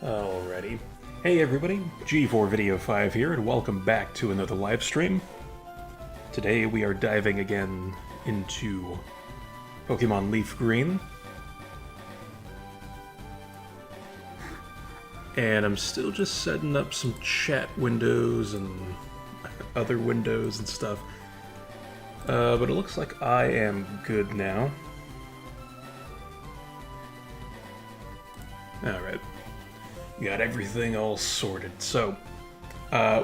Alrighty. Hey everybody, G4 Video 5 here, and welcome back to another live stream. Today we are diving again into Pokemon LeafGreen. And I'm still just setting up some chat windows and other windows and stuff. But it looks like I am good now. Alright. Got everything all sorted. So,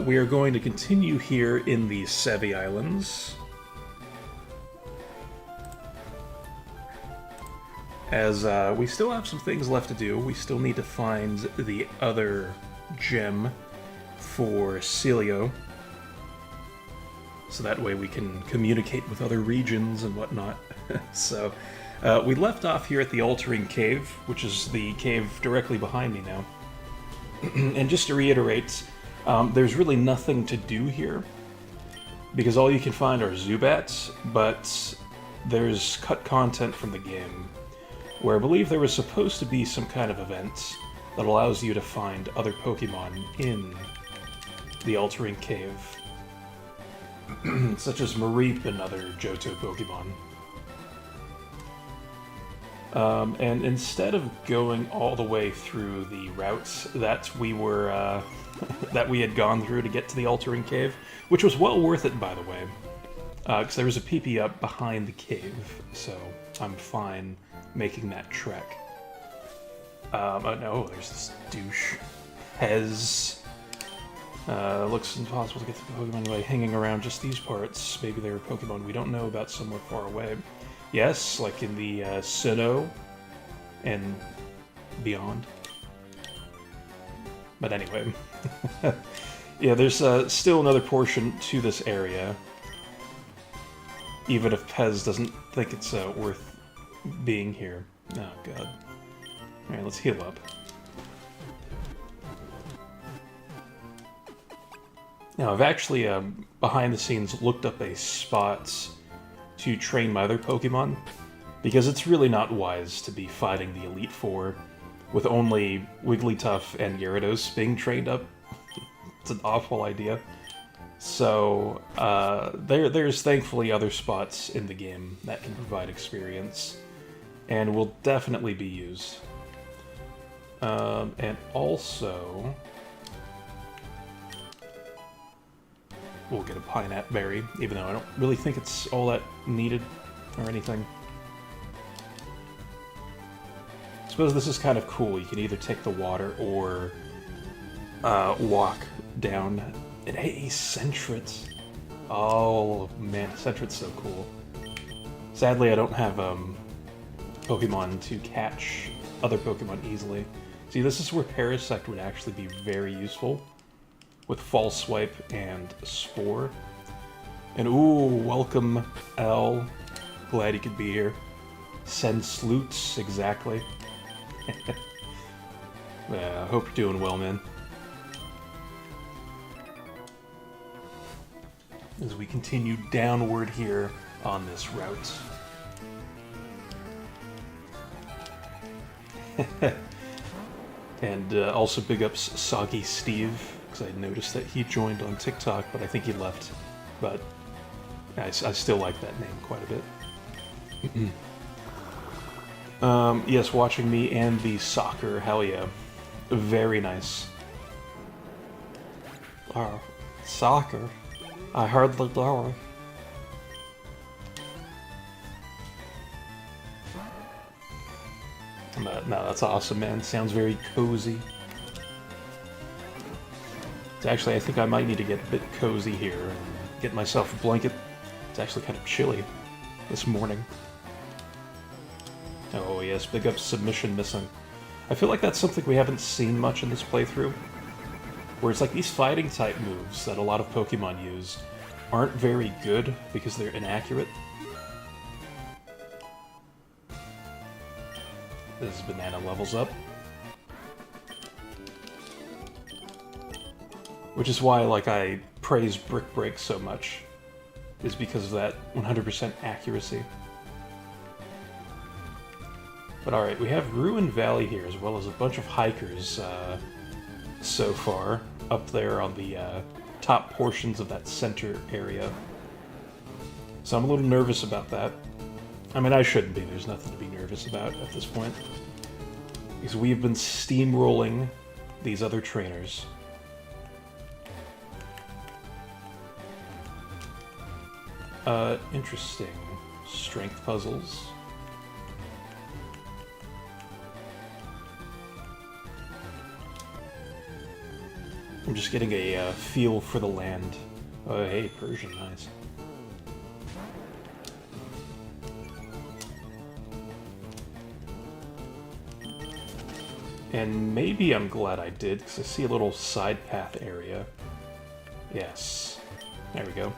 we are going to continue here in the Sevii Islands. As we still have some things left to do. We still need to find the other gem for Celio. So that way we can communicate with other regions and whatnot. So, we left off here at the Altering Cave, which is the cave directly behind me now. And just to reiterate, there's really nothing to do here, because all you can find are Zubats, but there's cut content from the game, where I believe there was supposed to be some kind of event that allows you to find other Pokemon in the Altering Cave, such as Mareep and other Johto Pokemon. And instead of going all the way through the routes that we were, that we had gone through to get to the Altering Cave, which was well worth it, by the way, because there was a PP up behind the cave, so I'm fine making that trek. Oh no, there's this douche. Hez. Looks impossible to get to the Pokemon by hanging around just these parts. Maybe there are Pokemon we don't know about somewhere far away. Yes, like in the Sinnoh and beyond. But anyway, yeah, there's still another portion to this area, even if Pez doesn't think it's worth being here. Oh god. Alright, let's heal up. Now, I've actually, behind the scenes, looked up a spot to train my other Pokemon, because it's really not wise to be fighting the Elite Four with only Wigglytuff and Gyarados being trained up. It's an awful idea. So, there's thankfully other spots in the game that can provide experience, and will definitely be used. And also, we'll get a Pineapple Berry, even though I don't really think it's all that needed or anything. I suppose this is kind of cool. You can either take the water or walk down. And hey, Sentret! Oh man, Sentret's so cool. Sadly, I don't have Pokemon to catch other Pokemon easily. See, this is where Parasect would actually be very useful, with False Swipe and Spore. And ooh, welcome, L. Glad you could be here. Send Sloots, exactly. I hope you're doing well, man. As we continue downward here on this route. And also big ups Soggy Steve, because I noticed that he joined on TikTok, but I think he left. But I still like that name quite a bit. Yes, watching me and the soccer, hell yeah. Very nice. Oh, soccer? I heard the door. No, that's awesome, man. Sounds very cozy. Actually, I think I might need to get a bit cozy here and get myself a blanket. It's actually kind of chilly this morning. Oh yes, big up Submission Missing. I feel like that's something we haven't seen much in this playthrough, where it's like these fighting type moves that a lot of Pokemon use aren't very good because they're inaccurate. This banana levels up. Which is why, like, I praise Brick Break so much, is because of that 100% accuracy. But alright, we have Ruin Valley here, as well as a bunch of hikers so far, up there on the top portions of that center area. So I'm a little nervous about that. I mean, I shouldn't be. There's nothing to be nervous about at this point. Because we've been steamrolling these other trainers. Interesting. Strength puzzles. I'm just getting a feel for the land. Oh, hey, Persian, nice. And maybe I'm glad I did, because I see a little side path area. Yes. There we go.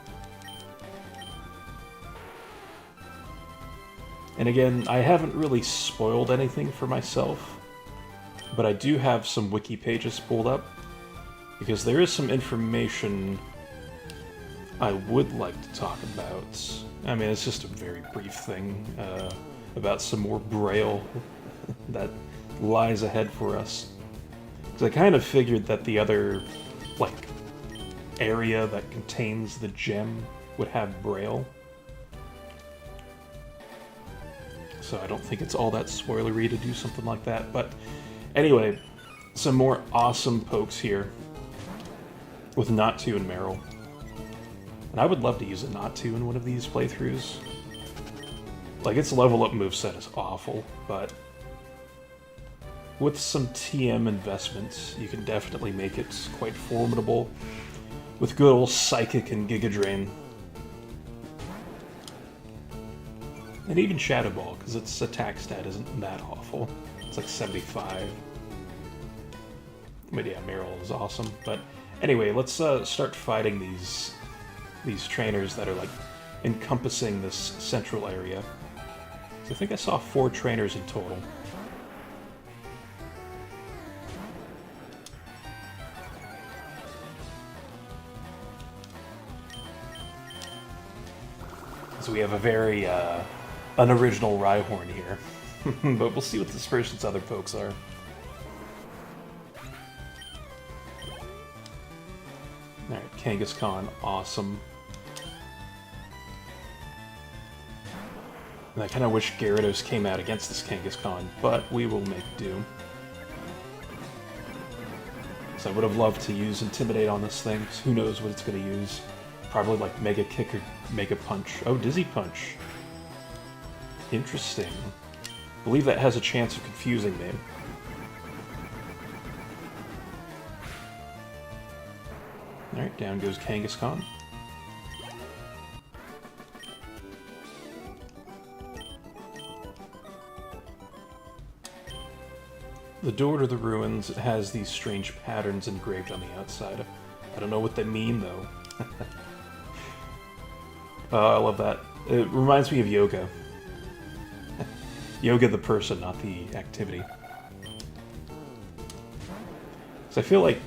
And again, I haven't really spoiled anything for myself, but I do have some wiki pages pulled up, because there is some information I would like to talk about. I mean, it's just a very brief thing about some more Braille that lies ahead for us. Because I kind of figured that the other, like, area that contains the gem would have Braille. So I don't think it's all that spoilery to do something like that. But anyway, some more awesome pokes here with Mewtwo and Meryl. And I would love to use a Mewtwo in one of these playthroughs. Like, its level up moveset is awful, but with some TM investments, you can definitely make it quite formidable with good old Psychic and Giga Drain. And even Shadow Ball, because its attack stat isn't that awful. It's like 75. But yeah, Meryl is awesome. But anyway, let's start fighting these trainers that are like encompassing this central area. So I think I saw 4 trainers in total. So we have a very unoriginal Rhyhorn here. But we'll see what this person's other pokes are. Alright, Kangaskhan, awesome. And I kind of wish Gyarados came out against this Kangaskhan, but we will make do. So I would have loved to use Intimidate on this thing, because who knows what it's going to use. Probably like Mega Kick or Mega Punch. Oh, Dizzy Punch. Interesting. I believe that has a chance of confusing me. Alright, down goes Kangaskhan. The door to the ruins has these strange patterns engraved on the outside. I don't know what they mean, though. I love that. It reminds me of yoga. Yoga the person, not the activity. So I feel like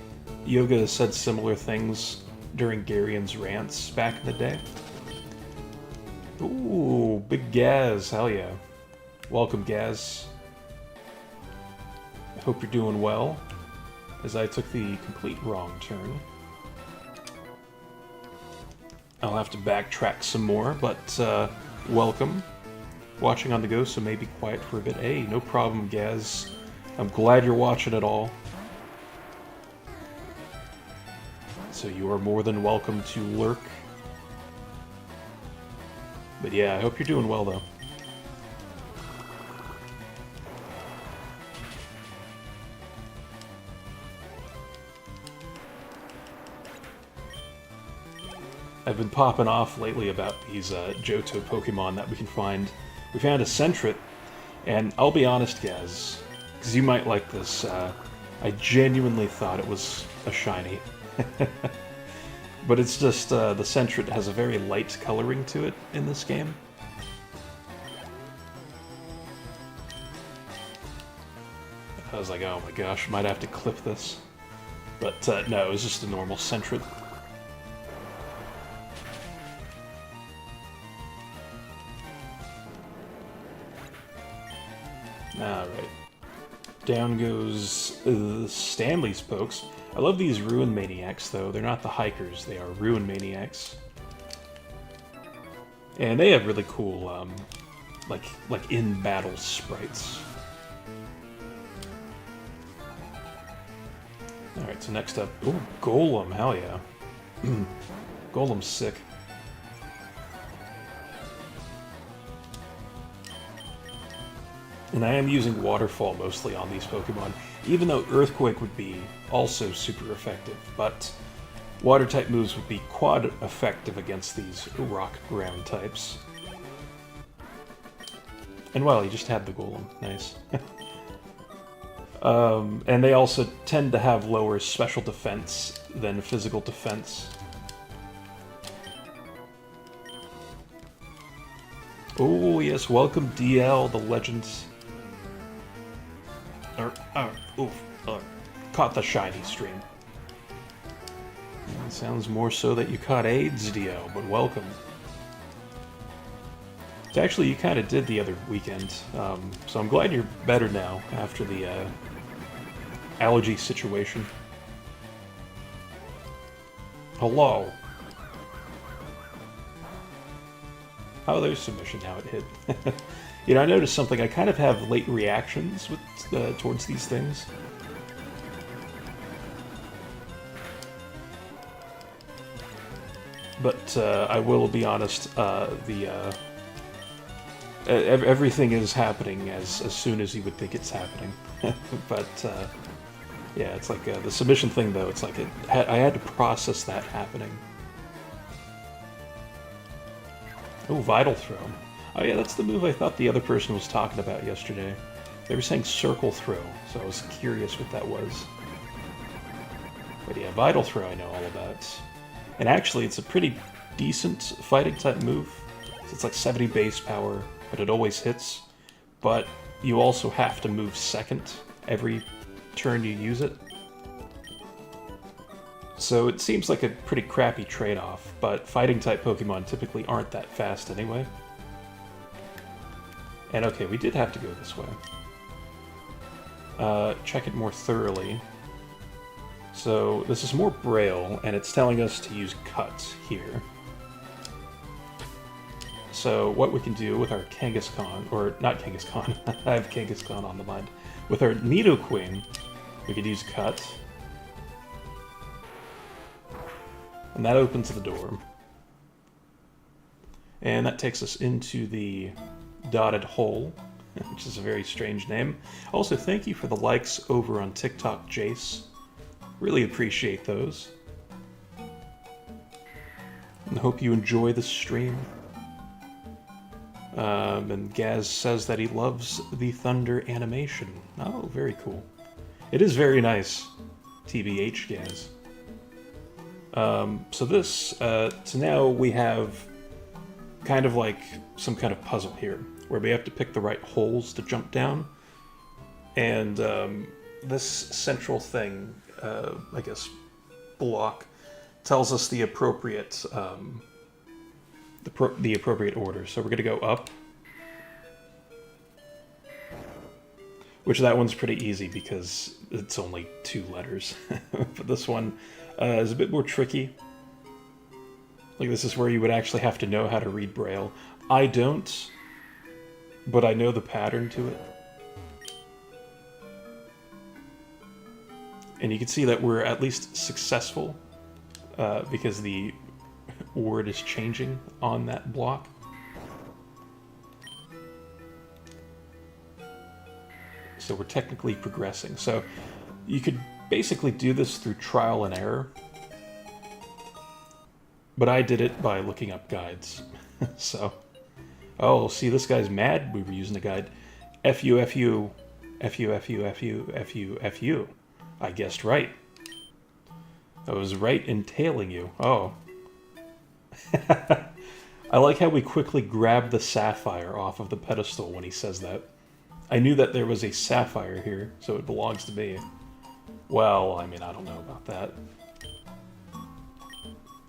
Yoga said similar things during Garion's rants back in the day. Ooh, big Gaz, hell yeah. Welcome, Gaz. I hope you're doing well, as I took the complete wrong turn. I'll have to backtrack some more, but welcome. Watching on the go, so maybe quiet for a bit. Hey, no problem, Gaz. I'm glad you're watching it all. So you are more than welcome to lurk. But yeah, I hope you're doing well, though. I've been popping off lately about these Johto Pokemon that we can find. We found a Sentret, and I'll be honest, Gaz, because you might like this, I genuinely thought it was a shiny. But it's just, the Sentret has a very light coloring to it in this game. I was like, oh my gosh, might have to clip this. But no, it was just a normal Sentret. Alright. Down goes Stanley's Pokes. I love these Ruin Maniacs, though. They're not the hikers, they are Ruin Maniacs. And they have really cool, like in-battle sprites. Alright, so next up... Ooh, Golem, hell yeah. Golem's sick. And I am using Waterfall mostly on these Pokemon, even though Earthquake would be also super effective, but Water-type moves would be quad effective against these Rock-Ground types. And well, you just had the Golem. Nice. And they also tend to have lower special defense than physical defense. Oh yes, welcome DL, the Legends. Caught the shiny stream. It sounds more so that you caught AIDS, DL, but welcome. Actually, you kind of did the other weekend, so I'm glad you're better now after the allergy situation. Hello. Oh, there's submission, how it hit. You know, I noticed something. I kind of have late reactions with towards these things. But I will be honest, everything is happening as soon as you would think it's happening. But yeah, it's like the submission thing, though. It's like I had to process that happening. Oh, Vital Throw. Oh yeah, that's the move I thought the other person was talking about yesterday. They were saying Circle Throw, so I was curious what that was. But yeah, Vital Throw I know all about. And actually, it's a pretty decent fighting-type move. It's like 70 base power, but it always hits. But you also have to move second every turn you use it. So it seems like a pretty crappy trade-off, but fighting-type Pokemon typically aren't that fast anyway. And okay, we did have to go this way. Check it more thoroughly. So this is more Braille, and it's telling us to use Cut here. So what we can do with our Kangaskhan, or not Kangaskhan, I have Kangaskhan on the mind. With our Nidoqueen, we could use Cut. And that opens the door. And that takes us into the Dotted Hole, which is a very strange name. Also, thank you for the likes over on TikTok, Jace. Really appreciate those. And hope you enjoy the stream. And Gaz says that he loves the Thunder animation. Oh, very cool. It is very nice, TBH, Gaz. So this, so now we have kind of like some kind of puzzle here, where we have to pick the right holes to jump down. And this central thing, I guess, block, tells us the appropriate, the appropriate order. So we're going to go up. Which that one's pretty easy because it's only 2 letters. But this one is a bit more tricky. Like, this is where you would actually have to know how to read Braille. I don't, but I know the pattern to it. And you can see that we're at least successful because the word is changing on that block. So we're technically progressing. So you could basically do this through trial and error. But I did it by looking up guides. So, oh, see, this guy's mad we were using a guide. FU, FU, FU, FU, FU, FU, FU. I guessed right. I was right in tailing you. Oh. I like how we quickly grab the sapphire off of the pedestal when he says that. I knew that there was a sapphire here, so it belongs to me. Well, I mean, I don't know about that.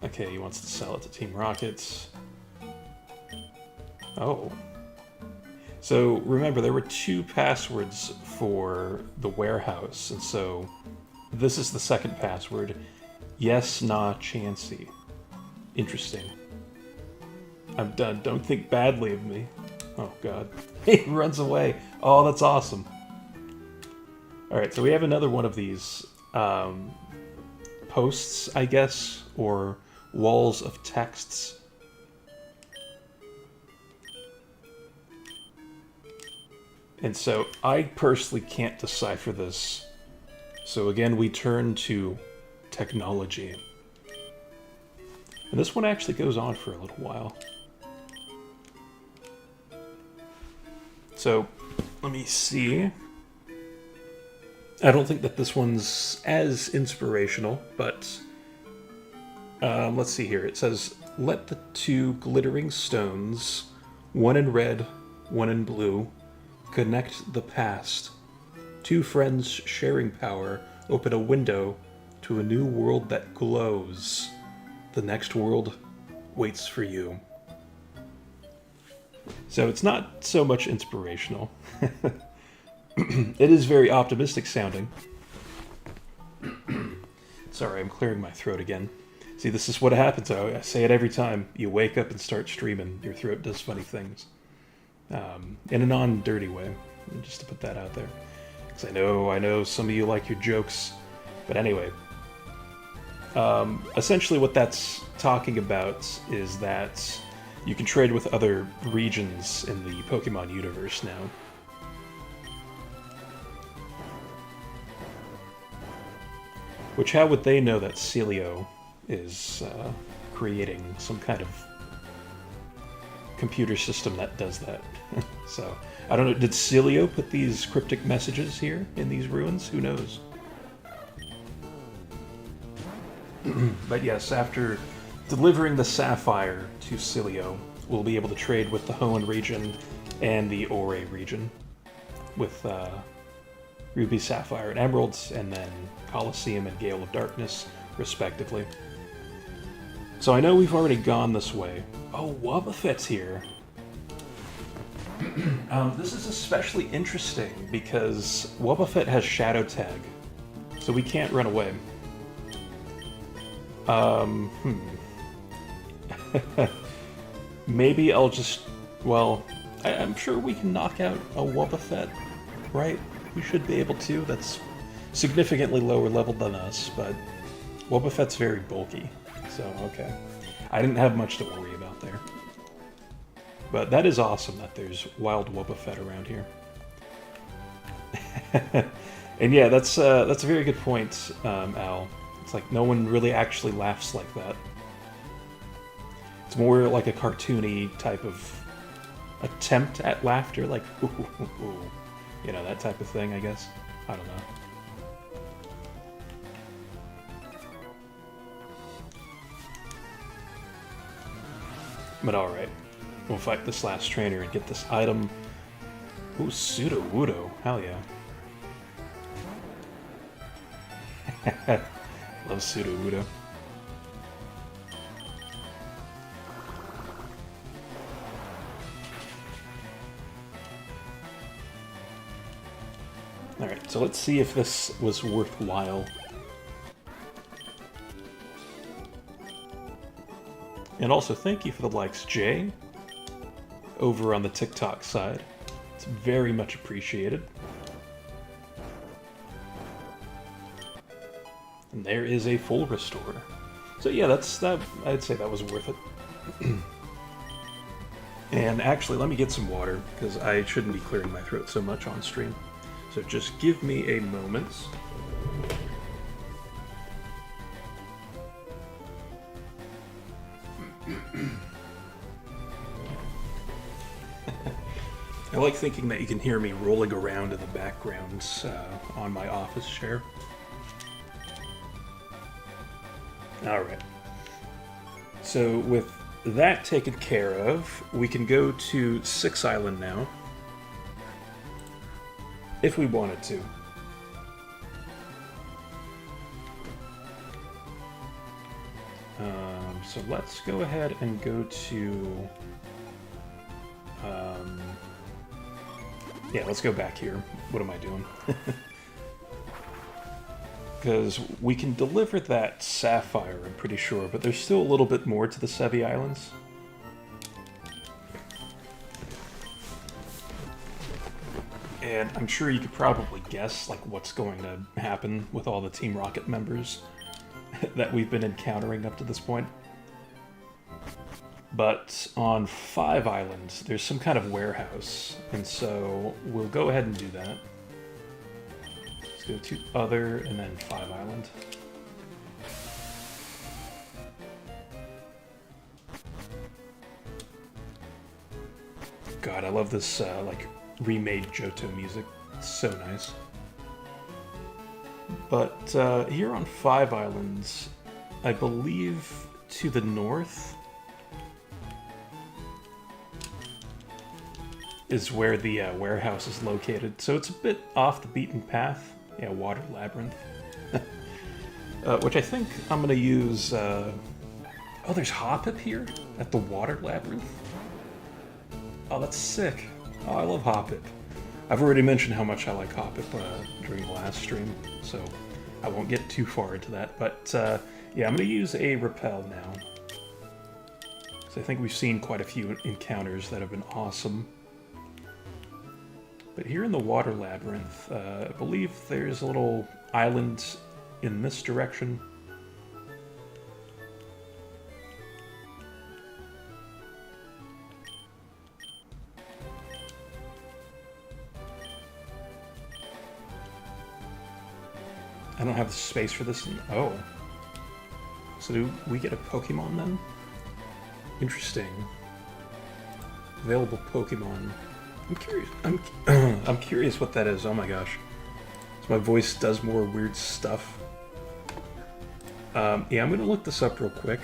Okay, he wants to sell it to Team Rockets. Oh. So remember, there were 2 passwords for the warehouse, and so this is the second password. Yes, nah, Chansey. Interesting. I'm done. Don't think badly of me. Oh, God. He runs away. Oh, that's awesome. Alright, so we have another one of these posts, I guess, or walls of texts. And so I personally can't decipher this. So again, we turn to technology. And this one actually goes on for a little while. So, let me see. I don't think that this one's as inspirational, but let's see here. It says, let the 2 glittering stones, one in red, one in blue, connect the past. 2 friends sharing power open a window to a new world that glows. The next world waits for you. So it's not so much inspirational. It is very optimistic sounding. Sorry, I'm clearing my throat again. See, this is what happens. I say it every time. You wake up and start streaming. Your throat does funny things. In a non-dirty way. Just to put that out there. Because I know some of you like your jokes. But anyway. Essentially what that's talking about is that you can trade with other regions in the Pokemon universe now. Which, how would they know that Celio is creating some kind of computer system that does that? So, I don't know, did Celio put these cryptic messages here in these ruins? Who knows? But yes, after delivering the Sapphire to Celio, we'll be able to trade with the Hoenn region and the Ore region. With Ruby, Sapphire, and Emeralds, and then Colosseum and Gale of Darkness, respectively. So I know we've already gone this way. Oh, Wobbuffet's here. This is especially interesting because Wobbuffet has Shadow Tag, so we can't run away. Maybe I'll just... Well, I'm sure we can knock out a Wobbuffet, right? We should be able to. That's significantly lower level than us, but Wobbuffet's very bulky, so okay. I didn't have much to worry about there. But that is awesome that there's wild Wobbuffet around here. And yeah, that's a very good point, Al. It's like no one really actually laughs like that. It's more like a cartoony type of attempt at laughter, like you know, that type of thing, I guess. I don't know. But alright. We'll fight this last trainer and get this item. Ooh, Sudowoodo. Hell yeah. Love Sudowoodo. Alright, so let's see if this was worthwhile. And also, thank you for the likes, Jay, over on the TikTok side. It's very much appreciated. And there is a full restore. So yeah, that. I'd say that was worth it. And actually, let me get some water, because I shouldn't be clearing my throat so much on stream. So just give me a moment. I like thinking that you can hear me rolling around in the background on my office chair. Alright. So with that taken care of, we can go to Six Island now. If we wanted to. So let's go ahead and go to... Yeah, let's go back here. What am I doing? Because we can deliver that sapphire, I'm pretty sure, but there's still a little bit more to the Sevii Islands. And I'm sure you could probably guess like what's going to happen with all the Team Rocket members that we've been encountering up to this point. But on 5 islands, there's some kind of warehouse, and so we'll go ahead and do that. Let's go to other, and then 5 island. God, I love this, like, remade Johto music. It's so nice. But here on 5 islands, I believe to the north is where the warehouse is located. So it's a bit off the beaten path. Yeah, Water Labyrinth. Which I think I'm going to use... Oh, there's Hoppip here? At the Water Labyrinth? Oh, that's sick. Oh, I love Hoppip. I've already mentioned how much I like Hoppip during the last stream, so I won't get too far into that. But, yeah, I'm going to use a Repel now. So I think we've seen quite a few encounters that have been awesome. But here in the Water Labyrinth, I believe there's a little island in this direction. I don't have the space for this. Oh. So do we get a Pokemon then? Interesting. Available Pokemon. I'm curious. I'm curious what that is. Oh my gosh. So my voice does more weird stuff. Yeah, I'm gonna look this up real quick.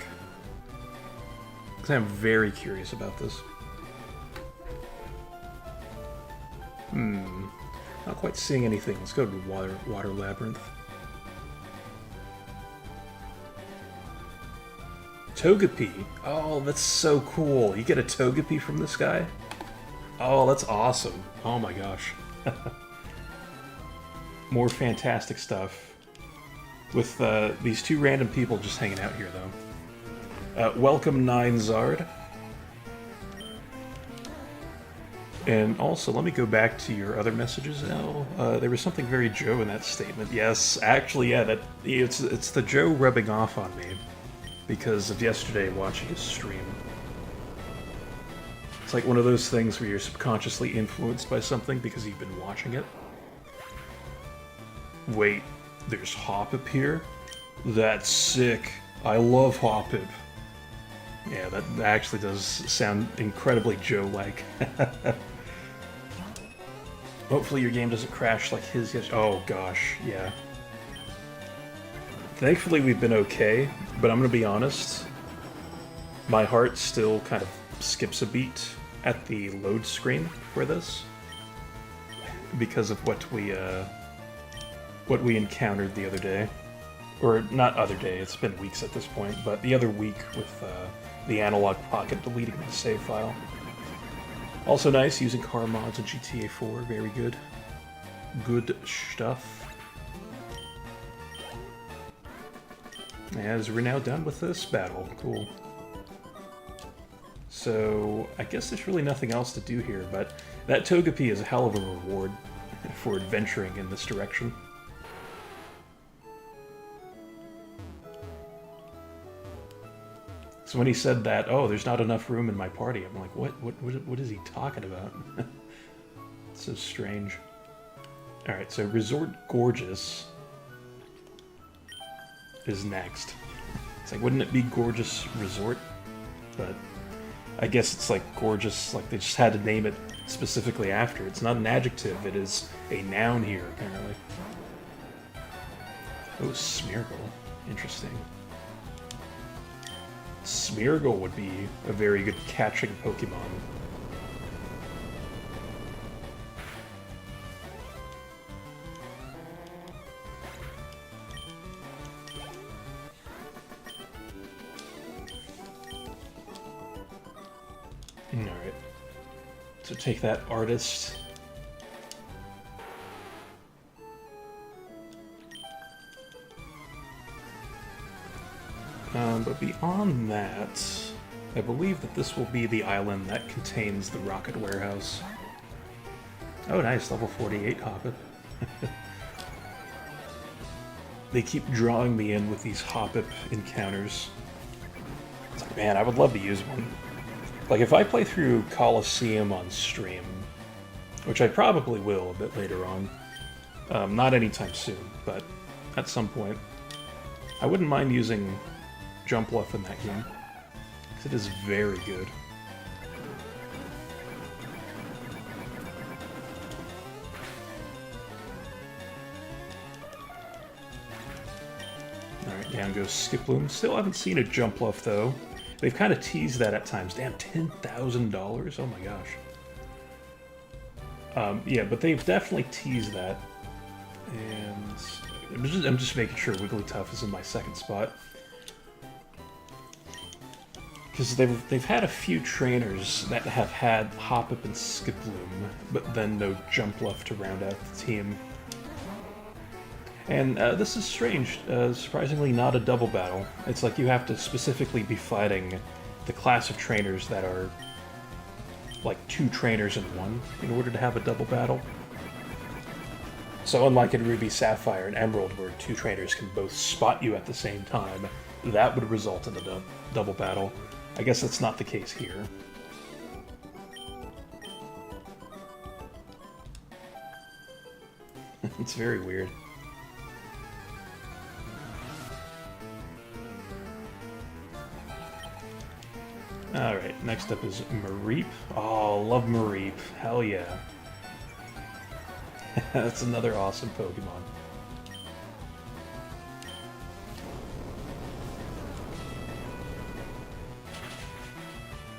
Because I'm very curious about this. Not quite seeing anything. Let's go to Water Labyrinth. Togepi. Oh, that's so cool. You get a Togepi from this guy? Oh, that's awesome. Oh my gosh. More fantastic stuff. With these 2 random people just hanging out here, though. Welcome, 9Zard. And also, let me go back to your other messages now. There was something very Joe in that statement. Yes, actually, yeah, it's the Joe rubbing off on me. Because of yesterday watching his stream. It's like one of those things where you're subconsciously influenced by something because you've been watching it. Wait, there's Hoppip here? That's sick. I love Hoppip. Yeah, that actually does sound incredibly Joe-like. Hopefully your game doesn't crash like his yesterday. Oh gosh, yeah. Thankfully we've been okay, but I'm gonna be honest, my heart still kind of skips a beat at the load screen for this because of what we encountered the other day. Or not other day, it's been weeks at this point, but the other week with the Analog Pocket deleting the save file. Also nice, using car mods in GTA 4, very good. Good stuff. As we're now done with this battle, cool. So, I guess there's really nothing else to do here, but that Togepi is a hell of a reward for adventuring in this direction. So when he said that, oh, there's not enough room in my party, I'm like, what is he talking about? It's so strange. Alright, so Resort Gorgeous is next. It's like, wouldn't it be Gorgeous Resort? But I guess it's like gorgeous, like they just had to name it specifically after. It's not an adjective, it is a noun here, apparently. Oh, Smeargle. Interesting. Smeargle would be a very good catching Pokemon. Alright. So take that, Artist. But beyond that, I believe that this will be the island that contains the rocket warehouse. Oh, nice, level 48 Hoppip. They keep drawing me in with these Hoppip encounters. It's like, man, I would love to use one. Like, if I play through Colosseum on stream, which I probably will a bit later on, not anytime soon, but at some point, I wouldn't mind using Jumpluff in that game, because it is very good. Alright, down goes Skiploom. Still haven't seen a Jumpluff, though. They've kind of teased that at times. Damn, $10,000? Oh my gosh. Yeah, but they've definitely teased that. And I'm just making sure Wigglytuff is in my second spot. Because they've had a few trainers that have had Hoppip and Skiploom, but then no Jumpluff to round out the team. And this is strange. Surprisingly not a double battle. It's like you have to specifically be fighting the class of trainers that are like 2 trainers in one in order to have a double battle. So unlike in Ruby, Sapphire, and Emerald, where 2 trainers can both spot you at the same time, that would result in a double battle. I guess that's not the case here. It's very weird. Alright, next up is Mareep. Oh, love Mareep. Hell yeah. That's another awesome Pokemon.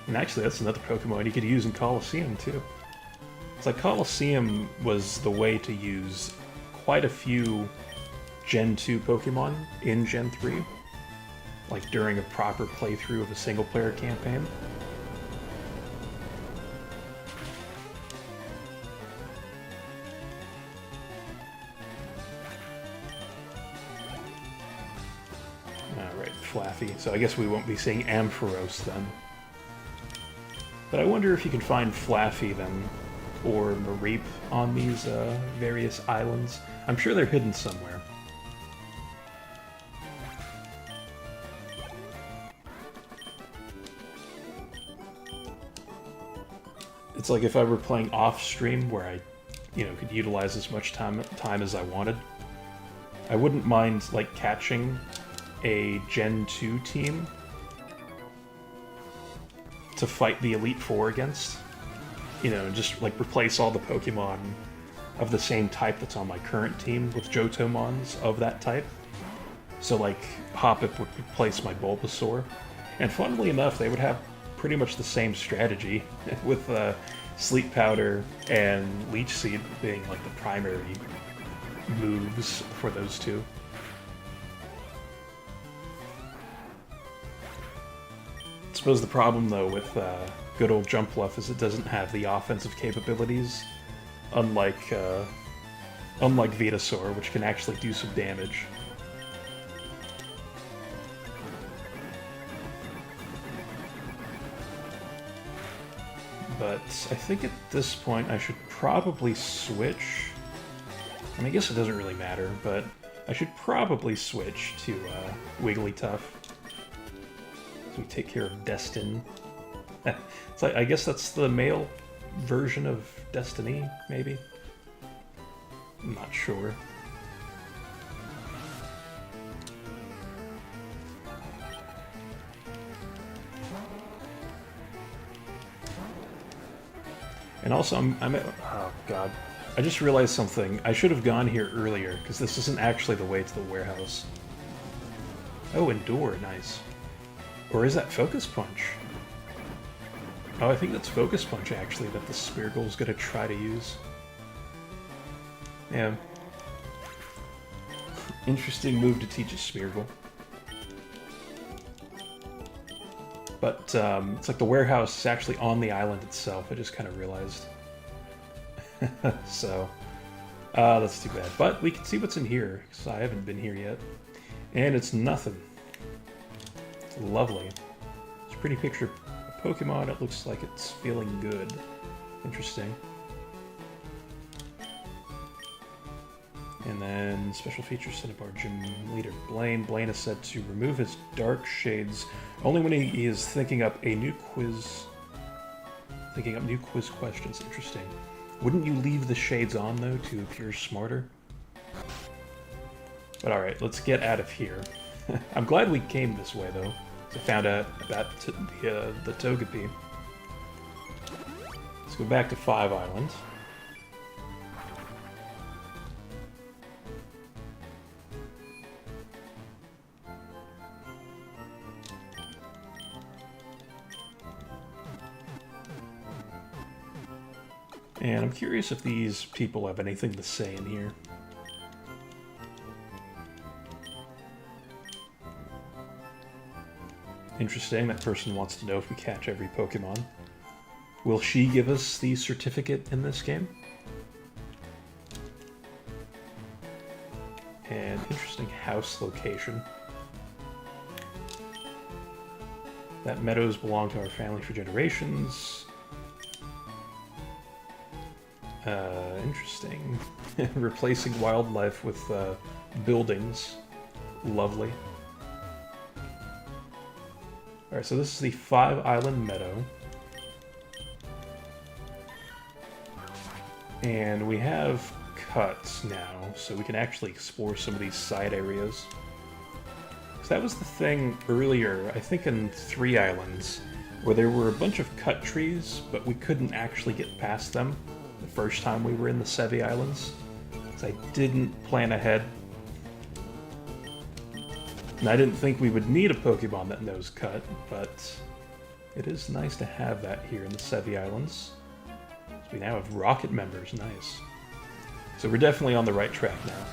And actually, that's another Pokemon you could use in Colosseum, too. It's like Colosseum was the way to use quite a few Gen 2 Pokemon in Gen 3. Like during a proper playthrough of a single-player campaign. Alright, Flaffy. So I guess we won't be seeing Ampharos then. But I wonder if you can find Flaffy then, or Mareep on these various islands. I'm sure they're hidden somewhere. It's like if I were playing off-stream where I, could utilize as much time as I wanted. I wouldn't mind, like, catching a Gen 2 team to fight the Elite Four against. Just, like, replace all the Pokemon of the same type that's on my current team with Johtomons of that type. So, like, Hoppip would replace my Bulbasaur. And funnily enough, they would have pretty much the same strategy, with Sleep Powder and Leech Seed being like the primary moves for those two. I suppose the problem though with good old Jumpluff is it doesn't have the offensive capabilities, unlike Venusaur, which can actually do some damage. But I think at this point I should probably switch. I mean, I guess it doesn't really matter, but I should probably switch to Wigglytuff. So we take care of Destin. It's like, I guess that's the male version of Destiny, maybe? I'm not sure. And also, oh god. I just realized something. I should have gone here earlier, because this isn't actually the way to the warehouse. Oh, Endure, nice. Or is that Focus Punch? Oh, I think that's Focus Punch, actually, that the Speargull's gonna try to use. Yeah. Interesting move to teach a Speargull. But it's like the warehouse is actually on the island itself. I just kind of realized. So, that's too bad. But we can see what's in here, because I haven't been here yet. And it's nothing. Lovely. It's a pretty picture of a Pokemon. It looks like it's feeling good. Interesting. And then special feature Cinnabar Gym Leader Blaine. Blaine is said to remove his dark shades only when he is thinking up new quiz questions. Interesting. Wouldn't you leave the shades on though to appear smarter? But alright, let's get out of here. I'm glad we came this way though. I found out about the Togepi. Let's go back to 5 Island. And I'm curious if these people have anything to say in here. Interesting, that person wants to know if we catch every Pokemon. Will she give us the certificate in this game? And interesting house location. That meadows belong to our family for generations. Interesting. Replacing wildlife with buildings. Lovely. Alright, so this is the 5 Island Meadow. And we have cuts now, so we can actually explore some of these side areas. So that was the thing earlier, I think in 3 Islands, where there were a bunch of cut trees, but we couldn't actually get past them the first time we were in the Sevii Islands. So I didn't plan ahead. And I didn't think we would need a Pokemon that knows Cut, but it is nice to have that here in the Sevii Islands. So we now have Rocket members, nice. So we're definitely on the right track now.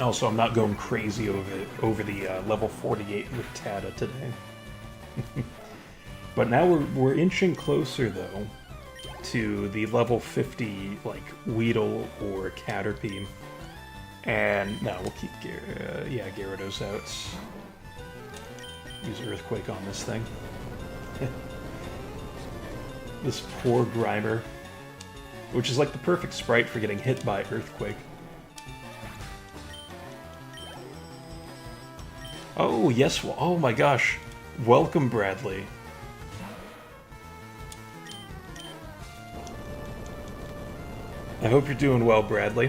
Also, I'm not going crazy over the level 48 with Tata today. But now we're inching closer, though, to the level 50, like, Weedle or Caterpie. And no, we'll keep Gyarados out. Use Earthquake on this thing. This poor Grimer. Which is like the perfect sprite for getting hit by Earthquake. Oh, yes, oh my gosh. Welcome, Bradley. I hope you're doing well, Bradley.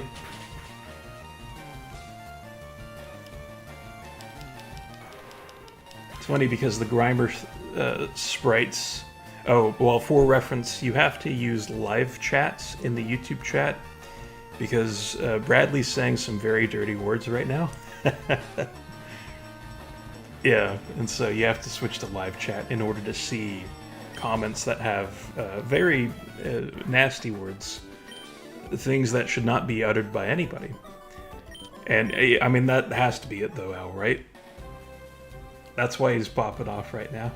It's funny because the Grimer sprites... Oh, well, for reference, you have to use live chats in the YouTube chat because Bradley's saying some very dirty words right now. Yeah, and so you have to switch to live chat in order to see comments that have very nasty words. Things that should not be uttered by anybody. And, I mean, that has to be it, though, Al, right? That's why he's popping off right now.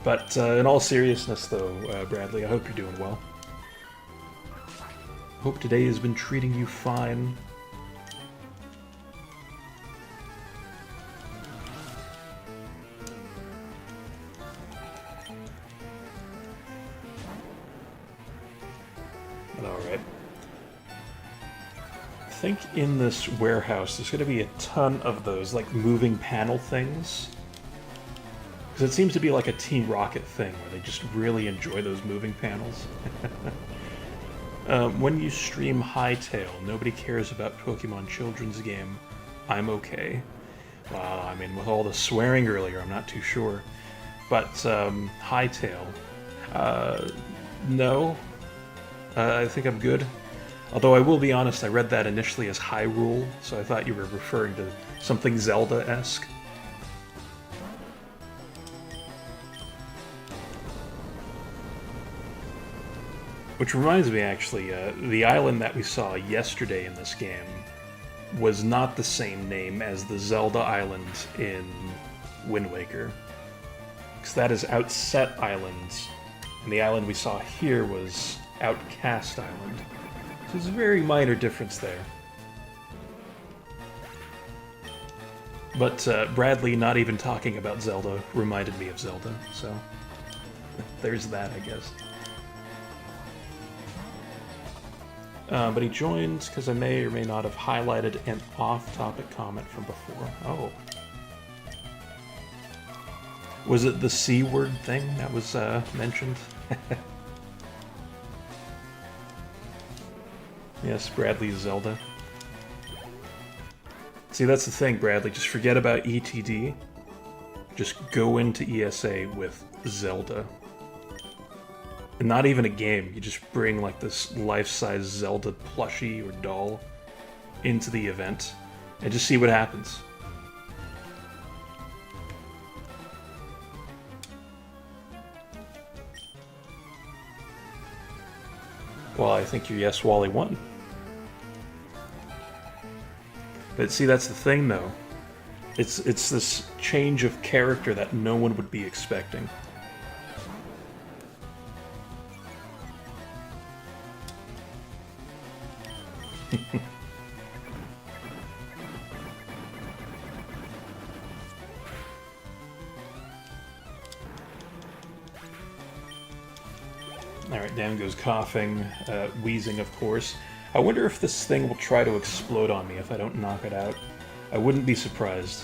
But in all seriousness, though, Bradley, I hope you're doing well. Hope today has been treating you fine. Alright. I think in this warehouse there's going to be a ton of those, like, moving panel things. Because it seems to be like a Team Rocket thing, where they just really enjoy those moving panels. When you stream Hightail, nobody cares about Pokemon Children's Game. I'm okay. Well, I mean, with all the swearing earlier, I'm not too sure. But, Hightail, no. I think I'm good. Although I will be honest, I read that initially as Hyrule, so I thought you were referring to something Zelda-esque. Which reminds me, actually, the island that we saw yesterday in this game was not the same name as the Zelda island in Wind Waker. Because that is Outset Island, and the island we saw here was Outcast Island. So there's a very minor difference there. But Bradley not even talking about Zelda reminded me of Zelda, so there's that, I guess. But he joined because I may or may not have highlighted an off-topic comment from before. Oh. Was it the C word thing that was mentioned? Yes, Bradley's Zelda. See, that's the thing, Bradley. Just forget about ETD. Just go into ESA with Zelda. And not even a game. You just bring like this life-size Zelda plushie or doll into the event and just see what happens. Well, I think your Yes Wally won. But see, that's the thing, though. It's this change of character that no one would be expecting. Alright, down goes coughing, wheezing, of course. I wonder if this thing will try to explode on me if I don't knock it out. I wouldn't be surprised.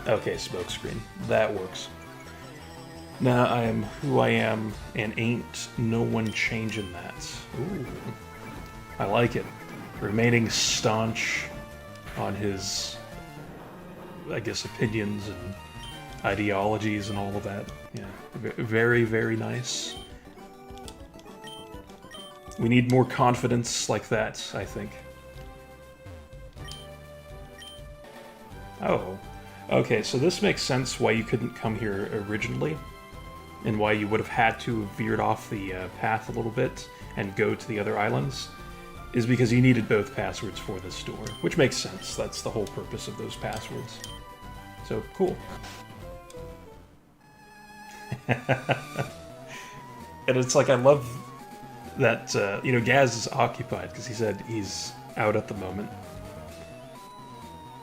Okay, smokescreen. That works. Now I am who I am, and ain't no one changing that. Ooh. I like it. Remaining staunch on his, I guess, opinions and ideologies and all of that. Yeah, very, very nice. We need more confidence like that, I think. Oh. Okay, so this makes sense why you couldn't come here originally, and why you would have had to have veered off the path a little bit and go to the other islands, is because you needed both passwords for this door, which makes sense. That's the whole purpose of those passwords. So, cool. And it's like, I love that, you know, Gaz is occupied, because he said he's out at the moment.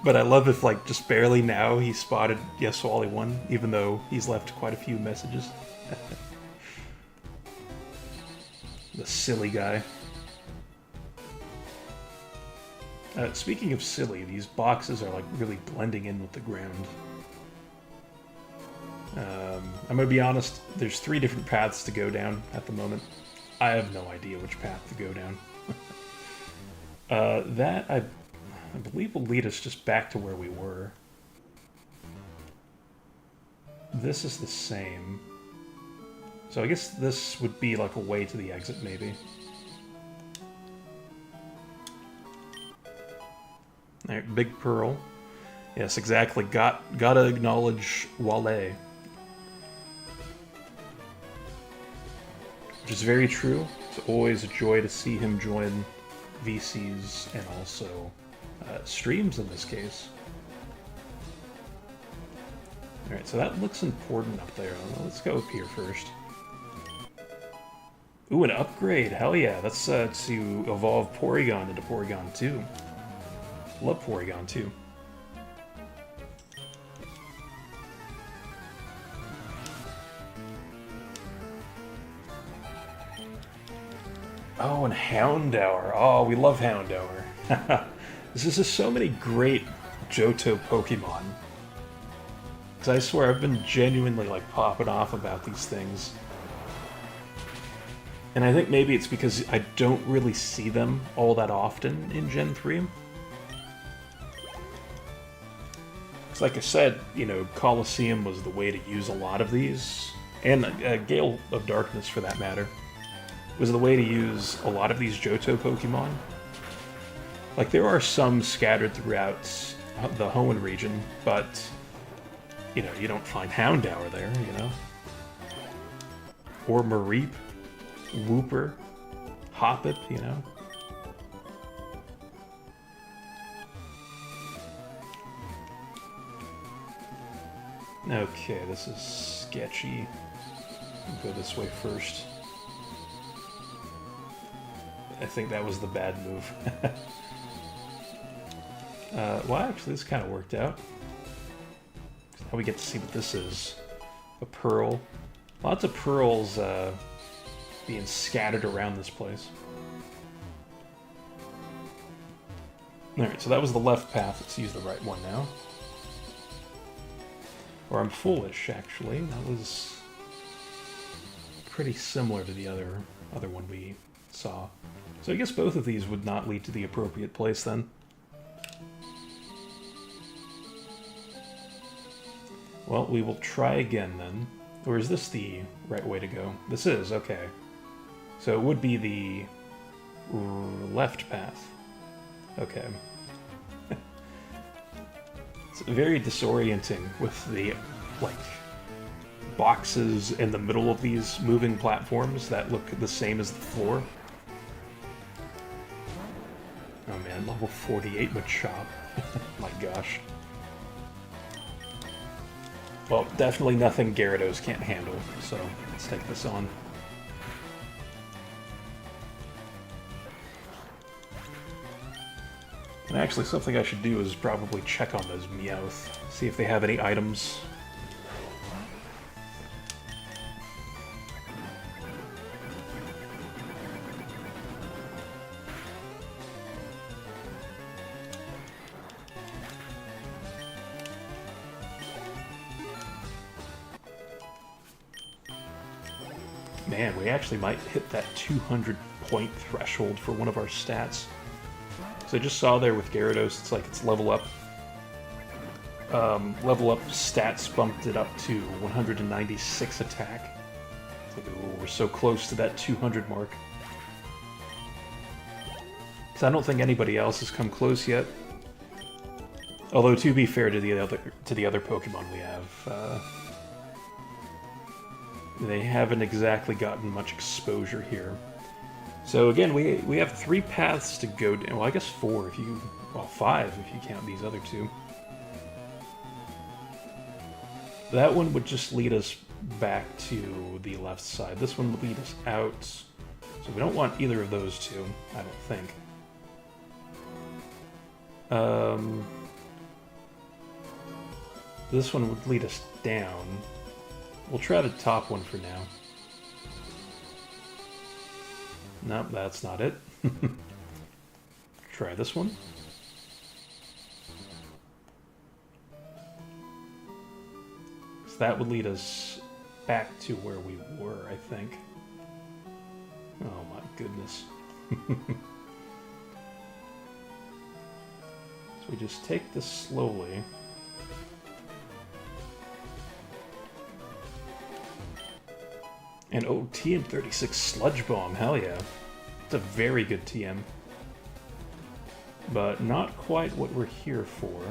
But I love if, like, just barely now he spotted Yes Wally won, even though he's left quite a few messages. The silly guy. Speaking of silly, these boxes are, like, really blending in with the ground. I'm gonna be honest, there's 3 different paths to go down at the moment. I have no idea which path to go down. That, I believe, will lead us just back to where we were. This is the same. So I guess this would be like a way to the exit, maybe. Alright, Big Pearl. Yes, exactly. Gotta acknowledge Wale. Which is very true. It's always a joy to see him join VCs and also streams in this case. Alright, so that looks important up there. Let's go up here first. Ooh, an upgrade! Hell yeah! That's to evolve Porygon into Porygon 2. Love Porygon 2. Oh, and Houndour. Oh, we love Houndour. This is just so many great Johto Pokemon. Because I swear, I've been genuinely, like, popping off about these things. And I think maybe it's because I don't really see them all that often in Gen 3. Because like I said, you know, Colosseum was the way to use a lot of these. And Gale of Darkness, for that matter, was the way to use a lot of these Johto Pokemon. Like, there are some scattered throughout the Hoenn region, but, you know, you don't find Houndour there, you know? Or Mareep, Wooper, Hoppip, you know? Okay, this is sketchy. We'll go this way first. I think that was the bad move. Well, actually, this kind of worked out. Now we get to see what this is. A pearl. Lots of pearls being scattered around this place. Alright, so that was the left path. Let's use the right one now. Or I'm foolish, actually. That was pretty similar to the other one we saw. So I guess both of these would not lead to the appropriate place then. Well, we will try again then. Or is this the right way to go? This is, okay. So it would be the left path. Okay. It's very disorienting with the, like, boxes in the middle of these moving platforms that look the same as the floor. Oh man, level 48 Machop. My gosh. Well, definitely nothing Gyarados can't handle, so let's take this on. And actually, something I should do is probably check on those Meowth, see if they have any items. Man, we actually might hit that 200-point threshold for one of our stats. So I just saw there with Gyarados, it's like its level up stats bumped it up to 196 attack. It's like, ooh, we're so close to that 200 mark. So I don't think anybody else has come close yet. Although to be fair to the other Pokemon we have, they haven't exactly gotten much exposure here. So again, we have 3 paths to go down. Well, I guess 4 if you... Well, 5 if you count these other 2. That one would just lead us back to the left side. This one would lead us out. So we don't want either of those two, I don't think. This one would lead us down. We'll try the top one for now. Nope, that's not it. Try this one. So that would lead us back to where we were, I think. Oh my goodness. So we just take this slowly. And oh, TM36 Sludge Bomb, hell yeah. It's a very good TM. But not quite what we're here for.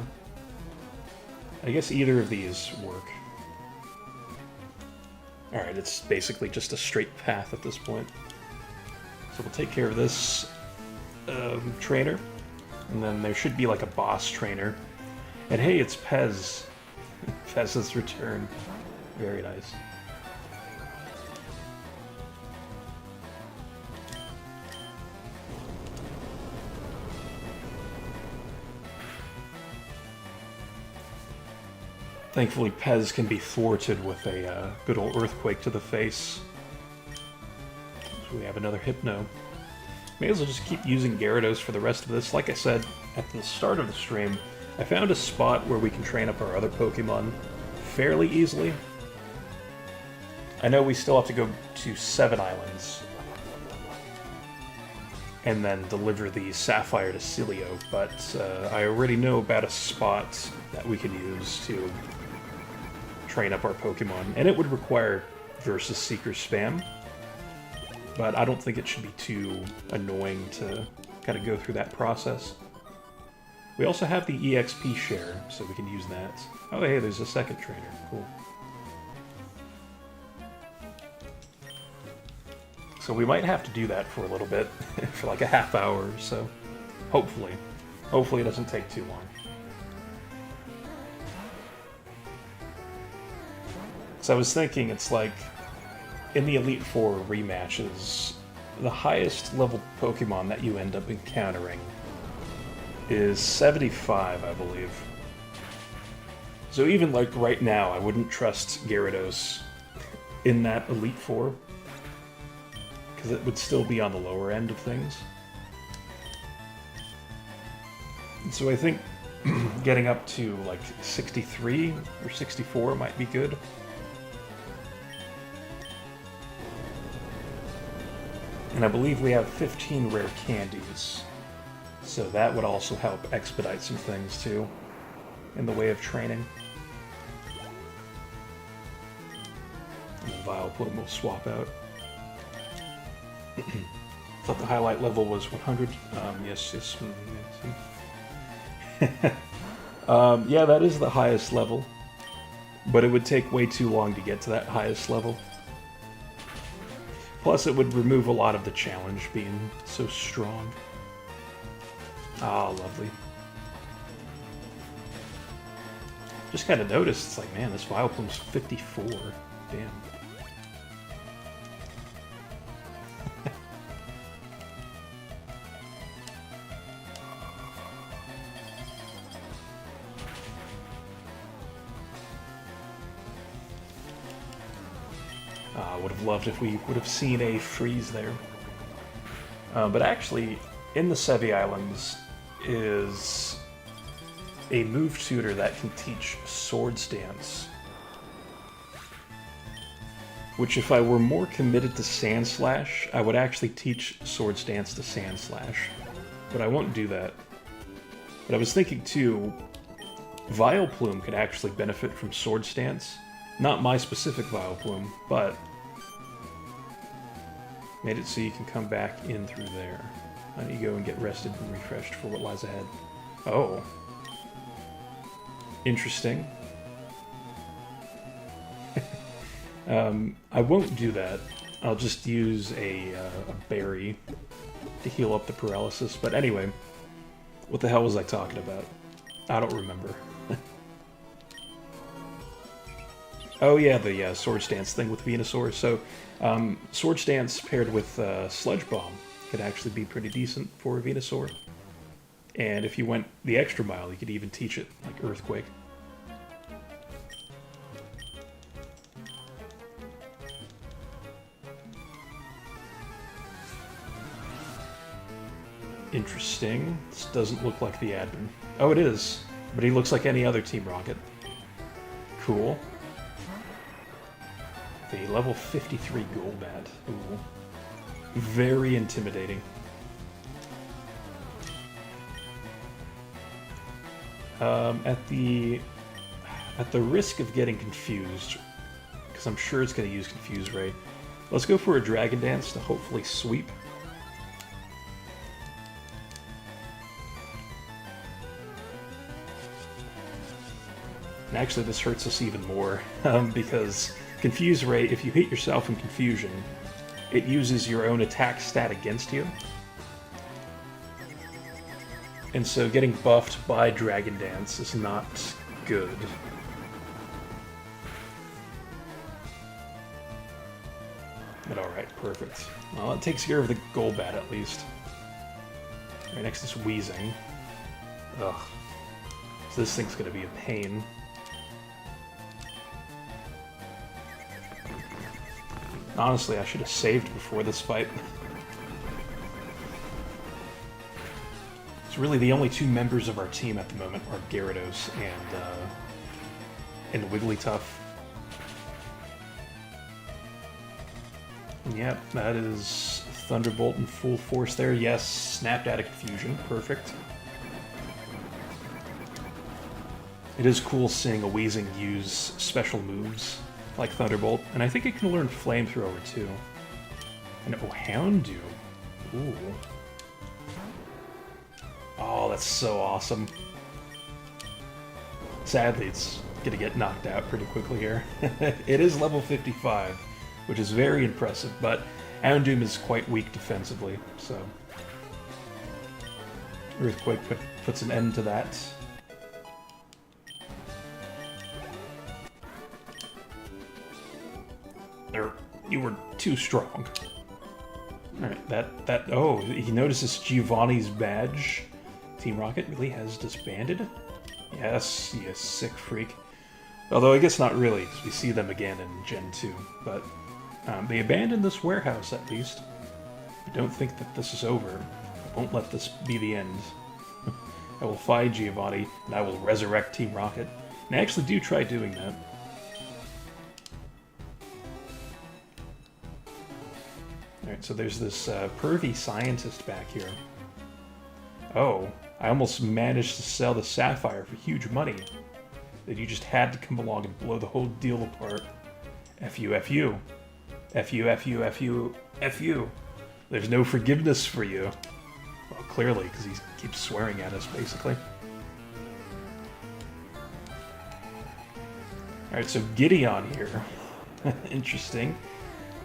I guess either of these work. Alright, it's basically just a straight path at this point. So we'll take care of this trainer. And then there should be like a boss trainer. And hey, it's Pez. Pez has returned. Very nice. Thankfully, Pez can be thwarted with a good old Earthquake to the face. So we have another Hypno. May as well just keep using Gyarados for the rest of this. Like I said at the start of the stream, I found a spot where we can train up our other Pokemon fairly easily. I know we still have to go to 7 Islands and then deliver the Sapphire to Cilio, but I already know about a spot that we can use to train up our Pokemon, and it would require Versus Seeker spam, but I don't think it should be too annoying to kind of go through that process. We also have the EXP share, so we can use that. Oh hey, there's a second trainer, cool. So we might have to do that for a little bit, for like a half hour or so. Hopefully. Hopefully it doesn't take too long. Because I was thinking, it's like, in the Elite Four rematches, the highest level Pokemon that you end up encountering is 75, I believe. So even like right now, I wouldn't trust Gyarados in that Elite Four, because it would still be on the lower end of things. And so I think getting up to like 63 or 64 might be good. And I believe we have 15 rare candies, so that would also help expedite some things too, in the way of training. And Vileplume will swap out. Thought the highlight level was 100. Yes. Yeah, that is the highest level, but it would take way too long to get to that highest level. Plus, it would remove a lot of the challenge being so strong. Ah, lovely. Just kind of noticed, it's like, man, this Vileplume's 54. Damn. I would have loved if we would have seen a freeze there. But actually, in the Sevii Islands is a move tutor that can teach Swords Dance. Which, if I were more committed to Sandslash, I would actually teach Swords Dance to Sandslash. But I won't do that. But I was thinking too, Vileplume could actually benefit from Swords Dance. Not my specific Vileplume, but made it so you can come back in through there. Why don't you go and get rested and refreshed for what lies ahead? Oh. Interesting. I won't do that. I'll just use a berry to heal up the paralysis. But anyway, what the hell was I talking about? I don't remember. Oh yeah, the Swords Dance thing with Venusaur. So, Swords Dance paired with Sludge Bomb could actually be pretty decent for Venusaur. And if you went the extra mile, you could even teach it, like Earthquake. Interesting. This doesn't look like the admin. Oh, it is. But he looks like any other Team Rocket. Cool. The level 53 Golbat. Ooh. Very intimidating. At the risk of getting confused, because I'm sure it's going to use Confuse Ray, let's go for a Dragon Dance to hopefully sweep. And actually this hurts us even more, because Confuse Ray, if you hit yourself in confusion, it uses your own attack stat against you. And so getting buffed by Dragon Dance is not good. But alright, perfect. Well, it takes care of the Golbat at least. Right next is Wheezing. Ugh. So this thing's gonna be a pain. Honestly, I should have saved before this fight. It's really the only two members of our team at the moment are Gyarados and Wigglytuff. And yep, that is Thunderbolt in full force there. Yes, snapped out of confusion. Perfect. It is cool seeing a Weezing use special moves like Thunderbolt, and I think it can learn Flamethrower too. And oh, Houndoom. Ooh. Oh, that's so awesome. Sadly, it's gonna get knocked out pretty quickly here. It is level 55, which is very impressive, but Houndoom is quite weak defensively, so Earthquake puts an end to that. You were too strong. Alright, oh, he notices Giovanni's badge. Team Rocket really has disbanded? Yes, you sick freak. Although I guess not really, because we see them again in Gen 2. But they abandoned this warehouse, at least. I don't think that this is over. I won't let this be the end. I will find Giovanni, and I will resurrect Team Rocket. And I actually do try doing that. Alright, so there's this pervy scientist back here. Oh, I almost managed to sell the Sapphire for huge money. That you just had to come along and blow the whole deal apart. F you, F you. F you, F you, F you, F you. There's no forgiveness for you. Well, clearly, because he keeps swearing at us, basically. Alright, so Gideon here. Interesting.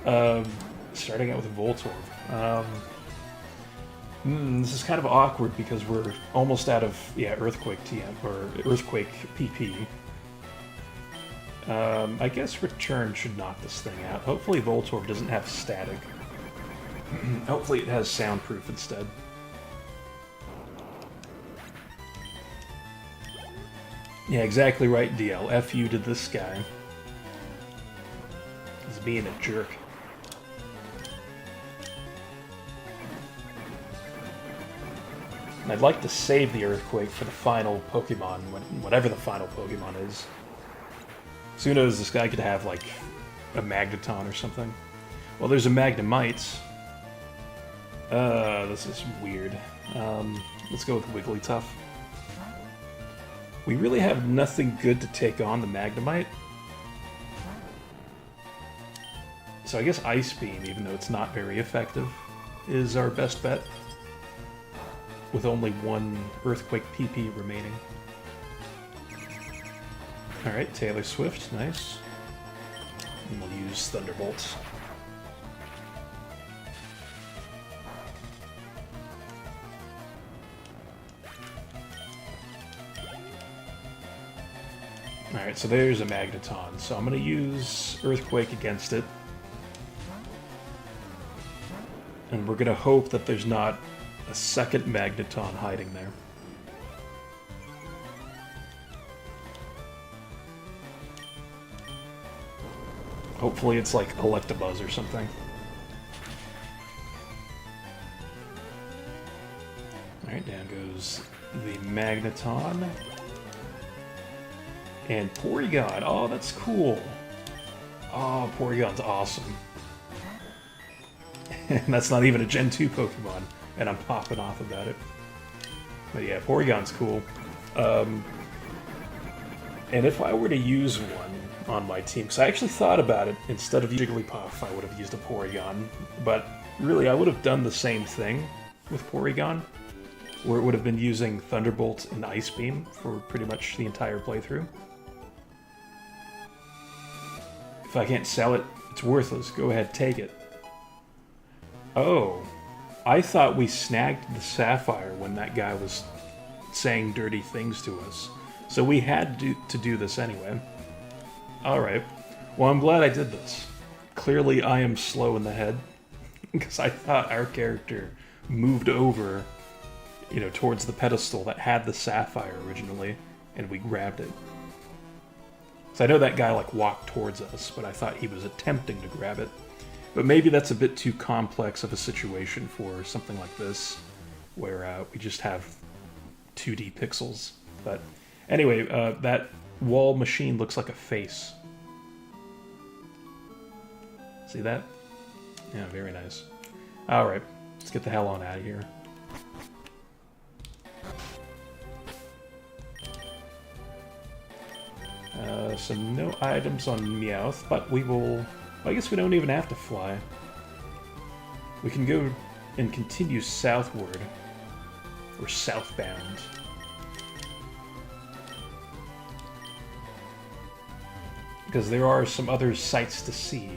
Starting out with Voltorb. This is kind of awkward because we're almost out of, Earthquake TM, or Earthquake PP. I guess Return should knock this thing out. Hopefully Voltorb doesn't have static. Hopefully it has soundproof instead. Yeah, exactly right, DL. F you to this guy. He's being a jerk. And I'd like to save the Earthquake for the final Pokemon, whatever the final Pokemon is. So who knows, this guy could have, like, a Magneton or something. Well, there's a Magnemite. This is weird. Let's go with Wigglytuff. We really have nothing good to take on the Magnemite. So I guess Ice Beam, even though it's not very effective, is our best bet. With only one Earthquake PP remaining. Alright, Taylor Swift, nice. And we'll use Thunderbolts. Alright, so there's a Magneton. So I'm going to use Earthquake against it. And we're going to hope that there's not a second Magneton hiding there. Hopefully it's like Electabuzz or something. Alright, down goes the Magneton. And Porygon. Oh, that's cool. Oh, Porygon's awesome. And that's not even a Gen 2 Pokemon. And I'm popping off about it. But yeah, Porygon's cool. And if I were to use one on my team, because I actually thought about it, instead of Jigglypuff, I would have used a Porygon. But really, I would have done the same thing with Porygon, where it would have been using Thunderbolt and Ice Beam for pretty much the entire playthrough. If I can't sell it, it's worthless. Go ahead, take it. Oh. I thought we snagged the Sapphire when that guy was saying dirty things to us. So we had to do this anyway. Alright. Well, I'm glad I did this. Clearly I am slow in the head. Because I thought our character moved over, towards the pedestal that had the Sapphire originally, and we grabbed it. So I know that guy, walked towards us, but I thought he was attempting to grab it. But maybe that's a bit too complex of a situation for something like this, where we just have 2D pixels. But anyway, that wall machine looks like a face. See that? Yeah, very nice. Alright, let's get the hell on out of here. So no items on Meowth, but we will... I guess we don't even have to fly. We can go and continue southward. Or southbound. Because there are some other sights to see.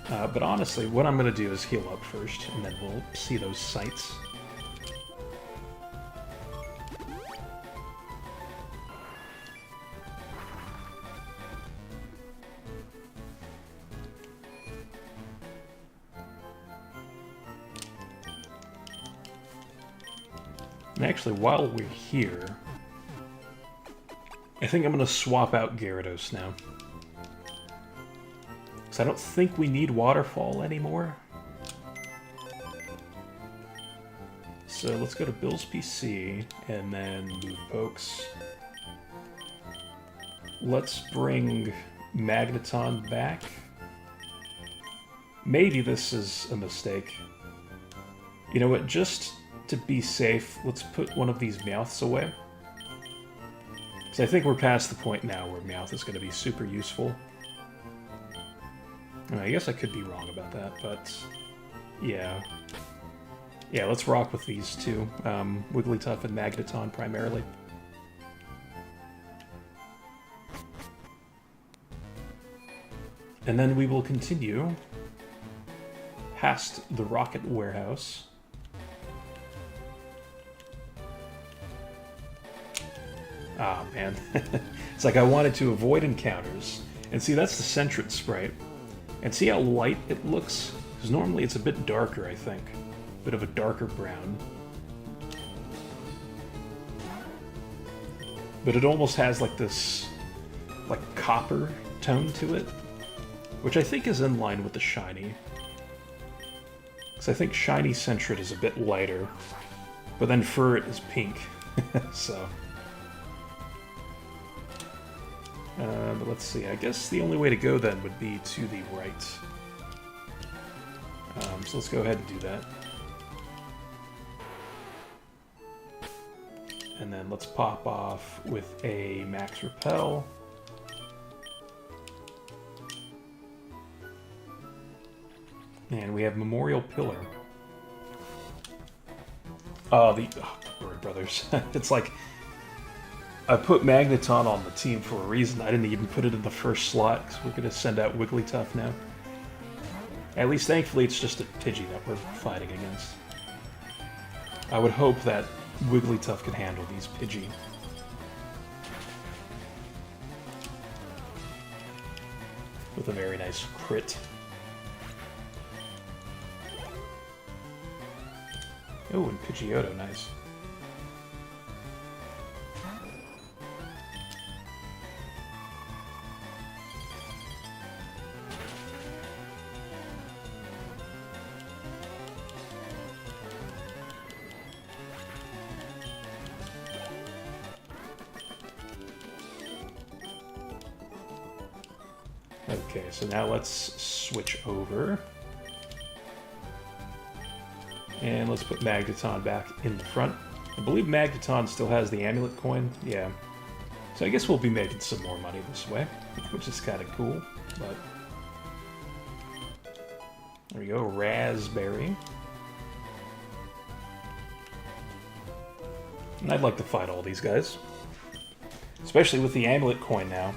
But honestly, what I'm going to do is heal up first, and then we'll see those sights. And actually, while we're here, I think I'm going to swap out Gyarados now. Because I don't think we need Waterfall anymore. So let's go to Bill's PC, and then move Pokes. Let's bring Magneton back. Maybe this is a mistake. You know what, just to be safe, let's put one of these Meowths away. So I think we're past the point now where Meowth is going to be super useful. I guess I could be wrong about that, but yeah. Yeah, let's rock with these two. Wigglytuff and Magneton primarily. And then we will continue past the Rocket Warehouse. Ah, man. It's like I wanted to avoid encounters. And see, that's the Sentret sprite. And see how light it looks? Because normally it's a bit darker, I think. A bit of a darker brown. But it almost has like this, like, copper tone to it. Which I think is in line with the shiny. Because I think shiny Sentret is a bit lighter. But then Furret is pink. So... but let's see, I guess the only way to go then would be to the right. So let's go ahead and do that. And then let's pop off with a Max Repel. And we have Memorial Pillar. The Bird Brothers. It's like... I put Magneton on the team for a reason. I didn't even put it in the first slot, because we're going to send out Wigglytuff now. At least, thankfully, it's just a Pidgey that we're fighting against. I would hope that Wigglytuff could handle these Pidgey. With a very nice crit. Oh, and Pidgeotto, nice. Okay, so now let's switch over. And let's put Magneton back in the front. I believe Magneton still has the Amulet Coin. Yeah. So I guess we'll be making some more money this way, which is kind of cool. But there we go, Raspberry. And I'd like to fight all these guys. Especially with the Amulet Coin now.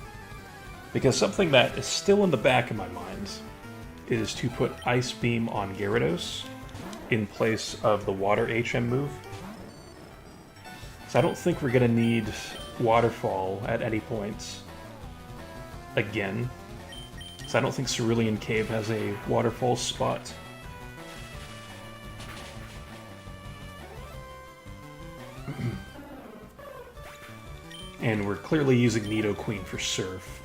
Because something that is still in the back of my mind is to put Ice Beam on Gyarados in place of the Water HM move. So I don't think we're going to need Waterfall at any point again. So I don't think Cerulean Cave has a Waterfall spot. And we're clearly using Nidoqueen for Surf.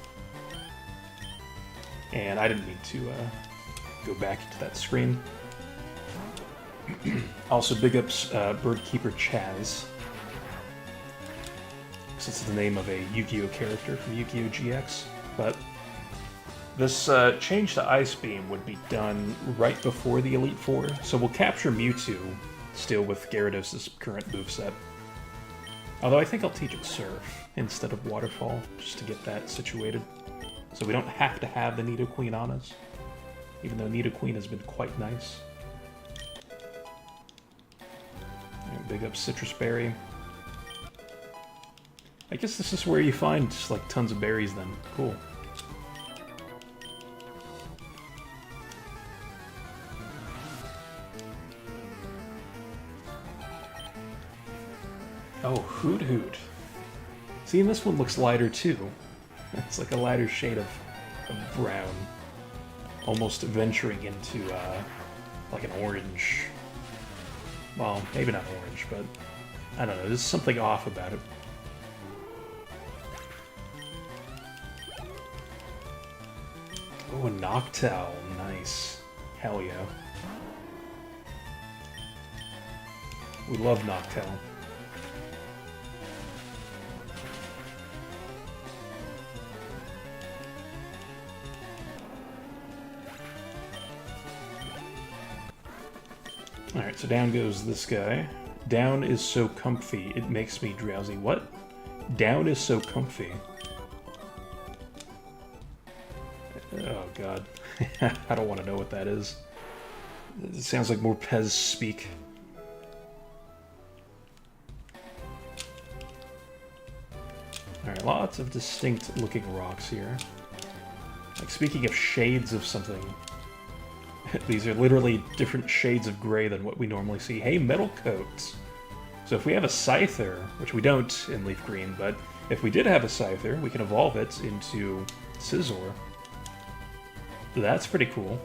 And I didn't need to go back into that screen. Also, big ups Birdkeeper Chaz. Because it's the name of a Yu-Gi-Oh character from Yu-Gi-Oh GX. But this change to Ice Beam would be done right before the Elite Four. So we'll capture Mewtwo still with Gyarados' current moveset. Although I think I'll teach it Surf instead of Waterfall, just to get that situated. So we don't have to have the Nidoqueen on us, even though Nidoqueen has been quite nice. And big up Citrus Berry. I guess this is where you find just like tons of berries then. Cool. Oh, Hoot Hoot. See, and this one looks lighter too. It's like a lighter shade of brown. Almost venturing into like an orange. Well, maybe not orange, but I don't know, there's something off about it. Oh, a Noctowl. Nice. Hell yeah. We love Noctowl. Alright, so down goes this guy. Down is so comfy, it makes me drowsy. What? Down is so comfy. Oh god. I don't want to know what that is. It sounds like more Pez speak. Alright, lots of distinct looking rocks here. Like, speaking of shades of something, these are literally different shades of gray than what we normally see. Hey, metal coats! So if we have a Scyther, which we don't in LeafGreen, but if we did have a Scyther, we can evolve it into Scizor. That's pretty cool.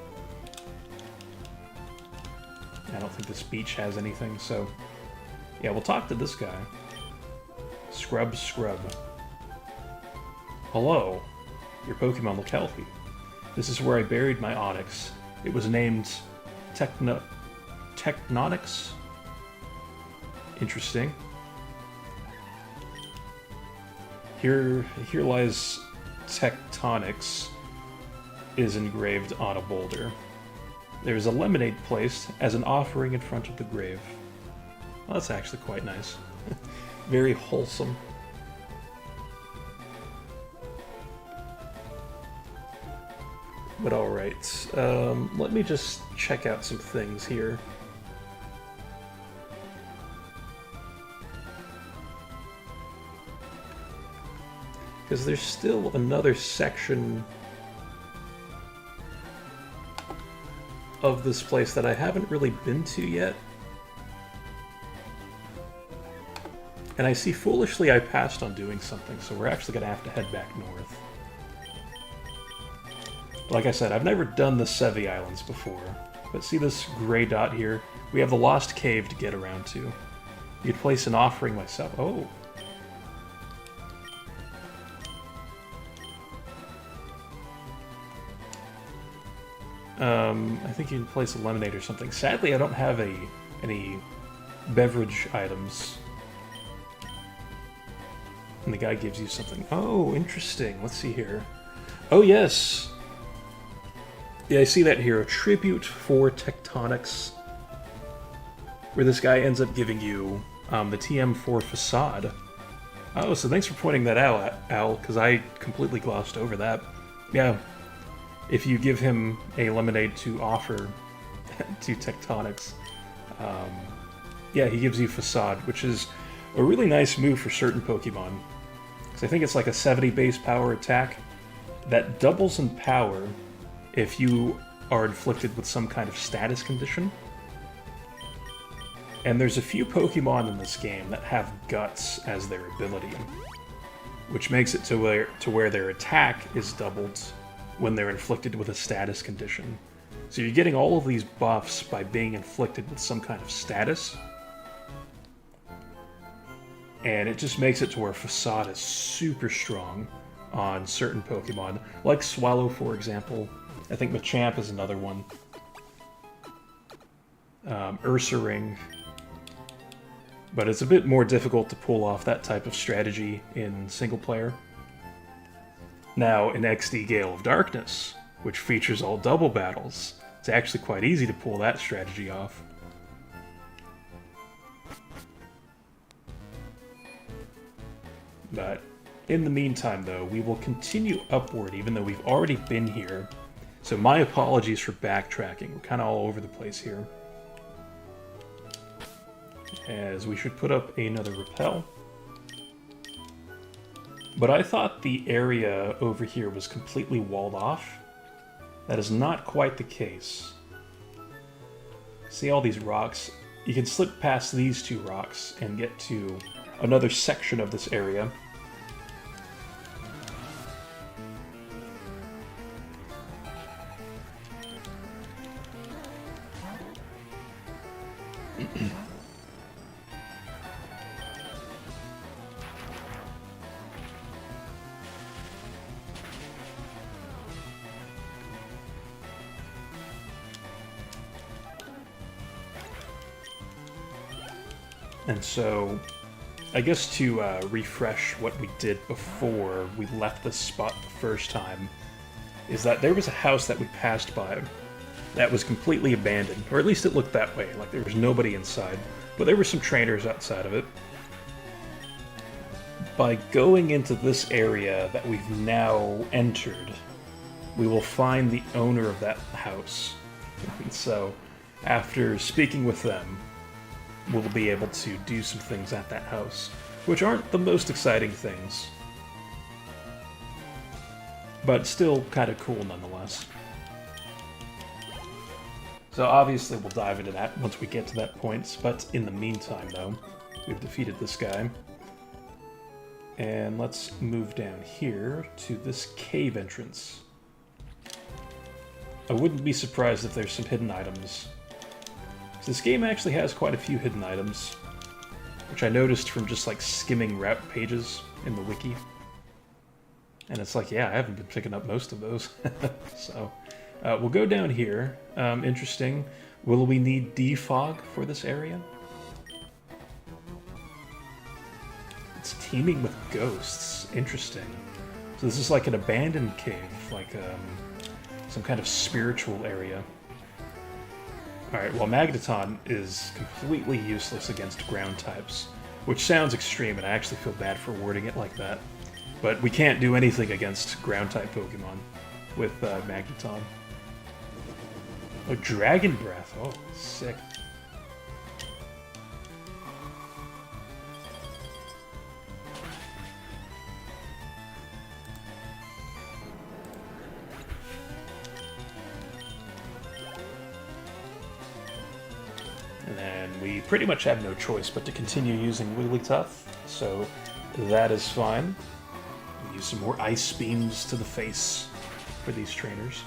I don't think this beach has anything, so... yeah, we'll talk to this guy. Scrub. Hello. Your Pokemon look healthy. This is where I buried my Onix. It was named Tectonics. Interesting. Here lies Tectonics is engraved on a boulder. There is a lemonade placed as an offering in front of the grave. Well, that's actually quite nice. Very wholesome. But alright, let me just check out some things here. Because there's still another section of this place that I haven't really been to yet. And I see foolishly I passed on doing something, so we're actually going to have to head back north. Like I said, I've never done the Sevii Islands before, but see this gray dot here? We have the Lost Cave to get around to. You could place an offering myself. Oh. I think you can place a lemonade or something. Sadly, I don't have any beverage items. And the guy gives you something. Oh, interesting. Let's see here. Oh, yes! Yeah, I see that here. A tribute for Tectonics. Where this guy ends up giving you the TM4 facade. Oh, so thanks for pointing that out, Al, because I completely glossed over that. Yeah. If you give him a lemonade to offer to Tectonics, yeah, he gives you Facade, which is a really nice move for certain Pokemon. Because I think it's like a 70 base power attack that doubles in power if you are inflicted with some kind of status condition. And there's a few Pokemon in this game that have Guts as their ability, which makes it to where their attack is doubled when they're inflicted with a status condition. So you're getting all of these buffs by being inflicted with some kind of status. And it just makes it to where Facade is super strong on certain Pokemon, like Swallow, for example. I think Machamp is another one. Ursaring. But it's a bit more difficult to pull off that type of strategy in single player. Now, in XD Gale of Darkness, which features all double battles, it's actually quite easy to pull that strategy off. But in the meantime, though, we will continue upward even though we've already been here. So my apologies for backtracking. We're kind of all over the place here. As we should put up another repel. But I thought the area over here was completely walled off. That is not quite the case. See all these rocks? You can slip past these two rocks and get to another section of this area. And so, I guess to refresh what we did before we left this spot the first time, is that there was a house that we passed by that was completely abandoned, or at least it looked that way, like there was nobody inside, but there were some trainers outside of it. By going into this area that we've now entered, we will find the owner of that house. And so, after speaking with them, we'll be able to do some things at that house, which aren't the most exciting things, but still kind of cool nonetheless. So obviously we'll dive into that once we get to that point, but in the meantime though, we've defeated this guy. And let's move down here to this cave entrance. I wouldn't be surprised if there's some hidden items. So this game actually has quite a few hidden items, which I noticed from just like skimming route pages in the wiki. And it's like, yeah, I haven't been picking up most of those. So, we'll go down here. Interesting. Will we need defog for this area? It's teeming with ghosts. Interesting. So this is like an abandoned cave, like some kind of spiritual area. Alright, well, Magneton is completely useless against ground types, which sounds extreme, and I actually feel bad for wording it like that. But we can't do anything against ground-type Pokemon with Magneton. Oh, Dragon Breath. Oh, sick. And then we pretty much have no choice but to continue using Wigglytuff, so that is fine. Use some more ice beams to the face for these trainers.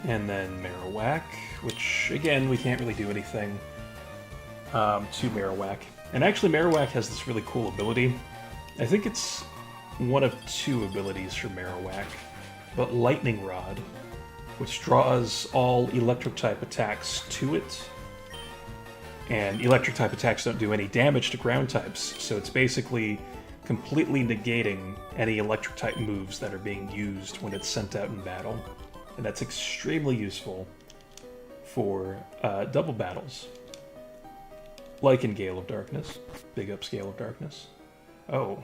And then Marowak, which, again, we can't really do anything to Marowak. And actually, Marowak has this really cool ability. I think it's one of two abilities for Marowak, but Lightning Rod, which draws all Electric-type attacks to it. And Electric-type attacks don't do any damage to ground types, so it's basically completely negating any Electric-type moves that are being used when it's sent out in battle. And that's extremely useful for double battles. Like in Gale of Darkness. Big ups Gale of Darkness. Oh.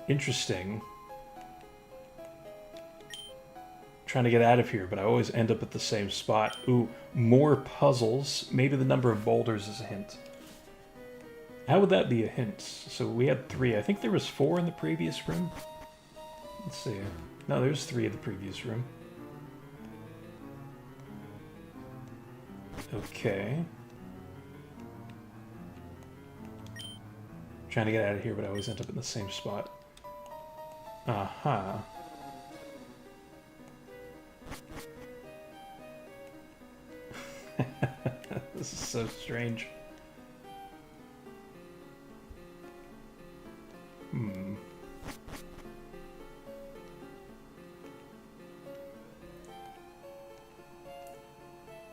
Interesting. Trying to get out of here, but I always end up at the same spot. Ooh, more puzzles. Maybe the number of boulders is a hint. How would that be a hint? So we had 3. I think there was 4 in the previous room. Let's see. No, there's 3 in the previous room. Okay. Trying to get out of here, but I always end up in the same spot. Aha. This is so strange.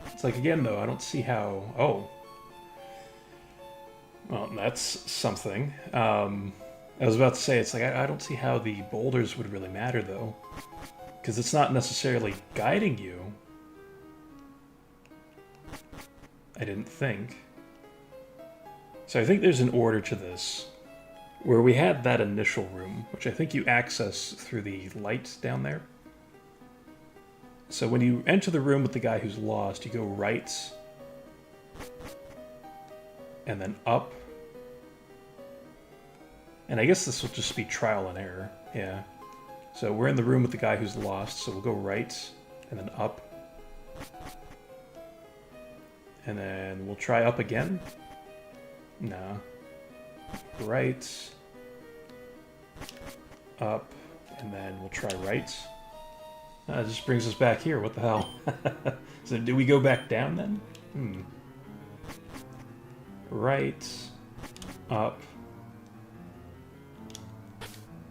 It's like, again, though, I don't see how... Oh. Well, that's something. I was about to say, it's like, I don't see how the boulders would really matter, though. Because it's not necessarily guiding you. I didn't think. So I think there's an order to this. Where we had that initial room, which I think you access through the light down there. So when you enter the room with the guy who's lost, you go right, and then up. And I guess this will just be trial and error, yeah. So we're in the room with the guy who's lost, so we'll go right, and then up. And then we'll try up again. No. Right. Up, and then we'll try right. It just brings us back here. What the hell? So do we go back down then? Right. Up.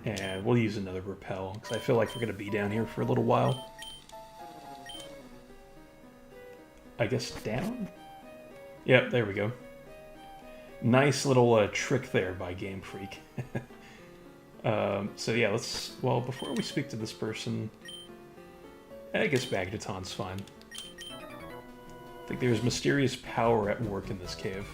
And we'll use another repel, because I feel like we're going to be down here for a little while. I guess down? Yep, there we go. Nice little trick there by Game Freak. So yeah, let's... Well, before we speak to this person... I guess Magneton's fine. I think there's mysterious power at work in this cave.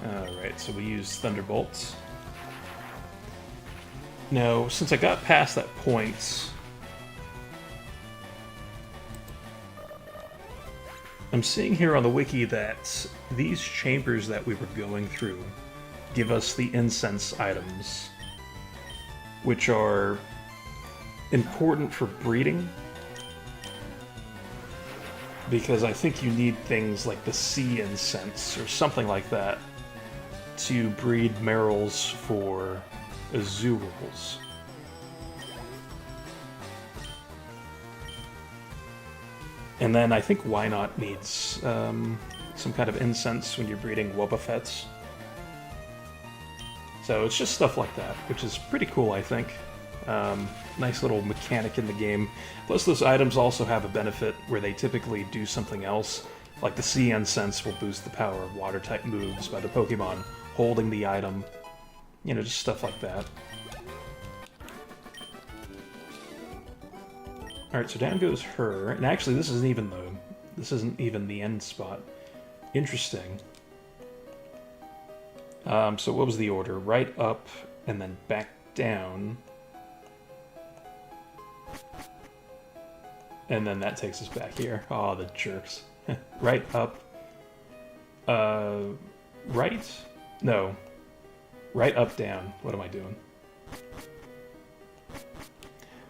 Alright, so we use Thunderbolts. Now, since I got past that point... I'm seeing here on the wiki that these chambers that we were going through give us the incense items, which are important for breeding, because I think you need things like the sea incense or something like that to breed Merrills for Azurals. And then I think Why Not needs some kind of incense when you're breeding Wobbuffets. So it's just stuff like that, which is pretty cool, I think. Nice little mechanic in the game. Plus those items also have a benefit where they typically do something else. Like the Sea Incense will boost the power of Water-type moves by the Pokemon holding the item. You know, just stuff like that. Alright, so down goes her, and actually this isn't even the end spot. Interesting. So what was the order? Right up, and then back down. And then that takes us back here. Oh, the jerks. Right up. Right? No. Right up, down. What am I doing?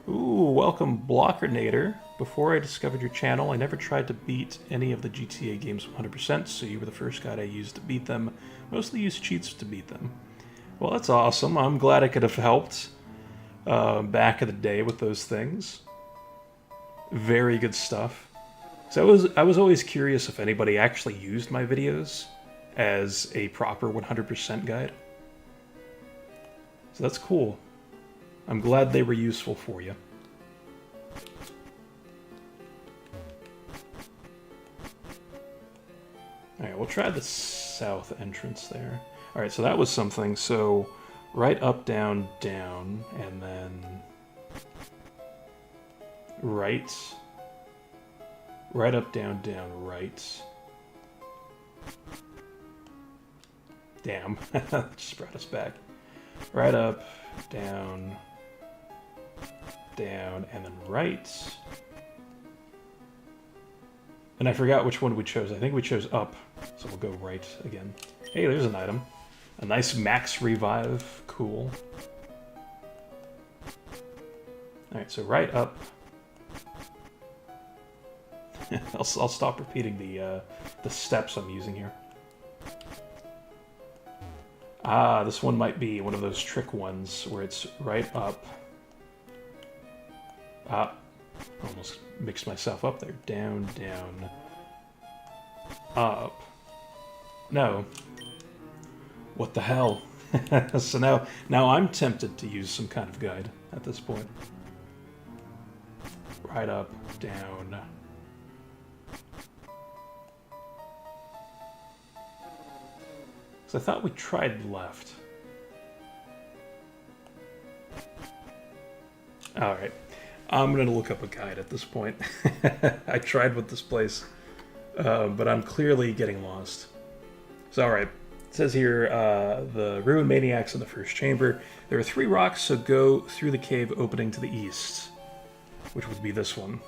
Ooh, welcome Blockernator. Before I discovered your channel, I never tried to beat any of the GTA games 100%, so you were the first guide I used to beat them. Mostly used cheats to beat them. Well, that's awesome. I'm glad I could have helped back in the day with those things. Very good stuff. So I was always curious if anybody actually used my videos as a proper 100% guide. So that's cool. I'm glad they were useful for you. Alright, we'll try the south entrance there. Alright, so that was something. So, right up, down, down, and then... right. Right up, down, down, right. Damn, just brought us back. Right up, down... down, and then right. And I forgot which one we chose. I think we chose up, so we'll go right again. Hey, there's an item. A nice max revive. Cool. Alright, so right up. I'll stop repeating the steps I'm using here. Ah, this one might be one of those trick ones where it's right up. Ah, almost mixed myself up there. Down, down, up. No. What the hell? So now I'm tempted to use some kind of guide at this point. Right up, down. So I thought we tried left. Alright. I'm going to look up a guide at this point. I tried with this place, but I'm clearly getting lost. So, alright. It says here, the Ruined Maniac's in the first chamber. There are 3 rocks, so go through the cave opening to the east, which would be this one.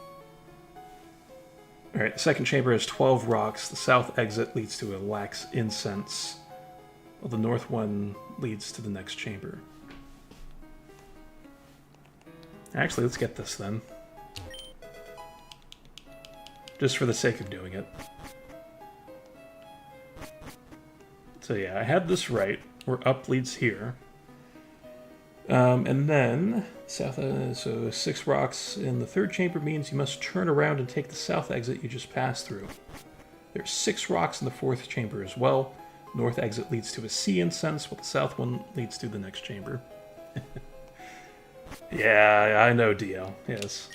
Alright, the second chamber has 12 rocks. The south exit leads to a lax incense, while the north one leads to the next chamber. Actually, let's get this then. Just for the sake of doing it. So yeah, I had this right, where up leads here. And then, south, so 6 rocks in the 3rd chamber means you must turn around and take the south exit you just passed through. There's 6 rocks in the 4th chamber as well. North exit leads to a sea incense, while the south one leads to the next chamber. Yeah, I know, DL, yes.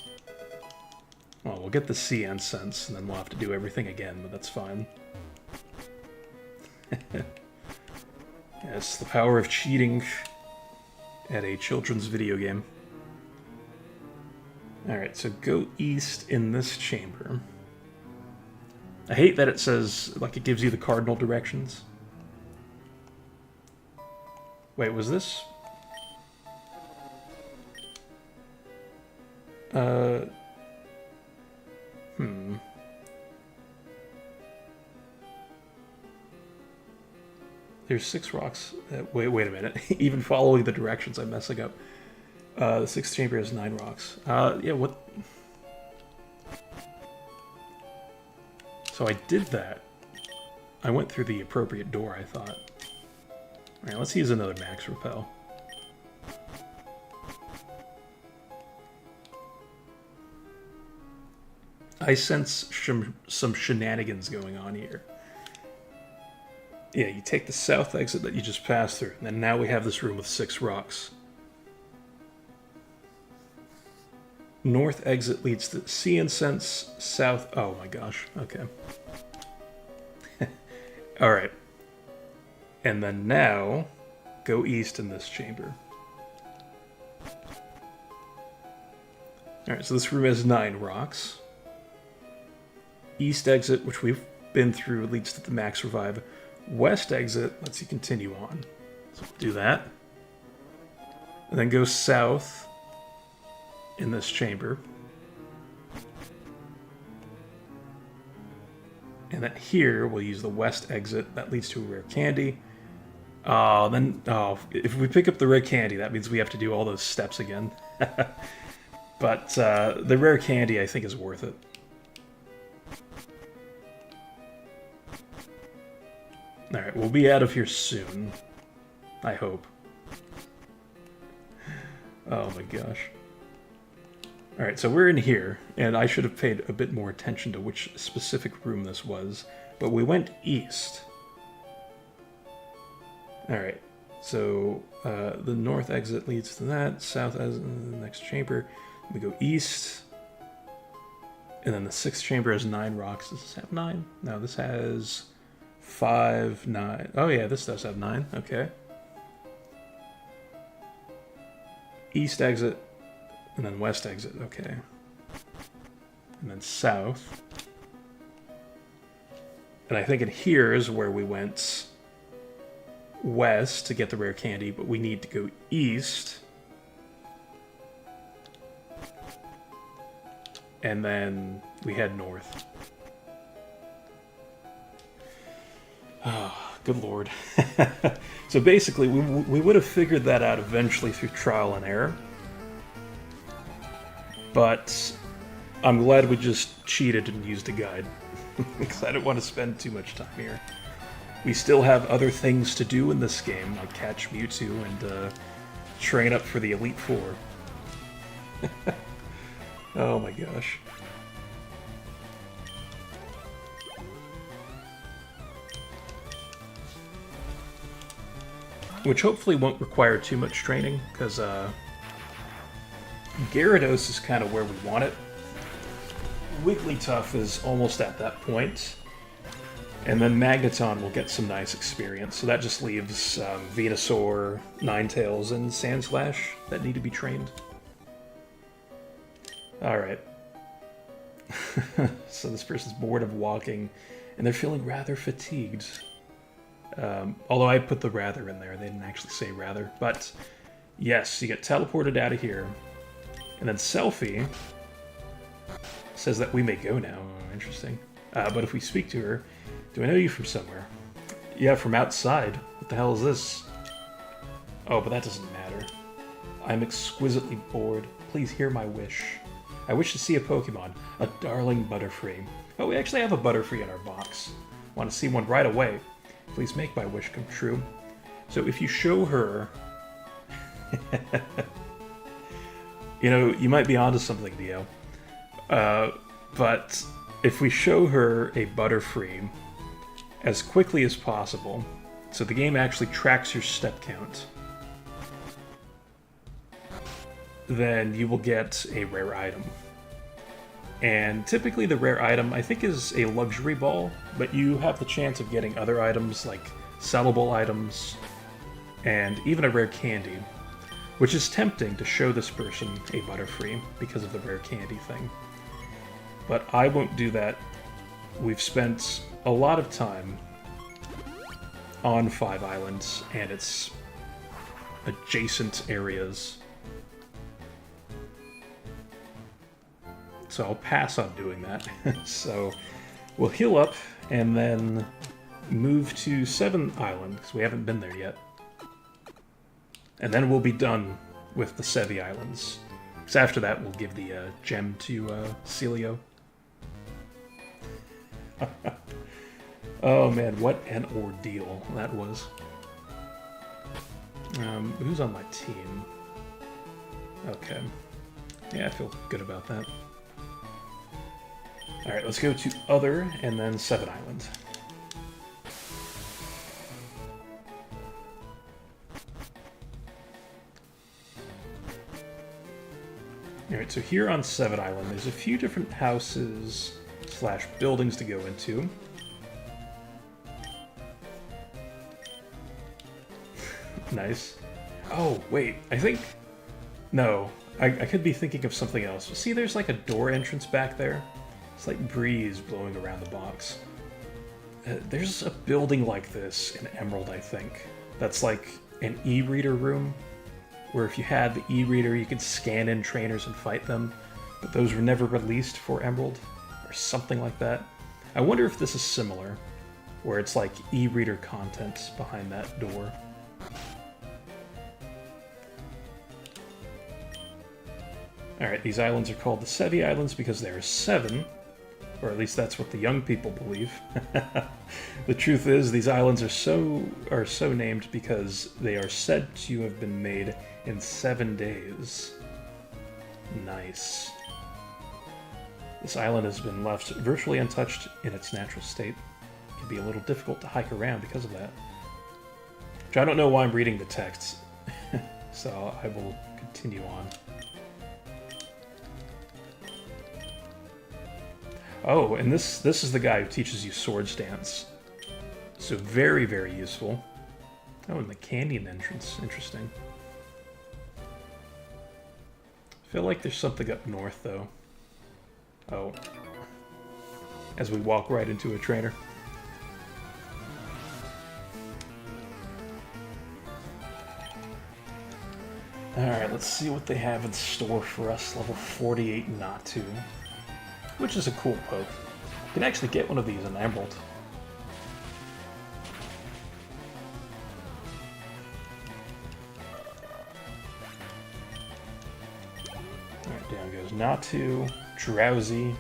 Well, we'll get the sea incense, and then we'll have to do everything again, but that's fine. Yes, the power of cheating at a children's video game. Alright, so go east in this chamber. I hate that it says, like, it gives you the cardinal directions. Wait, was this? There's 6 rocks. Wait a minute. Even following the directions, I'm messing up. The 6th chamber has 9 rocks. Yeah, what? So I did that. I went through the appropriate door, I thought. Alright, let's use another max repel. I sense some shenanigans going on here. Yeah, you take the south exit that you just passed through, and then now we have this room with 6 rocks. North exit leads to sea incense, south... Oh my gosh, okay. Alright. And then now, go east in this chamber. Alright, so this room has 9 rocks. East exit, which we've been through, leads to the max revive. West exit lets you continue on. So we'll do that. And then go south in this chamber. And then here we'll use the west exit. That leads to a rare candy. If we pick up the red candy, that means we have to do all those steps again. But the rare candy, I think, is worth it. Alright, we'll be out of here soon. I hope. Oh my gosh. Alright, so we're in here, and I should have paid a bit more attention to which specific room this was, but we went east. Alright, so the north exit leads to that, south exit the next chamber. We go east, and then the 6th chamber has 9 rocks. Does this have 9? No, this has 5, 9. Oh yeah, this does have 9, okay. East exit, and then west exit, okay. And then south. And I think in here is where we went west to get the rare candy, but we need to go east. And then we head north. Oh, good lord. So basically, we would have figured that out eventually through trial and error. But I'm glad we just cheated and used a guide. Because I don't want to spend too much time here. We still have other things to do in this game, like catch Mewtwo and train up for the Elite Four. Oh my gosh. Which hopefully won't require too much training, because Gyarados is kind of where we want it. Wigglytuff is almost at that point. And then Magneton will get some nice experience. So that just leaves Venusaur, Ninetales, and Sandslash that need to be trained. Alright. So this person's bored of walking, and they're feeling rather fatigued. Although I put the rather in there, they didn't actually say rather. But yes, you get teleported out of here. And then Selfie says that we may go now. Oh, interesting. But if we speak to her, do I know you from somewhere? Yeah, from outside. What the hell is this? Oh, but that doesn't matter. I'm exquisitely bored. Please hear my wish. I wish to see a Pokemon, a darling Butterfree. Oh, we actually have a Butterfree in our box. Want to see one right away. Please make my wish come true. So if you show her You know, you might be onto something, Dio. But if we show her a Butterfree as quickly as possible, so the game actually tracks your step count, then you will get a rare item. And typically the rare item, I think, is a luxury ball, but you have the chance of getting other items like sellable items and even a rare candy, which is tempting to show this person a Butterfree because of the rare candy thing. But I won't do that. We've spent a lot of time on 5 islands and its adjacent areas, so I'll pass on doing that. So we'll heal up and then move to 7 Island, because we haven't been there yet. And then we'll be done with the Sevii Islands. Because after that, we'll give the gem to Celio. Oh man, what an ordeal that was. Who's on my team? Okay. Yeah, I feel good about that. Alright, let's go to Other, and then 7 Island. Alright, so here on 7 Island, there's a few different houses / buildings to go into. Nice. Oh, wait, I think... No, I could be thinking of something else. See, there's like a door entrance back there. It's like breeze blowing around the box. There's a building like this in Emerald, I think. That's like an e-reader room, where if you had the e-reader, you could scan in trainers and fight them, but those were never released for Emerald, or something like that. I wonder if this is similar, where it's like e-reader content behind that door. Alright, these islands are called the Sevii Islands because there are 7, or at least that's what the young people believe. The truth is, these islands are so named because they are said to have been made in 7 days. Nice. This island has been left virtually untouched in its natural state. It can be a little difficult to hike around because of that. Which I don't know why I'm reading the text, so I will continue on. Oh, and this is the guy who teaches you sword stance. So very, very useful. Oh, and the canyon entrance. Interesting. I feel like there's something up north, though. Oh. As we walk right into a trainer. Alright, let's see what they have in store for us. Level 48 Mewtwo. Which is a cool poke. You can actually get one of these in Emerald. Alright, down goes Mewtwo, Drowsy.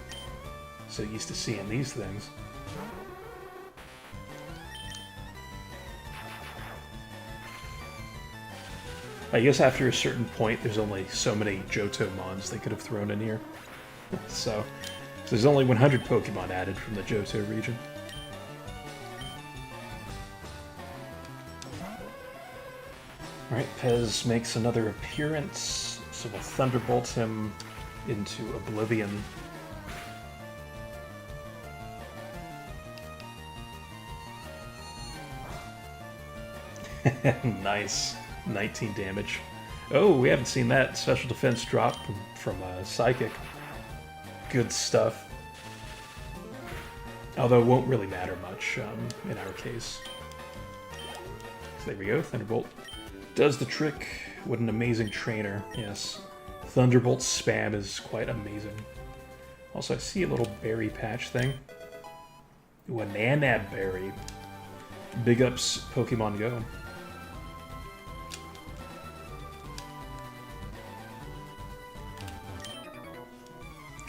So used to seeing these things. I guess after a certain point, there's only so many Johto mons they could have thrown in here. So there's only 100 Pokemon added from the Johto region. Alright, Pez makes another appearance, so we'll Thunderbolt him into Oblivion. Nice. 19 damage. Oh, we haven't seen that special defense drop from Psychic. Good stuff. Although it won't really matter much in our case. So there we go, Thunderbolt. Does the trick. What an amazing trainer, yes. Thunderbolt spam is quite amazing. Also, I see a little berry patch thing. Ooh, a Nanab berry. Big ups Pokemon Go.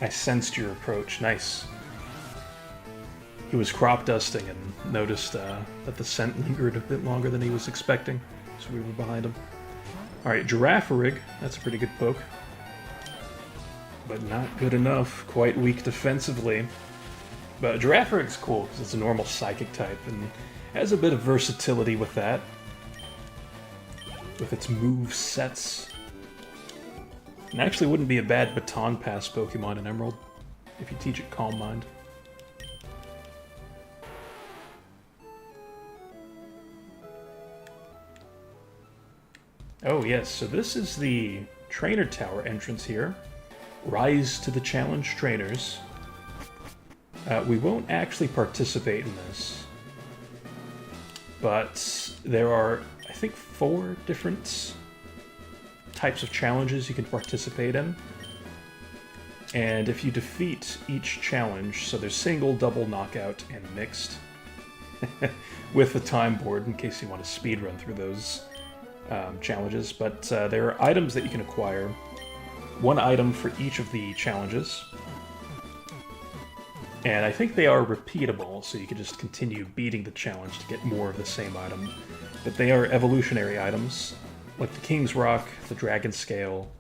I sensed your approach. Nice. He was crop dusting and noticed that the scent lingered a bit longer than he was expecting, so we were behind him. Alright, Girafarig. That's a pretty good poke. But not good enough. Quite weak defensively. But Girafarig's cool because it's a normal Psychic type and has a bit of versatility with that. With its move sets. And actually wouldn't be a bad Baton Pass Pokemon in Emerald if you teach it Calm Mind. Oh yes, so this is the Trainer Tower entrance here. Rise to the Challenge Trainers. We won't actually participate in this. But there are, I think, 4 different types of challenges you can participate in. And if you defeat each challenge, so there's single, double, knockout, and mixed, with the time board in case you want to speedrun through those challenges. But there are items that you can acquire. 1 item for each of the challenges. And I think they are repeatable, so you can just continue beating the challenge to get more of the same item. But they are evolutionary items, like the King's Rock, the Dragon Scale,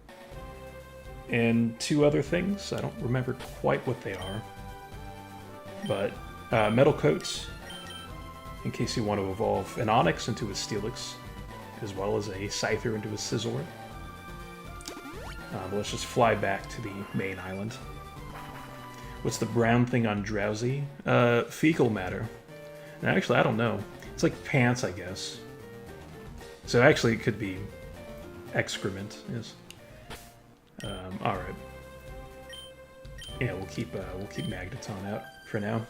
and 2 other things. I don't remember quite what they are. But Metal Coats, in case you want to evolve an Onyx into a Steelix, as well as a Scyther into a Scizor. But let's just fly back to the main island. What's the brown thing on Drowsy? Fecal matter. And actually, I don't know. It's like pants, I guess. So actually, it could be excrement. Yes. All right. Yeah, we'll keep Magneton out for now.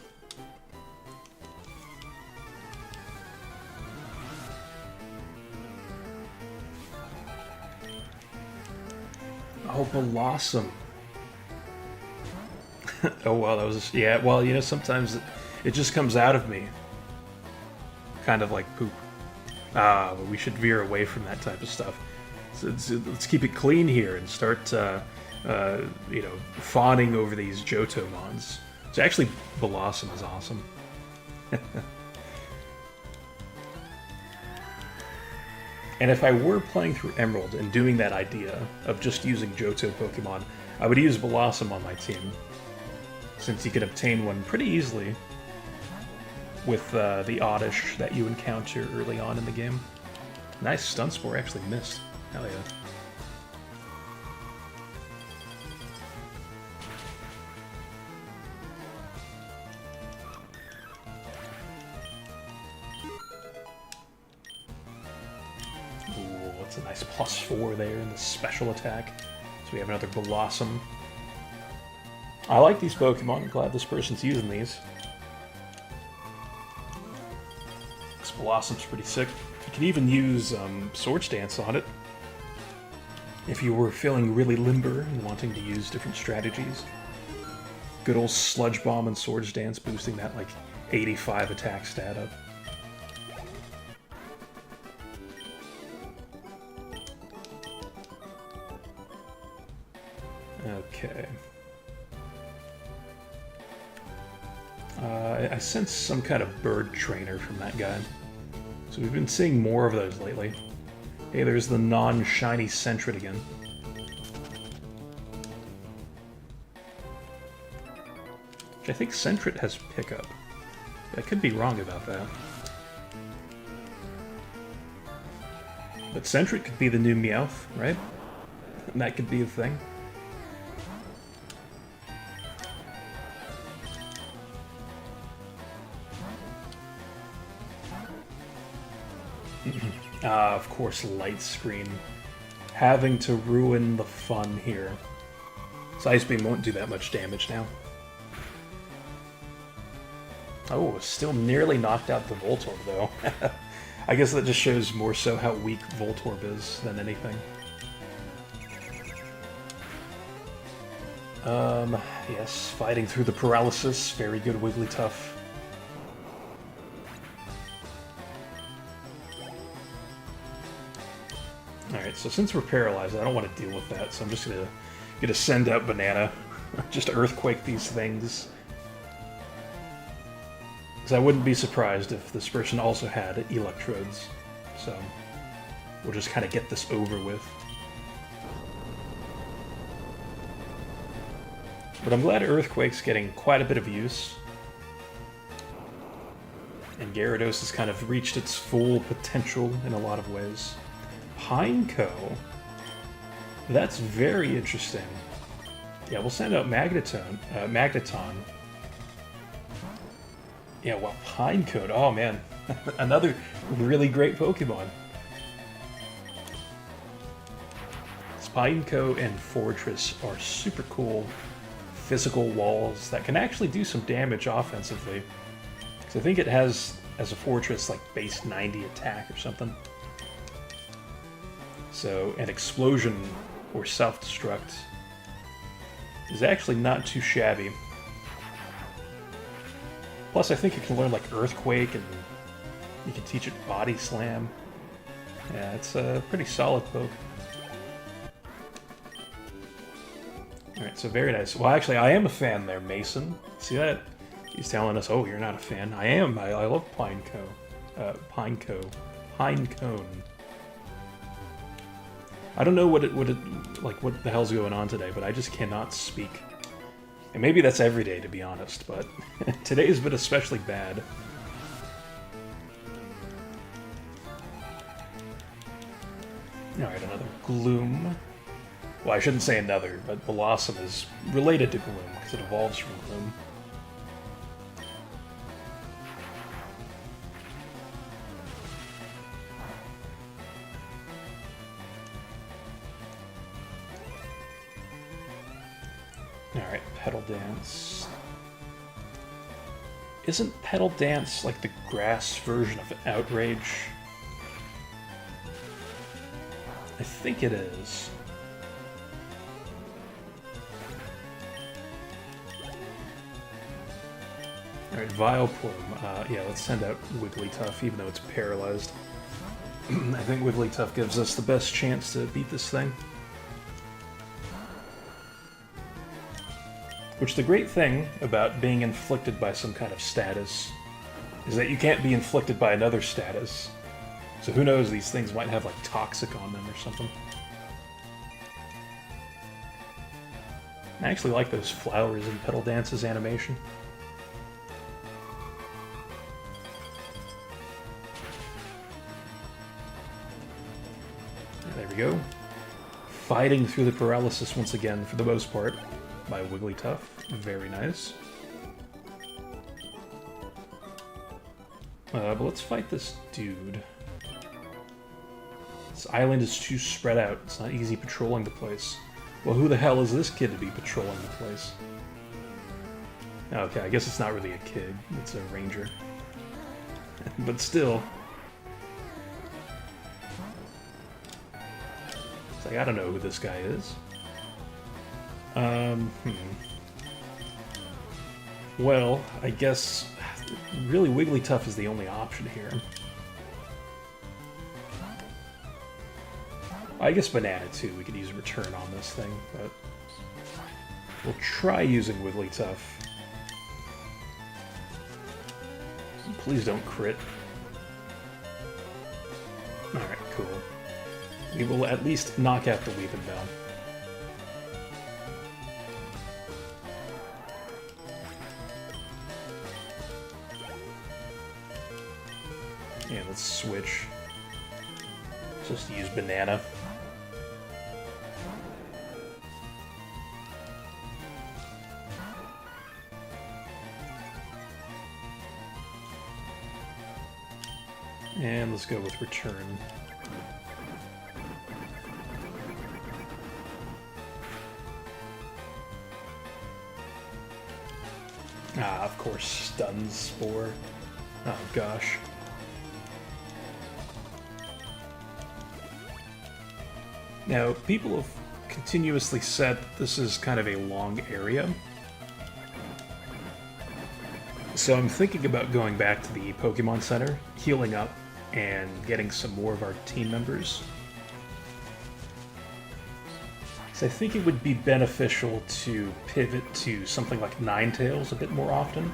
Oh, Blossom. Oh, well, that was... Yeah, well, you know, sometimes it just comes out of me. Kind of like poop. But we should veer away from that type of stuff. So let's keep it clean here and start, you know, fawning over these Johto mons. So actually, Blossom is awesome. And if I were playing through Emerald and doing that idea of just using Johto Pokemon, I would use Blossom on my team, since you could obtain one pretty easily with the Oddish that you encounter early on in the game. Nice, Stun Spore actually missed. Hell yeah. Ooh, that's a nice +4 there in the special attack. So we have another Blossom. I like these Pokemon. I'm glad this person's using these. This Blossom's pretty sick. You can even use Swords Dance on it if you were feeling really limber and wanting to use different strategies. Good old Sludge Bomb and Swords Dance, boosting that like 85 attack stat up. Okay. I sense some kind of bird trainer from that guy. So we've been seeing more of those lately. Hey, there's the non-shiny Sentret again. Which I think Sentret has pickup. I could be wrong about that. But Sentret could be the new Meowth, right? And that could be the thing. Of course, Light Screen. Having to ruin the fun here. So Ice Beam won't do that much damage now. Oh, still nearly knocked out the Voltorb, though. I guess that just shows more so how weak Voltorb is than anything. Yes, fighting through the paralysis. Very good Wigglytuff. Alright, so since we're paralyzed, I don't want to deal with that, so I'm just gonna send out Banana. Just Earthquake these things. Because I wouldn't be surprised if this person also had Electrodes. So, we'll just kind of get this over with. But I'm glad Earthquake's getting quite a bit of use. And Gyarados has kind of reached its full potential in a lot of ways. Pineco? That's very interesting. Yeah, we'll send out Magneton. Yeah, well, Pineco. Oh, man. Another really great Pokemon. Pineco and Fortress are super cool physical walls that can actually do some damage offensively. Because I think it has, as a Fortress, like base 90 attack or something. So an explosion or self-destruct is actually not too shabby. Plus, I think it can learn like Earthquake, and you can teach it Body Slam. Yeah, it's a pretty solid poke. Alright, so very nice. Well, actually, I am a fan there, Mason. See that? He's telling us, oh, you're not a fan. I am. I love Pineco. Pinecone. I don't know what the hell's going on today, but I just cannot speak. And maybe that's every day, to be honest, but today's been especially bad. Alright, another Gloom. Well, I shouldn't say another, but Blossom is related to Gloom, because it evolves from Gloom. Alright, Petal Dance. Isn't Petal Dance like the grass version of Outrage? I think it is. Alright, Vileplume. Yeah, let's send out Wigglytuff, even though it's paralyzed. I think Wigglytuff gives us the best chance to beat this thing. Which, the great thing about being inflicted by some kind of status is that you can't be inflicted by another status. So who knows, these things might have like Toxic on them or something. I actually like those flowers in Petal Dance's animation. There we go. Fighting through the paralysis once again, for the most part, by Wigglytuff. Very nice. But let's fight this dude. This island is too spread out. It's not easy patrolling the place. Well, who the hell is this kid to be patrolling the place? Okay, I guess it's not really a kid. It's a ranger. But still. It's like, I don't know who this guy is. Well, I guess really Wigglytuff is the only option here. I guess Banana too, we could use a return on this thing, but we'll try using Wigglytuff. Please don't crit. Alright, cool. We will at least knock out the Weeping Bell. Yeah, let's switch. Just use Banana. And let's go with Return. Ah, of course, Stun Spore. Oh gosh. Now, people have continuously said that this is kind of a long area. So I'm thinking about going back to the Pokemon Center, healing up, and getting some more of our team members. So I think it would be beneficial to pivot to something like Ninetales a bit more often.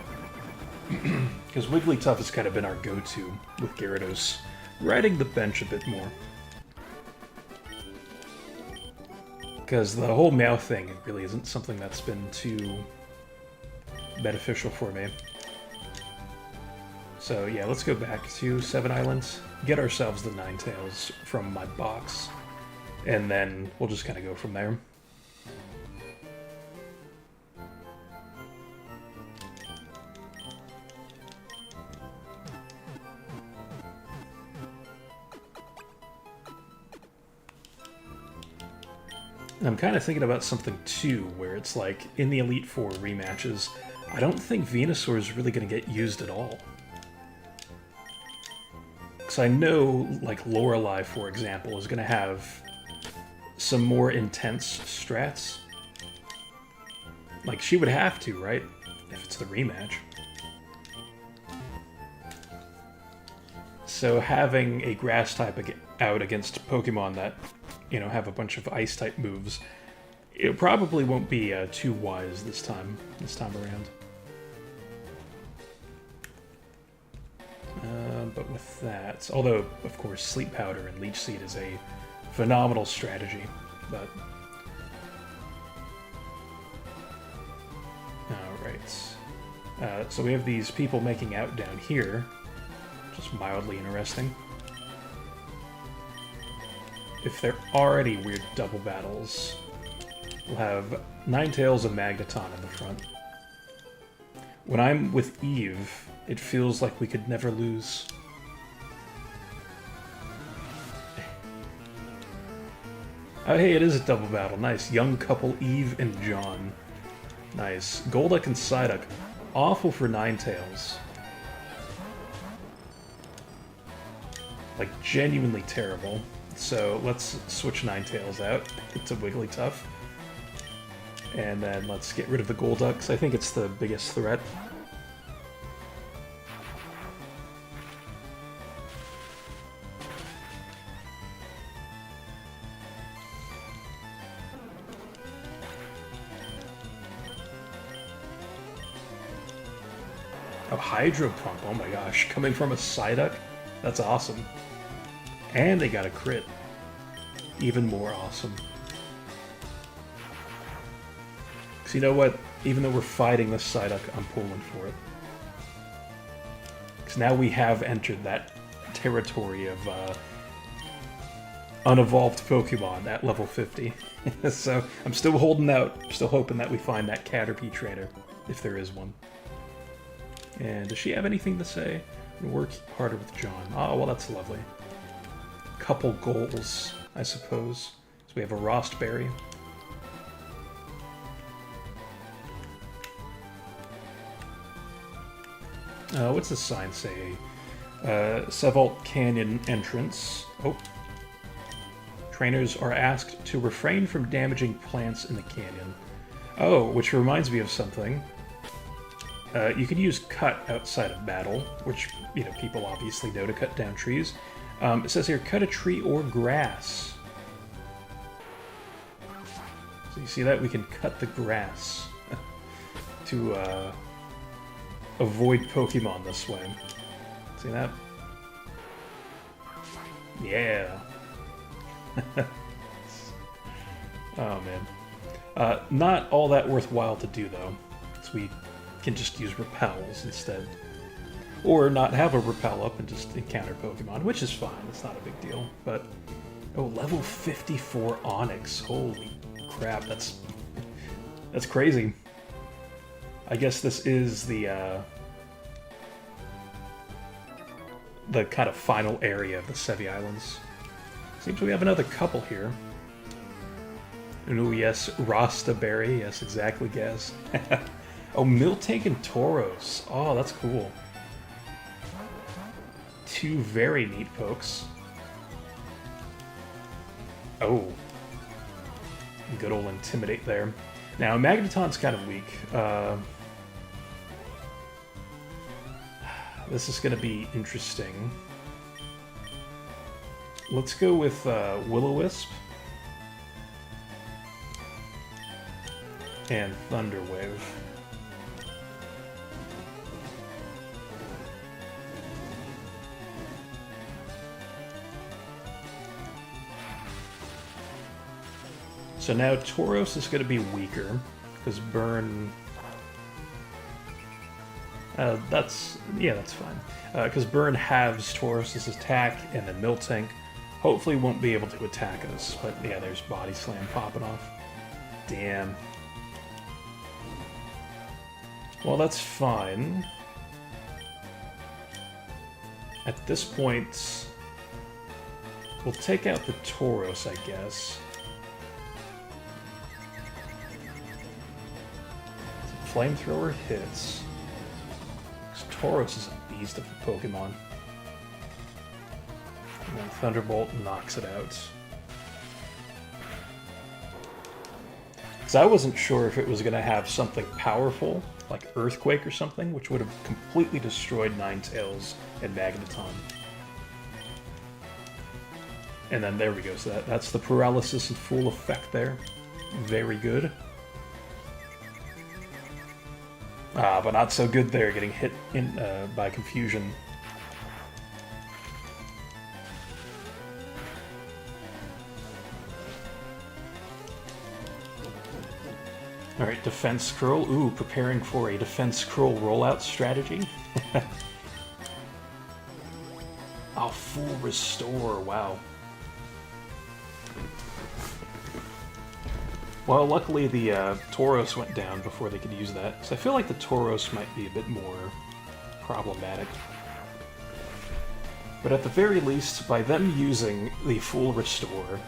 Because Wigglytuff has kind of been our go-to with Gyarados riding the bench a bit more. Because the whole Meow thing really isn't something that's been too beneficial for me. So yeah, let's go back to Seven Islands, get ourselves the Ninetales from my box, and then we'll just kind of go from there. And I'm kind of thinking about something too, where it's like, in the Elite Four rematches, I don't think Venusaur is really going to get used at all. Because I know, like, Lorelei, for example, is going to have some more intense strats. Like, she would have to, right? If it's the rematch. So having a grass type out against Pokemon that, you know, have a bunch of ice type moves, it probably won't be too wise this time around. But with that, although of course Sleep Powder and Leech Seed is a phenomenal strategy, but all right. So we have these people making out down here, just mildly interesting. If they're already weird double battles, we'll have Ninetales and Magneton in the front. When I'm with Eve, it feels like we could never lose. Oh hey, it is a double battle. Nice. Young couple Eve and John. Nice. Golduck and Psyduck. Awful for Ninetales. Like, genuinely terrible. So let's switch Ninetales out to Wigglytuff. And then let's get rid of the Golduck, because I think it's the biggest threat. Oh, Hydro Pump, oh my gosh. Coming from a Psyduck? That's awesome. And they got a crit. Even more awesome. Because you know what? Even though we're fighting this Psyduck, I'm pulling for it. Because now we have entered that territory of unevolved Pokemon at level 50. So I'm still holding out. Still hoping that we find that Caterpie trainer, if there is one. And does she have anything to say? Work harder with John. Oh, well, that's lovely. Couple goals, I suppose. So we have a Rostberry. What's the sign say? Sevii Canyon entrance. Oh. Trainers are asked to refrain from damaging plants in the canyon. Oh, which reminds me of something. You can use cut outside of battle, which, you know, people obviously know to cut down trees. It says here, cut a tree or grass. So you see that? We can cut the grass to avoid Pokemon this way. See that? Yeah. Oh, man. Not all that worthwhile to do, though. So we can just use repels instead. Or not have a repel up and just encounter Pokemon, which is fine, it's not a big deal. But, oh, level 54 Onix, holy crap, that's crazy. I guess this is the kind of final area of the Sevii Islands. Seems we have another couple here. Oh yes, Rostaberry, yes, exactly, Gaz. Oh, Miltank and Tauros. Oh, that's cool. Two very neat pokes. Oh. Good old Intimidate there. Now, Magneton's kind of weak. This is going to be interesting. Let's go with Will-O-Wisp. And Thunder Wave. So now Tauros is going to be weaker, because Burn... that's fine. Because Burn halves Tauros' attack, and then Miltank hopefully won't be able to attack us. But yeah, there's Body Slam popping off. Damn. Well, that's fine. At this point, we'll take out the Tauros, I guess. Flamethrower hits. Tauros is a beast of a Pokemon. And then Thunderbolt knocks it out. Because I wasn't sure if it was going to have something powerful, like Earthquake or something, which would have completely destroyed Ninetales and Magneton. And then there we go, so that's the paralysis in full effect there. Very good. But not so good there, getting hit in by Confusion. Alright, Defense Scroll. Ooh, preparing for a Defense Scroll rollout strategy. Oh, full restore, wow. Well, luckily the Tauros went down before they could use that, so I feel like the Tauros might be a bit more problematic. But at the very least, by them using the full restore,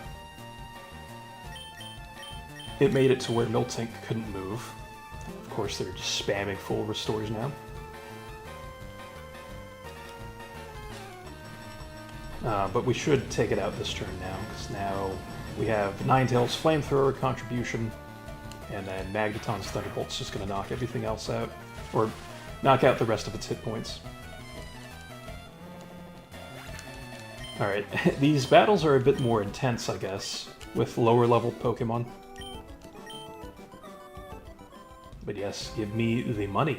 it made it to where Miltank couldn't move. Of course, they're just spamming full restores now. But we should take it out this turn now, because now we have Ninetales' Flamethrower contribution, and then Magneton's Thunderbolt's just going to knock everything else out, or knock out the rest of its hit points. Alright, these battles are a bit more intense, I guess, with lower level Pokemon. But yes, give me the money.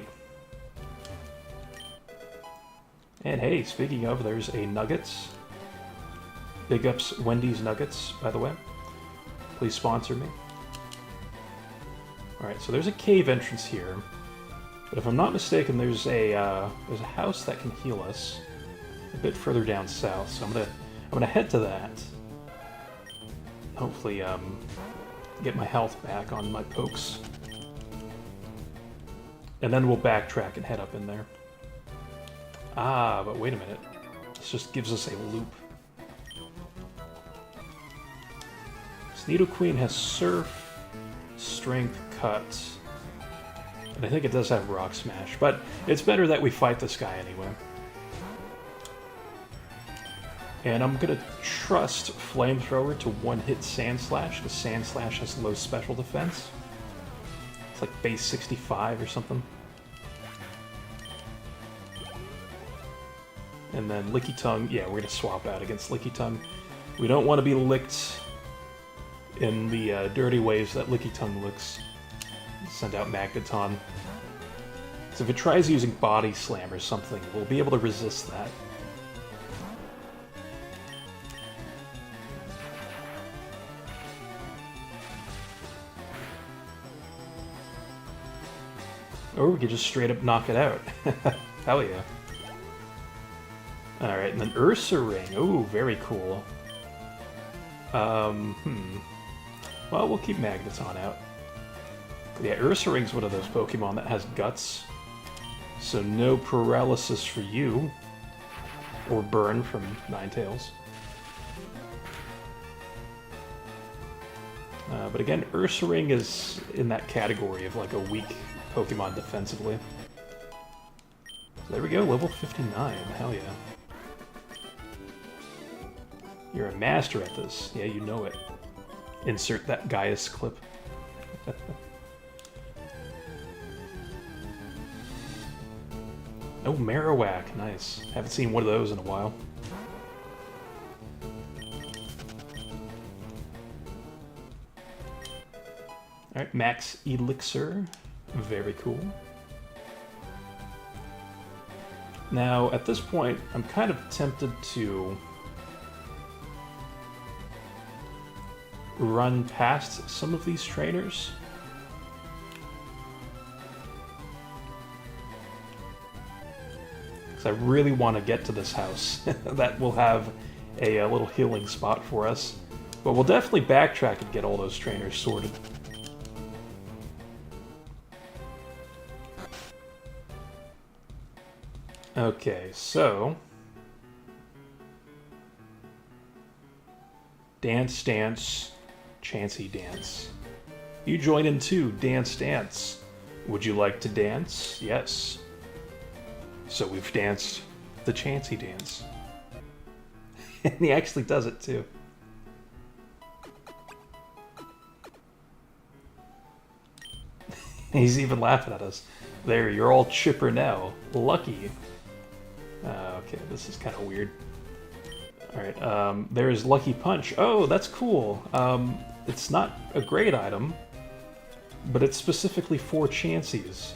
And hey, speaking of, there's a Nuggets. Big ups Wendy's Nuggets, by the way. Please sponsor me. Alright, so there's a cave entrance here. But if I'm not mistaken, there's a house that can heal us a bit further down south. So I'm gonna head to that. Hopefully, get my health back on my pokes. And then we'll backtrack and head up in there. Ah, but wait a minute. This just gives us a loop. Nidoqueen has Surf, Strength, Cut, and I think it does have Rock Smash, but it's better that we fight this guy anyway. And I'm gonna trust Flamethrower to one-hit Sand Slash, because Sand Slash has low special defense. It's like base 65 or something. And then Licky Tongue, yeah, we're gonna swap out against Licky Tongue. We don't want to be licked in the dirty ways that Licky Tongue licks. Send out Magneton. So if it tries using Body Slam or something, we'll be able to resist that. Or we could just straight up knock it out. Hell yeah. Alright, and then Ursaring. Ooh, very cool. Well, we'll keep Magneton out. But yeah, Ursaring's one of those Pokemon that has Guts. So no paralysis for you. Or burn from Ninetales. But again, Ursaring is in that category of like a weak Pokemon defensively. So there we go, level 59. Hell yeah. You're a master at this. Yeah, you know it. Insert that Gaius clip. Oh, Marowak. Nice. Haven't seen one of those in a while. Alright, Max Elixir. Very cool. Now, at this point, I'm kind of tempted to run past some of these trainers. Because I really want to get to this house. That will have a little healing spot for us. But we'll definitely backtrack and get all those trainers sorted. Okay, so... Dance, dance, Chansey dance. You join in too, dance, dance. Would you like to dance? Yes. So we've danced the Chansey dance. And he actually does it too. He's even laughing at us. There, you're all chipper now. Lucky. Okay, this is kind of weird. Alright, there is Lucky Punch. Oh, that's cool. It's not a great item, but it's specifically for Chanseys.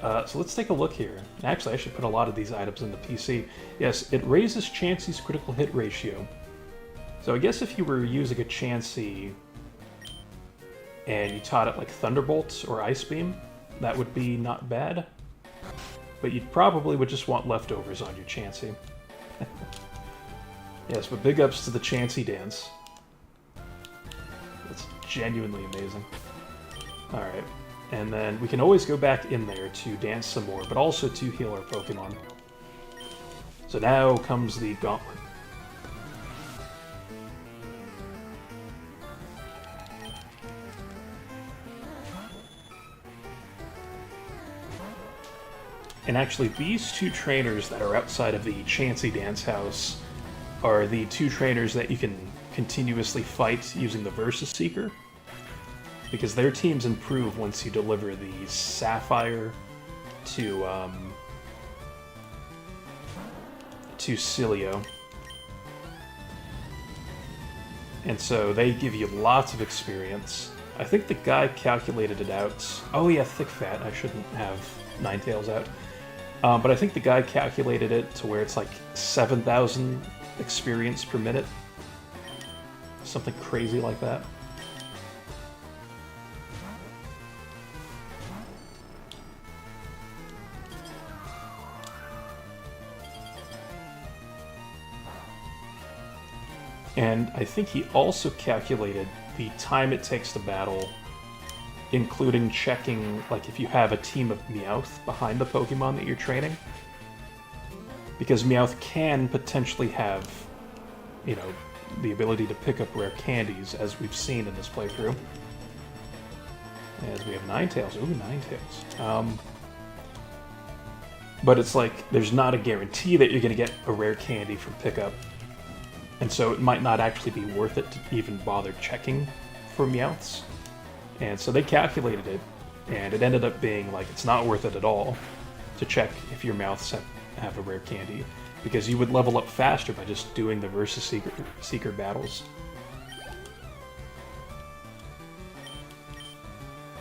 So let's take a look here. Actually, I should put a lot of these items in the PC. Yes, it raises Chansey's critical hit ratio. So I guess if you were using a Chansey and you taught it like Thunderbolt or Ice Beam, that would be not bad. But you probably would just want leftovers on your Chansey. Yes, but big ups to the Chansey dance. That's genuinely amazing. Alright, and then we can always go back in there to dance some more, but also to heal our Pokemon. So now comes the Gauntlet. And actually, these two trainers that are outside of the Chansey Dance House are the two trainers that you can continuously fight using the Versus Seeker. Because their teams improve once you deliver the Sapphire to Cilio. And so they give you lots of experience. I think the guy calculated it out. Oh yeah, Thick Fat. I shouldn't have Ninetales out. But I think the guy calculated it to where it's like 7,000 experience per minute. Something crazy like that. And I think he also calculated the time it takes to battle, including checking, like, if you have a team of Meowth behind the Pokemon that you're training. Because Meowth can potentially have, you know, the ability to pick up rare candies, as we've seen in this playthrough. As we have Ninetales. Ooh, Ninetales. But it's like, there's not a guarantee that you're going to get a rare candy from pickup. And so it might not actually be worth it to even bother checking for Meowths. And so they calculated it, and it ended up being like, it's not worth it at all to check if your Meowths have a rare candy, because you would level up faster by just doing the Versus Seeker battles.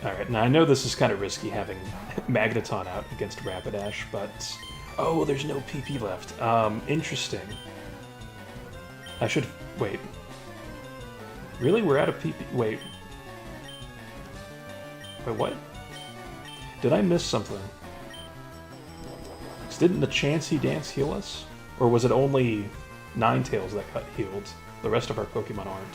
Alright, now I know this is kind of risky having Magneton out against Rapidash, but... Oh, there's no PP left. Interesting. I should... Wait. Really? We're out of PP... Wait. Wait, what? Did I miss something? Didn't the Chansey Dance heal us? Or was it only Ninetales that got healed? The rest of our Pokemon aren't.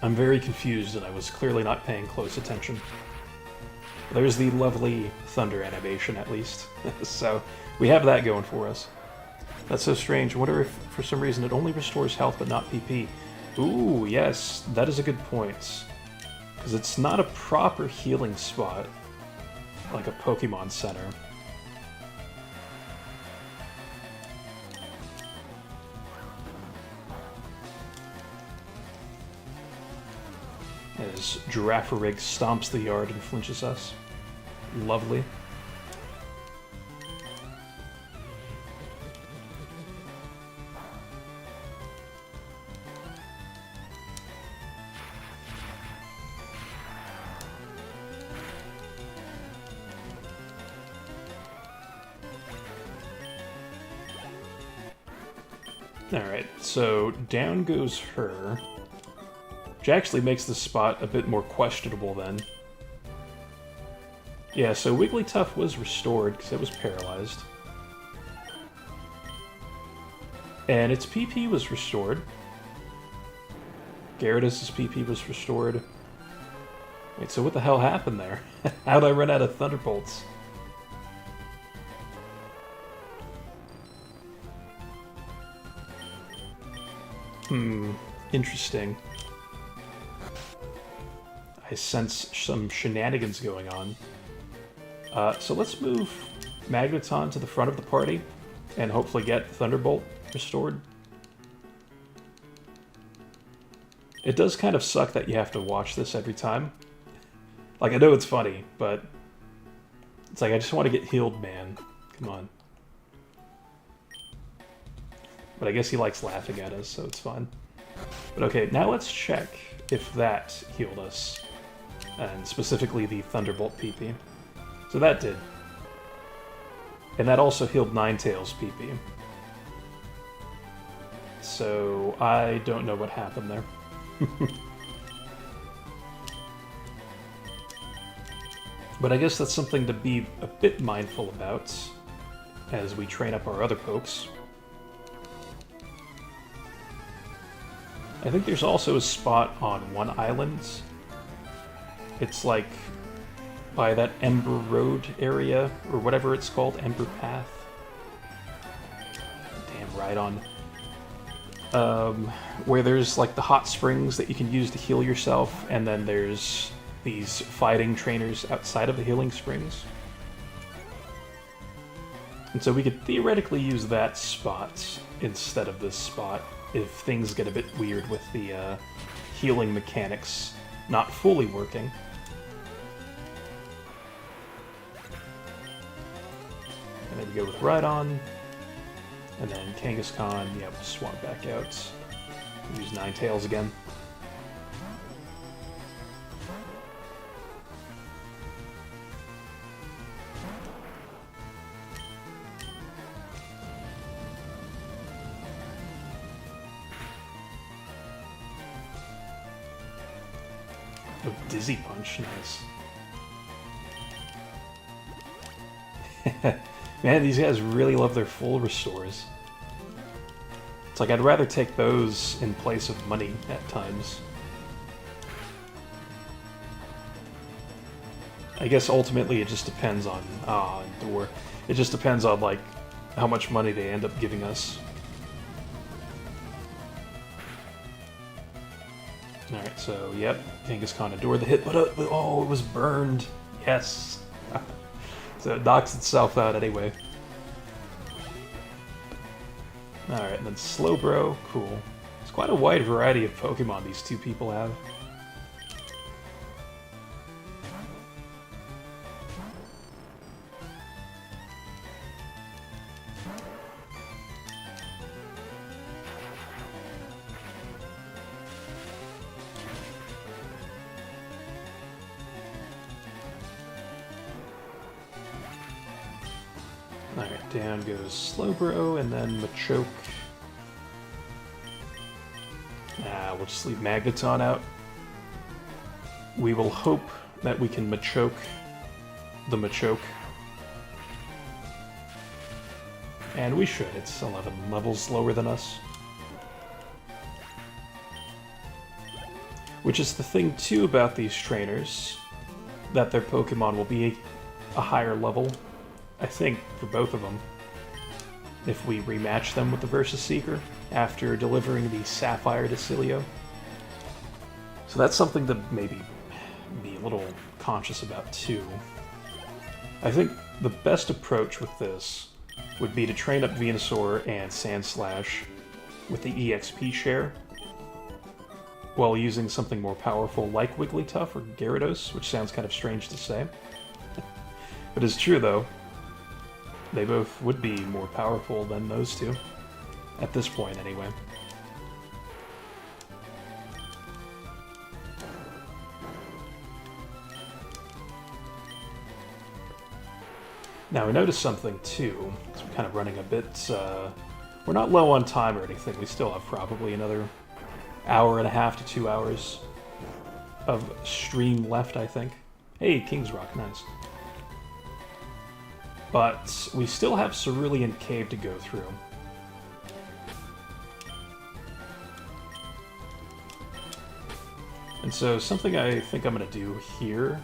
I'm very confused, and I was clearly not paying close attention. There's the lovely thunder animation, at least. So, we have that going for us. That's so strange. I wonder if, for some reason, it only restores health but not PP. Ooh, yes, that is a good point. Because it's not a proper healing spot, like a Pokemon Center. As Girafarig stomps the yard and flinches us. Lovely. Alright, so down goes her. Which actually makes the spot a bit more questionable then. Yeah, so Wigglytuff was restored because it was paralyzed. And its PP was restored. Gyarados' PP was restored. Wait, so what the hell happened there? How'd I run out of Thunderbolts? Interesting. I sense some shenanigans going on. So let's move Magneton to the front of the party and hopefully get Thunderbolt restored. It does kind of suck that you have to watch this every time. Like, I know it's funny, but it's like, I just want to get healed, man. Come on. But I guess he likes laughing at us, so it's fine. But okay, now let's check if that healed us. And specifically the Thunderbolt PP. So that did. And that also healed Ninetales PP. So I don't know what happened there. But I guess that's something to be a bit mindful about as we train up our other pokes. I think there's also a spot on one island. It's like by that Ember Road area, or whatever it's called, Ember Path. Damn, right on. Where there's like the hot springs that you can use to heal yourself, and then there's these fighting trainers outside of the healing springs. And so we could theoretically use that spot instead of this spot if things get a bit weird with the healing mechanics not fully working. And then we go with Rhydon, and then Kangaskhan, yeah, we'll swap back out. Use Ninetales again. Oh, Dizzy Punch, nice. Man, these guys really love their full restores. It's like I'd rather take those in place of money at times. I guess ultimately it just depends on... door. It just depends on, like, how much money they end up giving us. Alright, so, yep, Kangaskhan adored the hit, but oh, it was burned. Yes. So it knocks itself out anyway. Alright, and then Slowbro, cool. It's quite a wide variety of Pokemon these two people have. Alright, down goes Slowbro, and then Machoke. We'll just leave Magneton out. We will hope that we can Machoke the Machoke. And we should, it's 11 levels lower than us. Which is the thing, too, about these trainers, that their Pokemon will be a higher level. I think, for both of them, if we rematch them with the Versus Seeker after delivering the Sapphire to Cilio. So that's something to maybe be a little conscious about, too. I think the best approach with this would be to train up Venusaur and Sandslash with the EXP share, while using something more powerful like Wigglytuff or Gyarados, which sounds kind of strange to say. But it's true, though. They both would be more powerful than those two. At this point, anyway. Now, I noticed something, too. So we're kind of running a bit We're not low on time or anything. We still have probably another hour and a half to 2 hours of stream left, I think. Hey, King's Rock, nice. But we still have Cerulean Cave to go through. And so something I think I'm going to do here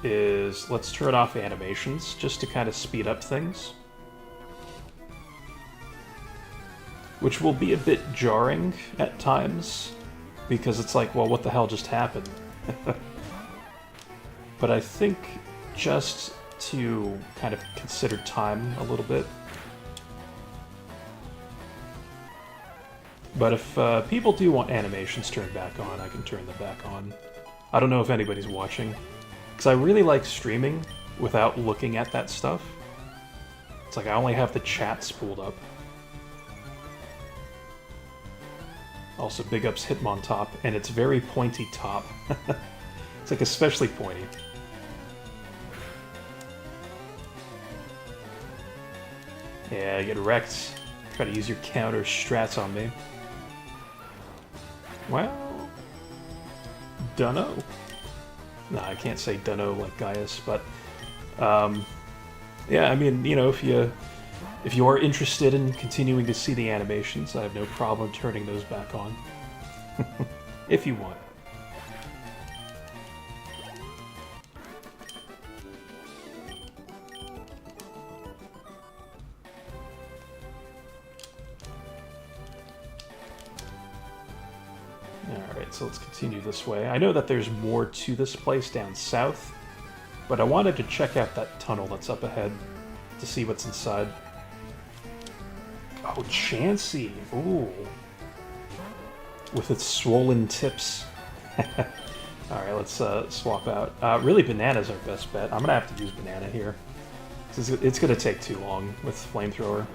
is let's turn off animations just to kind of speed up things. Which will be a bit jarring at times, because it's like, well, what the hell just happened? But I think just to kind of consider time a little bit. But if people do want animations turned back on, I can turn them back on. I don't know if anybody's watching, because I really like streaming without looking at that stuff. It's like I only have the chat spooled up. Also, big ups Hitmontop, and it's very pointy top. It's like especially pointy. Yeah, I get wrecked. Try to use your counter strats on me. Well, dunno. Nah, I can't say dunno like Gaius, but yeah, I mean, you know, if you are interested in continuing to see the animations, I have no problem turning those back on. If you want. Alright, so let's continue this way. I know that there's more to this place down south, but I wanted to check out that tunnel that's up ahead to see what's inside. Oh, Chansey! Ooh. With its swollen tips. Alright, let's swap out. Really, Banana's our best bet. I'm gonna have to use Banana here. It's gonna take too long with Flamethrower.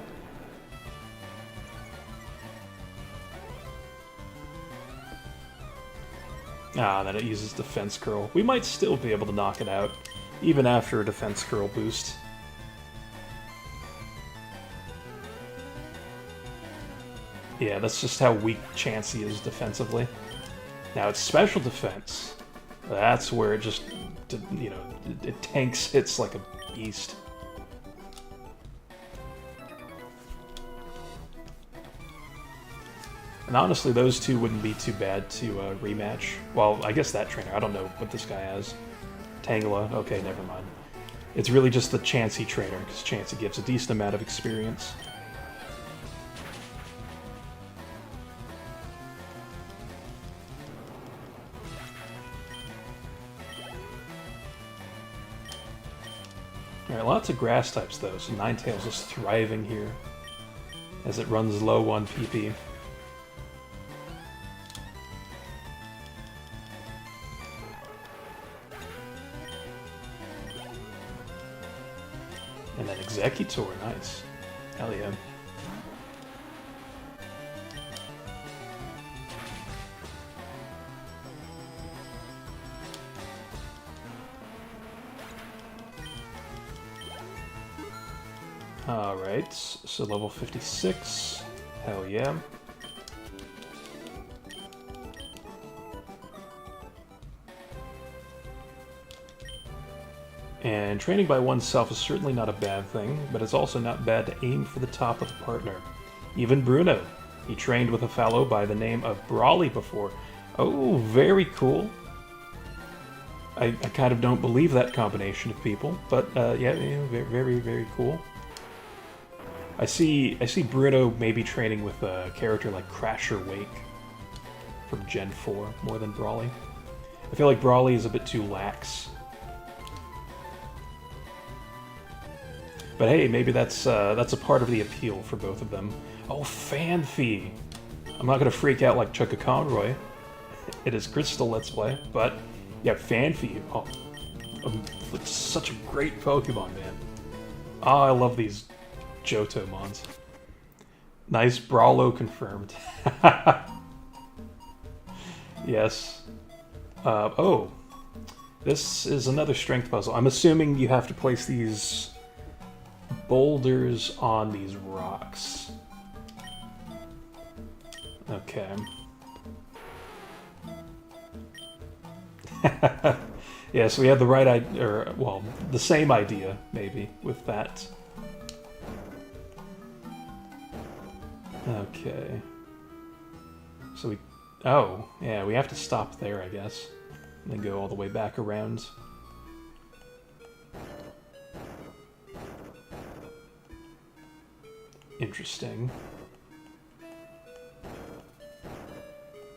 Ah, then it uses Defense Curl. We might still be able to knock it out, even after a Defense Curl boost. Yeah, that's just how weak Chansey is defensively. Now, its special defense, that's where it just, you know, it tanks hits like a beast. And honestly, those two wouldn't be too bad to rematch. Well, I guess that trainer, I don't know what this guy has. Tangela, okay, never mind. It's really just the Chansey trainer, because Chansey gives a decent amount of experience. Alright, lots of grass types though, so Ninetales is thriving here as it runs low on PP. And then Executor, nice. Hell yeah. Alright, so level 56. Hell yeah. And training by oneself is certainly not a bad thing, but it's also not bad to aim for the top of the partner. Even Bruno. He trained with a fellow by the name of Brawly before. Oh, very cool. I kind of don't believe that combination of people, but yeah, very, very cool. I see Bruno maybe training with a character like Crasher Wake from Gen 4 more than Brawly. I feel like Brawly is a bit too lax. But hey, maybe that's a part of the appeal for both of them. Oh, Fanfi! I'm not gonna freak out like Chugga Conroy. It is Crystal Let's Play, but yeah, Fanfi. Oh, it's such a great Pokemon, man. Oh, I love these Johto mons. Nice Brawlo confirmed. Yes. Oh, this is another strength puzzle. I'm assuming you have to place these boulders on these rocks. Okay. Yeah, so we had the right idea, or, well, the same idea, maybe, with that. Okay. So we... Oh, yeah, we have to stop there, I guess. And then go all the way back around. Interesting.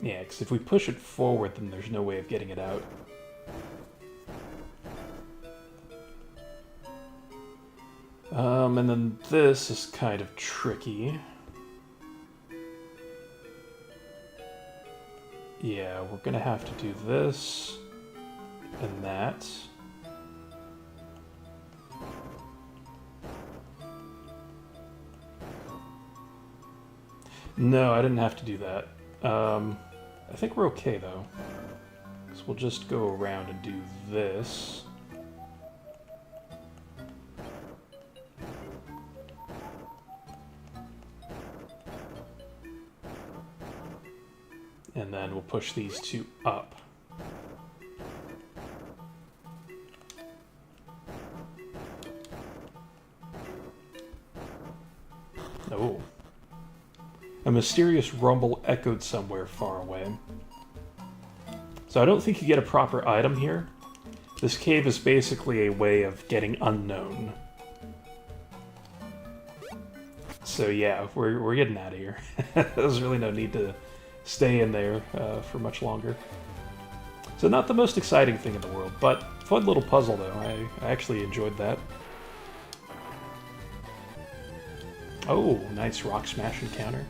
Yeah, because if we push it forward, then there's no way of getting it out. And then this is kind of tricky. Yeah, we're gonna have to do this and that. No, I didn't have to do that. I think we're okay, though. So we'll just go around and do this. And then we'll push these two up. Oh. A mysterious rumble echoed somewhere far away. So I don't think you get a proper item here. This cave is basically a way of getting unknown. So yeah, we're getting out of here. There's really no need to stay in there for much longer. So not the most exciting thing in the world, but fun little puzzle though. I actually enjoyed that. Oh, nice rock smash encounter.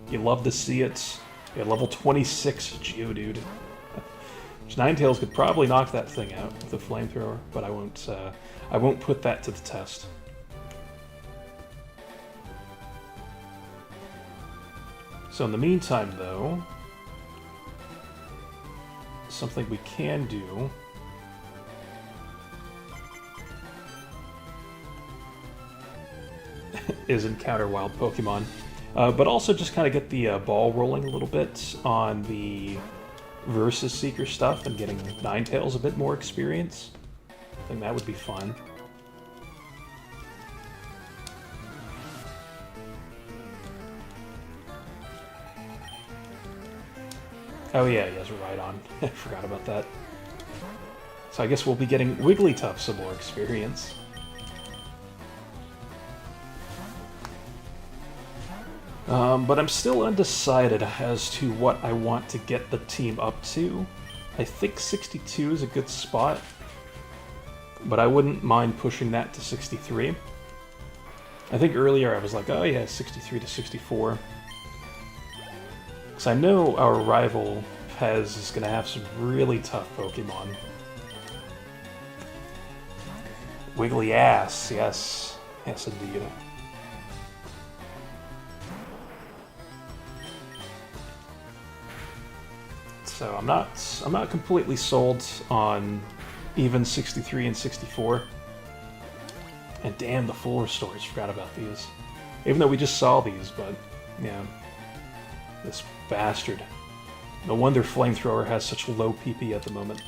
You love to see it. Yeah, level 26 Geodude. Ninetales could probably knock that thing out with a flamethrower, but I won't put that to the test. So in the meantime, though, something we can do is encounter wild Pokemon, but also just kind of get the ball rolling a little bit on the Versus Seeker stuff and getting Ninetales a bit more experience. I think that would be fun. Oh yeah, he has Rhydon. I forgot about that. So I guess we'll be getting Wigglytuff some more experience. But I'm still undecided as to what I want to get the team up to. I think 62 is a good spot, but I wouldn't mind pushing that to 63. I think earlier I was like, oh yeah, 63 to 64. Because I know our rival, Pez, is going to have some really tough Pokemon. Wiggly ass, yes. Yes, indeed. So I'm not completely sold on even 63 and 64. And damn, the full restores, forgot about these. Even though we just saw these, but yeah. This bastard. No wonder Flamethrower has such low PP at the moment.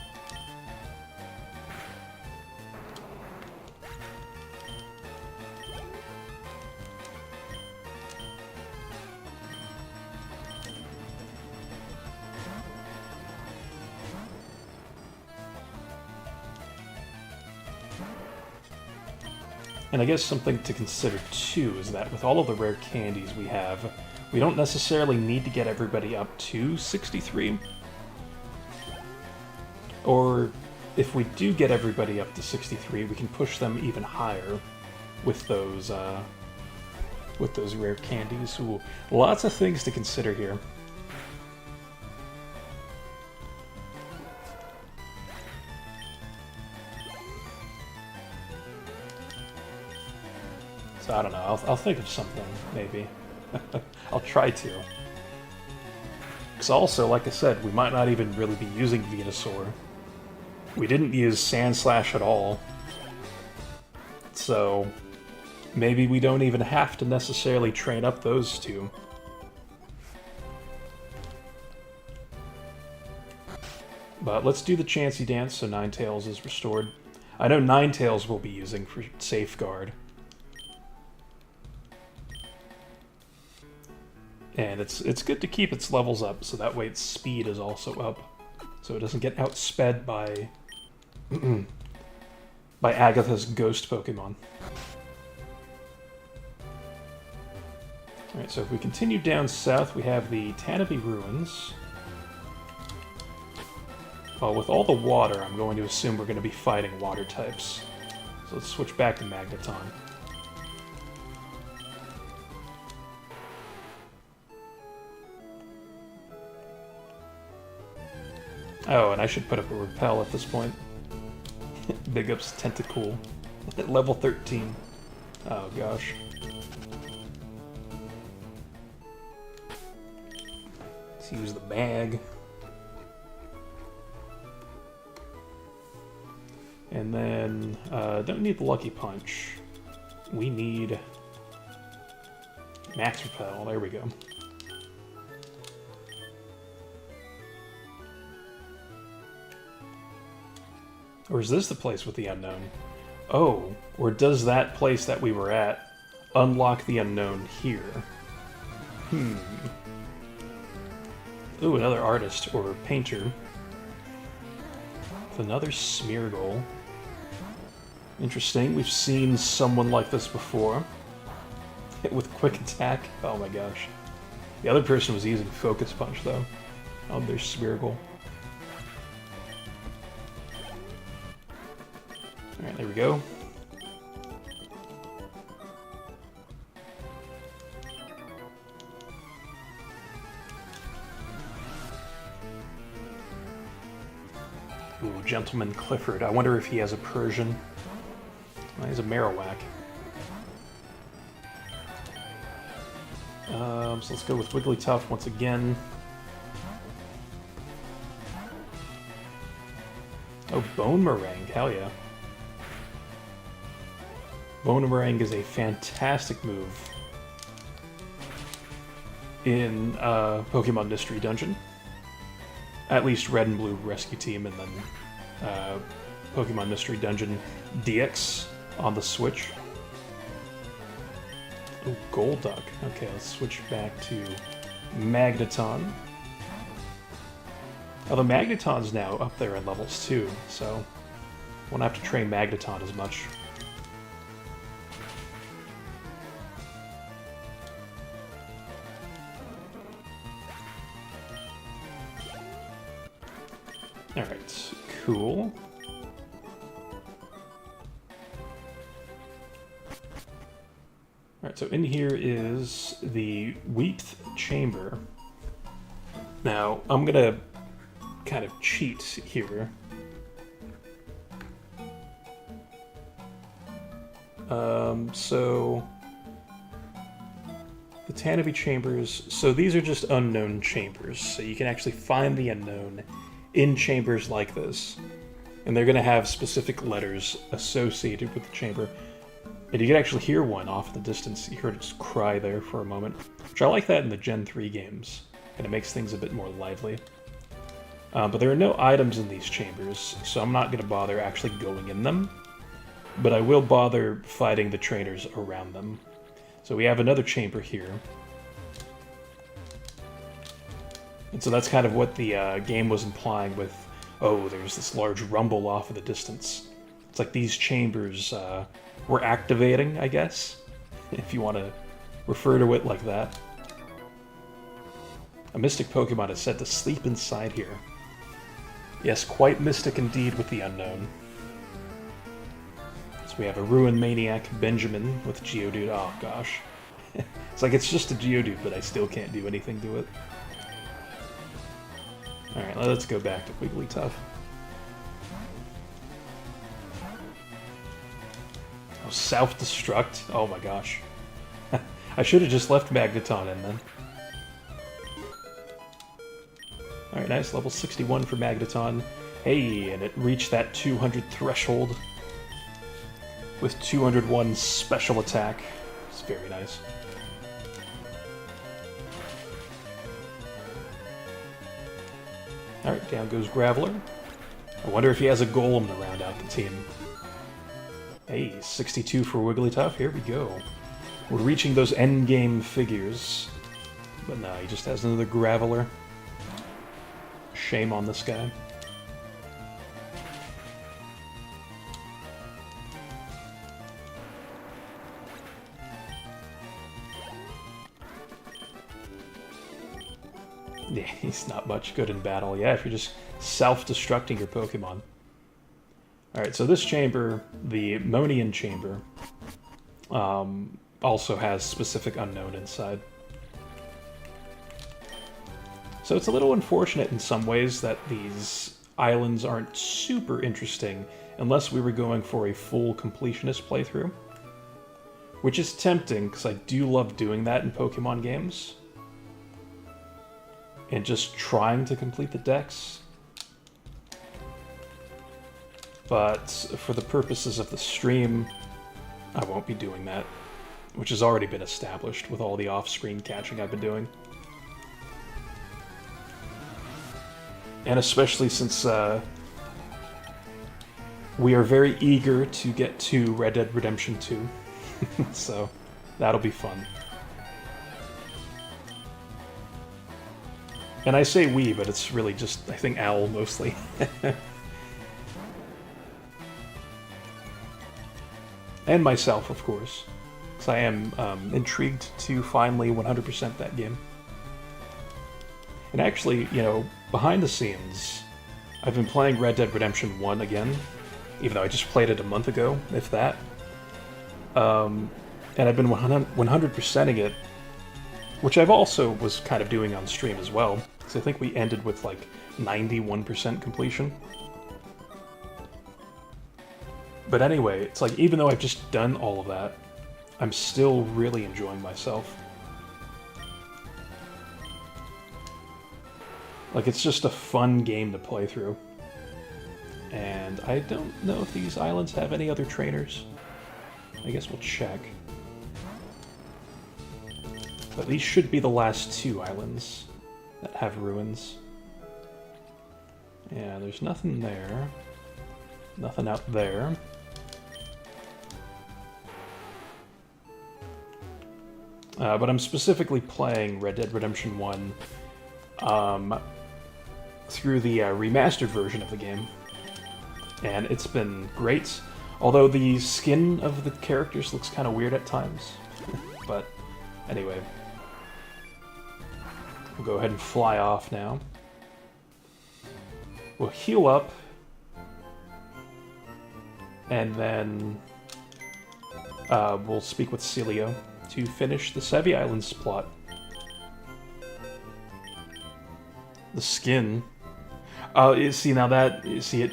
And I guess something to consider too is that with all of the rare candies we have, we don't necessarily need to get everybody up to 63. Or if we do get everybody up to 63, we can push them even higher with those rare candies. Ooh, lots of things to consider here. So I don't know, I'll think of something, maybe. I'll try to. Because also, like I said, we might not even really be using Venusaur. We didn't use Sandslash at all. So maybe we don't even have to necessarily train up those two. But let's do the Chansey Dance so Ninetales is restored. I know Ninetales will be using for Safeguard. And it's good to keep its levels up, so that way its speed is also up. So it doesn't get outsped by by Agatha's ghost Pokemon. Alright, so if we continue down south, we have the Tanabe Ruins. Well, with all the water, I'm going to assume we're going to be fighting water types. So let's switch back to Magneton. Oh, and I should put up a Repel at this point. Big ups Tentacool at level 13. Oh gosh. Let's use the bag. And then, don't need the Lucky Punch. We need Max Repel. There we go. Or is this the place with the unknown? Oh, or does that place that we were at unlock the unknown here? Ooh, another artist or painter. With another Smeargle. Interesting, we've seen someone like this before. Hit with Quick Attack. Oh my gosh. The other person was using Focus Punch though. Oh, there's Smeargle. Alright, there we go. Ooh, Gentleman Clifford. I wonder if he has a Persian. Well, he's a Marowak. So let's go with Wigglytuff once again. Oh, Bone Meringue. Hell yeah. Bone Meringue is a fantastic move in Pokemon Mystery Dungeon. At least Red and Blue Rescue Team, and then Pokemon Mystery Dungeon DX on the Switch. Oh, Golduck. Okay, let's switch back to Magneton. Although Magneton's now up there in levels too, so won't have to train Magneton as much. Alright, cool. Alright, so in here is the Weepth Chamber. Now, I'm gonna kind of cheat here. So the Tanabe Chambers, so these are just unknown chambers, so you can actually find the unknown in chambers like this. And they're going to have specific letters associated with the chamber. And you can actually hear one off in the distance. You heard it just cry there for a moment. Which I like that in the Gen 3 games. And it makes things a bit more lively. But there are no items in these chambers, so I'm not going to bother actually going in them. But I will bother fighting the trainers around them. So we have another chamber here. And so that's kind of what the game was implying with, oh, there's this large rumble off in the distance. It's like these chambers were activating, I guess, if you want to refer to it like that. A mystic Pokemon is said to sleep inside here. Yes, quite mystic indeed with the unknown. So we have a Ruin Maniac Benjamin with Geodude. Oh gosh. It's like it's just a Geodude, but I still can't do anything to it. Alright, let's go back to Wigglytuff. Oh, self-destruct? Oh my gosh. I should have just left Magneton in then. Alright, nice. Level 61 for Magneton. Hey, and it reached that 200 threshold with 201 special attack. It's very nice. Alright, down goes Graveler. I wonder if he has a golem to round out the team. Hey, 62 for Wigglytuff, here we go. We're reaching those endgame figures. But no, he just has another Graveler. Shame on this guy. Yeah, he's not much good in battle. Yeah, if you're just self-destructing your Pokemon. Alright, so this chamber, the Monian chamber, also has specific unknown inside. So it's a little unfortunate in some ways that these islands aren't super interesting unless we were going for a full completionist playthrough. Which is tempting, because I do love doing that in Pokemon games. And just trying to complete the decks. But for the purposes of the stream, I won't be doing that. Which has already been established with all the off-screen catching I've been doing. And especially since we are very eager to get to Red Dead Redemption 2. So that'll be fun. And I say we, but it's really just, I think, Owl mostly. And myself, of course. Because I am intrigued to finally 100% that game. And actually, you know, behind the scenes, I've been playing Red Dead Redemption 1 again, even though I just played it a month ago, if that. And I've been 100%ing it, which I've also was kind of doing on stream as well, because I think we ended with like 91% completion. But anyway, it's like, even though I've just done all of that, I'm still really enjoying myself. Like, it's just a fun game to play through. And I don't know if these islands have any other trainers. I guess we'll check. But these should be the last two islands that have ruins. Yeah, there's nothing there. Nothing out there. But I'm specifically playing Red Dead Redemption 1 through the remastered version of the game. And it's been great. Although the skin of the characters looks kind of weird at times. But anyway. We'll go ahead and fly off now. We'll heal up. And then we'll speak with Celio to finish the Sevii Islands plot. The skin. Oh, you see, now that, you see it,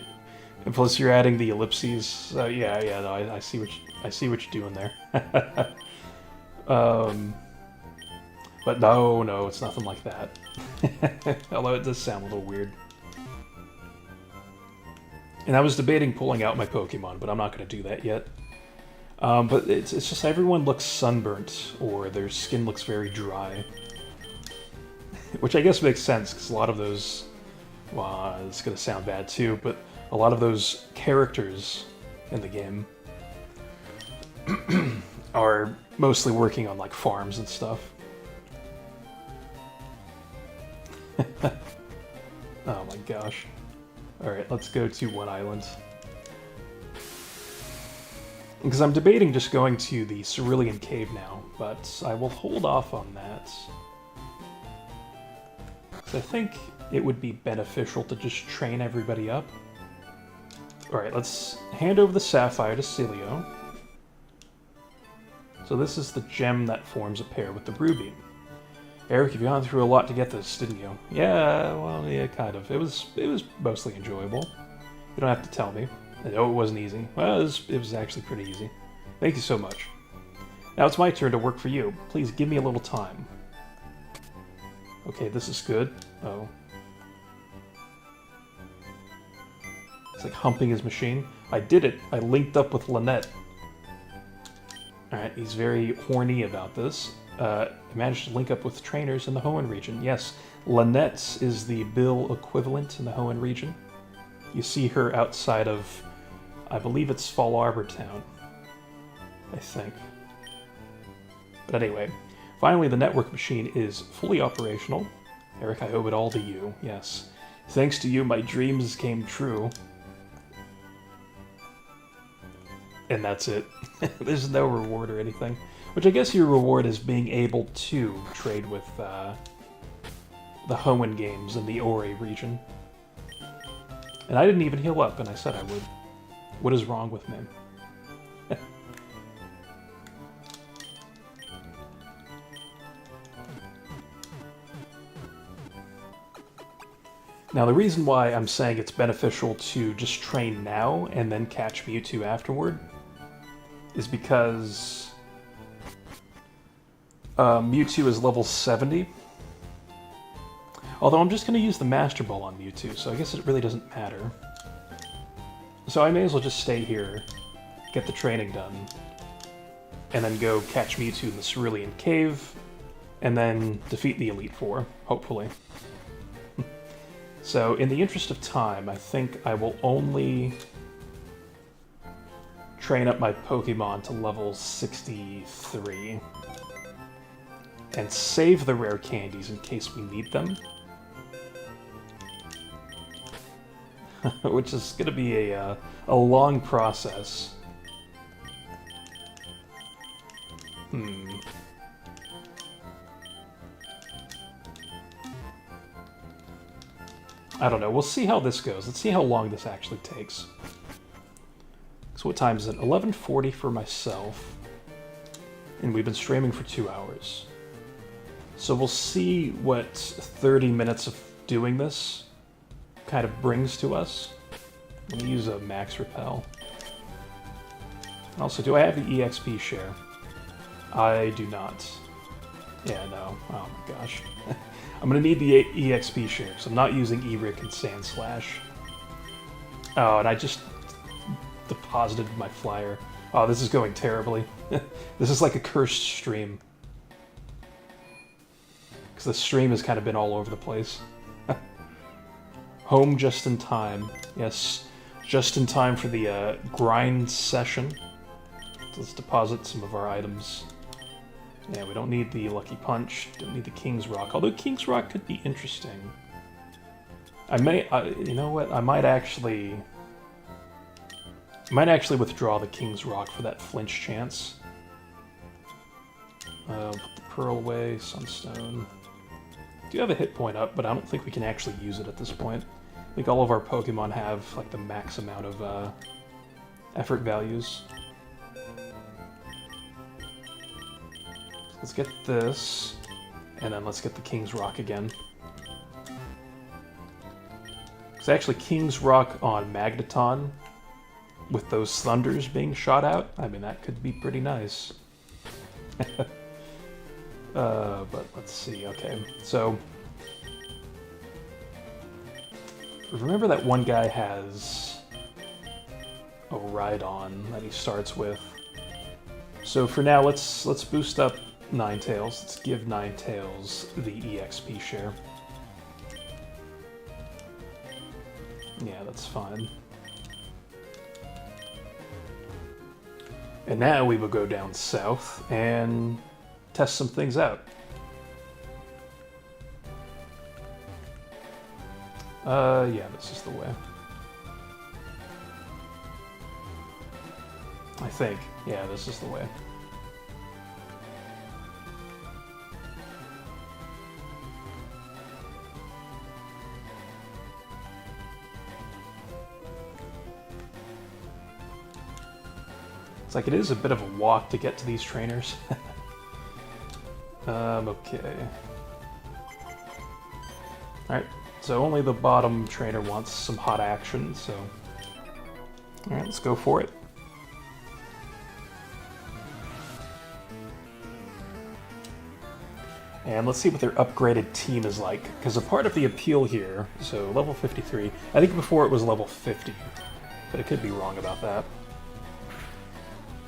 and plus you're adding the ellipses. Yeah, no, I see what you're doing there. But no, it's nothing like that. Although it does sound a little weird. And I was debating pulling out my Pokemon, but I'm not going to do that yet. But it's just everyone looks sunburnt, or their skin looks very dry. Which I guess makes sense, because a lot of those... Well, it's going to sound bad too, but a lot of those characters in the game are mostly working on, like, farms and stuff. Oh my gosh. Alright, let's go to one island. Because I'm debating just going to the Cerulean Cave now, but I will hold off on that. I think it would be beneficial to just train everybody up. Alright, let's hand over the Sapphire to Celio. So this is the gem that forms a pair with the Ruby. Eric, you've gone through a lot to get this, didn't you? Yeah, well, yeah, kind of. It was mostly enjoyable. You don't have to tell me. I know it wasn't easy. Well, it was actually pretty easy. Thank you so much. Now it's my turn to work for you. Please give me a little time. Okay, this is good. Oh. It's like humping his machine. I did it. I linked up with Lynette. Alright, he's very horny about this. I managed to link up with trainers in the Hoenn region. Yes, Lynette is the Bill equivalent in the Hoenn region. You see her outside of, I believe it's Fall Arbor Town. I think. But anyway, finally the network machine is fully operational. Eric, I owe it all to you, yes. Thanks to you, my dreams came true. And that's it. There's no reward or anything. Which I guess your reward is being able to trade with the Hoenn games in the Ori region. And I didn't even heal up, and I said I would. What is wrong with me? Now, the reason why I'm saying it's beneficial to just train now and then catch Mewtwo afterward is because Mewtwo is level 70. Although I'm just going to use the Master Ball on Mewtwo, so I guess it really doesn't matter. So I may as well just stay here, get the training done, and then go catch Mewtwo in the Cerulean Cave, and then defeat the Elite Four, hopefully. So, in the interest of time, I think I will only train up my Pokemon to level 63. And save the rare candies in case we need them. Which is going to be a long process. I don't know. We'll see how this goes. Let's see how long this actually takes. So what time is it? 11:40 for myself. And we've been streaming for 2 hours. So we'll see what 30 minutes of doing this kind of brings to us. Let me use a Max Repel. Also, do I have the EXP share? I do not. Yeah, no. Oh my gosh. I'm going to need the EXP share, so I'm not using E-Rick and Sand Slash. Oh, and I just deposited my flyer. Oh, this is going terribly. This is like a cursed stream. Because the stream has kind of been all over the place. Home just in time. Yes, just in time for the grind session. So let's deposit some of our items. Yeah, we don't need the Lucky Punch, don't need the King's Rock, although King's Rock could be interesting. I may, you know what, I might actually withdraw the King's Rock for that flinch chance. Put the Pearl away, Sunstone. Do have a hit point up, but I don't think we can actually use it at this point. I think all of our Pokemon have, like, the max amount of effort values. Let's get this, and then let's get the King's Rock again. Because actually, King's Rock on Magneton, with those thunders being shot out, I mean, that could be pretty nice. But let's see, okay. So, remember that one guy has a Rhydon that he starts with. So for now, let's boost up Ninetales. Let's give Ninetales the EXP share. Yeah, that's fine. And now we will go down south and test some things out. Yeah, this is the way. I think. Yeah, this is the way. It's like it is a bit of a walk to get to these trainers. Okay. Alright, so only the bottom trainer wants some hot action, so... Alright, let's go for it. And let's see what their upgraded team is like, because a part of the appeal here, so level 53, I think before it was level 50, but it could be wrong about that.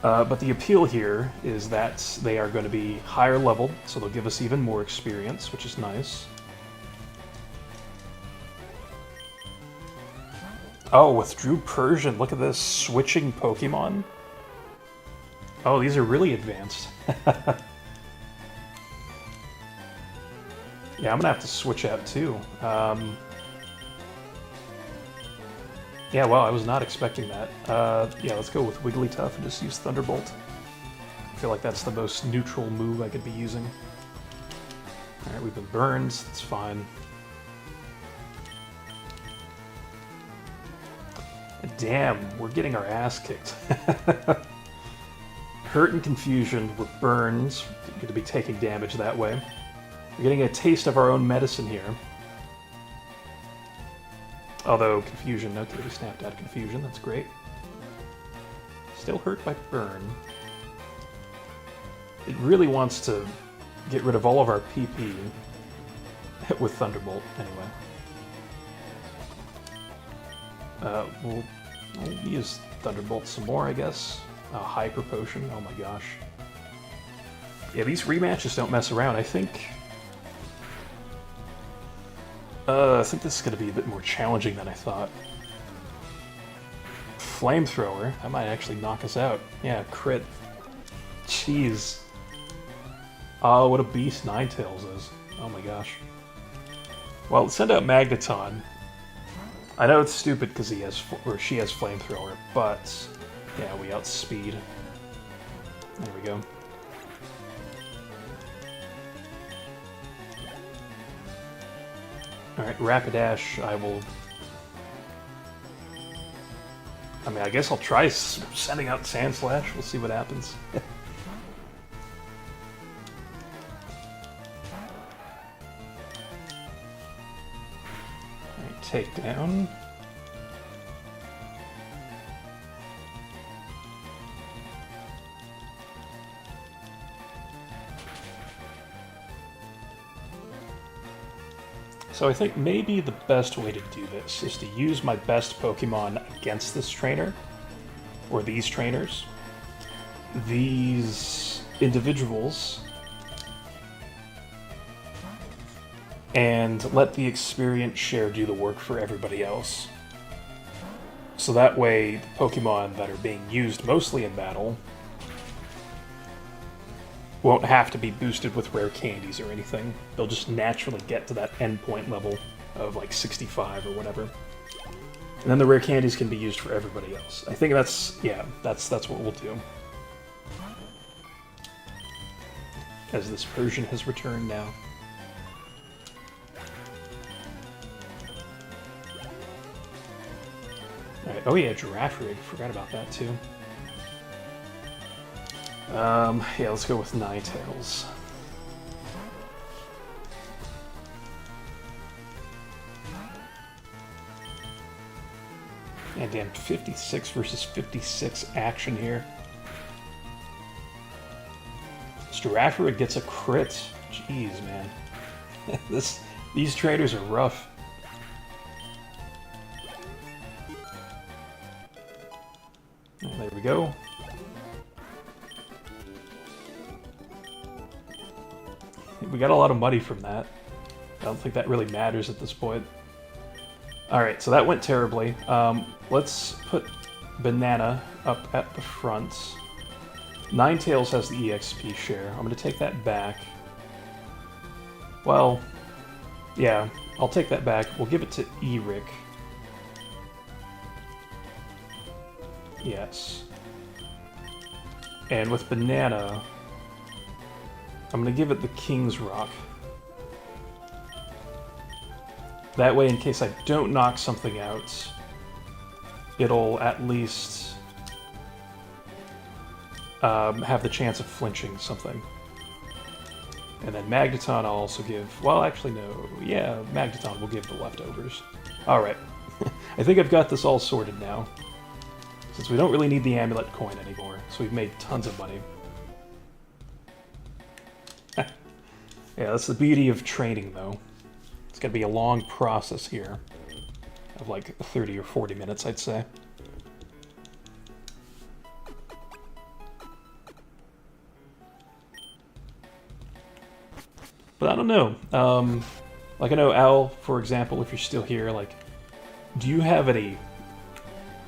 But the appeal here is that they are going to be higher level, so they'll give us even more experience, which is nice. Oh, withdrew Persian. Look at this. Switching Pokemon. Oh, these are really advanced. Yeah, I'm gonna have to switch out too. Yeah, well, I was not expecting that. Yeah, let's go with Wigglytuff and just use Thunderbolt. I feel like that's the most neutral move I could be using. Alright, we've been burned. That's fine. Damn, we're getting our ass kicked. Hurt and confusion with burns. We're going to be taking damage that way. We're getting a taste of our own medicine here. Although confusion, okay, we snapped out of confusion, that's great. Still hurt by burn. It really wants to get rid of all of our PP with Thunderbolt, anyway. We'll use Thunderbolt some more, I guess. Hyper Potion, oh my gosh. Yeah, these rematches don't mess around. I think this is going to be a bit more challenging than I thought. Flamethrower, that might actually knock us out. Yeah, crit. Jeez. Oh, what a beast Ninetales is. Oh my gosh. Well, let's send out Magneton. I know it's stupid because he has, or she has Flamethrower, but yeah, we outspeed. There we go. Alright, Rapidash, I will... I mean, I guess I'll try sending out Sandslash. We'll see what happens. Alright, take down. So I think maybe the best way to do this is to use my best Pokemon against this trainer, or these trainers. These individuals, and let the experience share do the work for everybody else. So that way, the Pokemon that are being used mostly in battle won't have to be boosted with rare candies or anything. They'll just naturally get to that endpoint level of like 65 or whatever. And then the rare candies can be used for everybody else. I think that's, yeah, that's what we'll do. As this Persian has returned now. Alright, oh yeah, Giraffe Rig, forgot about that too. Yeah, let's go with Ninetales. And damn, 56 versus 56 action here. Girafarig gets a crit. Jeez, man. These traders are rough. And there we go. We got a lot of money from that. I don't think that really matters at this point. Alright, so that went terribly. Let's put Banana up at the front. Ninetales has the EXP share. I'm going to take that back. Well, yeah, I'll take that back. We'll give it to Eric. Yes. And with Banana, I'm going to give it the King's Rock. That way, in case I don't knock something out, it'll at least have the chance of flinching something. And then Magneton I'll also give... Well, actually, no. Yeah, Magneton will give the leftovers. Alright. I think I've got this all sorted now. Since we don't really need the amulet coin anymore, so we've made tons of money. Yeah, that's the beauty of training, though. It's gonna be a long process here. Of like 30 or 40 minutes, I'd say. But I don't know. Like I know Al, for example, if you're still here, like, do you have any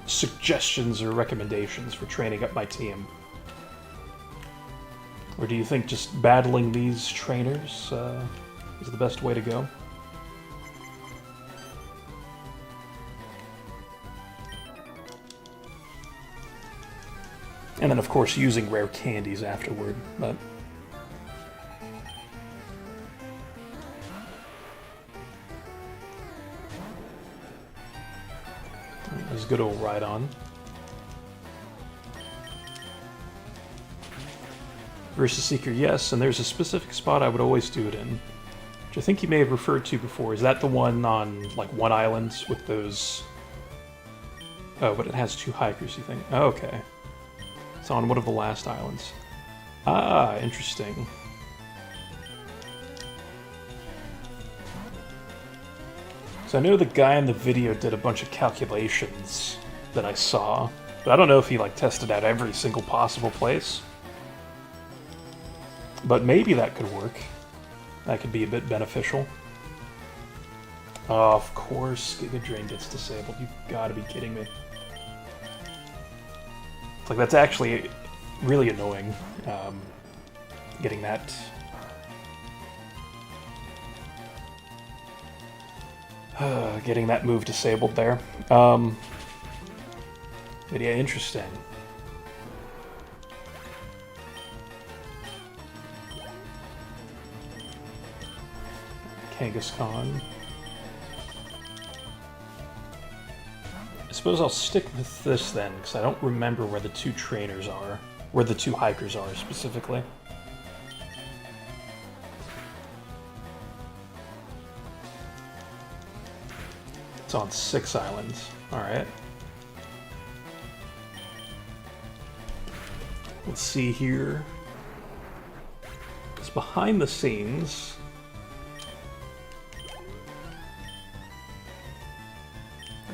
suggestions or recommendations for training up my team? Or do you think just battling these trainers is the best way to go? And then, of course, using rare candies afterward, but... There's good old Rhydon. Versus Seeker, yes, and there's a specific spot I would always do it in, which I think you may have referred to before. Is that the one on, like, one island with those... Oh, but it has 2 hikers, you think? Oh, okay. It's on one of the last islands. Ah, interesting. So I know the guy in the video did a bunch of calculations that I saw, but I don't know if he, like, tested out every single possible place. But maybe that could work. That could be a bit beneficial. Oh, of course, Giga Drain gets disabled. You've got to be kidding me. It's like, that's actually really annoying, getting that. Getting that move disabled there. But yeah, interesting. Kangaskhan. I suppose I'll stick with this then, because I don't remember where the 2 trainers are. Where the 2 hikers are, specifically. It's on 6 islands. Alright. Let's see here. It's behind the scenes.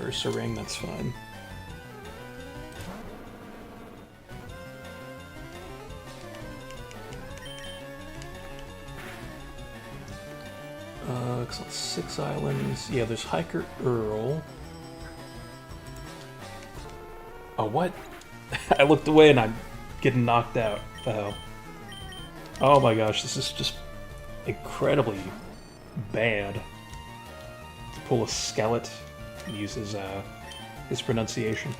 Ursa Ring, that's fine. Looks like 6 islands. Yeah, there's Hiker Earl. Oh, what? I looked away and I'm getting knocked out. What the hell? Oh my gosh, this is just incredibly bad. To pull a skeleton. Use his pronunciation.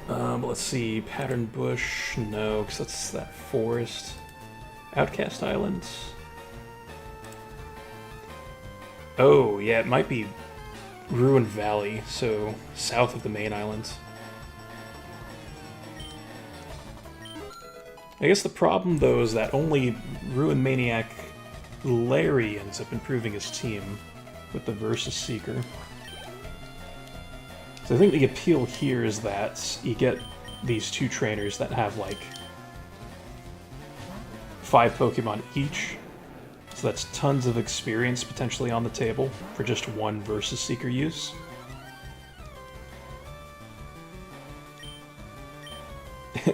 Let's see, Pattern Bush, no, because that's that forest. Outcast Islands. Oh, yeah, it might be Ruin Valley, so south of the main islands. I guess the problem, though, is that only Ruin Maniac Larry ends up improving his team with the Versus Seeker. So I think the appeal here is that you get these 2 trainers that have, like, 5 Pokemon each. So that's tons of experience potentially on the table for just 1 Versus Seeker use.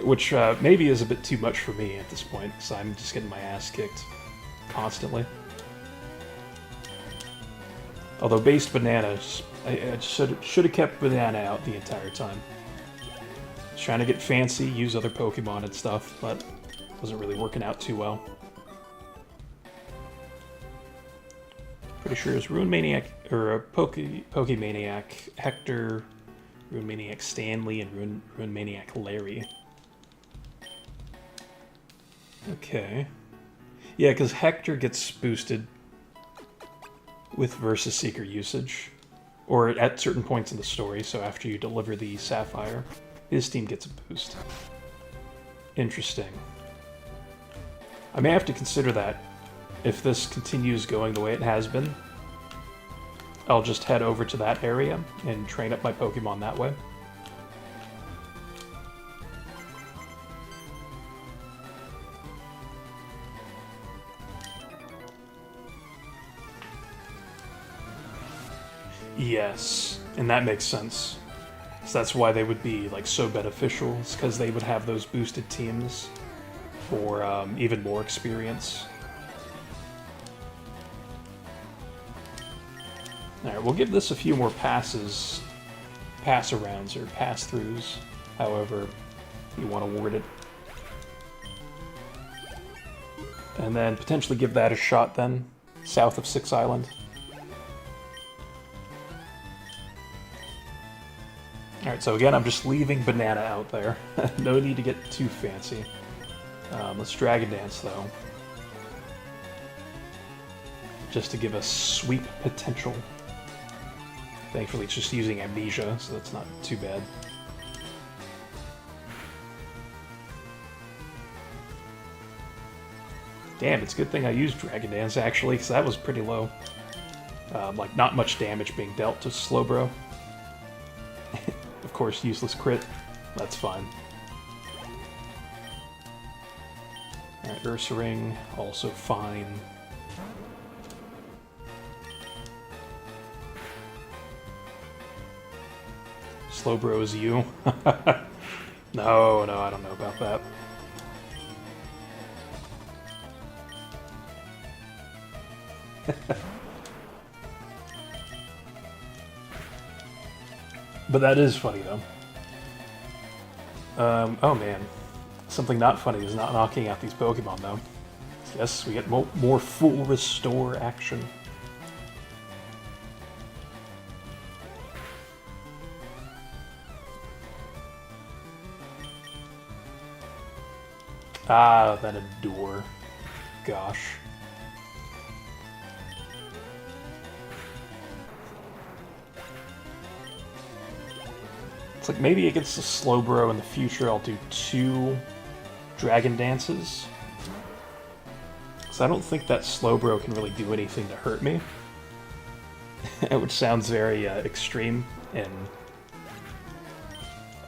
Which maybe is a bit too much for me at this point, because I'm just getting my ass kicked constantly. Although based Bananas, I should have kept Banana out the entire time. Just trying to get fancy, use other Pokemon and stuff, but wasn't really working out too well. Pretty sure it's Ruin Maniac, or Pokemaniac Hector, Ruin Maniac Stanley, and Ruin Maniac Larry. Okay. Yeah, because Hector gets boosted with Versus Seeker usage, or at certain points in the story, so after you deliver the Sapphire, his team gets a boost. Interesting. I may have to consider that. If this continues going the way it has been, I'll just head over to that area and train up my Pokemon that way. Yes, and that makes sense. So that's why they would be like so beneficial, is because they would have those boosted teams for even more experience. Alright, we'll give this a few more passes pass-arounds or pass-throughs, however you want to word it. And then potentially give that a shot then, south of 6 Island. Alright, so again, I'm just leaving Banana out there. No need to get too fancy. Let's Dragon Dance, though. Just to give us sweep potential. Thankfully, it's just using Amnesia, so that's not too bad. Damn, it's a good thing I used Dragon Dance, actually, because that was pretty low. Like, not much damage being dealt to Slowbro. Of course, useless crit. That's fine. Alright, Ursaring, also fine. Slowbro is you. No, I don't know about that. But that is funny, though. Oh man. Something not funny is not knocking out these Pokemon, though. Yes, we get more full restore action. Ah, that Adore. Gosh. It's like maybe against the Slowbro in the future I'll do 2 Dragon Dances. Because I don't think that Slowbro can really do anything to hurt me. Which sounds very extreme and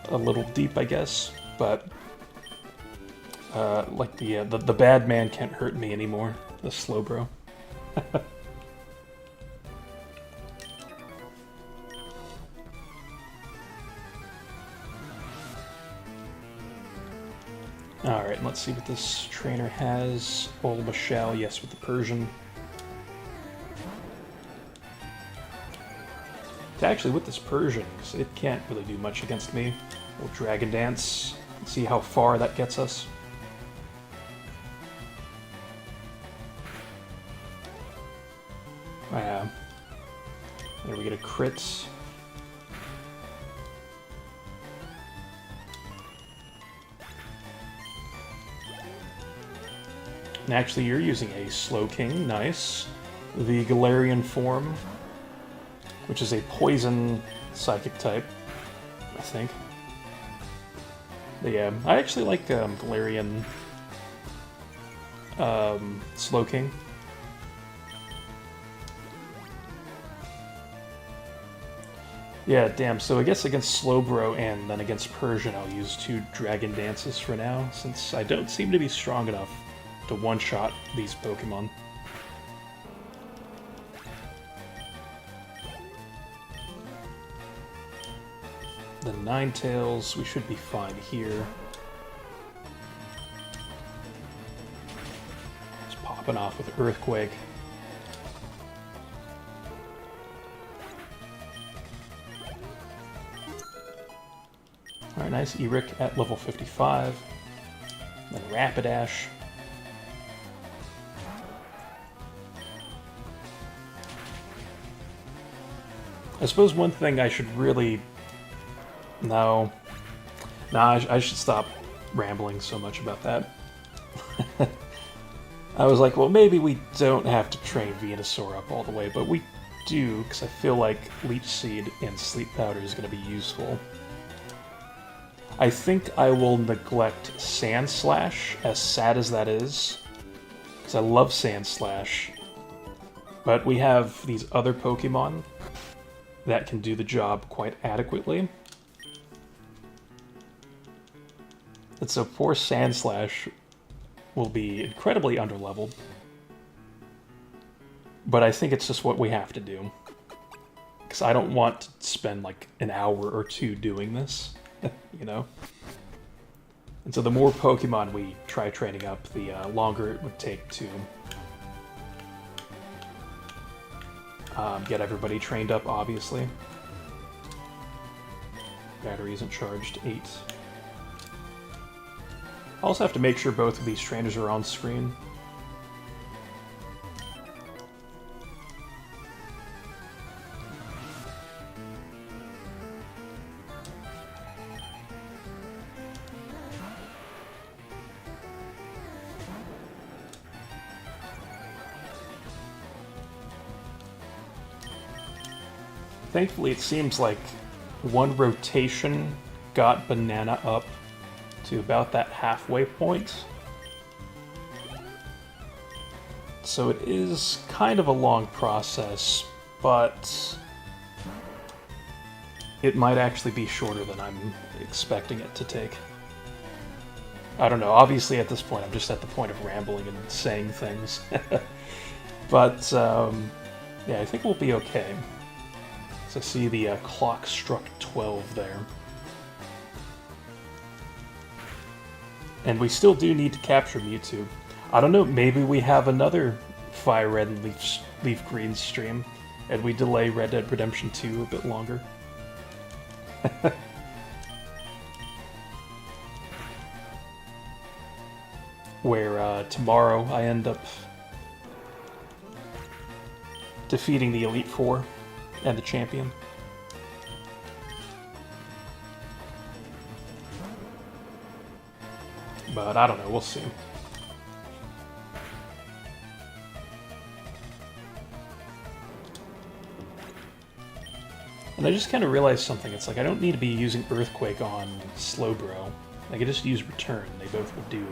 a little deep, I guess. But like the bad man can't hurt me anymore. The Slowbro. Alright, let's see what this trainer has. Old Michelle, yes, with the Persian. Actually, with this Persian, because it can't really do much against me. We'll Dragon Dance, see how far that gets us. There we get a crit. And actually, you're using a Slowking, nice. The Galarian form, which is a poison psychic type, I think. But yeah, I actually like Galarian Slowking. Yeah, damn, so I guess against Slowbro and then against Persian I'll use 2 Dragon Dances for now, since I don't seem to be strong enough to one-shot these Pokemon. The Ninetales, we should be fine here. Just popping off with Earthquake. Alright, nice Eric at level 55. Then Rapidash. I suppose one thing I should really... No. Nah, I should stop rambling so much about that. I was like, well, maybe we don't have to train Venusaur up all the way, but we do, because I feel like Leech Seed and Sleep Powder is going to be useful. I think I will neglect Sand Slash, as sad as that is, because I love Sand Slash, but we have these other Pokemon that can do the job quite adequately. And so poor Sand Slash will be incredibly underleveled, but I think it's just what we have to do, because I don't want to spend like an hour or 2 doing this. You know? And so the more Pokemon we try training up, the longer it would take to get everybody trained up, obviously. Battery isn't charged. 8. I also have to make sure both of these trainers are on screen. Thankfully, it seems like one rotation got Banana up to about that halfway point. So it is kind of a long process, but it might actually be shorter than I'm expecting it to take. I don't know, obviously at this point I'm just at the point of rambling and saying things. But, yeah, I think we'll be okay. So I see the clock struck 12 there. And we still do need to capture Mewtwo. I don't know, maybe we have another Fire Red and Leaf Green stream, and we delay Red Dead Redemption 2 a bit longer. Where tomorrow I end up defeating the Elite Four and the champion. But I don't know, we'll see. And I just kind of realized something. It's like I don't need to be using Earthquake on Slowbro. I could just use Return. They both would do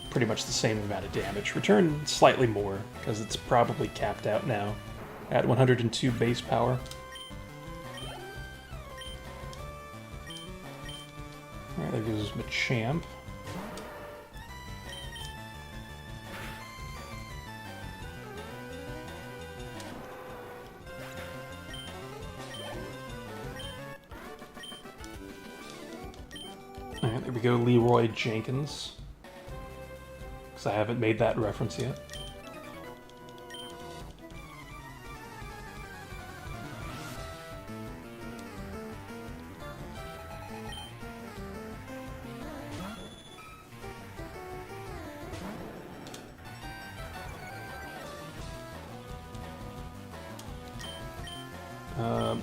pretty much the same amount of damage. Return slightly more, because it's probably capped out now at 102 base power. Alright, there goes Machamp. Alright, there we go, Leroy Jenkins. Because I haven't made that reference yet.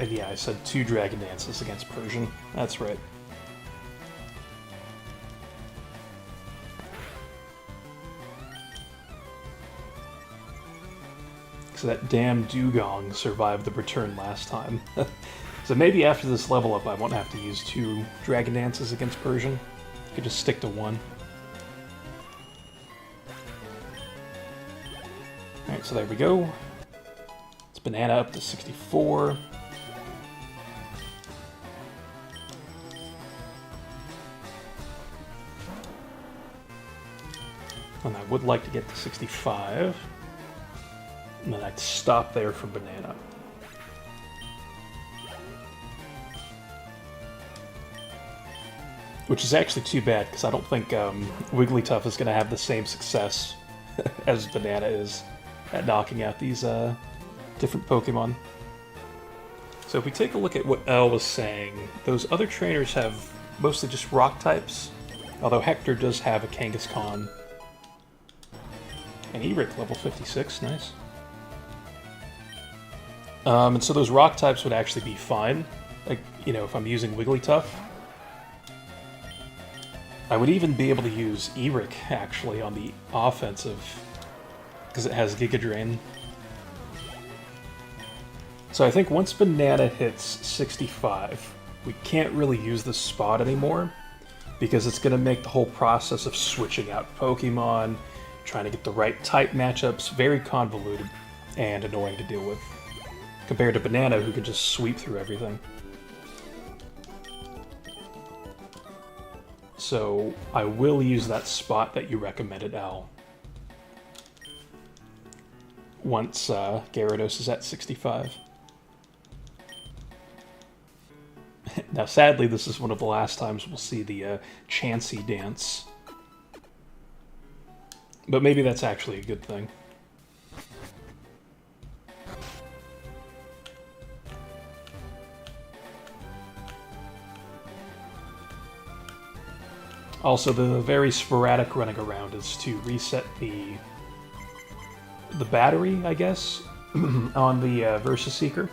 And yeah, I said 2 Dragon Dances against Persian. That's right. So that damn Dugong survived the return last time. So maybe after this level up I won't have to use 2 Dragon Dances against Persian. I could just stick to 1. Alright, so there we go. It's Banana up to 64. And I would like to get to 65. And then I'd stop there for Banana. Which is actually too bad, because I don't think Wigglytuff is going to have the same success as Banana is at knocking out these different Pokemon. So if we take a look at what Elle was saying, those other trainers have mostly just rock types, although Hector does have a Kangaskhan. And Eric, level 56, nice. And so those rock types would actually be fine, like, you know, if I'm using Wigglytuff. I would even be able to use Eric, actually, on the offensive, because it has Giga Drain. So I think once Banana hits 65, we can't really use this spot anymore, because it's going to make the whole process of switching out Pokemon, trying to get the right type matchups, very convoluted and annoying to deal with, compared to Banana, who can just sweep through everything. So I will use that spot that you recommended, Al, once Gyarados is at 65. Now, sadly, this is one of the last times we'll see the Chansey dance. But maybe that's actually a good thing. Also, the very sporadic running around is to reset the battery, I guess, on the Versus Seeker.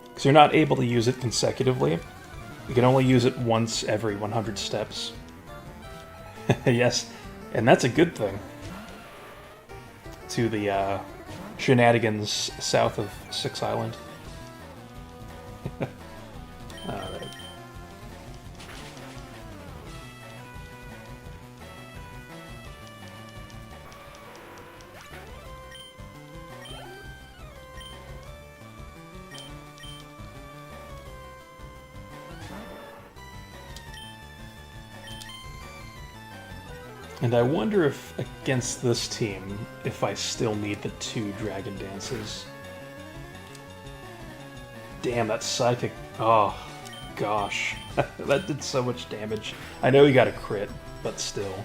Because you're not able to use it consecutively. You can only use it once every 100 steps. Yes, and that's a good thing. To the shenanigans south of Six Island. Alright. And I wonder if, against this team, if I still need the 2 Dragon Dances. Damn, that Psychic... Oh, gosh. That did so much damage. I know he got a crit, but still.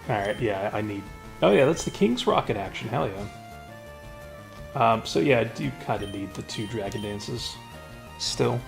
Alright, yeah, I need... Oh yeah, that's the King's Rocket action, hell yeah. So yeah, I do kind of need the 2 Dragon Dances. Still.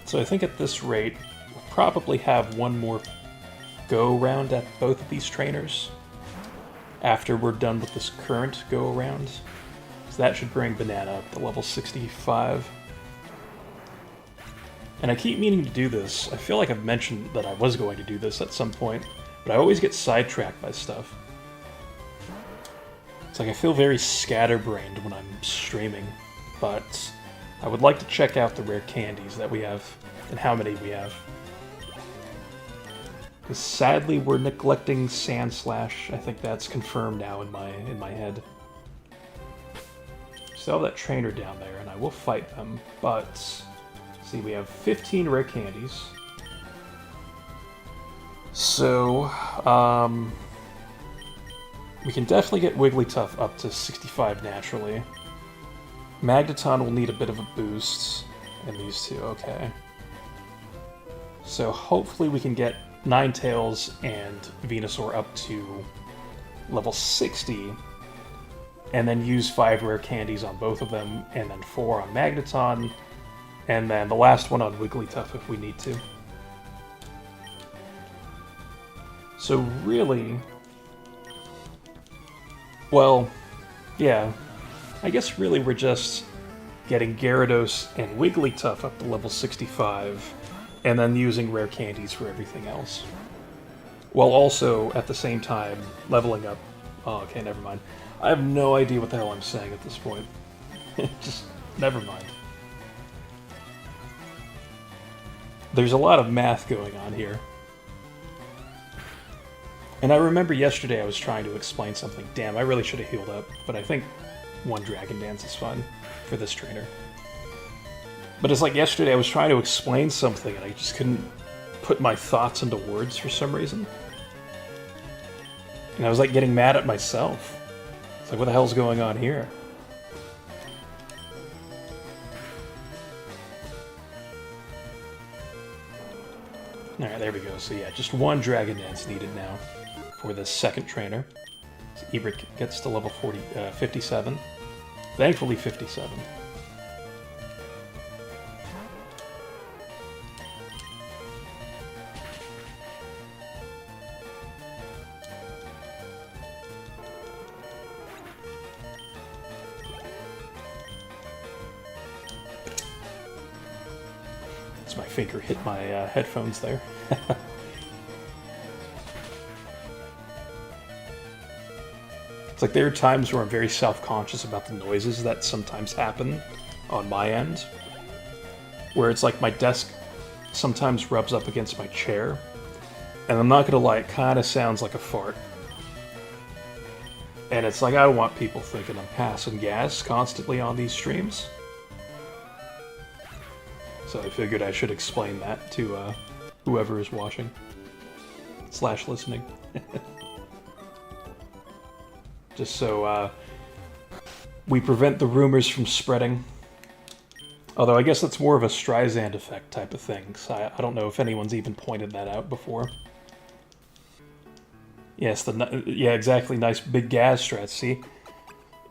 So I think at this rate, we'll probably have one more go-around at both of these trainers after we're done with this current go-around. So that should bring Banana up to level 65. And I keep meaning to do this. I feel like I've mentioned that I was going to do this at some point, but I always get sidetracked by stuff. It's like I feel very scatterbrained when I'm streaming, but I would like to check out the rare candies that we have, and how many we have. Because sadly, we're neglecting Sandslash. I think that's confirmed now in my head. Still have that trainer down there, and I will fight them, but... See, we have 15 rare candies. So, we can definitely get Wigglytuff up to 65 naturally. Magneton will need a bit of a boost, and these two, okay. So hopefully we can get Ninetales and Venusaur up to level 60, and then use 5 rare candies on both of them, and then 4 on Magneton, and then the last one on Wigglytuff if we need to. So really... Well, yeah. I guess really we're just getting Gyarados and Wigglytuff up to level 65, and then using rare candies for everything else. While also, at the same time, leveling up... Oh, okay, never mind. I have no idea what the hell I'm saying at this point. Just, never mind. There's a lot of math going on here. And I remember yesterday I was trying to explain something. Damn, I really should have healed up, but I think 1 Dragon Dance is fun for this trainer. But it's like yesterday I was trying to explain something and I just couldn't put my thoughts into words for some reason. And I was like getting mad at myself. It's like, what the hell's going on here? Alright, there we go. So yeah, just 1 Dragon Dance needed now for this second trainer. So Ebrik gets to level 57. Thankfully 57. My finger hit my headphones there. It's like there are times where I'm very self-conscious about the noises that sometimes happen on my end. Where it's like my desk sometimes rubs up against my chair. And I'm not gonna lie, it kinda sounds like a fart. And it's like I don't want people thinking I'm passing gas constantly on these streams. So I figured I should explain that to whoever is watching. slash listening. Just so we prevent the rumors from spreading. Although I guess that's more of a Streisand effect type of thing, so I don't know if anyone's even pointed that out before. Yes, yeah, exactly. Nice big gas stretch, see?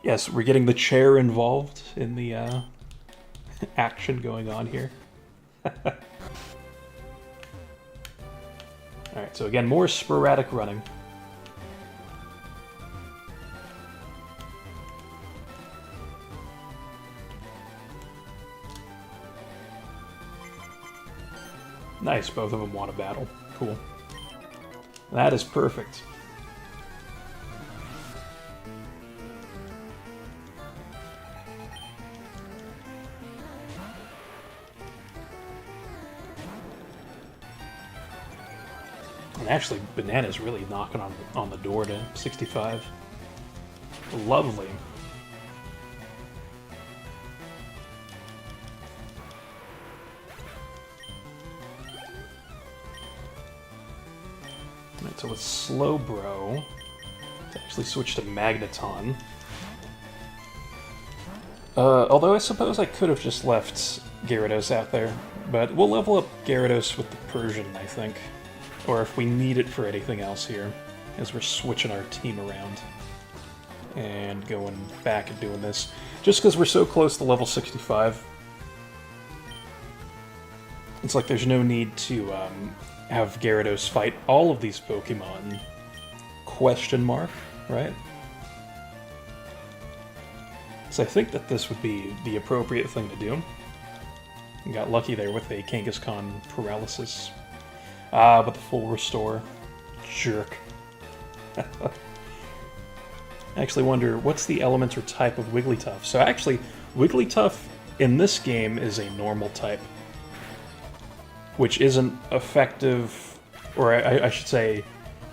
Yes, we're getting the chair involved in the action going on here. Alright, so again, more sporadic running. Nice, both of them want a battle. Cool. That is perfect. And actually, Banana's really knocking on the door to 65. Lovely. Alright, so with Slowbro, to actually switch to Magneton. Although I suppose I could have just left Gyarados out there, but we'll level up Gyarados with the Persian, I think. Or if we need it for anything else here, as we're switching our team around. And going back and doing this. Just because we're so close to level 65, it's like there's no need to have Gyarados fight all of these Pokemon. Question mark, right? So I think that this would be the appropriate thing to do. We got lucky there with a Kangaskhan paralysis. Ah, but the full restore. Jerk. I actually wonder, what's the element or type of Wigglytuff? So actually, Wigglytuff in this game is a normal type. Which isn't effective, or I should say,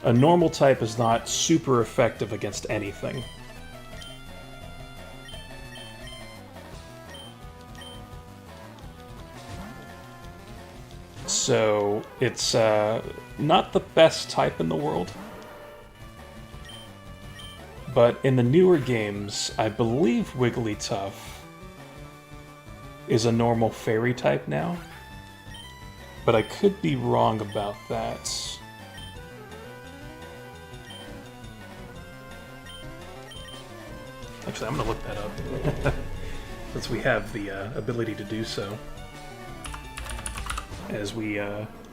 a normal type is not super effective against anything. So, it's not the best type in the world. But in the newer games, I believe Wigglytuff is a normal fairy type now. But I could be wrong about that. Actually, I'm going to look that up. Since we have the ability to do so. As we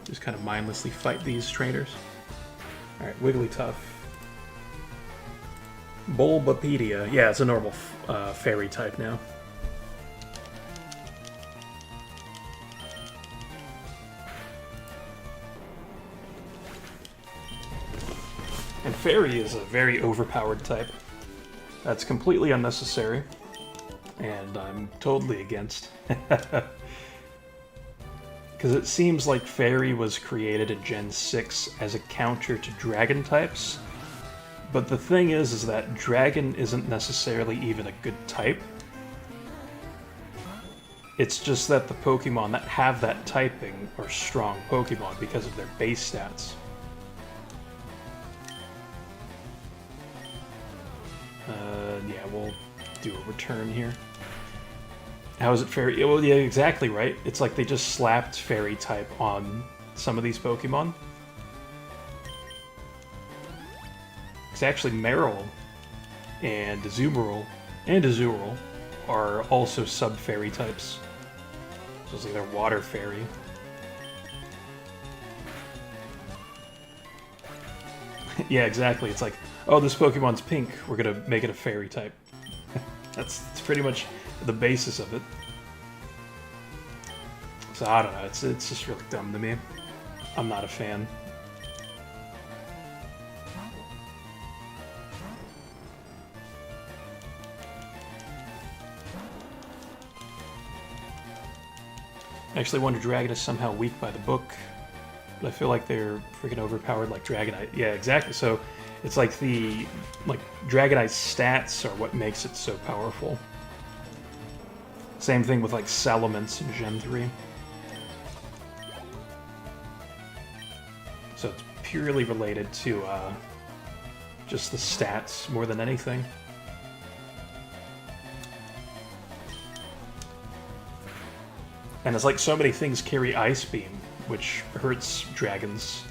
just kind of mindlessly fight these trainers. Alright, Wigglytuff. Bulbapedia. Yeah, it's a normal fairy type now. And Fairy is a very overpowered type. That's completely unnecessary. And I'm totally against. Because it seems like Fairy was created in Gen 6 as a counter to Dragon types. But the thing is that Dragon isn't necessarily even a good type. It's just that the Pokemon that have that typing are strong Pokemon because of their base stats. Yeah, we'll do a return here. How is it Fairy? Well, yeah, exactly right. It's like they just slapped Fairy type on some of these Pokemon. It's actually Marill and Azumarill are also sub-Fairy types. So it's like they're Water Fairy. Yeah, exactly. It's like, oh, this Pokemon's pink, we're gonna make it a Fairy type. That's pretty much the basis of it. So I don't know, it's just really dumb to me. I'm not a fan. I actually wonder Dragon is somehow weak by the book. But I feel like they're freaking overpowered like Dragonite. Yeah, exactly. So it's like Dragonite's stats are what makes it so powerful. Same thing with like Salamence in Gen 3. So it's purely related to just the stats more than anything. And it's like so many things carry Ice Beam, which hurts dragons.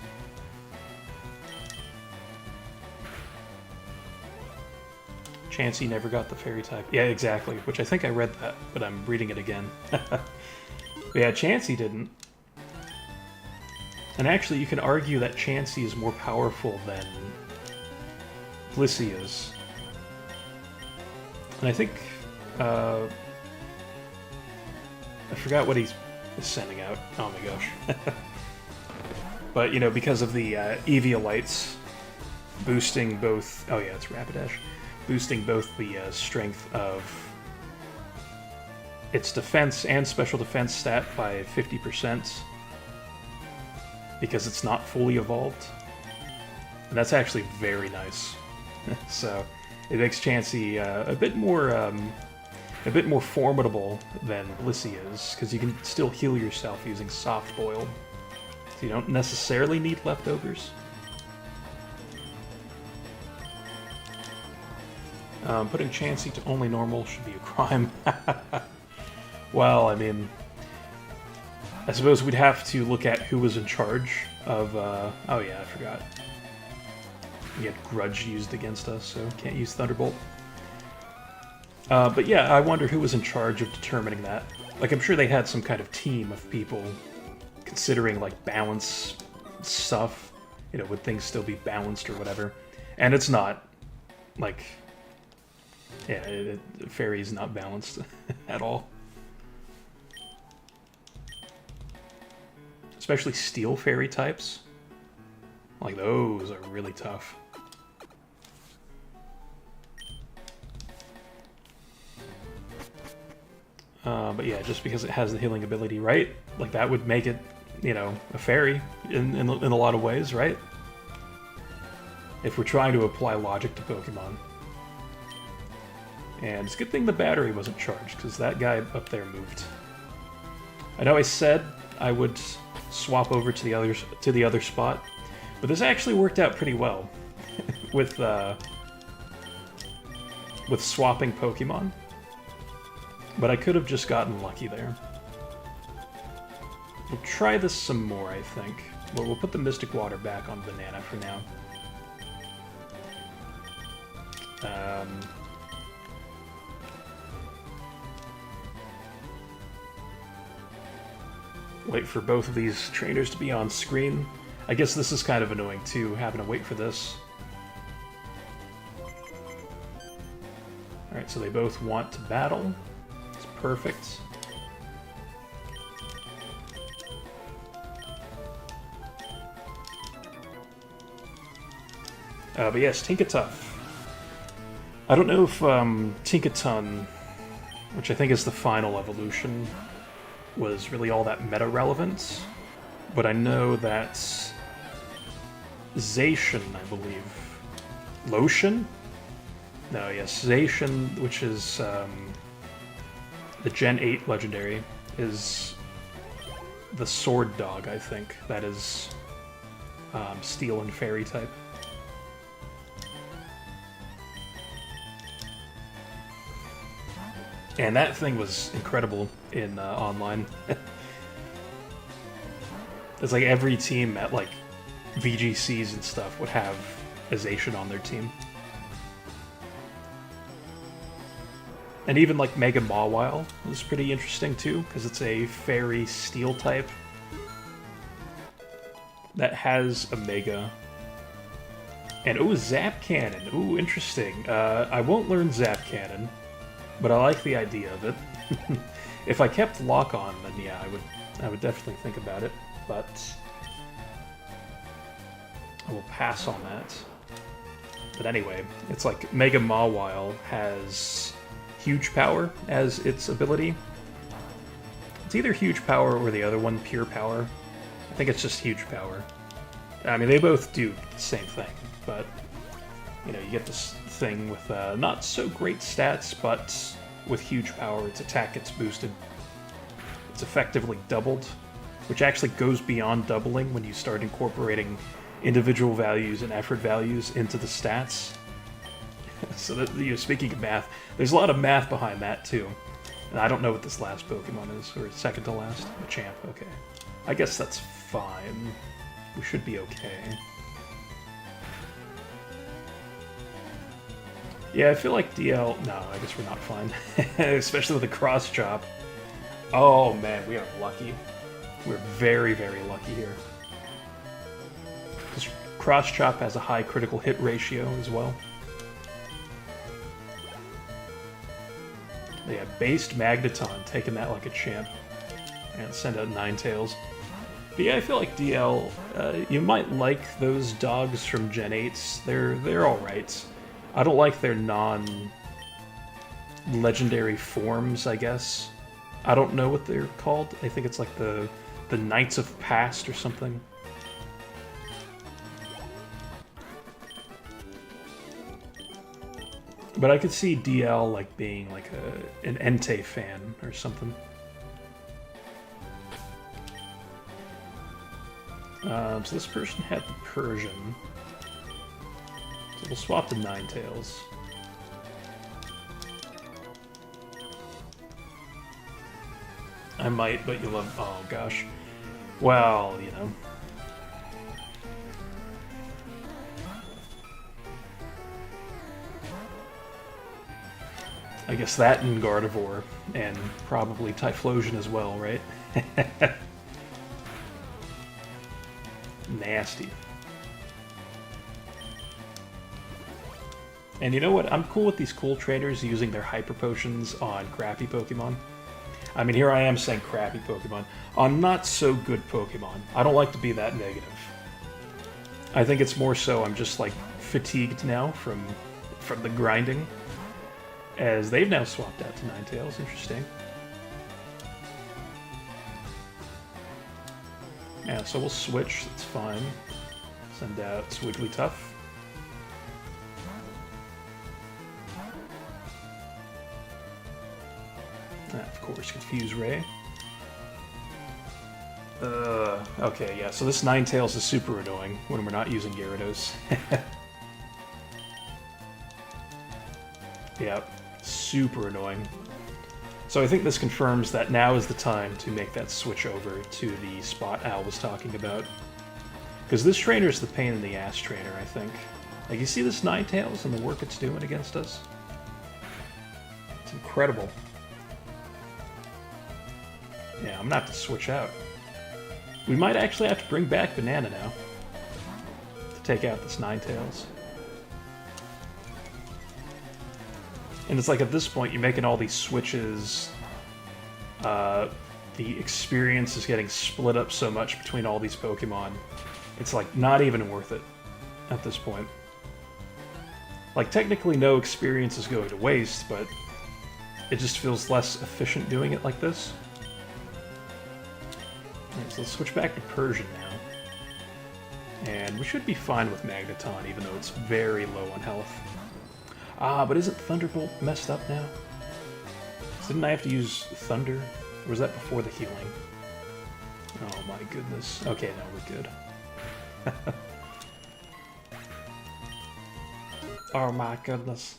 Chansey never got the fairy type. Yeah, exactly, which I think I read that, but I'm reading it again. But yeah, Chansey didn't. And actually, you can argue that Chansey is more powerful than Blissey is. And I think... I forgot what he's sending out. Oh my gosh. But, you know, because of the Eviolites boosting both... Oh yeah, it's Rapidash. Boosting both the strength of its defense and special defense stat by 50%. Because it's not fully evolved. And that's actually very nice. So, it makes Chansey a bit more formidable than Blissey is, because you can still heal yourself using Soft Boiled. So you don't necessarily need leftovers. Putting Chansey to only normal should be a crime. Well, I mean, I suppose we'd have to look at who was in charge of... oh yeah, I forgot. We had Grudge used against us, so can't use Thunderbolt. But yeah, I wonder who was in charge of determining that. Like, I'm sure they had some kind of team of people considering, like, balance stuff. You know, would things still be balanced or whatever? And it's not. Like, yeah, Fairy's not balanced at all. Especially Steel Fairy types. Like, those are really tough. But yeah, just because it has the healing ability, right? Like, that would make it, you know, a fairy in a lot of ways, right? If we're trying to apply logic to Pokemon. And it's a good thing the battery wasn't charged, because that guy up there moved. I know I said I would swap over to the other spot, but this actually worked out pretty well with swapping Pokemon. But I could have just gotten lucky there. We'll try this some more, I think. Well, we'll put the Mystic Water back on Banana for now. Wait for both of these trainers to be on screen. I guess this is kind of annoying too, having to wait for this. Alright, so they both want to battle. It's perfect. But yes, Tinkaton. I don't know if Tinkaton, which I think is the final evolution, was really all that meta-relevant, but I know that Zacian, I believe... Lotion? No, yes, Zacian, which is the Gen 8 legendary, is the Sword Dog, I think. That is Steel and Fairy type. And that thing was incredible in online. It's like every team at like VGCs and stuff would have a Zacian on their team. And even like Mega Mawile is pretty interesting too, because it's a Fairy Steel type that has a Mega. And oh, Zap Cannon. Ooh, interesting. I won't learn Zap Cannon, but I like the idea of it. If I kept Lock On, then yeah, I would definitely think about it. But I will pass on that. But anyway, it's like Mega Mawile has Huge Power as its ability. It's either Huge Power or the other one, Pure Power. I think it's just Huge Power. I mean, they both do the same thing, but you know, you get this thing with not so great stats, but with Huge Power, its attack gets boosted. It's effectively doubled, which actually goes beyond doubling when you start incorporating individual values and effort values into the stats. So that, you know, speaking of math, there's a lot of math behind that too. And I don't know what this last Pokemon is, or second to last. Machamp, okay. I guess that's fine. We should be okay. Yeah, I feel like DL... No, I guess we're not fine. Especially with the cross chop. Oh man, we are lucky. We're very, very lucky here. Because cross chop has a high critical hit ratio as well. Yeah, based Magneton, taking that like a champ. And send out Ninetales. But yeah, I feel like DL, you might like those dogs from Gen 8s. They're alright. I don't like their non-legendary forms, I guess. I don't know what they're called. I think it's like the Knights of Past or something. But I could see DL like being like an Entei fan or something. So this person had the Persian. So we'll swap to Ninetales. I might, but you love... Oh, gosh. Well, you know. I guess that and Gardevoir, and probably Typhlosion as well, right? Nasty. And you know what? I'm cool with these cool trainers using their Hyper Potions on crappy Pokemon. I mean, here I am saying crappy Pokemon. On not so good Pokemon. I don't like to be that negative. I think it's more so I'm just like fatigued now from the grinding. As they've now swapped out to Ninetales. Interesting. Yeah, so we'll switch. That's fine. Send out Wigglytuff. Of course, Confuse Ray. Okay, yeah, so this Ninetales is super annoying when we're not using Gyarados. Yeah, super annoying. So I think this confirms that now is the time to make that switch over to the spot Al was talking about. Because this trainer is the pain in the ass trainer, I think. Like, you see this Ninetales and the work it's doing against us? It's incredible. Yeah, I'm gonna have to switch out. We might actually have to bring back Banana now to take out this Ninetales. And it's like at this point, you're making all these switches. The experience is getting split up so much between all these Pokemon. It's like not even worth it at this point. Like technically no experience is going to waste, but it just feels less efficient doing it like this. Alright, so let's switch back to Persian now. And we should be fine with Magneton, even though it's very low on health. Ah, but isn't Thunderbolt messed up now? So didn't I have to use Thunder? Or was that before the healing? Oh my goodness. Okay, now we're good. Oh my goodness.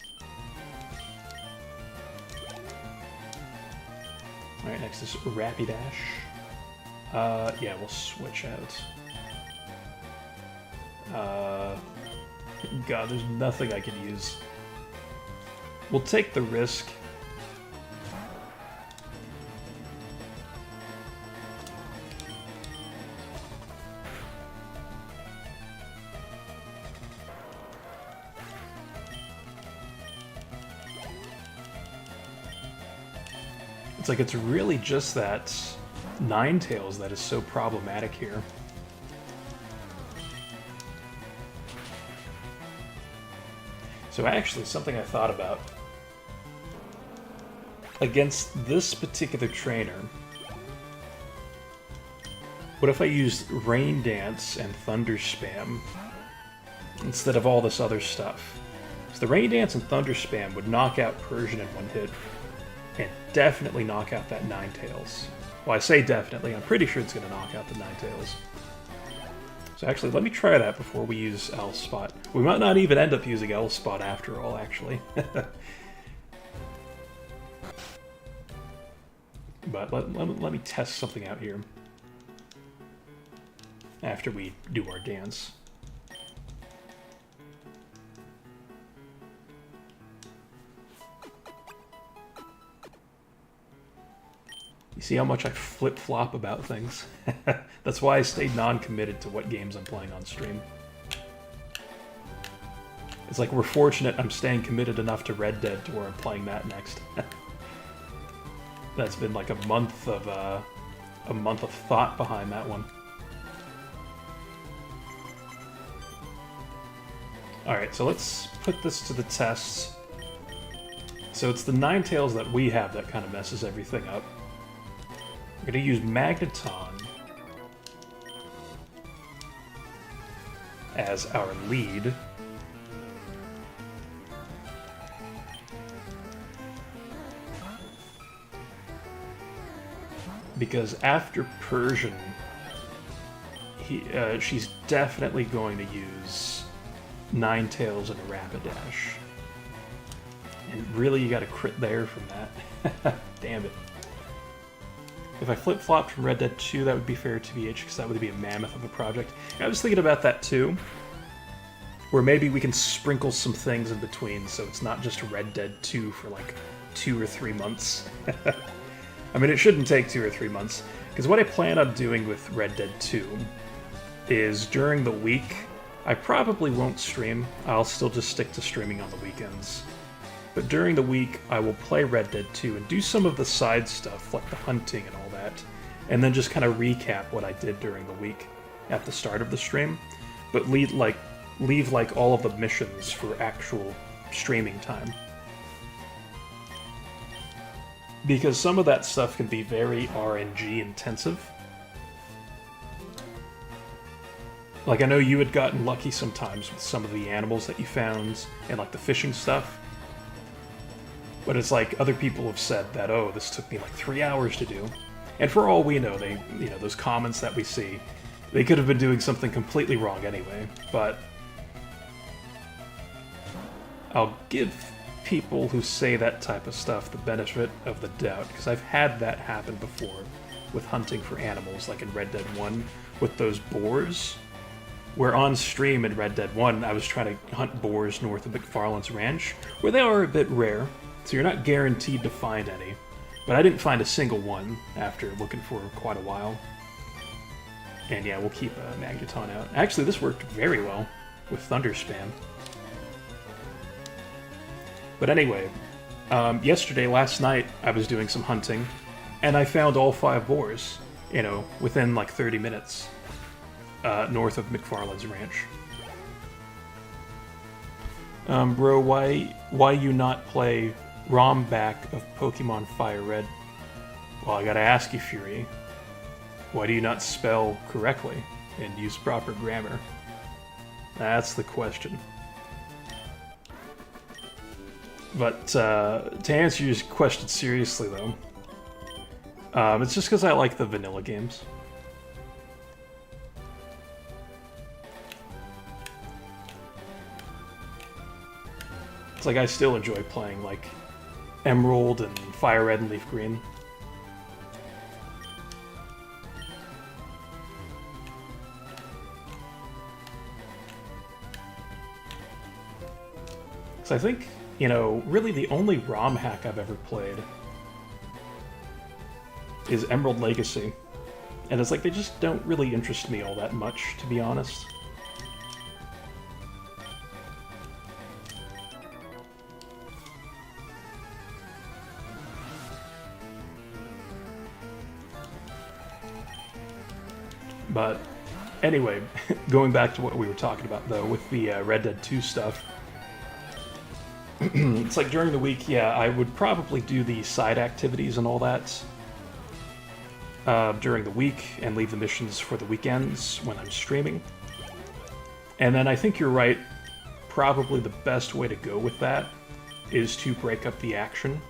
Alright, next is Rapidash. Yeah, we'll switch out. God, there's nothing I can use. We'll take the risk. It's like it's really just that Ninetales that is so problematic here. So actually, something I thought about. Against this particular trainer, what if I used Rain Dance and Thunder Spam instead of all this other stuff? So the Rain Dance and Thunder Spam would knock out Persian in one hit, and definitely knock out that Ninetales. Well, I say definitely, I'm pretty sure it's going to knock out the Ninetales. So actually, let me try that before we use L-Spot. We might not even end up using L-Spot after all, actually. But let me test something out here after we do our dance. You see how much I flip-flop about things? That's why I stayed non-committed to what games I'm playing on stream. It's like we're fortunate I'm staying committed enough to Red Dead to where I'm playing that next. That's been like a month of thought behind that one. Alright, so let's put this to the test. So it's the Ninetales that we have that kind of messes everything up. We're going to use Magneton as our lead. Because after Persian, she's definitely going to use Ninetales and a Rapidash. And really, you got a crit there from that. Damn it. If I flip-flopped from Red Dead 2, that would be fair to TBH, because that would be a mammoth of a project. I was thinking about that too, where maybe we can sprinkle some things in between, so it's not just Red Dead 2 for like 2 or 3 months. I mean, it shouldn't take 2 or 3 months, because what I plan on doing with Red Dead 2 is during the week, I probably won't stream. I'll still just stick to streaming on the weekends. But during the week, I will play Red Dead 2 and do some of the side stuff, like the hunting and all that, and then just kind of recap what I did during the week at the start of the stream, but leave all of the missions for actual streaming time. Because some of that stuff can be very RNG intensive. Like, I know you had gotten lucky sometimes with some of the animals that you found and like the fishing stuff. But it's like other people have said that, oh, this took me like 3 hours to do. And for all we know, those comments that we see, they could have been doing something completely wrong anyway. But I'll give people who say that type of stuff the benefit of the doubt, because I've had that happen before with hunting for animals, like in Red Dead 1 with those boars, where on stream in Red Dead 1 I was trying to hunt boars north of McFarland's ranch, where they are a bit rare, so you're not guaranteed to find any, but I didn't find a single one after looking for quite a while. And yeah, we'll keep Magneton out. Actually, this worked very well with Thunder Spam. But anyway, last night, I was doing some hunting, and I found all 5 boars, within like 30 minutes, north of McFarland's ranch. Bro, why you not play ROM back of Pokemon Fire Red? Well, I gotta ask you, Fury. Why do you not spell correctly and use proper grammar? That's the question. But to answer your question seriously, though, it's just because I like the vanilla games. It's like I still enjoy playing like Emerald and Fire Red and Leaf Green. So I think, really the only ROM hack I've ever played is Emerald Legacy. And it's like they just don't really interest me all that much, to be honest. But anyway, going back to what we were talking about, though, with the Red Dead 2 stuff, it's like during the week, yeah, I would probably do the side activities and all that during the week and leave the missions for the weekends when I'm streaming. And then I think you're right, probably the best way to go with that is to break up the action.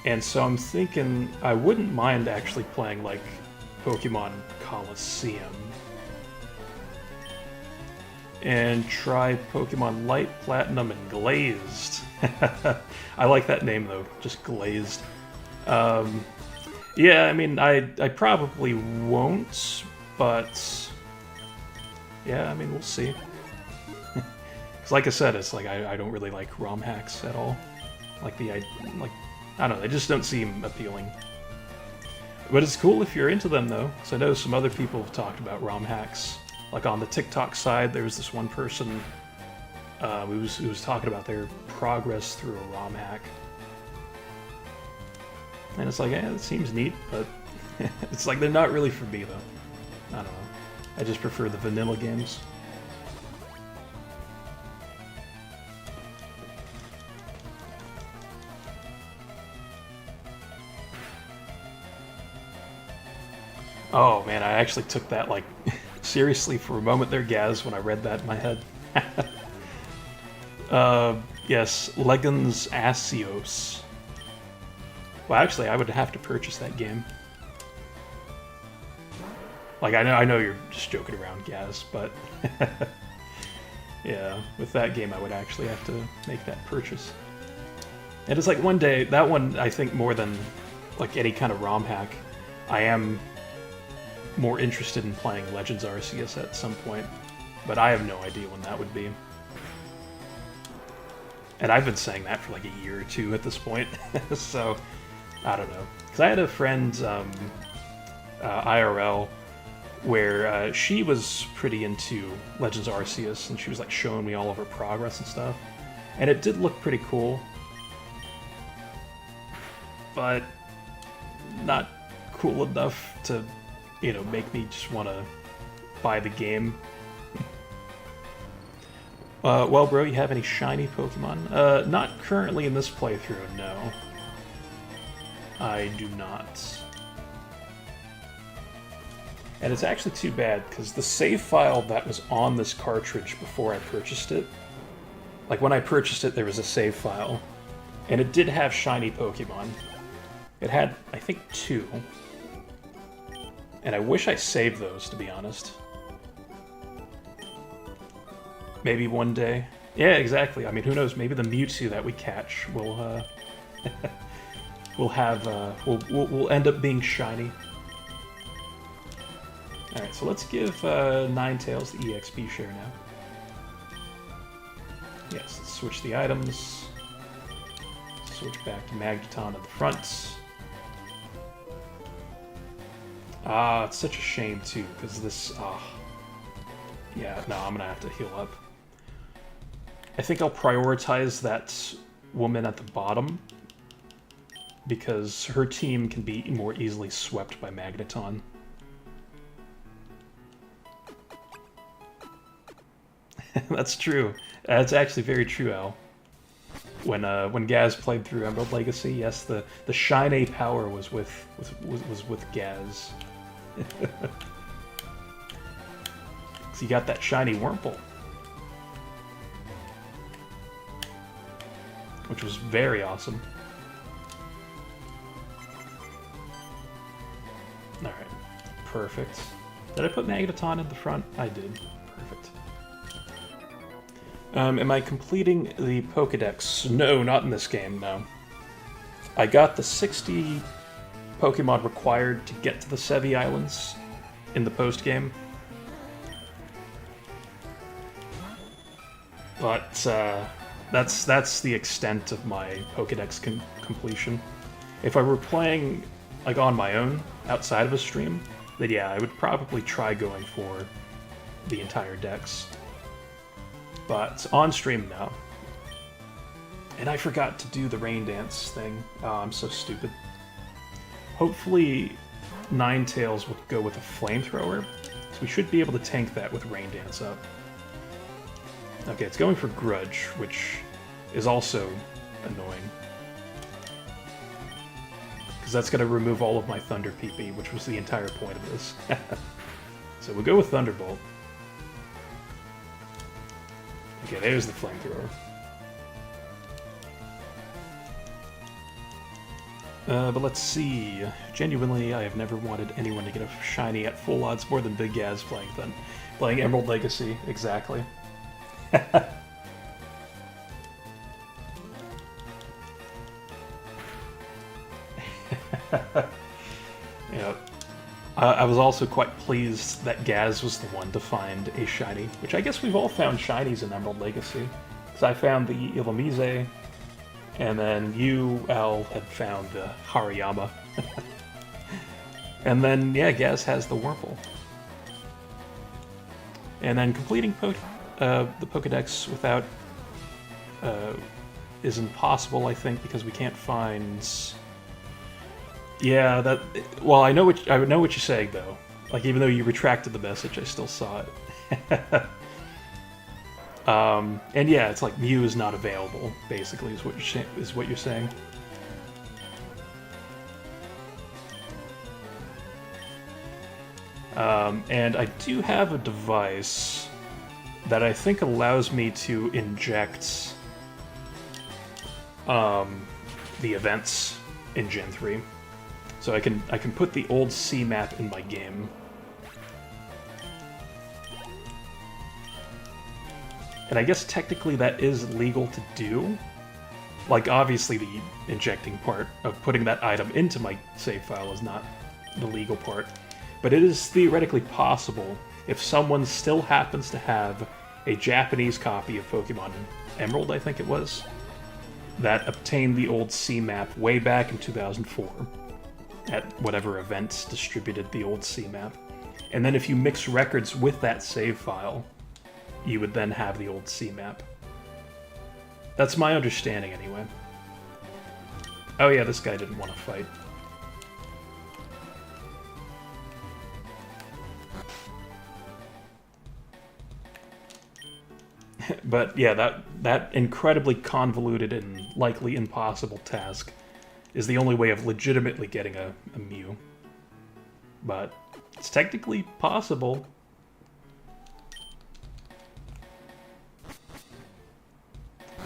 And so I'm thinking I wouldn't mind actually playing like Pokemon Coliseum. And try Pokemon Light, Platinum, and Glazed. I like that name, though. Just Glazed. Yeah, I mean, I probably won't, but... yeah, I mean, we'll see. Because like I said, it's like I don't really like ROM hacks at all. Like, I don't know, they just don't seem appealing. But it's cool if you're into them, though, because I know some other people have talked about ROM hacks. Like on the TikTok side, there was this one person who was talking about their progress through a ROM hack. And it's like, it seems neat, but it's like they're not really for me, though. I don't know. I just prefer the vanilla games. Oh man, I actually took that like seriously for a moment there, Gaz, when I read that in my head. Yes, Legends Asios. Well, actually, I would have to purchase that game. Like, I know you're just joking around, Gaz, but yeah, with that game, I would actually have to make that purchase. And it's like one day, that one, I think more than like any kind of ROM hack, I am more interested in playing Legends Arceus at some point, but I have no idea when that would be. And I've been saying that for like a year or two at this point, so I don't know. Because I had a friend, IRL, where she was pretty into Legends Arceus, and she was like showing me all of her progress and stuff, and it did look pretty cool, but not cool enough to, you know, make me just want to buy the game. Well, bro, you have any shiny Pokemon? Not currently in this playthrough, no. I do not. And it's actually too bad, because the save file that was on this cartridge before I purchased it, like when I purchased it, there was a save file, and it did have shiny Pokemon. It had, I think, 2. And I wish I saved those, to be honest. Maybe one day. Yeah, exactly. I mean, who knows? Maybe the Mewtwo that we catch will will have will end up being shiny. All right, so let's give Ninetales the EXP share now. Yes, let's switch the items. Switch back to Magneton at the front. Ah, it's such a shame too, because this. Yeah, no, I'm gonna have to heal up. I think I'll prioritize that woman at the bottom, because her team can be more easily swept by Magneton. That's true. That's actually very true, Al. When Gaz played through Emerald Legacy, yes, the Shine A power was with Gaz. So you got that shiny Wurmple, which was very awesome. Alright, perfect. Did I put Magneton in the front? I did. Perfect. Am I completing the Pokedex? No, not in this game, no. I got the 60 Pokemon required to get to the Sevii Islands in the post-game. But that's the extent of my Pokedex completion. If I were playing like on my own outside of a stream, then yeah, I would probably try going for the entire dex. But on stream, no. And I forgot to do the rain dance thing. Oh, I'm so stupid. Hopefully Ninetales will go with a flamethrower, so we should be able to tank that with rain dance up. Okay, it's going for Grudge, which is also annoying. Because that's going to remove all of my Thunder PP, which was the entire point of this. So we'll go with Thunderbolt. Okay, there's the flamethrower. But let's see. Genuinely, I have never wanted anyone to get a shiny at full odds more than Big Gaz playing Emerald Legacy. Exactly. Yeah. I was also quite pleased that Gaz was the one to find a shiny, which I guess we've all found shinies in Emerald Legacy. Because I found the Illumise, and then you, Al, had found the Hariyama. And then, yeah, Gaz has the Wurmple. And then completing the Pokedex without is impossible, I think, because we can't find... Yeah, that... Well, I know what you're saying, though. Like, even though you retracted the message, I still saw it. And yeah, it's like Mew is not available, basically, is what you're saying. And I do have a device that I think allows me to inject the events in Gen 3. So I can put the old C map in my game. And I guess technically that is legal to do. Like, obviously the injecting part of putting that item into my save file is not the legal part. But it is theoretically possible if someone still happens to have a Japanese copy of Pokemon Emerald, I think it was, that obtained the old C map way back in 2004 at whatever events distributed the old C map. And then if you mix records with that save file, you would then have the old C map. That's my understanding, anyway. Oh yeah, this guy didn't want to fight. But yeah, that incredibly convoluted and likely impossible task is the only way of legitimately getting a Mew. But it's technically possible.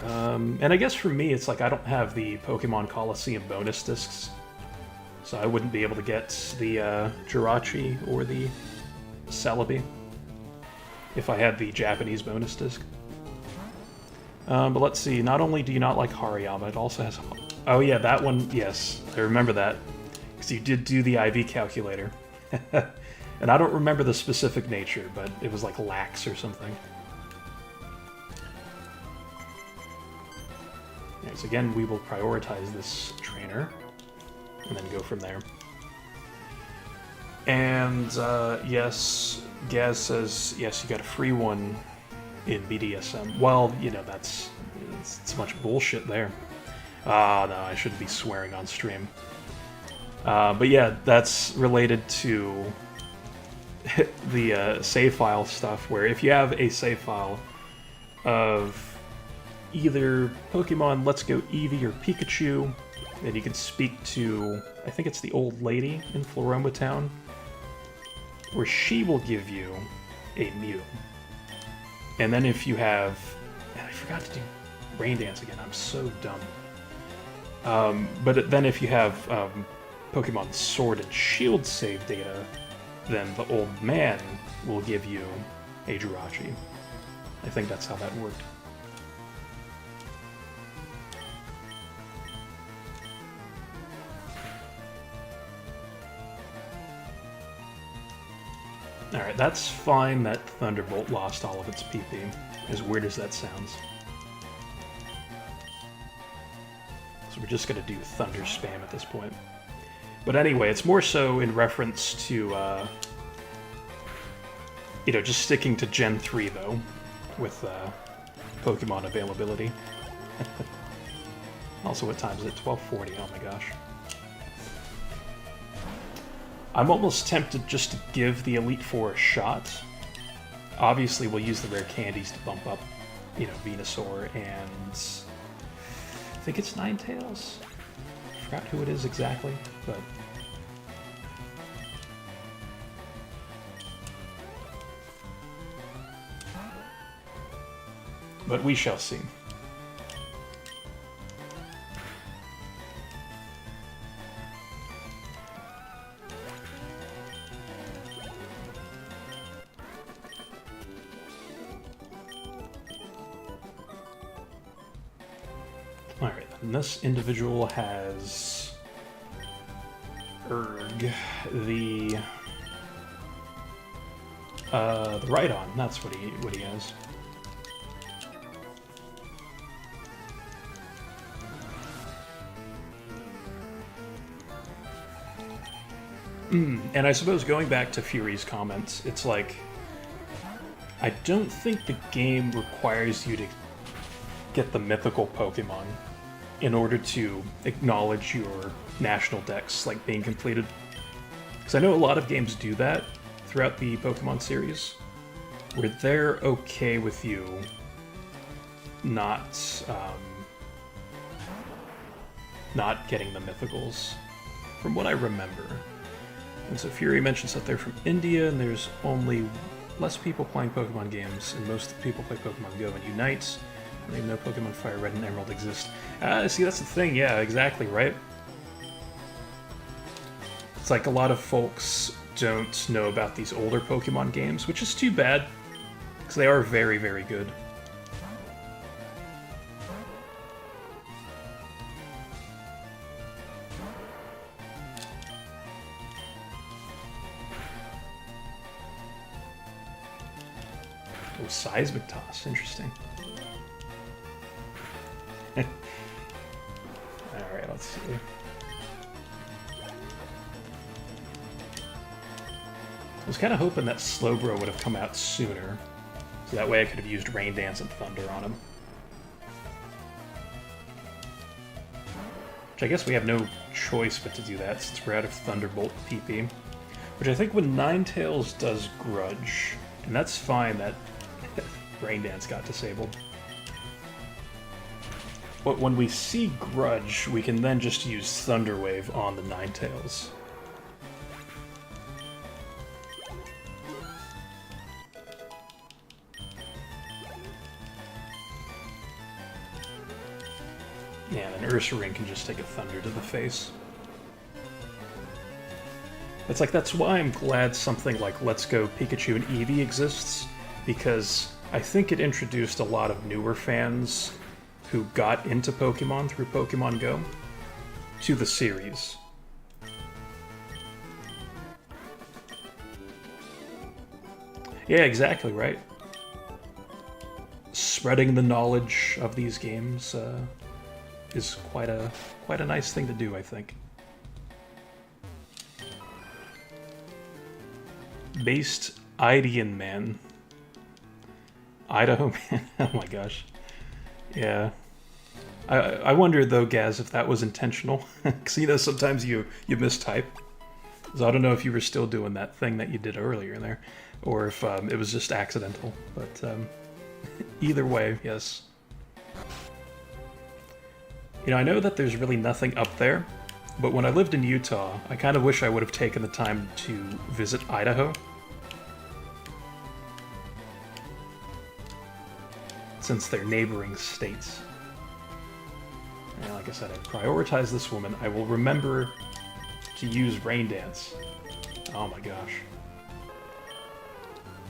And I guess for me, it's like I don't have the Pokemon Coliseum bonus discs, so I wouldn't be able to get the Jirachi or the Celebi if I had the Japanese bonus disc. But let's see, not only do you not like Hariyama, it also has... Oh yeah, that one, yes, I remember that, because you did do the IV calculator. And I don't remember the specific nature, but it was like lax or something. Right, so again, we will prioritize this trainer, and then go from there. And, yes, Gaz says, yes, you got a free one in BDSM. Well, you know, it's much bullshit there. Ah, no, I shouldn't be swearing on stream. But yeah, that's related to the save file stuff, where if you have a save file of either Pokemon Let's Go Eevee or Pikachu, then you can speak to, I think it's the old lady in Floroma Town, where she will give you a Mew. And then if you have... I forgot to do Rain Dance again, I'm so dumb. But then if you have Pokemon Sword and Shield save data, then the old man will give you a Jirachi. I think that's how that worked. Alright, that's fine that Thunderbolt lost all of its PP, as weird as that sounds. So we're just going to do Thunder Spam at this point. But anyway, it's more so in reference to, you know, just sticking to Gen 3, though, with Pokemon availability. Also, what time is it? 12:40, oh my gosh. I'm almost tempted just to give the Elite Four a shot. Obviously, we'll use the rare candies to bump up, you know, Venusaur and... I think it's Ninetales? I forgot who it is exactly, but... But we shall see. And this individual has Erg, the Rhydon. That's what he has. And I suppose going back to Fury's comments, it's like, I don't think the game requires you to get the mythical Pokemon in order to acknowledge your national dex like being completed. Because I know a lot of games do that throughout the Pokemon series, where they're okay with you not getting the mythicals, from what I remember. And so Fury mentions that they're from India, and there's only less people playing Pokemon games, and most of the people play Pokemon Go and Unite. I don't even know Pokemon Fire Red and Emerald exist. See, that's the thing, yeah, exactly, right? It's like a lot of folks don't know about these older Pokemon games, which is too bad, because they are very, very good. Oh, Seismic Toss, interesting. Alright, let's see. I was kind of hoping that Slowbro would have come out sooner, so that way I could have used Rain Dance and Thunder on him. Which I guess we have no choice but to do that, since we're out of Thunderbolt PP. Which I think when Ninetales does Grudge, and that's fine that Rain Dance got disabled. But when we see Grudge, we can then just use Thunder Wave on the Ninetales. Yeah, and Ursaring can just take a Thunder to the face. It's like, that's why I'm glad something like Let's Go Pikachu and Eevee exists, because I think it introduced a lot of newer fans who got into Pokemon through Pokemon Go to the series. Yeah, exactly, right? Spreading the knowledge of these games is quite a nice thing to do, I think. Based Idian Man. Idaho Man? Oh my gosh. Yeah. I wonder, though, Gaz, if that was intentional. Because, you know, sometimes you mistype. So I don't know if you were still doing that thing that you did earlier in there, or if it was just accidental. But either way, yes. You know, I know that there's really nothing up there, but when I lived in Utah, I kind of wish I would have taken the time to visit Idaho. Since they're neighboring states. And like I said, I prioritize this woman. I will remember to use Rain Dance. Oh my gosh.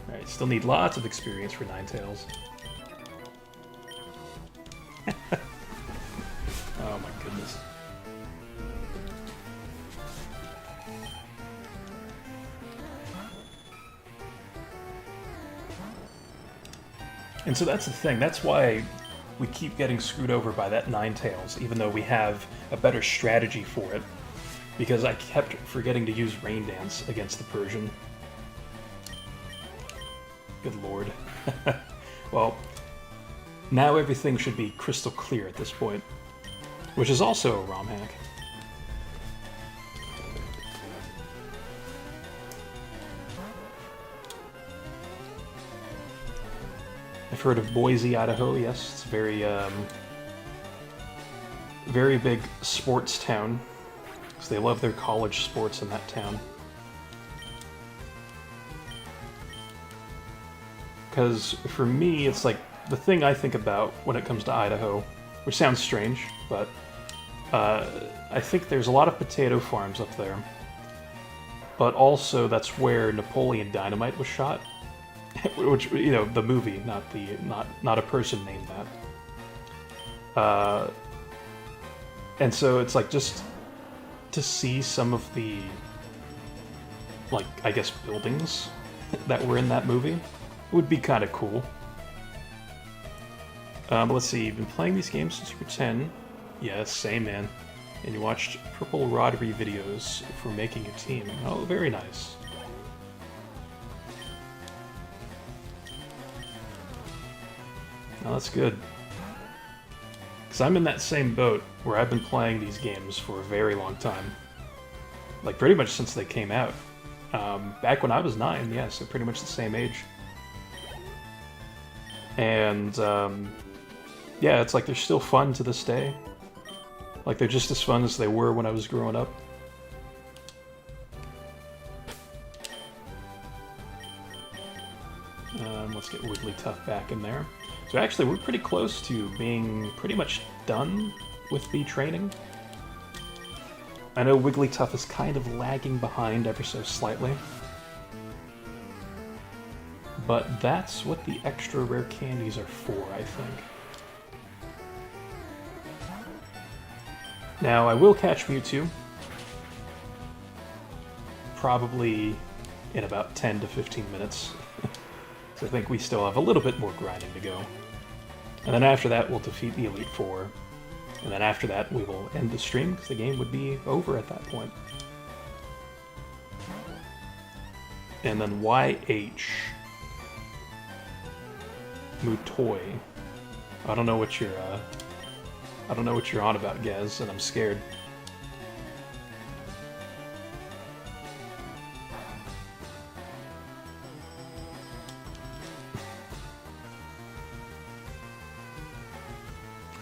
Alright, still need lots of experience for Ninetales. Oh my goodness. And so that's the thing, that's why we keep getting screwed over by that Ninetales, even though we have a better strategy for it, because I kept forgetting to use Rain Dance against the Persian. Good lord. Well, now everything should be crystal clear at this point, which is also a ROM hack. I've heard of Boise, Idaho. Yes, it's a very big sports town, because they love their college sports in that town. Because for me, it's like the thing I think about when it comes to Idaho, which sounds strange, but I think there's a lot of potato farms up there. But also, that's where Napoleon Dynamite was shot. Which, you know, the movie, not a person named that. And so it's like just to see some of the, like, I guess buildings that were in that movie would be kind of cool. Let's see, you've been playing these games since you were 10. Yes, same man. And you watched Purple Roddery videos for making your team. Oh, very nice. Oh, that's good. Because I'm in that same boat where I've been playing these games for a very long time. Like, pretty much since they came out. Back when I was 9, yeah, so pretty much the same age. And, yeah, it's like they're still fun to this day. Like, they're just as fun as they were when I was growing up. Let's get Wigglytuff back in there. So actually, we're pretty close to being pretty much done with the training. I know Wigglytuff is kind of lagging behind ever so slightly. But that's what the extra rare candies are for, I think. Now, I will catch Mewtwo. Probably in about 10 to 15 minutes. So I think we still have a little bit more grinding to go. And then after that, we'll defeat the Elite Four. And then after that, we will end the stream, because the game would be over at that point. And then YH. Mewtwo. I don't know what you're on about, Gaz, and I'm scared.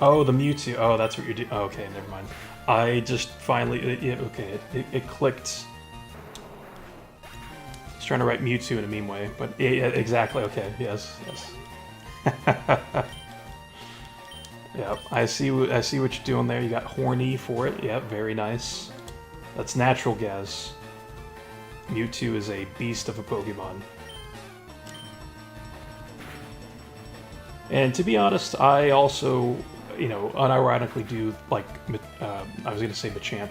Oh, the Mewtwo. Oh, that's what you're doing. Oh, okay, never mind. I just finally... Yeah, okay, it clicked. I was trying to write Mewtwo in a meme way, but yeah, exactly. Okay, yes. Yep, I see what you're doing there. You got Horny for it. Yep, very nice. That's natural, Gaz. Mewtwo is a beast of a Pokemon. And to be honest, I also, you know, unironically do like, I was gonna say Machamp,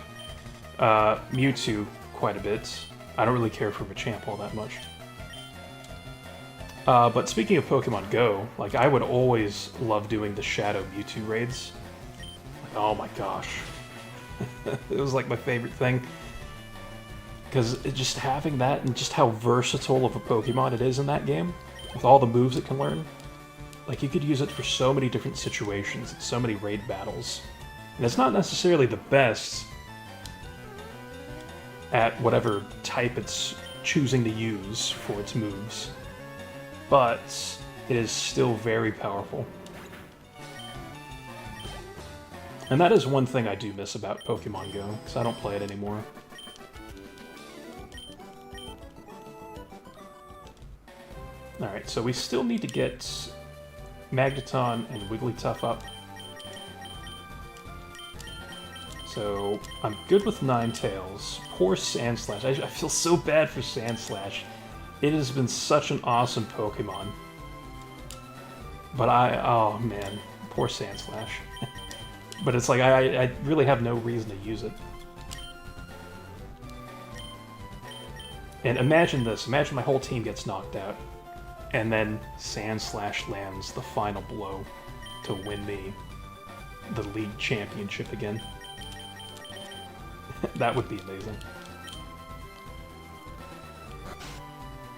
Mewtwo quite a bit. I don't really care for Machamp all that much. But speaking of Pokemon Go, like, I would always love doing the Shadow Mewtwo raids. Like, oh my gosh. It was like my favorite thing. Because just having that and just how versatile of a Pokemon it is in that game, with all the moves it can learn, like, you could use it for so many different situations and so many raid battles. And it's not necessarily the best at whatever type it's choosing to use for its moves, but it is still very powerful. And that is one thing I do miss about Pokemon Go, because I don't play it anymore. Alright, so we still need to get Magneton and Wigglytuff up. So, I'm good with Ninetales. Poor Sandslash. I feel so bad for Sandslash. It has been such an awesome Pokemon. But oh man, poor Sandslash. But it's like, I really have no reason to use it. And imagine this, imagine my whole team gets knocked out, and then Sandslash lands the final blow to win me the league championship again. That would be amazing.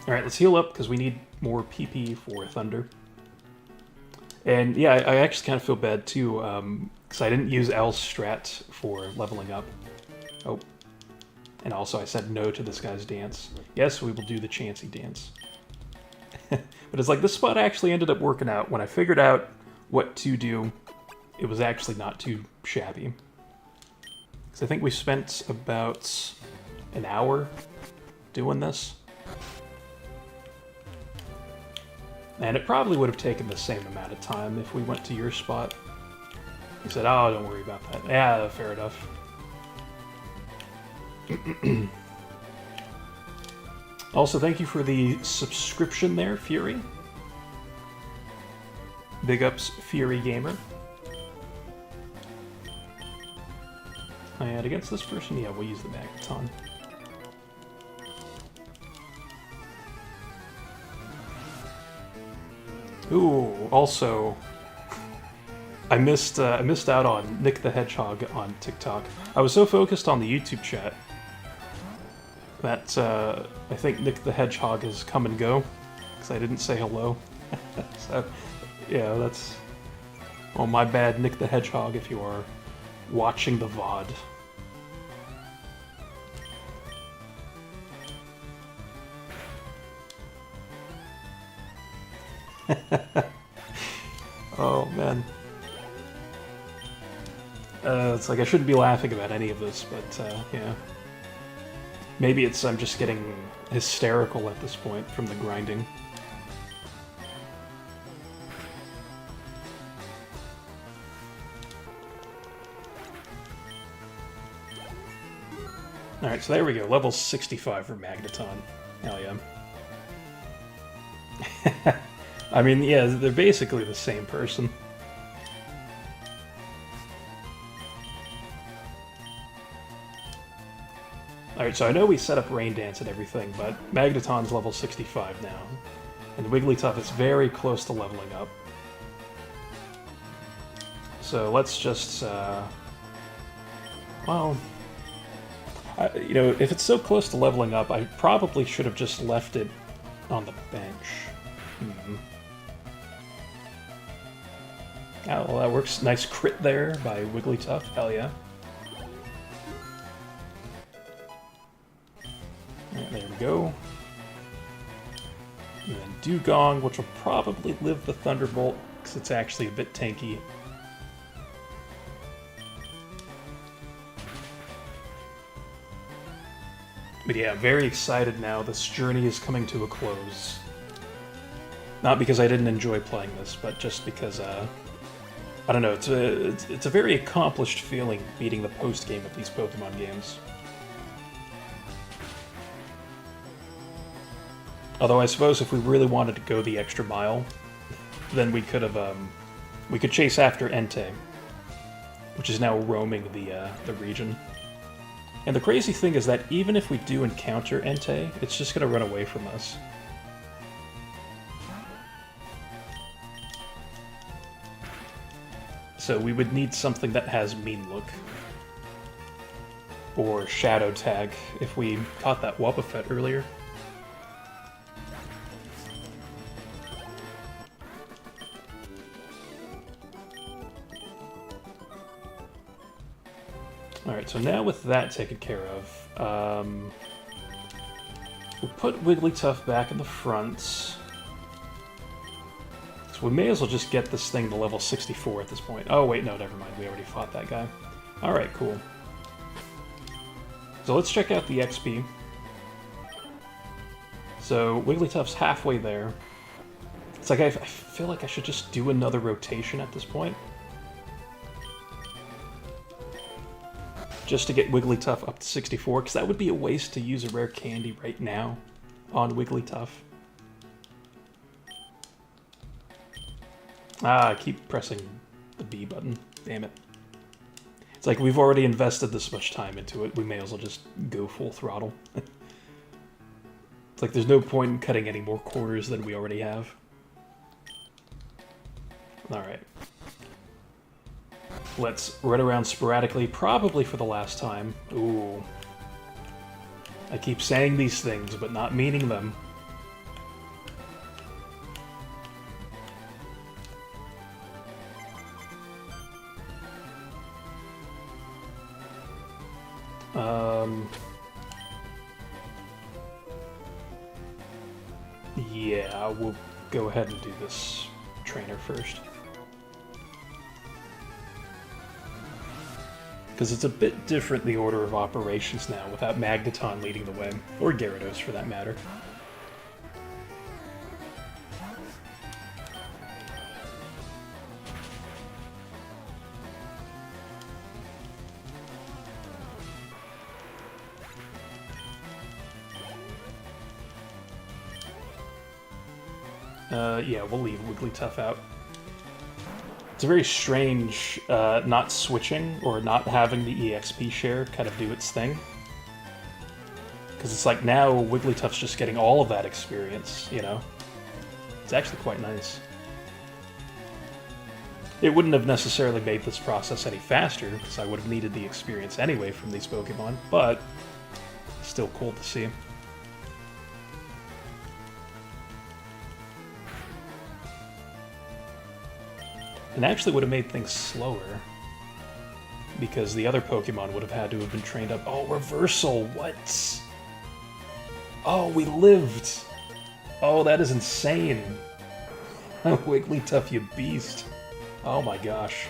Alright, let's heal up, because we need more PP for Thunder. And yeah, I actually kind of feel bad too, because I didn't use L's strat for leveling up. Oh. And also I said no to this guy's dance. Yes, we will do the Chansey dance. But it's like, this spot actually ended up working out. When I figured out what to do, it was actually not too shabby. Because I think we spent about an hour doing this. And it probably would have taken the same amount of time if we went to your spot. He said, oh, don't worry about that. Yeah, fair enough. Also, thank you for the subscription there, Fury. Big ups, Fury Gamer. And against this person, yeah, we'll use the Magneton. Ooh, also, I missed out on Nick the Hedgehog on TikTok. I was so focused on the YouTube chat that I think Nick the Hedgehog has come and go, because I didn't say hello. So, yeah, that's... Well, my bad, Nick the Hedgehog, if you are watching the VOD. Oh, man. It's like I shouldn't be laughing about any of this, but, yeah. Maybe it's I'm just getting hysterical at this point from the grinding. Alright, so there we go. Level 65 for Magneton. Hell yeah. I mean, yeah, they're basically the same person. Alright, so I know we set up Rain Dance and everything, but Magneton's level 65 now. And Wigglytuff is very close to leveling up. So let's just, well... you know, if it's so close to leveling up, I probably should have just left it on the bench. Oh, well, that works. Nice crit there by Wigglytuff. Hell yeah. Right, there we go. And then Dugong, which will probably live the Thunderbolt, because it's actually a bit tanky. But yeah, I'm very excited now. This journey is coming to a close. Not because I didn't enjoy playing this, but just because, I don't know, it's a very accomplished feeling beating the post-game of these Pokemon games. Although I suppose if we really wanted to go the extra mile, then we could have, we could chase after Entei, which is now roaming the region. And the crazy thing is that even if we do encounter Entei, it's just going to run away from us. So we would need something that has Mean Look. Or Shadow Tag, if we caught that Wobbuffet earlier. Alright, so now with that taken care of, we'll put Wigglytuff back in the front. So we may as well just get this thing to level 64 at this point. Oh wait, no, never mind, we already fought that guy. Alright, cool. So let's check out the XP. So Wigglytuff's halfway there. It's like I feel like I should just do another rotation at this point. Just to get Wigglytuff up to 64, because that would be a waste to use a rare candy right now on Wigglytuff. Ah, I keep pressing the B button. Damn it. It's like we've already invested this much time into it, we may as well just go full throttle. It's like there's no point in cutting any more corners than we already have. Alright. Let's run around sporadically, probably for the last time. Ooh. I keep saying these things, but not meaning them. Yeah, we'll go ahead and do this trainer first. Because it's a bit different, the order of operations now, without Magneton leading the way. Or Gyarados, for that matter. Yeah, we'll leave Wigglytuff out. It's a very strange not switching or not having the EXP share kind of do its thing. Because it's like now Wigglytuff's just getting all of that experience, you know? It's actually quite nice. It wouldn't have necessarily made this process any faster, because I would have needed the experience anyway from these Pokemon, but still cool to see. And actually would have made things slower, because the other Pokemon would have had to have been trained up. Oh, reversal! What? Oh, we lived! Oh, that is insane! Wigglytuff, you beast! Oh my gosh.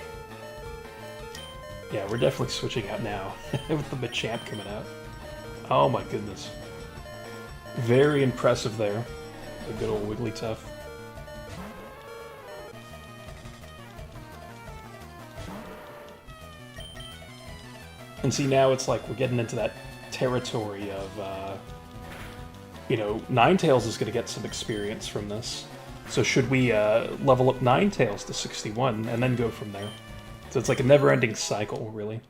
Yeah, we're definitely switching out now, with the Machamp coming out. Oh my goodness. Very impressive there, the good old Wigglytuff. And see, now it's like we're getting into that territory of, you know, Ninetales is going to get some experience from this. So should we level up Ninetales to 61 and then go from there? So it's like a never-ending cycle, really.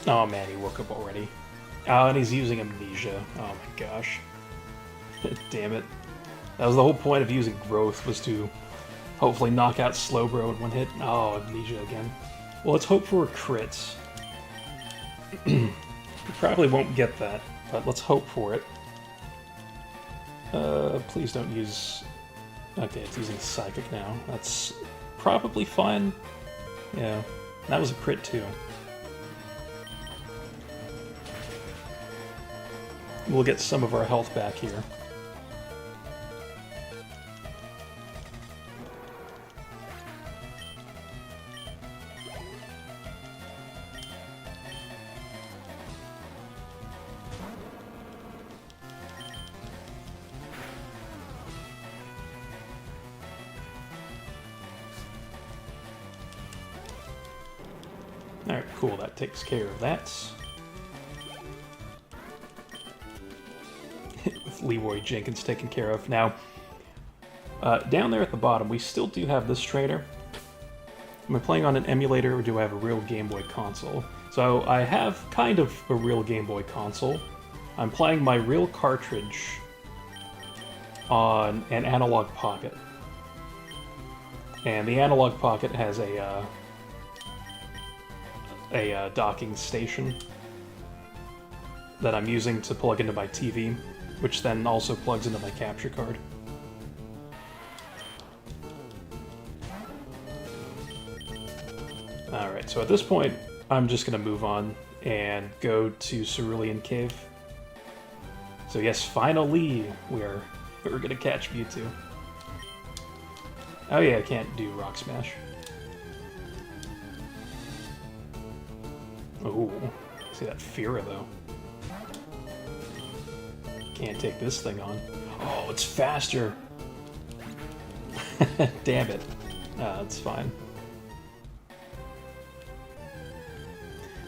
Oh man, he woke up already. Oh, and he's using Amnesia. Oh my gosh. Damn it. That was the whole point of using Growth, was to hopefully knock out Slowbro in one hit. Oh, Amnesia again. Well, let's hope for a crit. We probably won't get that, but let's hope for it. Please don't use... Okay, it's using Psychic now. That's probably fine. Yeah, that was a crit too. We'll get some of our health back here. Alright, cool, that takes care of that. With Leroy Jenkins taken care of. Now, down there at the bottom, we still do have this trainer. Am I playing on an emulator, or do I have a real Game Boy console? So I have kind of a real Game Boy console. I'm playing my real cartridge on an Analog Pocket. And the Analog Pocket has a docking station that I'm using to plug into my TV, which then also plugs into my capture card. Alright, so at this point, I'm just going to move on and go to Cerulean Cave. So yes, finally, we're going to catch Mewtwo. Oh yeah, I can't do Rock Smash. Ooh, see that Fira though. Can't take this thing on. Oh, it's faster! Damn it. That's fine.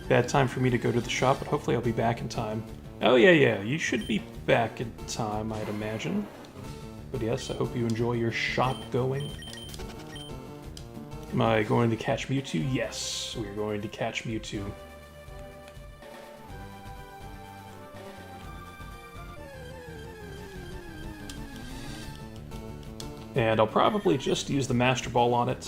Bad time for me to go to the shop, but hopefully I'll be back in time. Oh yeah, you should be back in time, I'd imagine. But yes, I hope you enjoy your shop going. Am I going to catch Mewtwo? Yes, we're going to catch Mewtwo. And I'll probably just use the Master Ball on it.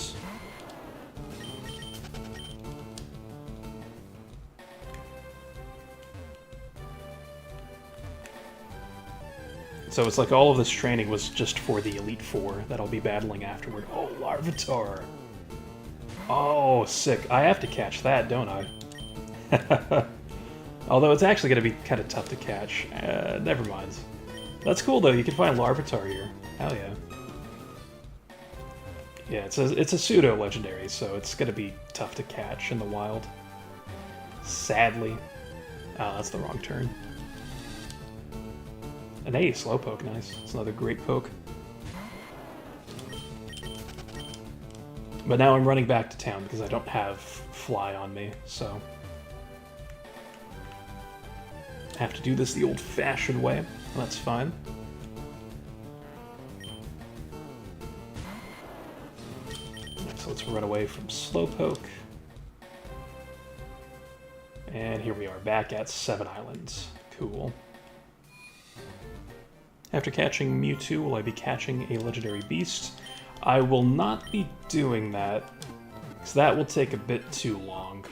So it's like all of this training was just for the Elite Four that I'll be battling afterward. Oh, Larvitar! Oh, sick. I have to catch that, don't I? Although it's actually going to be kind of tough to catch. Never mind. That's cool, though. You can find Larvitar here. Hell yeah. Yeah, it's a pseudo-legendary, so it's going to be tough to catch in the wild. Sadly. Oh, that's the wrong turn. An A, Slowpoke, nice. It's another great poke. But now I'm running back to town because I don't have Fly on me, so... I have to do this the old-fashioned way. That's fine. Right, so let's run away from Slowpoke. And here we are, back at 7 Islands. Cool. After catching Mewtwo, will I be catching a legendary beast? I will not be doing that, because that will take a bit too long.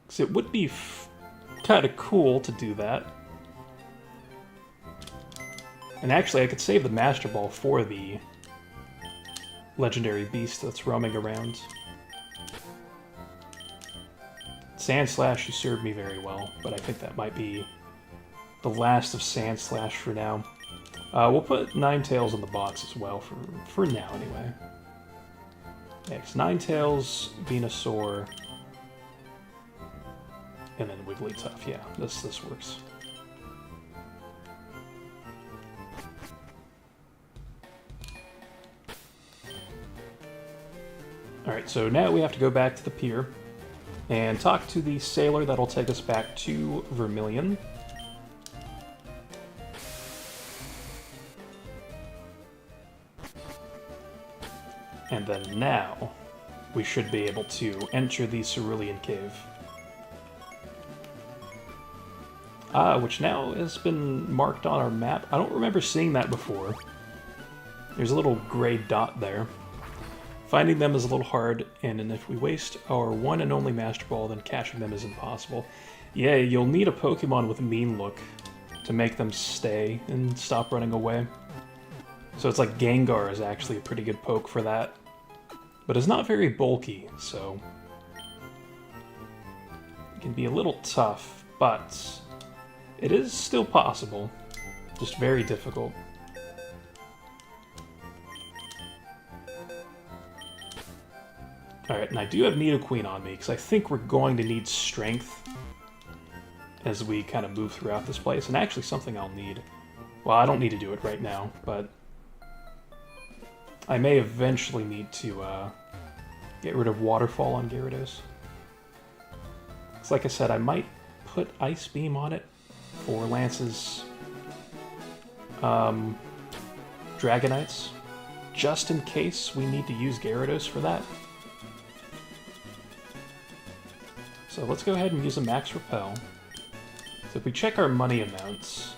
Because it would be kind of cool to do that. And actually, I could save the Master Ball for the legendary beast that's roaming around. Sand Slash, you served me very well, but I think that might be the last of Sand Slash for now. We'll put Ninetales in the box as well, for now anyway. Next, Ninetales, Venusaur, and then Wigglytuff. Yeah, this works. Alright, so now we have to go back to the pier and talk to the sailor that'll take us back to Vermilion. And then now, we should be able to enter the Cerulean Cave. Which now has been marked on our map. I don't remember seeing that before. There's a little gray dot there. Finding them is a little hard, and if we waste our one and only Master Ball, then catching them is impossible. Yeah, you'll need a Pokemon with Mean Look to make them stay and stop running away. So it's like Gengar is actually a pretty good poke for that. But it's not very bulky, so it can be a little tough, but it is still possible. Just very difficult. Alright, and I do have Nidoqueen on me, because I think we're going to need Strength as we kind of move throughout this place. And actually something I'll need. Well, I don't need to do it right now, but I may eventually need to get rid of Waterfall on Gyarados. Because like I said, I might put Ice Beam on it for Lance's Dragonites, just in case we need to use Gyarados for that. So let's go ahead and use a Max Repel. So if we check our money amounts,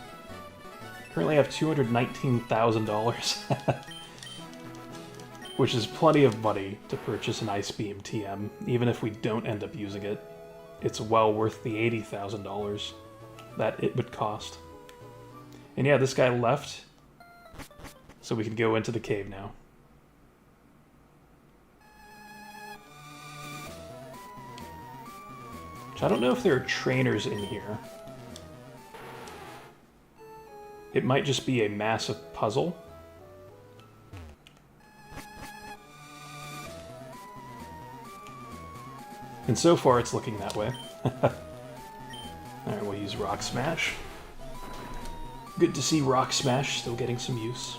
currently have $219,000. Which is plenty of money to purchase an Ice Beam TM, even if we don't end up using it. It's well worth the $80,000 that it would cost. And yeah, this guy left, so we can go into the cave now. Which I don't know if there are trainers in here. It might just be a massive puzzle. And so far, it's looking that way. Alright, we'll use Rock Smash. Good to see Rock Smash still getting some use.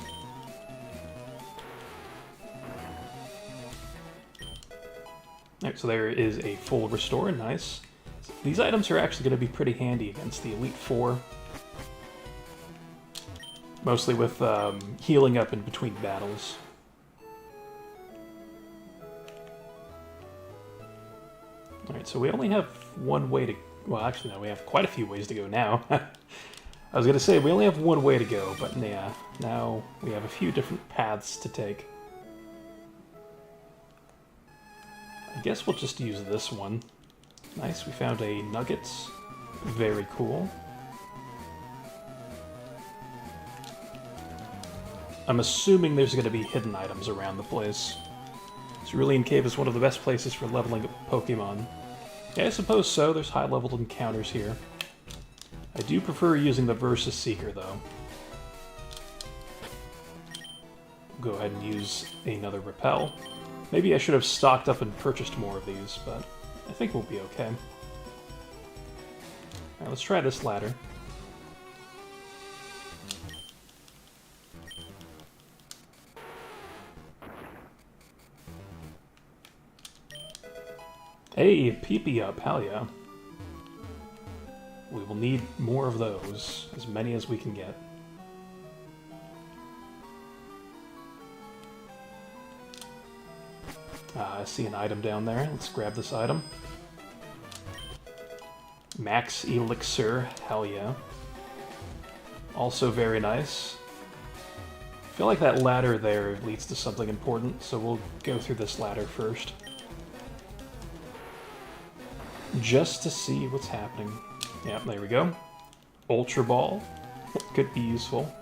Alright, so there is a full restore, nice. These items are actually going to be pretty handy against the Elite Four. Mostly with healing up in between battles. Alright, so we only have one way to... Well, actually, no, we have quite a few ways to go now. I was going to say, we only have one way to go, but yeah, now we have a few different paths to take. I guess we'll just use this one. Nice, we found a nugget. Very cool. I'm assuming there's going to be hidden items around the place. Cerulean Cave is one of the best places for leveling up Pokemon. Yeah, I suppose so. There's high-leveled encounters here. I do prefer using the Versus Seeker, though. Go ahead and use another Repel. Maybe I should have stocked up and purchased more of these, but I think we'll be okay. Alright, let's try this ladder. Hey, pee-pee up, hell yeah. We will need more of those, as many as we can get. I see an item down there. Let's grab this item. Max Elixir, hell yeah. Also very nice. I feel like that ladder there leads to something important, so we'll go through this ladder first. Just to see what's happening. Yeah, there we go. Ultra Ball. Could be useful.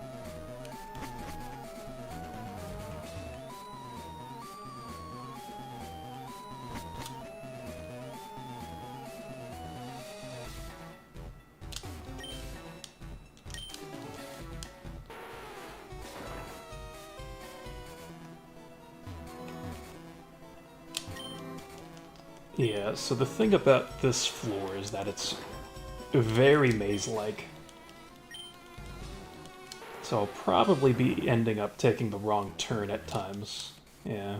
Yeah, so the thing about this floor is that it's very maze-like. So I'll probably be ending up taking the wrong turn at times. Yeah.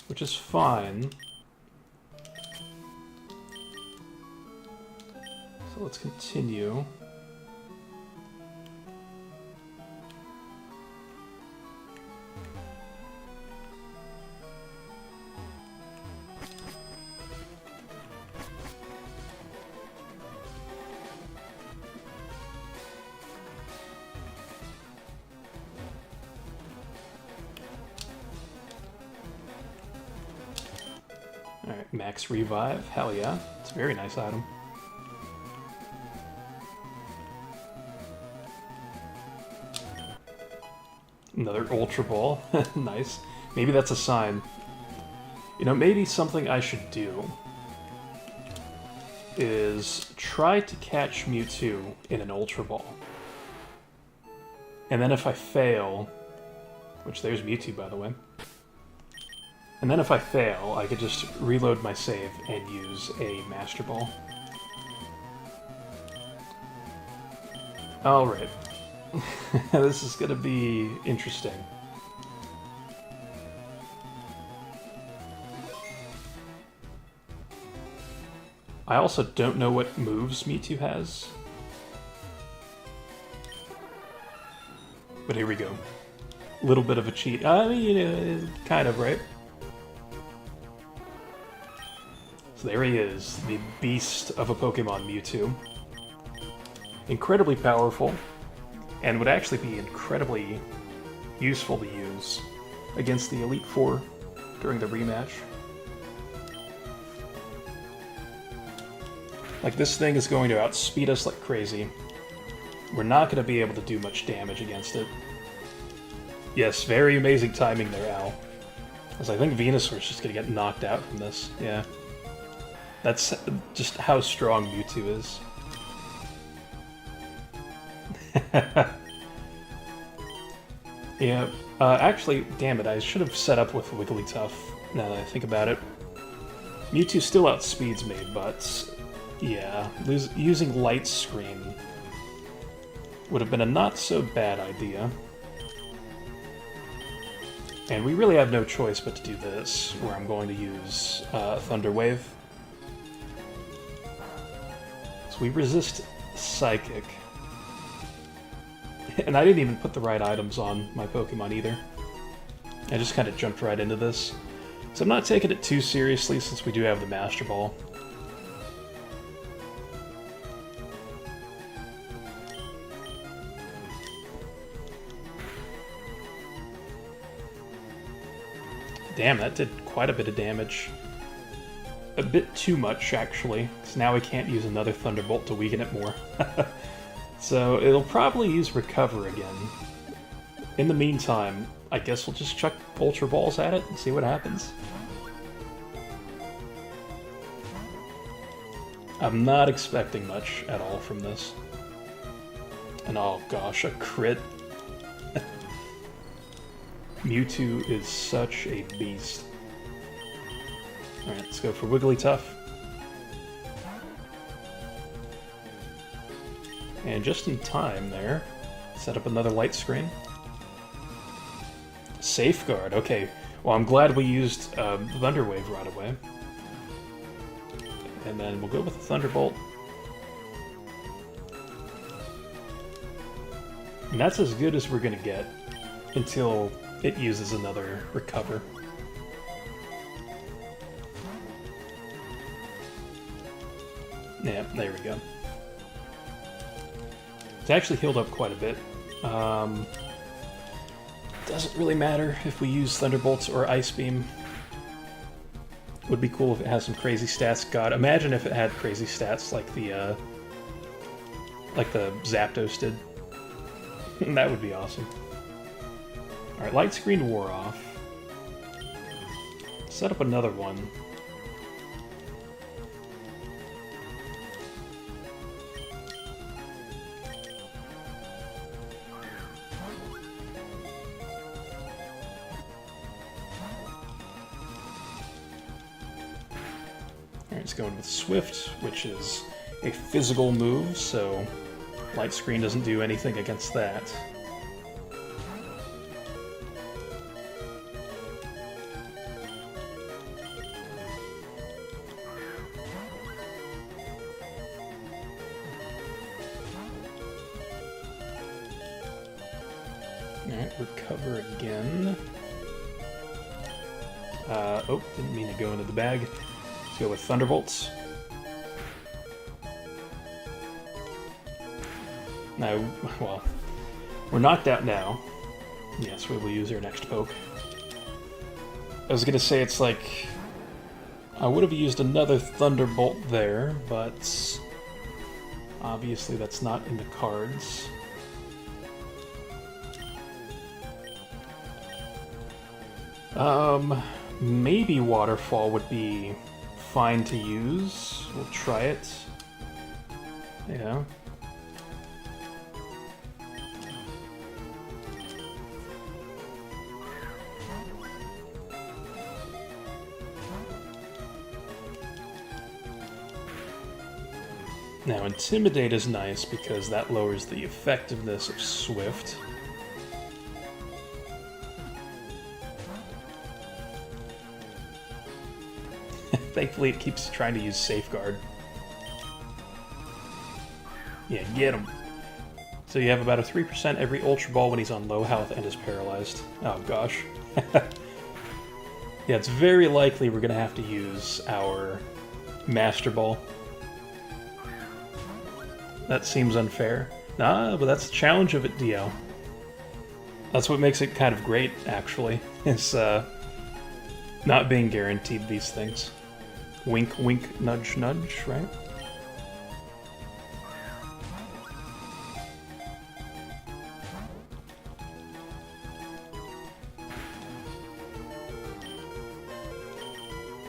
Which is fine. So let's continue. Alright, Max Revive, hell yeah. It's a very nice item. Another Ultra Ball, nice. Maybe that's a sign. You know, maybe something I should do is try to catch Mewtwo in an Ultra Ball. And then if I fail, which there's Mewtwo by the way, and then if I fail, I could just reload my save and use a Master Ball. Alright. This is gonna be interesting. I also don't know what moves Mewtwo has. But here we go. Little bit of a cheat. I mean, kind of, right? So there he is, the beast of a Pokemon Mewtwo. Incredibly powerful, and would actually be incredibly useful to use against the Elite Four during the rematch. Like, this thing is going to outspeed us like crazy. We're not going to be able to do much damage against it. Yes, very amazing timing there, Al. Because I think Venusaur's just going to get knocked out from this, yeah. That's just how strong Mewtwo is. Yeah, actually, damn it, I should have set up with Wigglytuff, now that I think about it. Mewtwo still outspeeds me, but yeah, using Light Screen would have been a not-so-bad idea. And we really have no choice but to do this, where I'm going to use Thunder Wave. So we resist Psychic. And I didn't even put the right items on my Pokemon either. I just kind of jumped right into this. So I'm not taking it too seriously since we do have the Master Ball. Damn, that did quite a bit of damage. A bit too much, actually, because now we can't use another Thunderbolt to weaken it more. So it'll probably use Recover again. In the meantime, I guess we'll just chuck Ultra Balls at it and see what happens. I'm not expecting much at all from this. And oh gosh, a crit. Mewtwo is such a beast. Alright, let's go for Wigglytuff. And just in time there, set up another light screen. Safeguard, okay. Well, I'm glad we used Thunder Wave right away. And then we'll go with the Thunderbolt. And that's as good as we're gonna get until it uses another Recover. Yeah, there we go. It's actually healed up quite a bit. Doesn't really matter if we use Thunderbolts or Ice Beam. Would be cool if it has some crazy stats. God, imagine if it had crazy stats like the Zapdos did. That would be awesome. Alright, Light Screen wore off. Set up another one. It's going with Swift, which is a physical move, so Light Screen doesn't do anything against that. Alright, Recover again. Oh, didn't mean to go into the bag. Let's go with Thunderbolts. Now, well, we're knocked out now. Yes, we will use our next poke. I was gonna say it's like... I would have used another Thunderbolt there, but... obviously that's not in the cards. Maybe Waterfall would be fine to use. We'll try it. Yeah. Now, Intimidate is nice because that lowers the effectiveness of Swift. Thankfully, it keeps trying to use Safeguard. Yeah, get him. So you have about a 3% every Ultra Ball when he's on low health and is paralyzed. Oh, gosh. Yeah, it's very likely we're going to have to use our Master Ball. That seems unfair. Nah, but that's the challenge of it, DL. That's what makes it kind of great, actually, is not being guaranteed these things. Wink, wink, nudge, nudge, right?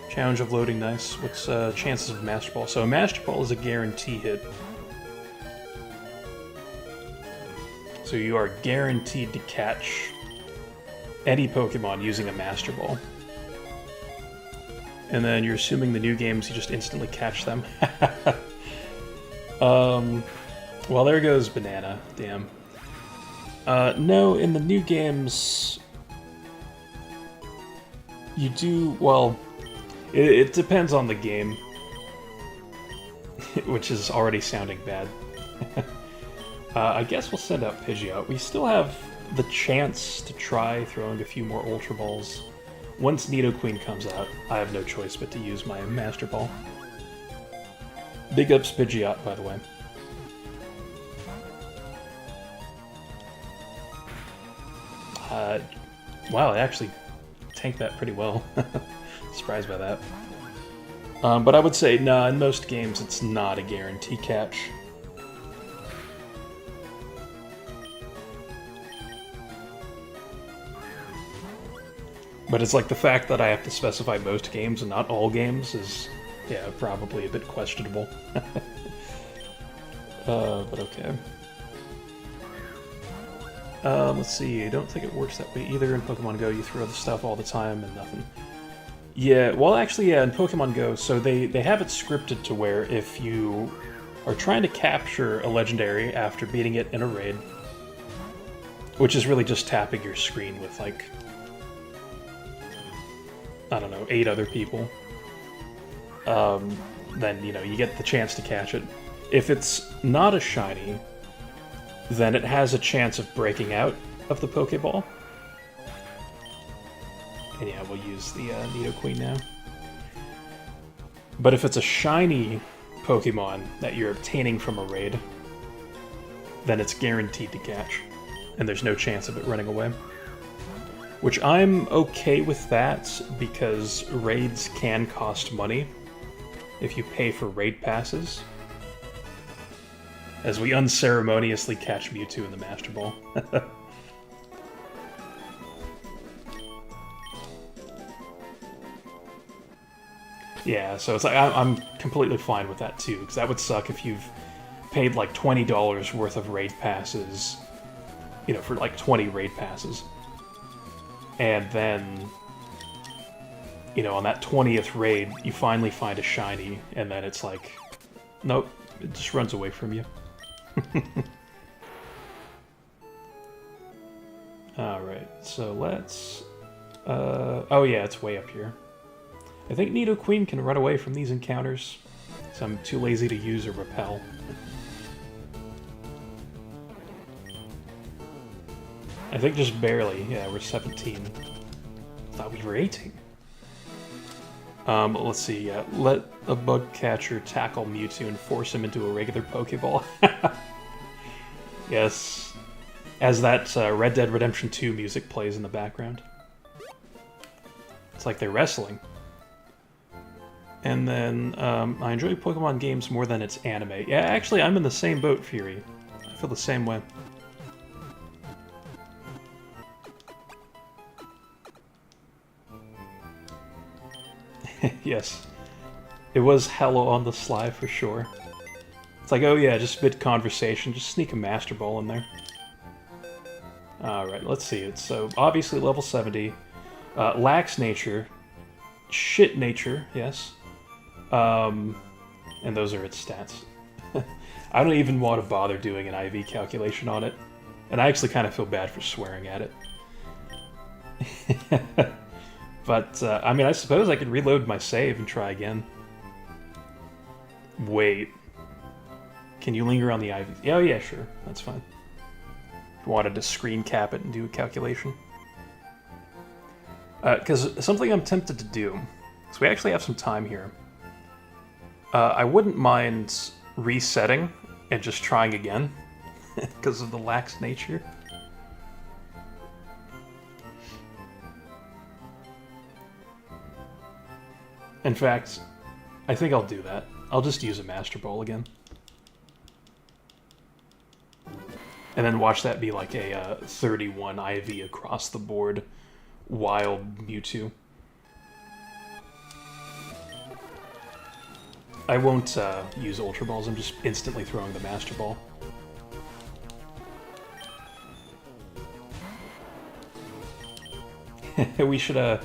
Challenge of loading, nice. What's chances of Master Ball? So a Master Ball is a guarantee hit. So you are guaranteed to catch any Pokemon using a Master Ball. And then you're assuming the new games, you just instantly catch them. Well, there goes Banana. Damn. No, in the new games, you do, well, it depends on the game, which is already sounding bad. I guess we'll send out Pidgeot. We still have the chance to try throwing a few more Ultra Balls. Once Nidoqueen comes out, I have no choice but to use my Master Ball. Big ups Pidgeot, by the way. Wow, I actually tanked that pretty well. Surprised by that. But I would say, nah, in most games it's not a guarantee catch. But it's like the fact that I have to specify most games and not all games is, yeah, probably a bit questionable. But okay. Let's see, I don't think it works that way either. In Pokemon Go, you throw the stuff all the time and nothing. Yeah, well, actually, yeah, in Pokemon Go, so they have it scripted to where if you are trying to capture a legendary after beating it in a raid, which is really just tapping your screen with, like, I don't know, 8 other people, then, you know, you get the chance to catch it. If it's not a shiny, then it has a chance of breaking out of the Pokeball. And yeah, we'll use the Nidoqueen now. But if it's a shiny Pokemon that you're obtaining from a raid, then it's guaranteed to catch. And there's no chance of it running away. Which I'm okay with that, because raids can cost money if you pay for raid passes. As we unceremoniously catch Mewtwo in the Master Ball. Yeah, so it's like I'm completely fine with that too, because that would suck if you've paid like $20 worth of raid passes, you know, for like 20 raid passes. And then, you know, on that 20th raid, you finally find a shiny, and then it's like, nope, it just runs away from you. Alright, so let's... oh yeah, it's way up here. I think Nidoqueen can run away from these encounters, so I'm too lazy to use a repel. I think just barely. Yeah, we're 17. Thought we were 18. Let's see. Let a bug catcher tackle Mewtwo and force him into a regular Pokeball. Yes. As that Red Dead Redemption 2 music plays in the background. It's like they're wrestling. And then, I enjoy Pokemon games more than its anime. Yeah, actually, I'm in the same boat, Fury. I feel the same way. Yes. It was hella on the sly, for sure. It's like, oh yeah, just mid-conversation, just sneak a Master Ball in there. Alright, let's see it. So, obviously level 70. Lax Nature. Shit Nature, yes. And those are its stats. I don't even want to bother doing an IV calculation on it. And I actually kind of feel bad for swearing at it. But, I mean, I suppose I could reload my save and try again. Wait. Can you linger on the IV? Oh yeah, sure. That's fine. If you wanted to screen cap it and do a calculation. Because something I'm tempted to do, so we actually have some time here. I wouldn't mind resetting and just trying again, because of the lax nature. In fact, I think I'll do that. I'll just use a Master Ball again. And then watch that be like a 31 IV across the board wild Mewtwo. I won't use Ultra Balls, I'm just instantly throwing the Master Ball. We should,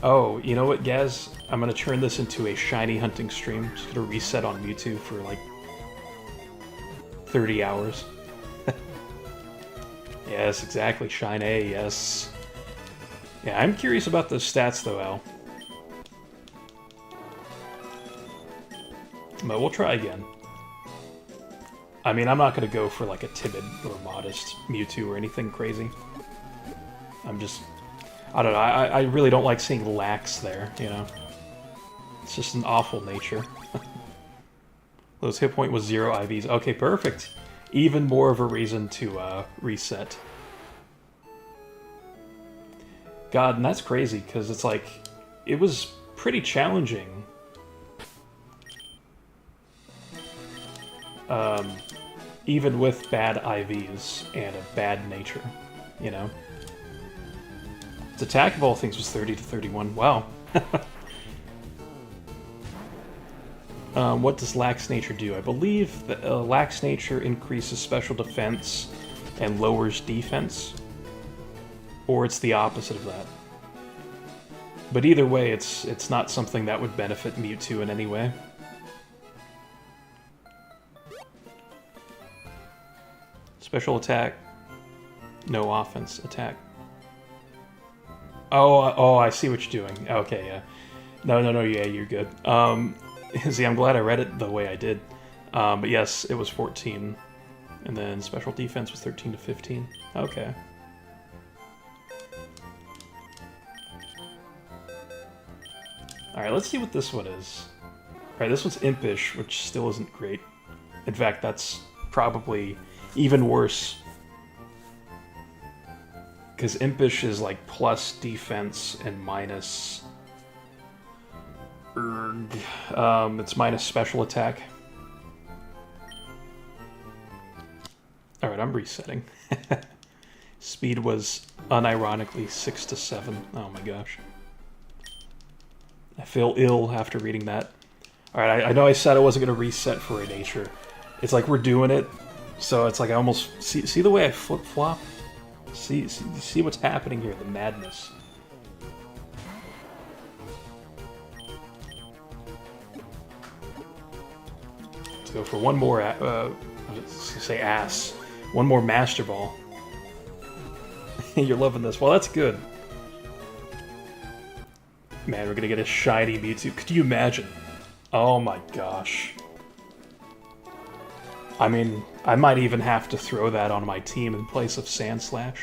oh, you know what, Gaz? I'm gonna turn this into a shiny hunting stream. Just gonna reset on Mewtwo for, like, 30 hours. Yes, exactly, Shine A, yes. Yeah, I'm curious about the stats, though, Al. But we'll try again. I mean, I'm not going to go for like a timid or modest Mewtwo or anything crazy. I'm just... I don't know, I really don't like seeing lax there, you know? It's just an awful nature. Those hit point was 0 IVs. Okay, perfect. Even more of a reason to reset. God, and that's crazy, because it's like... It was pretty challenging. Even with bad IVs and a bad nature, you know? Its attack of all things was 30 to 31. Wow. What does Lax Nature do? I believe that Lax Nature increases special defense and lowers defense. Or it's the opposite of that. But either way, it's not something that would benefit Mewtwo in any way. Special attack, no offense attack. Oh, I see what you're doing. Okay, yeah. No, yeah, you're good. See, I'm glad I read it the way I did. But yes, it was 14. And then special defense was 13 to 15. Okay. Alright, let's see what this one is. Alright, this one's Impish, which still isn't great. In fact, that's probably even worse. Because Impish is like plus defense and minus... it's minus special attack. Alright, I'm resetting. Speed was unironically 6 to 7. Oh my gosh. I feel ill after reading that. Alright, I know I said I wasn't going to reset for a nature. It's like we're doing it, so it's like I almost... See the way I flip-flop? See what's happening here, the madness. Let's go for one more, say ass. One more Master Ball. You're loving this. Well, that's good. Man, we're gonna get a shiny Mewtwo. Could you imagine? Oh my gosh. I mean, I might even have to throw that on my team in place of Sandslash.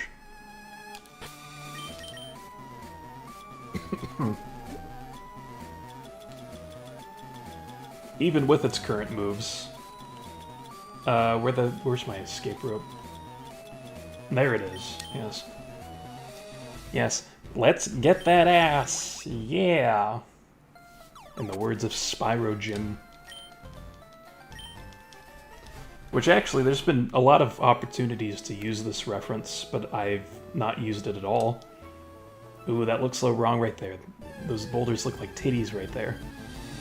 Even with its current moves. Where's my escape rope? There it is, yes. Yes, let's get that ass, yeah! In the words of Spyro Jim. Which actually, there's been a lot of opportunities to use this reference, but I've not used it at all. Ooh, that looks so wrong right there. Those boulders look like titties right there.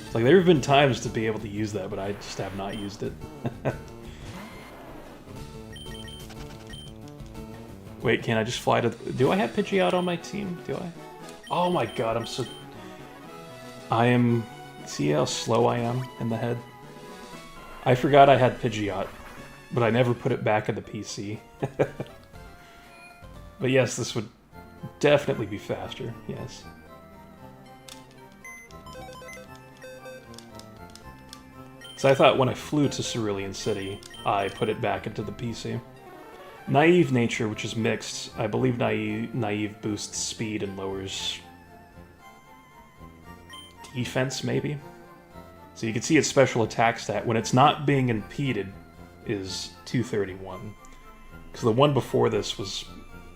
It's like, there have been times to be able to use that, but I just have not used it. Wait, can I just fly to... Do I have Pidgeot on my team? Do I? Oh my god, I'm so... I am... See how slow I am in the head? I forgot I had Pidgeot, but I never put it back in the PC. But yes, this would definitely be faster, yes. So I thought when I flew to Cerulean City, I put it back into the PC. Naive Nature, which is mixed. I believe Naive boosts speed and lowers defense, maybe? So you can see its special attack stat, when it's not being impeded, is 231. Because the one before this was,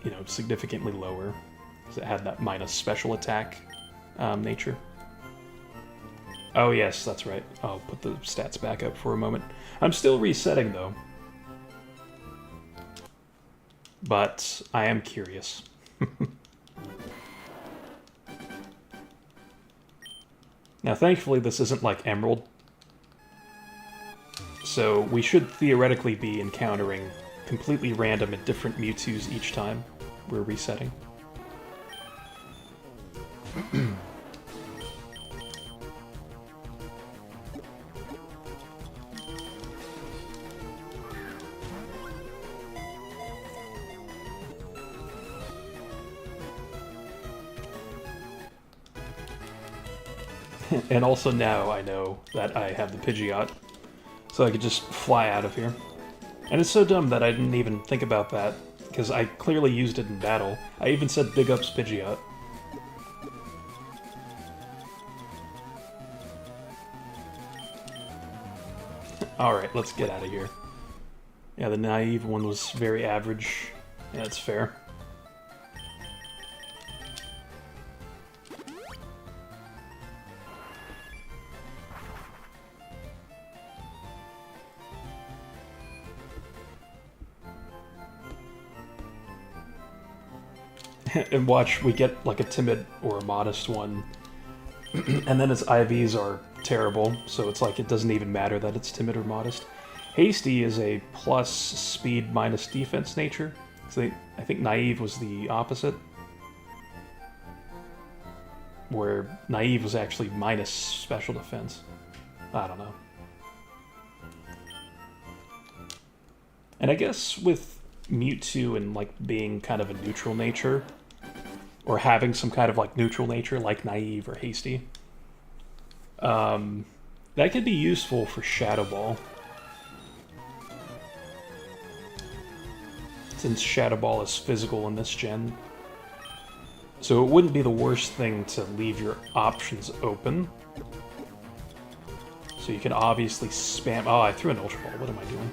you know, significantly lower. Because it had that minus special attack nature. Oh yes, that's right. I'll put the stats back up for a moment. I'm still resetting, though. But I am curious. Now, thankfully, this isn't like Emerald. So we should theoretically be encountering completely random and different Mewtwo's each time we're resetting. And also now I know that I have the Pidgeot, so I could just fly out of here. And it's so dumb that I didn't even think about that, because I clearly used it in battle. I even said big ups Pidgeot. Alright, let's get out of here. Yeah, the naive one was very average. Yeah, that's fair. And watch, we get like a timid or a modest one, and then its IVs are terrible, so it's like it doesn't even matter that it's timid or modest. Hasty is a plus speed minus defense nature, so I think naive was the opposite. where Naive was actually minus special defense. I don't know. And I guess with Mewtwo and like being kind of a neutral nature, or having some kind of like neutral nature like Naive or Hasty, that could be useful for Shadow Ball. Since Shadow Ball is physical in this gen. So it wouldn't be the worst thing to leave your options open. So you can obviously spam... Oh, I threw an Ultra Ball. What am I doing?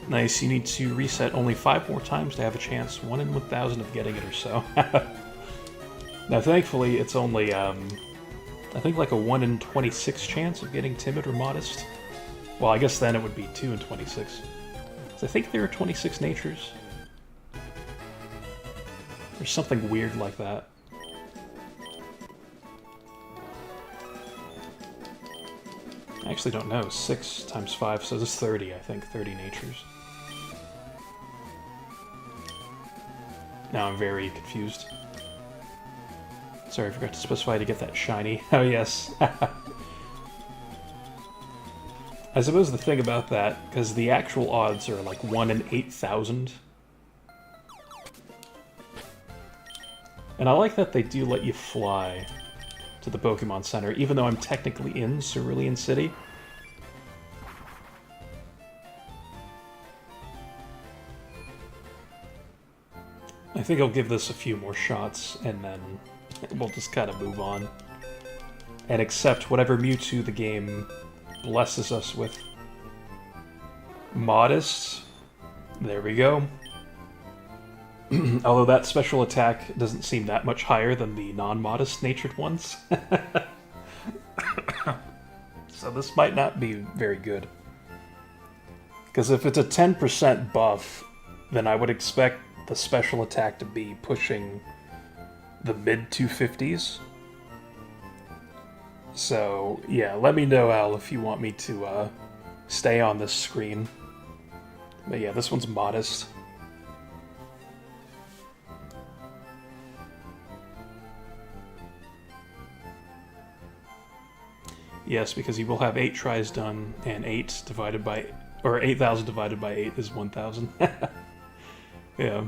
Nice, you need to reset only 5 more times to have a chance, 1 in 1,000 of getting it or so. Now, thankfully, it's only, I think like a 1 in 26 chance of getting Timid or Modest. Well, I guess then it would be 2 in 26. So I think there are 26 natures. There's something weird like that. I actually don't know. 6 times 5, so this is 30, I think. 30 natures. Now I'm very confused. Sorry, I forgot to specify to get that shiny. Oh, yes. I suppose the thing about that, because the actual odds are like 1 in 8,000. And I like that they do let you fly to the Pokemon Center, even though I'm technically in Cerulean City. I think I'll give this a few more shots, and then we'll just kind of move on. And accept whatever Mewtwo the game blesses us with. Modest. There we go. Although that special attack doesn't seem that much higher than the non-modest natured ones. So this might not be very good. Because if it's a 10% buff, then I would expect the special attack to be pushing the mid-250s. So, yeah, let me know, Al, if you want me to stay on this screen. But yeah, this one's modest. Yes, because you will have 8 tries done, and 8 divided by... or 8,000 divided by 8 is 1,000. Yeah.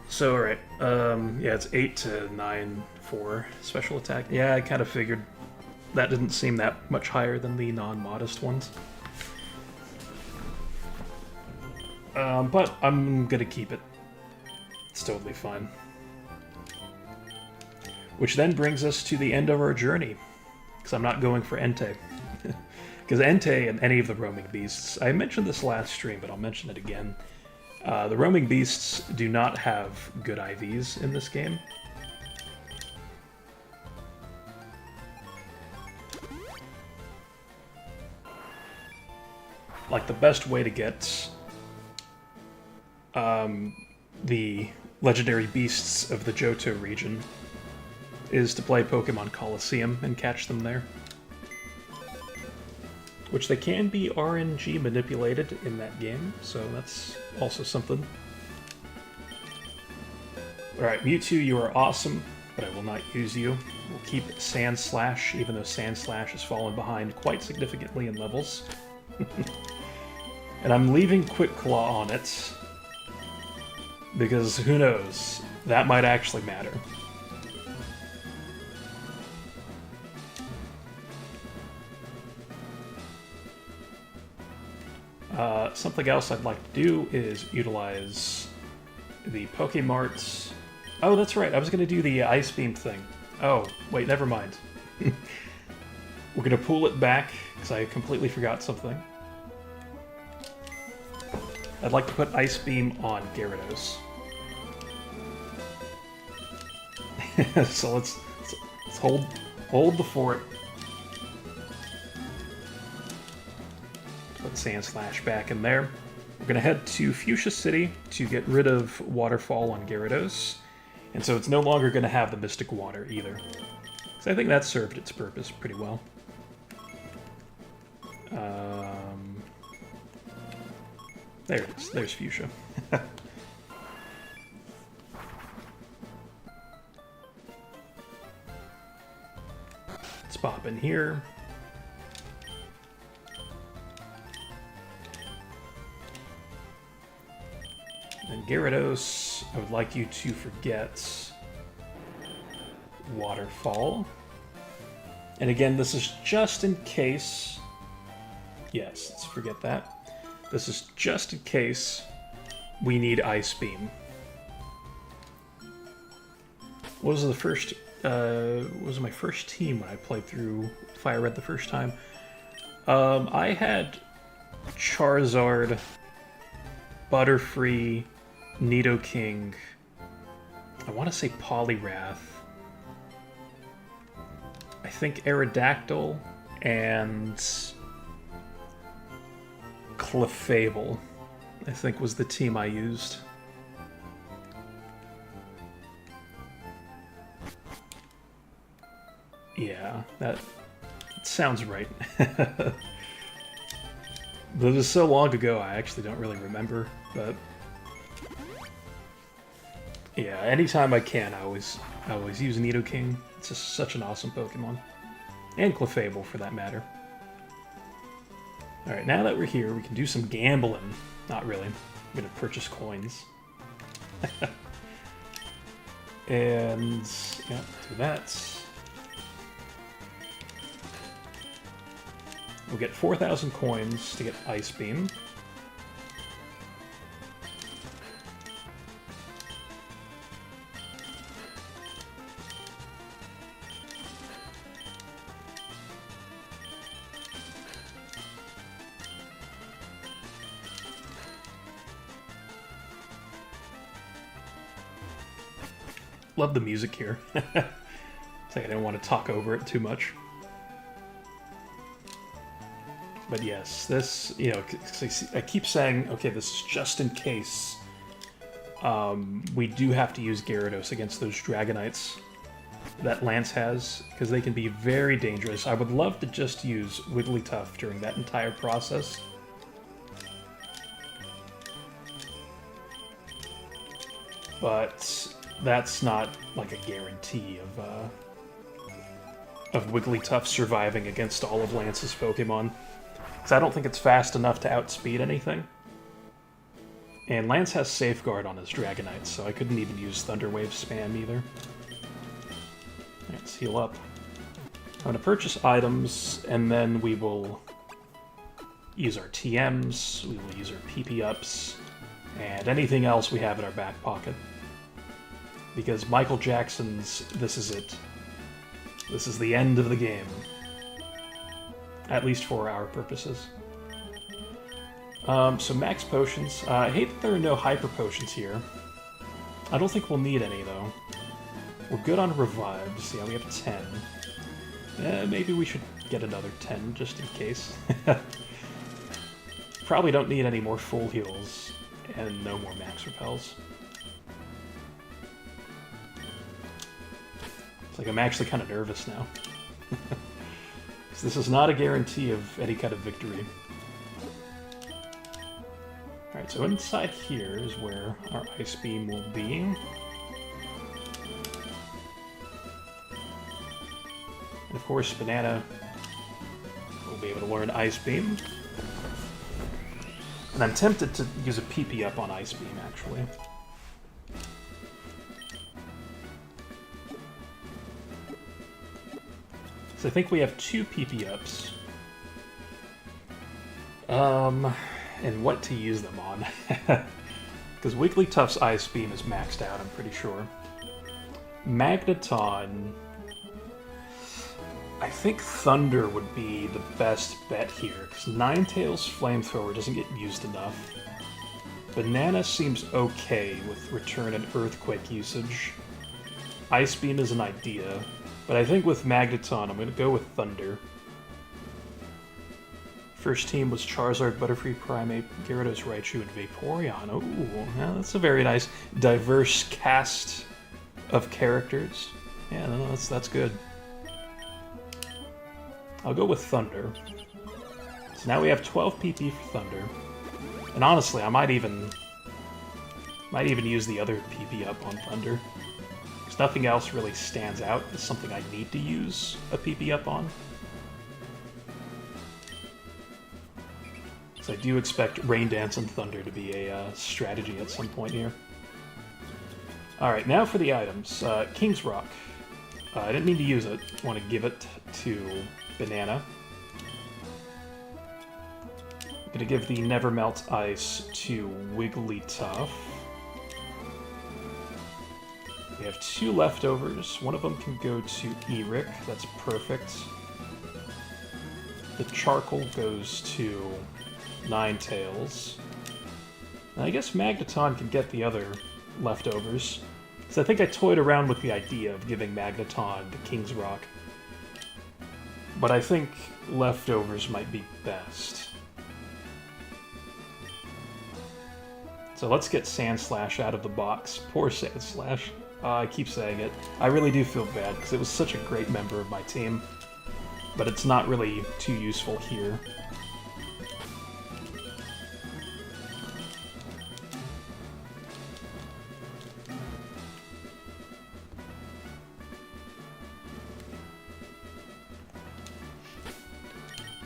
So, alright. Yeah, it's 8 to 9 for special attack. Yeah, I kind of figured that didn't seem that much higher than the non-modest ones. But I'm gonna keep it. It's totally fine. Which then brings us to the end of our journey. Because I'm not going for Entei. Because Entei and any of the roaming beasts, I mentioned this last stream, but I'll mention it again. The roaming beasts do not have good IVs in this game. Like, the best way to get the legendary beasts of the Johto region is to play Pokemon Coliseum and catch them there. Which they can be RNG manipulated in that game, so that's also something. Alright, Mewtwo, you are awesome, but I will not use you. We'll keep Sand Slash, even though Sand Slash has fallen behind quite significantly in levels. And I'm leaving Quick Claw on it, because who knows, that might actually matter. Something else I'd like to do is utilize the Pokemarts. Oh, that's right, I was going to do the Ice Beam thing. Oh, wait, never mind. We're going to pull it back, because I completely forgot something. I'd like to put Ice Beam on Gyarados. So let's hold the fort. Put Sand Slash back in there. We're going to head to Fuchsia City to get rid of Waterfall on Gyarados. And so it's no longer going to have the Mystic Water either. So I think that served its purpose pretty well. There it is. There's Fuchsia. pop in here. And Gyarados, I would like you to forget Waterfall. And again, this is just in case... Yes, let's forget that. This is just in case we need Ice Beam. What was the first... what was my first team when I played through Fire Red the first time? I had Charizard, Butterfree, Nidoking, I want to say Poliwrath, I think Aerodactyl, and Clefable, I think was the team I used. Yeah, that sounds right. That was so long ago, I actually don't really remember, but... Yeah, anytime I can, I always use Nidoking. It's just such an awesome Pokemon. And Clefable, for that matter. Alright, now that we're here, we can do some gambling. Not really. I'm gonna purchase coins. And... yeah, do that. We'll get 4,000 coins to get Ice Beam. Love the music here. It's like I didn't want to talk over it too much. But yes, this, you know, I keep saying, okay, this is just in case we do have to use Gyarados against those Dragonites that Lance has, because they can be very dangerous. I would love to just use Wigglytuff during that entire process. But that's not like a guarantee of Wigglytuff surviving against all of Lance's Pokemon. Because I don't think it's fast enough to outspeed anything. And Lance has Safeguard on his Dragonite, so I couldn't even use Thunder Wave spam either. Let's heal up. I'm going to purchase items, and then we will use our TMs, we will use our PP ups, and anything else we have in our back pocket. Because Michael Jackson's This Is It. This is the end of the game. At least for our purposes. So max potions. I hate that there are no hyper potions here. I don't think we'll need any, though. We're good on revives. Yeah, we have 10. Maybe we should get another 10, just in case. Probably don't need any more full heals, and no more max repels. It's like I'm actually kind of nervous now. This is not a guarantee of any kind of victory. Alright, so inside here is where our Ice Beam will be. And of course, Banana will be able to learn Ice Beam. And I'm tempted to use a PP up on Ice Beam, actually. So I think we have 2 PP ups. And what to use them on. Because Wigglytuff's Ice Beam is maxed out, I'm pretty sure. Magneton... I think Thunder would be the best bet here, because Ninetales Flamethrower doesn't get used enough. Banana seems okay with Return and Earthquake usage. Ice Beam is an idea. But I think with Magneton, I'm going to go with Thunder. First team was Charizard, Butterfree, Primeape, Gyarados, Raichu, and Vaporeon. Ooh, yeah, that's a very nice, diverse cast of characters. Yeah, no, that's good. I'll go with Thunder. So now we have 12 PP for Thunder. And honestly, I might even use the other PP up on Thunder. Because nothing else really stands out as something I need to use a PP up on. So I do expect Rain Dance and Thunder to be a strategy at some point here. Alright, now for the items. King's Rock. I didn't mean to use it. I want to give it to Banana. I'm gonna give the Never Melt Ice to Wigglytuff. We have 2 leftovers. One of them can go to Eric. That's perfect. The Charcoal goes to Ninetales. And I guess Magneton can get the other leftovers. So I think I toyed around with the idea of giving Magneton to King's Rock. But I think leftovers might be best. So let's get Sandslash out of the box. Poor Sandslash. I keep saying it. I really do feel bad, because it was such a great member of my team. But it's not really too useful here.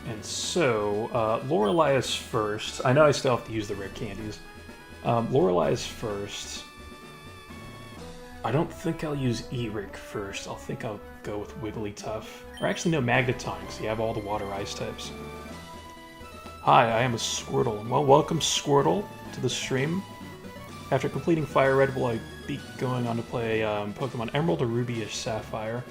And so, Lorelei is first. I know I still have to use the rare candies. Lorelei is first. I don't think I'll use Eric first. I'll think I'll go with Wigglytuff. Or actually, no, Magneton, because you have all the water-ice types. Hi, I am a Squirtle. Well, welcome, Squirtle, to the stream. After completing Fire Red, will I be going on to play Pokemon Emerald or Ruby or Sapphire?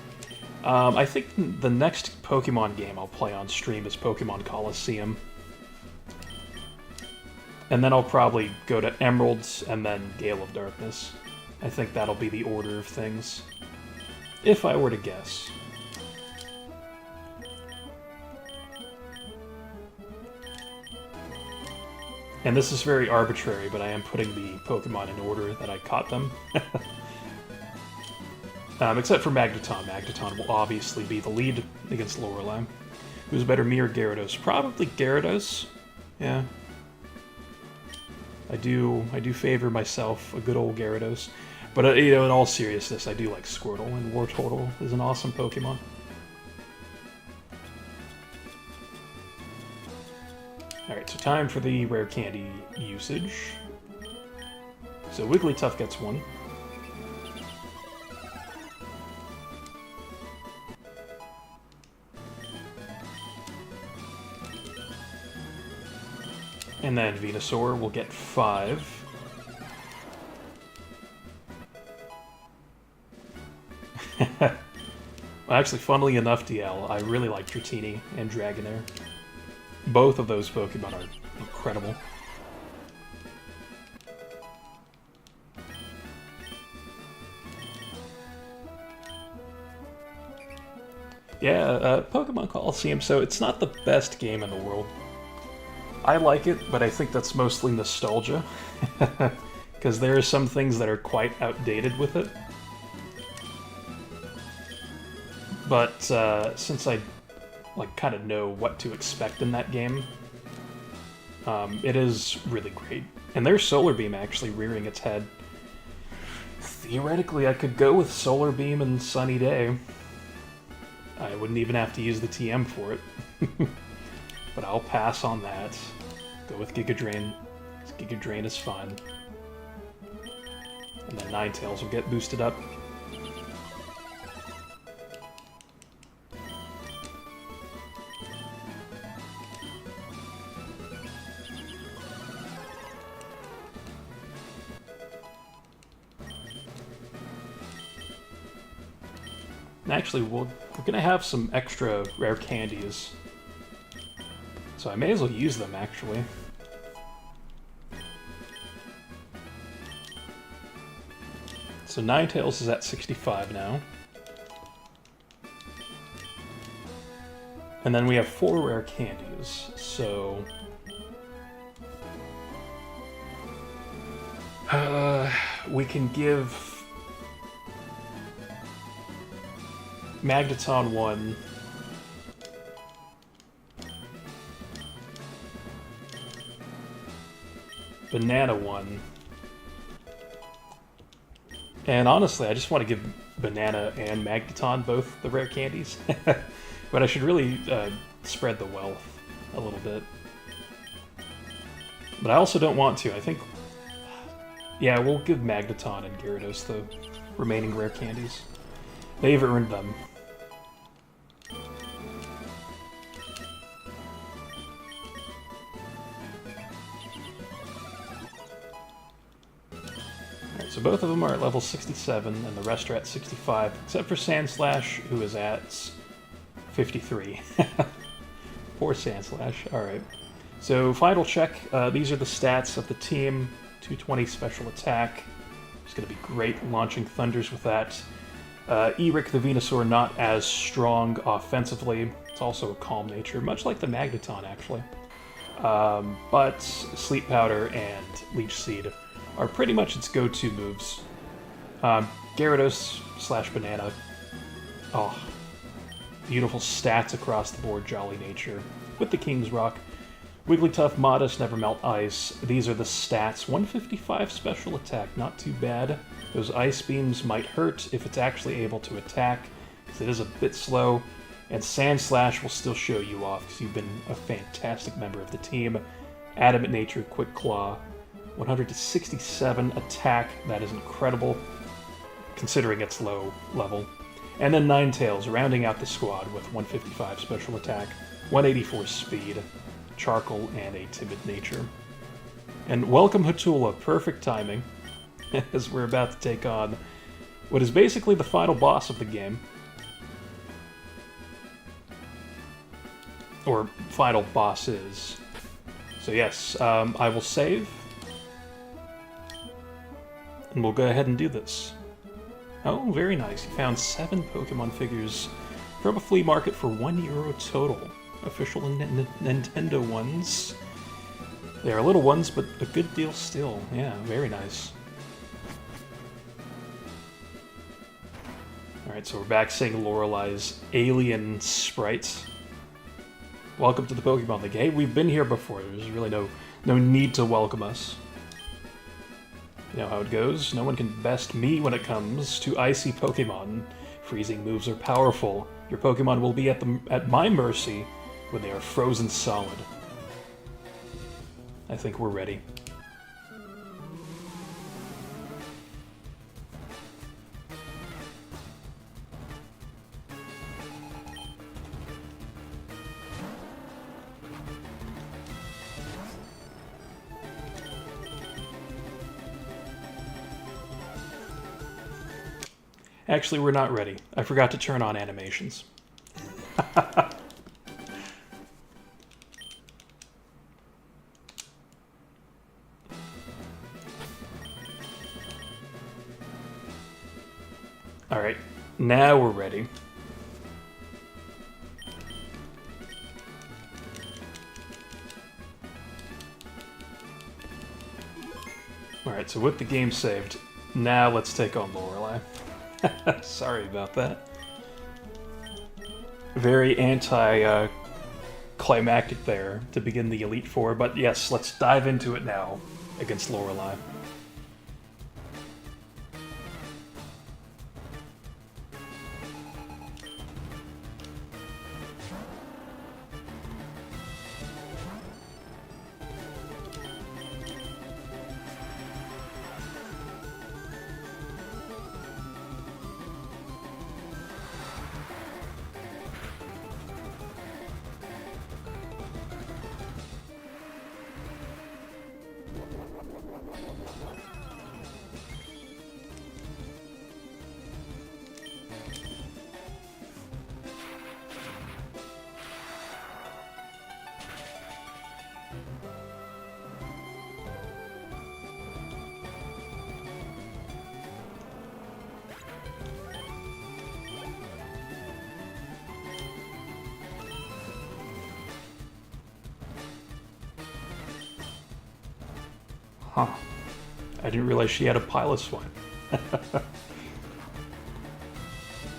I think the next Pokemon game I'll play on stream is Pokemon Coliseum. And then I'll probably go to Emeralds and then Gale of Darkness. I think that'll be the order of things. If I were to guess. And this is very arbitrary, but I am putting the Pokemon in order that I caught them. Except for Magneton. Magneton will obviously be the lead against Lorelei. Who's better, me or Gyarados? Probably Gyarados. Yeah. I do favor myself a good old Gyarados. But, you know, in all seriousness, I do like Squirtle, and Wartortle is an awesome Pokemon. Alright, so time for the rare candy usage. So Wigglytuff gets one. And then Venusaur will get 5. Well, actually, funnily enough, DL, I really like Dratini and Dragonair. Both of those Pokemon are incredible. Yeah, Pokemon Coliseum, so it's not the best game in the world. I like it, but I think that's mostly nostalgia. Because there are some things that are quite outdated with it. But since I kind of know what to expect in that game, it is really great. And there's Solar Beam actually rearing its head. Theoretically, I could go with Solar Beam and Sunny Day. I wouldn't even have to use the TM for it. But I'll pass on that. Go with Giga Drain. Giga Drain is fine. And then Ninetales will get boosted up. And actually, we're gonna have some extra rare candies. So I may as well use them, actually. So Ninetales is at 65 now. And then we have 4 rare candies, so... we can give... Magneton 1... Banana 1. And honestly, I just want to give Banana and Magneton, both the rare candies. But I should really spread the wealth a little bit. But I also don't want to. I think... Yeah, we'll give Magneton and Gyarados the remaining rare candies. They've earned them. Alright, so both of them are at level 67, and the rest are at 65, except for Sandslash, who is at 53. Poor Sandslash. Alright. So, final check. These are the stats of the team. 220 special attack. It's going to be great launching Thunders with that. Eric the Venusaur not as strong offensively. It's also a calm nature, much like the Magneton, actually. But Sleep Powder and Leech Seed are pretty much its go-to moves. Gyarados / Banana. Oh, beautiful stats across the board, Jolly Nature. With the King's Rock. Wigglytuff, Modest, Never Melt Ice. These are the stats. 155 special attack, not too bad. Those Ice Beams might hurt if it's actually able to attack, because it is a bit slow. And Sandslash will still show you off, because you've been a fantastic member of the team. Adamant Nature, Quick Claw. 167 attack, that is incredible, considering its low level. And then Ninetales, rounding out the squad with 155 special attack, 184 speed, Charcoal, and a Timid Nature. And welcome Hatula, perfect timing, as we're about to take on what is basically the final boss of the game. Or final bosses. So yes, I will save. And we'll go ahead and do this. Oh, very nice. You found 7 Pokemon figures from a flea market for €1 total. Official Nintendo ones. They are little ones, but a good deal still. Yeah, very nice. Alright, so we're back seeing Lorelei's alien sprite. Welcome to the Pokemon League. Hey, we've been here before. There's really no need to welcome us. You know how it goes. No one can best me when it comes to icy Pokemon. Freezing moves are powerful. Your Pokemon will be at my mercy when they are frozen solid. I think we're ready. Actually, we're not ready. I forgot to turn on animations. Alright, now we're ready. Alright, so with the game saved, now let's take on Lorelei. Sorry about that. Very anti-climactic there to begin the Elite Four, but yes, let's dive into it now against Lorelei. Huh. I didn't realize she had a Piloswine.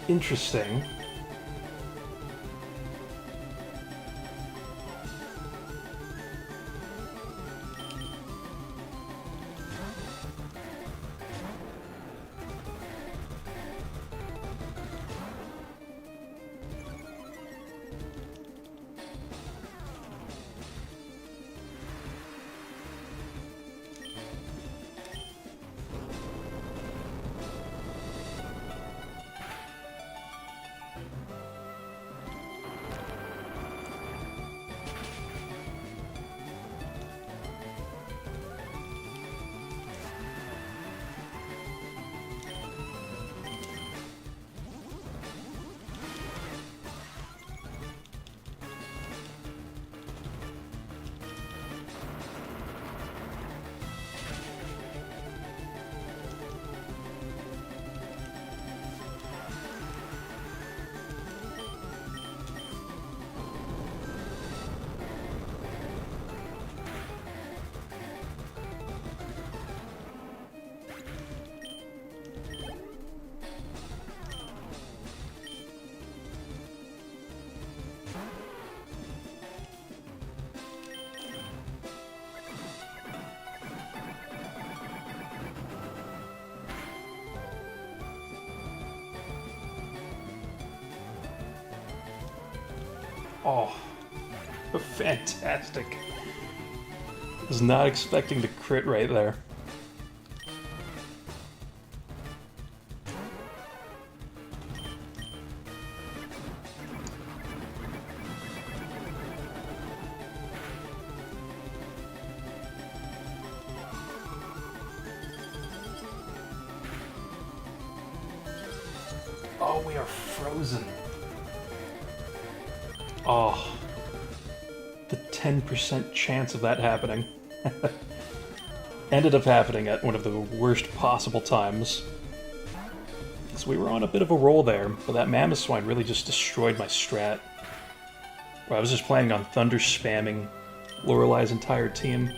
Interesting. Oh, fantastic. Was not expecting to crit right there. Oh, we are frozen. Oh, the 10% chance of that happening. Ended up happening at one of the worst possible times. So we were on a bit of a roll there, but that Mammoth Swine really just destroyed my strat. I was just planning on Thunder spamming Lorelei's entire team.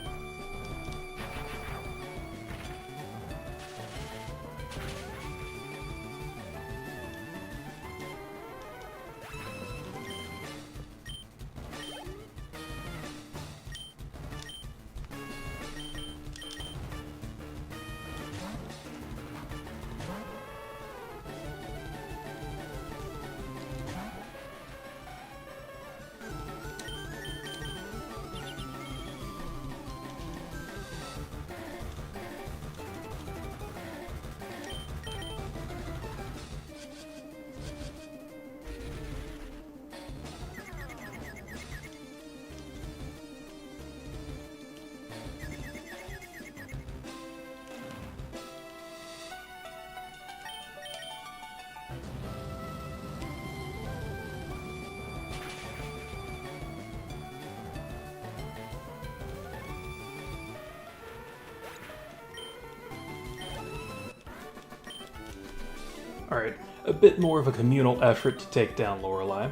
Alright, a bit more of a communal effort to take down Lorelei,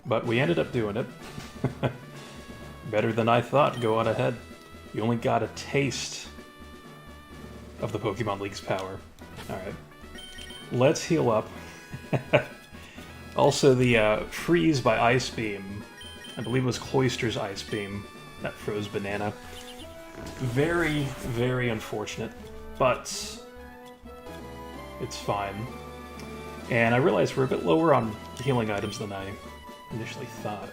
but we ended up doing it. Better than I thought, go on ahead. You only got a taste of the Pokemon League's power. Alright, let's heal up. Also, the freeze by Ice Beam, I believe it was Cloyster's Ice Beam, that froze Banana. Very, very unfortunate, but it's fine. And I realized we're a bit lower on healing items than I initially thought.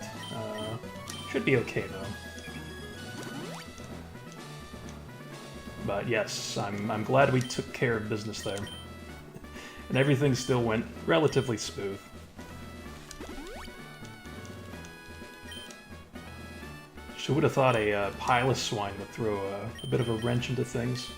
Should be okay, though. But yes, I'm glad we took care of business there. And everything still went relatively smooth. Who would have thought a Piloswine would throw a bit of a wrench into things?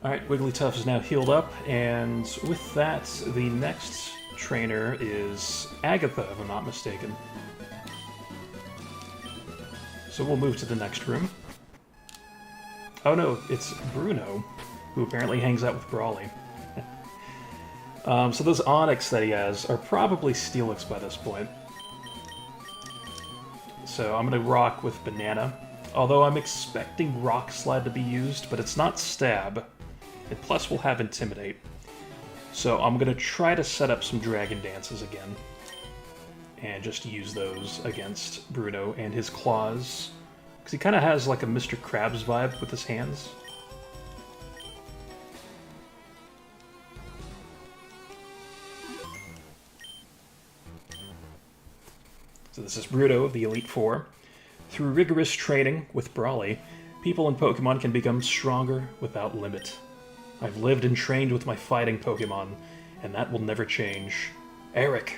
Alright, Wigglytuff is now healed up, and with that, the next trainer is Agatha, if I'm not mistaken. So we'll move to the next room. Oh no, it's Bruno, who apparently hangs out with Brawly. So those Onix that he has are probably Steelix by this point. So I'm going to rock with Banana, although I'm expecting Rock Slide to be used, but it's not Stab. And plus we'll have Intimidate. So I'm going to try to set up some Dragon Dances again. And just use those against Bruno and his claws. Because he kind of has like a Mr. Krabs vibe with his hands. So this is Bruno of the Elite Four. Through rigorous training with Brawly, people and Pokemon can become stronger without limit. I've lived and trained with my fighting Pokemon, and that will never change. Eric,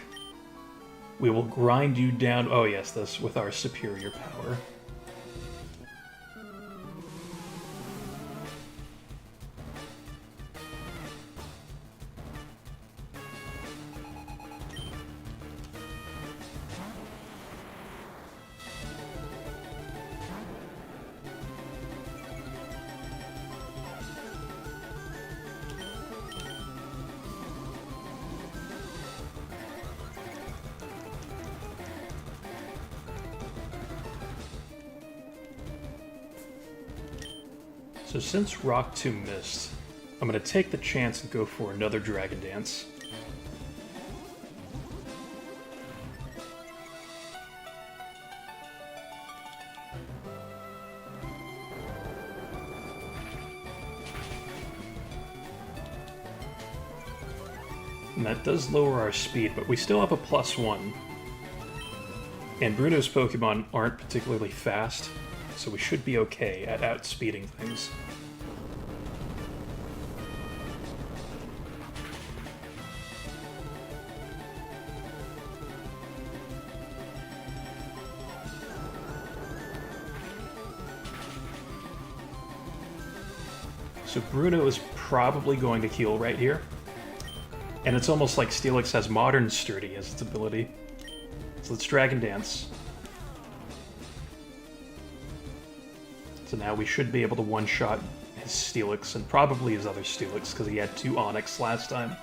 we will grind you down, oh yes, this, with our superior power. So since Rock 2 missed, I'm going to take the chance and go for another Dragon Dance. And that does lower our speed, but we still have a +1. And Bruno's Pokemon aren't particularly fast, so we should be okay at outspeeding things. So Bruno is probably going to heal right here. And it's almost like Steelix has Modern Sturdy as its ability. So let's Dragon Dance. So now we should be able to one-shot his Steelix, and probably his other Steelix, because he had 2 Onyx last time.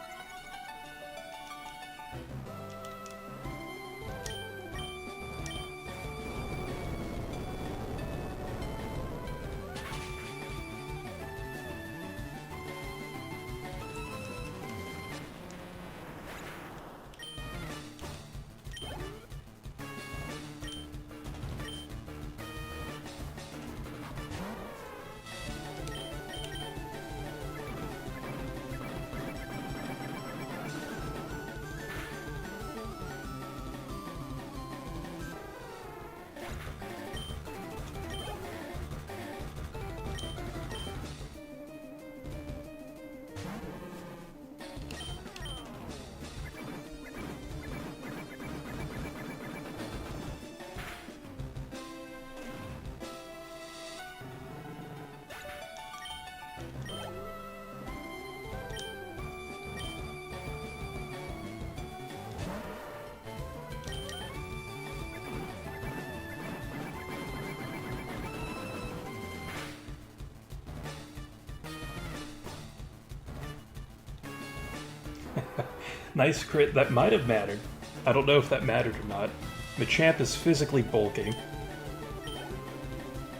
Nice crit. That might have mattered. I don't know if that mattered or not. Machamp is physically bulky.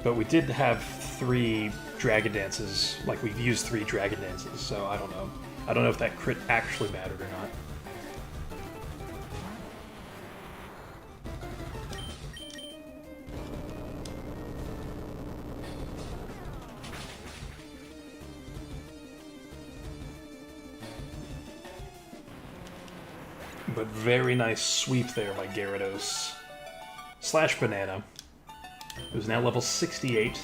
But we did have 3 Dragon Dances. Like, we've used 3 Dragon Dances, so I don't know. I don't know if that crit actually mattered or not. But very nice sweep there by Gyarados. Slash Banana, who's now level 68.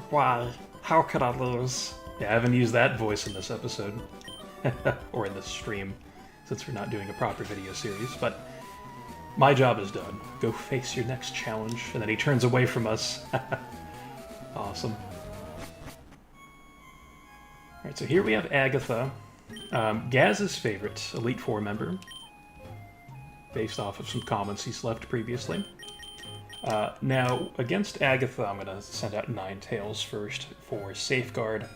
Why? How could I lose? Yeah, I haven't used that voice in this episode. Or in this stream, since we're not doing a proper video series, but my job is done. Go face your next challenge. And then he turns away from us. Awesome. Alright, so here we have Agatha, Gaz's favorite Elite Four member, based off of some comments he's left previously. Now, against Agatha, I'm going to send out Ninetales first for Safeguard.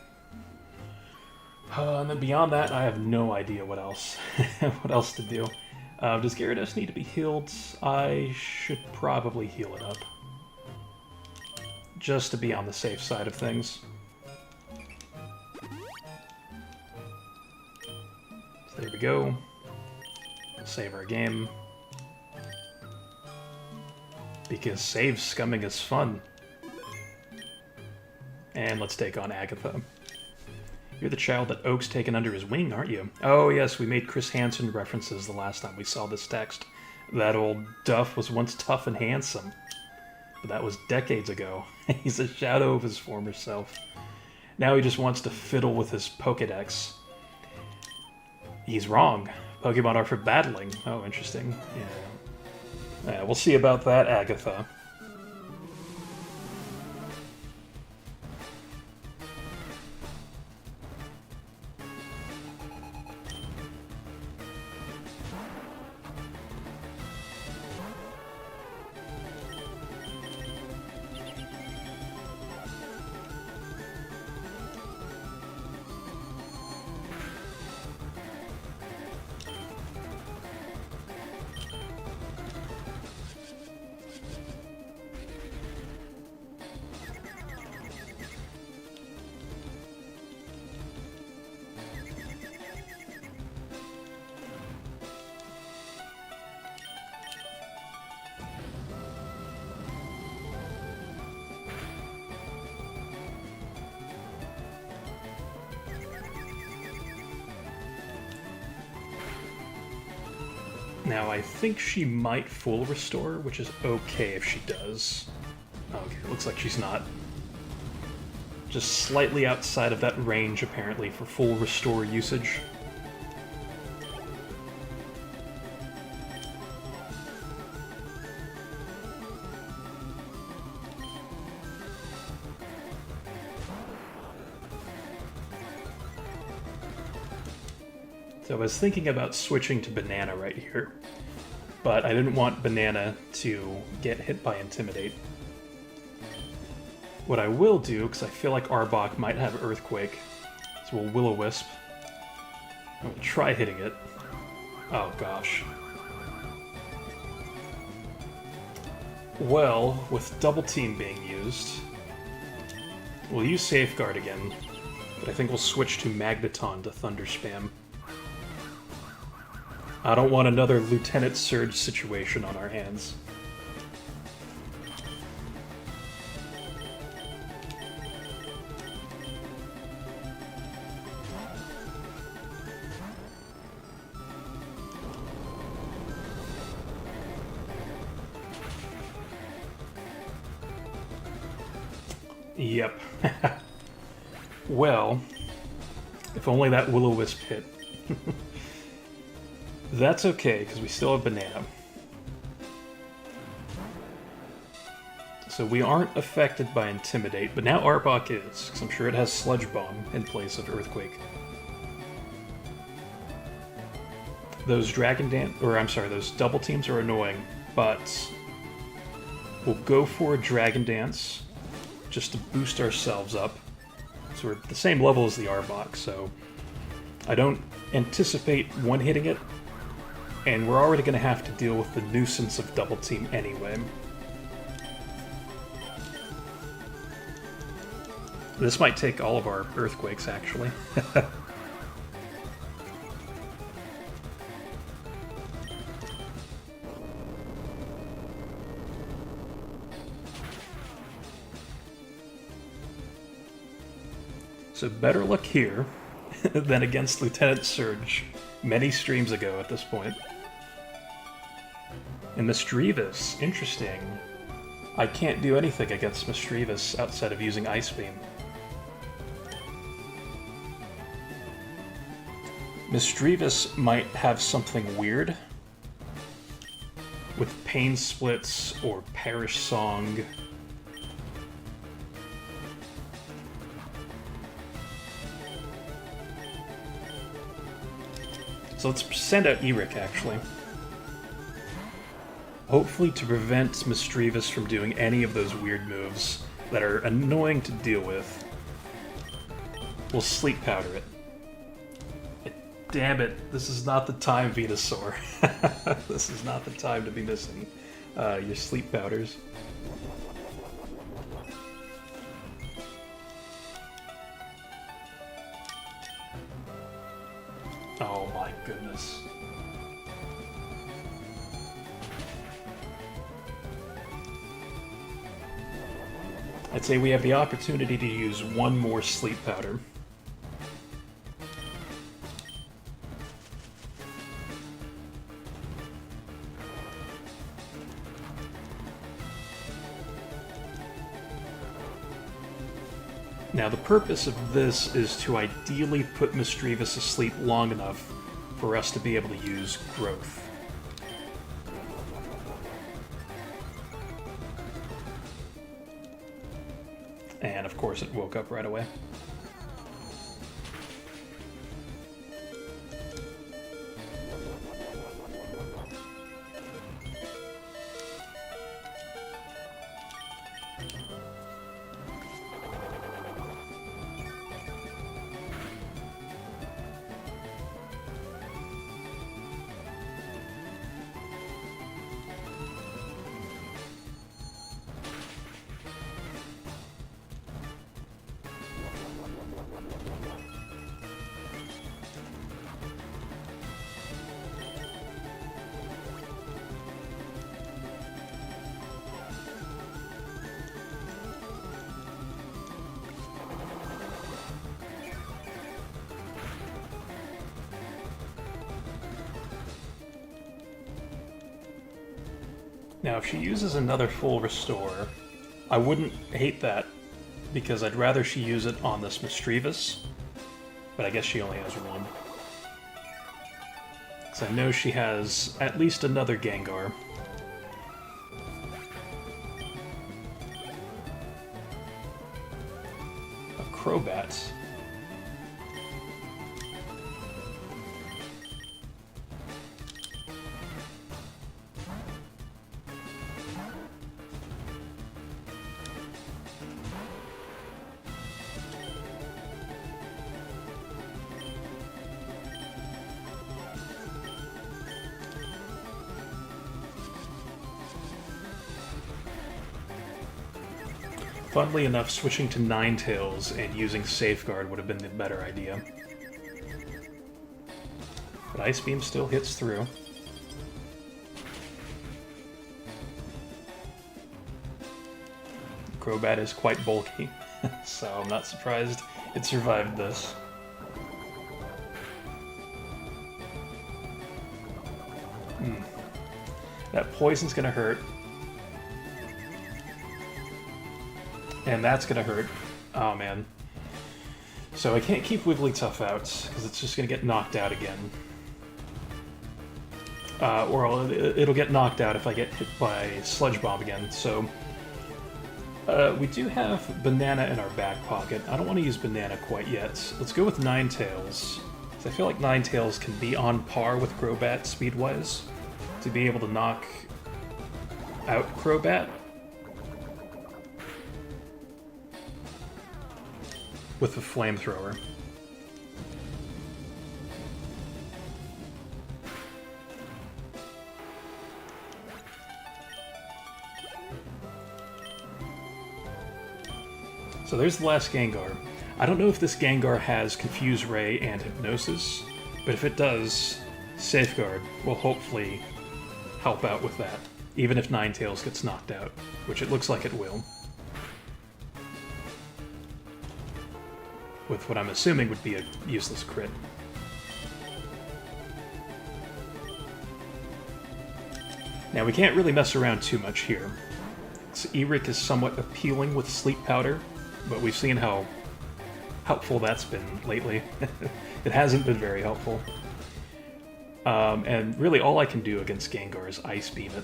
And then beyond that, I have no idea what else to do. Does Gyarados need to be healed? I should probably heal it up, just to be on the safe side of things. There we go. Save our game. Because save scumming is fun. And let's take on Agatha. You're the child that Oak's taken under his wing, aren't you? Oh yes, we made Chris Hansen references the last time we saw this text. That old Duff was once tough and handsome. But that was decades ago. He's a shadow of his former self. Now he just wants to fiddle with his Pokedex. He's wrong. Pokemon are for battling. Oh, interesting. Yeah, we'll see about that, Agatha. Now, I think she might full restore, which is okay if she does. Okay, looks like she's not. Just slightly outside of that range, apparently, for full restore usage. So I was thinking about switching to Banana right here, but I didn't want Banana to get hit by Intimidate. What I will do, because I feel like Arbok might have Earthquake, so we'll Will-O-Wisp. I'm gonna try hitting it. Oh gosh. Well, with Double Team being used, we'll use Safeguard again, but I think we'll switch to Magneton to Thunder Spam. I don't want another Lieutenant Surge situation on our hands. Yep. Well, if only that Will-O-Wisp hit. That's okay, because we still have Banana. So we aren't affected by Intimidate, but now Arbok is, because I'm sure it has Sludge Bomb in place of Earthquake. Those those Double Teams are annoying, but we'll go for a Dragon Dance just to boost ourselves up. So we're at the same level as the Arbok, so I don't anticipate one-hitting it, and we're already going to have to deal with the nuisance of Double Team anyway. This might take all of our Earthquakes, actually. So better luck here than against Lieutenant Surge many streams ago at this point. And Misdreavus, interesting. I can't do anything against Misdreavus outside of using Ice Beam. Misdreavus might have something weird with Pain Splits or Perish Song. So let's send out Eric, actually. Hopefully to prevent Misdreavus from doing any of those weird moves that are annoying to deal with. We'll Sleep Powder it. Damn it, this is not the time, Venusaur. This is not the time to be missing your Sleep Powders. Oh my goodness. I'd say we have the opportunity to use one more Sleep Powder. Now, the purpose of this is to ideally put Misdreavus asleep long enough for us to be able to use Growth. And, of course, it woke up right away. Now, if she uses another full restore, I wouldn't hate that, because I'd rather she use it on this Mischievous, but I guess she only has one. Because I know she has at least another Gengar. A Crobat. Funnily enough, switching to Ninetales and using Safeguard would have been the better idea. But Ice Beam still hits through. Crobat is quite bulky, so I'm not surprised it survived this. That poison's gonna hurt. And that's gonna hurt. Oh man. So I can't keep Wigglytuff out, because it's just gonna get knocked out again. Or it'll get knocked out if I get hit by Sludge Bomb again, so... we do have Banana in our back pocket. I don't want to use Banana quite yet. Let's go with Ninetales. I feel like Ninetales can be on par with Crobat speed-wise, to be able to knock out Crobat. With the Flamethrower. So there's the last Gengar. I don't know if this Gengar has Confuse Ray and Hypnosis, but if it does, Safeguard will hopefully help out with that, even if Ninetales gets knocked out, which it looks like it will. With what I'm assuming would be a useless crit. Now, we can't really mess around too much here. So Eric is somewhat appealing with Sleep Powder, but we've seen how helpful that's been lately. It hasn't been very helpful. And really all I can do against Gengar is Ice Beam it.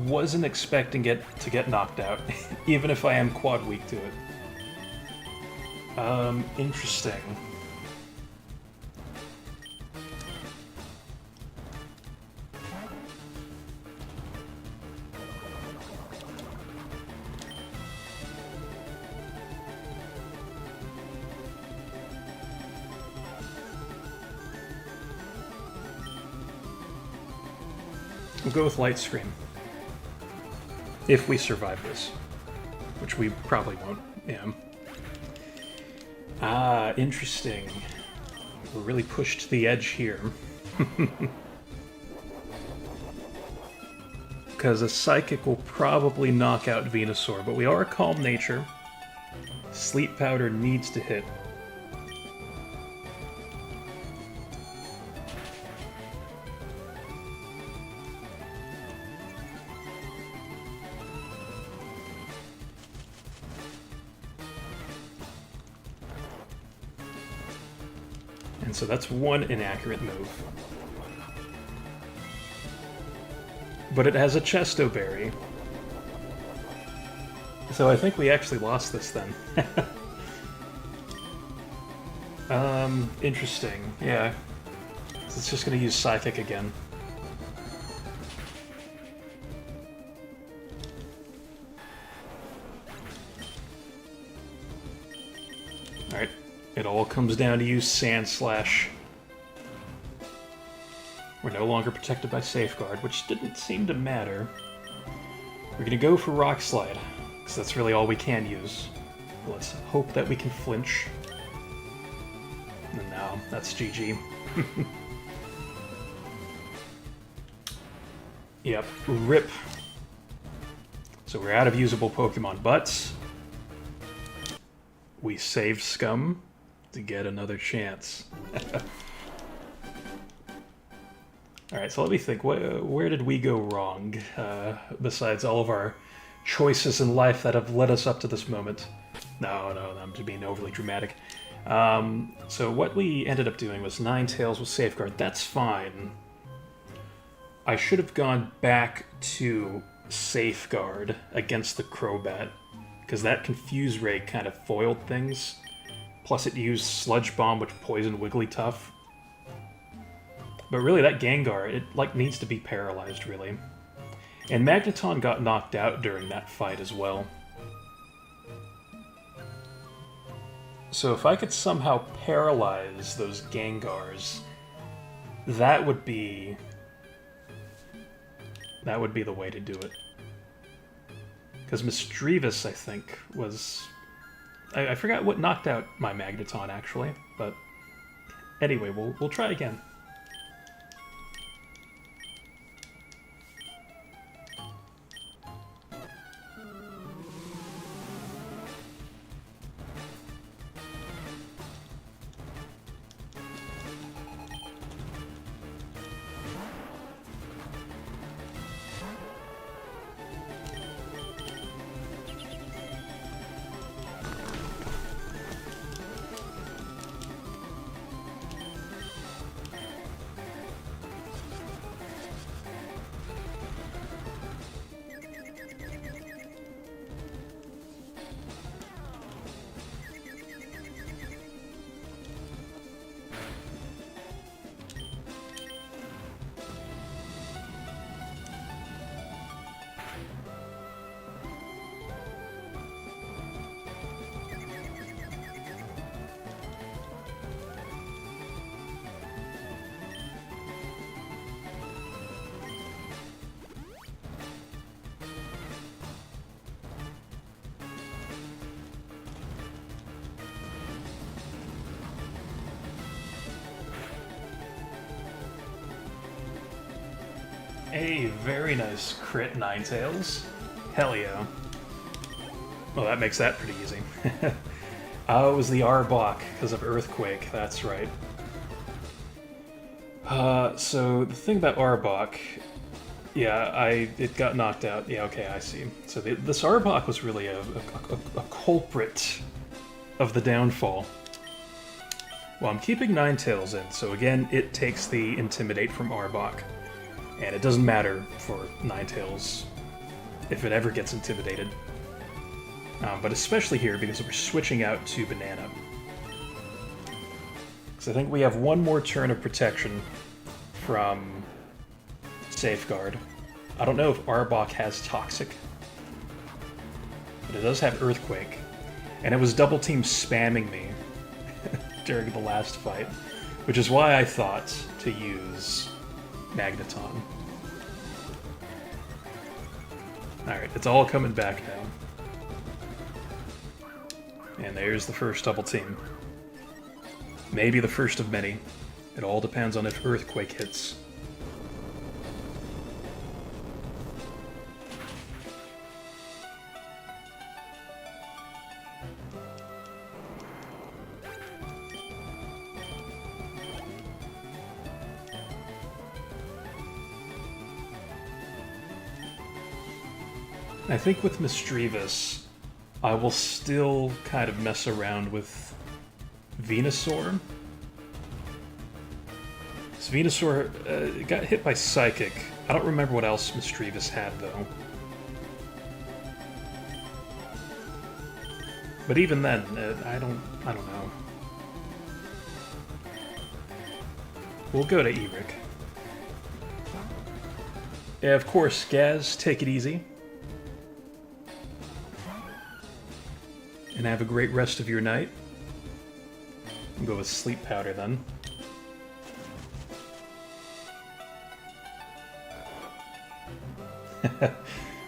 Wasn't expecting it to get knocked out, even if I am quad weak to it. Interesting. We'll go with Light Screen. If we survive this. Which we probably won't, yeah. Ah, interesting. We're really pushed to the edge here. Because a Psychic will probably knock out Venusaur, but we are Calm Nature. Sleep Powder needs to hit. And so that's one inaccurate move. But it has a Chesto Berry. So I think we actually lost this then. Interesting. Yeah. So it's just going to use Psychic again. Alright. It all comes down to use Sand Slash. We're no longer protected by Safeguard, which didn't seem to matter. We're gonna go for Rock Slide, because that's really all we can use. Let's hope that we can flinch. And now, that's GG. Yep, rip. So we're out of usable Pokemon, but we saved Scum to get another chance. Alright, so let me think. Where did we go wrong, besides all of our choices in life that have led us up to this moment? No, I'm just being overly dramatic. So what we ended up doing was Ninetales with Safeguard. That's fine. I should have gone back to Safeguard against the Crobat, because that Confuse Ray kind of foiled things. Plus it used Sludge Bomb, which poisoned Wigglytuff. But really, that Gengar, it like needs to be paralyzed, really. And Magneton got knocked out during that fight as well. So if I could somehow paralyze those Gengars, that would be the way to do it. Because Misdreavus, I think, was... I forgot what knocked out my Magneton, actually, but anyway, we'll try again. A very nice crit Ninetales. Hell yeah. Well, that makes that pretty easy. Oh, it was the Arbok because of Earthquake, that's right. So the thing about Arbok, yeah, it got knocked out. Yeah, okay, I see. So this Arbok was really a culprit of the downfall. Well, I'm keeping Ninetales in, so again, it takes the Intimidate from Arbok. And it doesn't matter for Ninetales if it ever gets intimidated. But especially here, because we're switching out to Banana. Because I think we have one more turn of protection from Safeguard. I don't know if Arbok has Toxic, but it does have Earthquake. And it was double team spamming me during the last fight, which is why I thought to use Magneton. Alright, it's all coming back now. And there's the first double team. Maybe the first of many. It all depends on if Earthquake hits. I think with Misdreavus, I will still kind of mess around with Venusaur. So Venusaur got hit by Psychic. I don't remember what else Misdreavus had, though. But even then, I don't know. We'll go to Eric. Yeah, of course, Gaz, take it easy. And have a great rest of your night. I'll go with Sleep Powder then.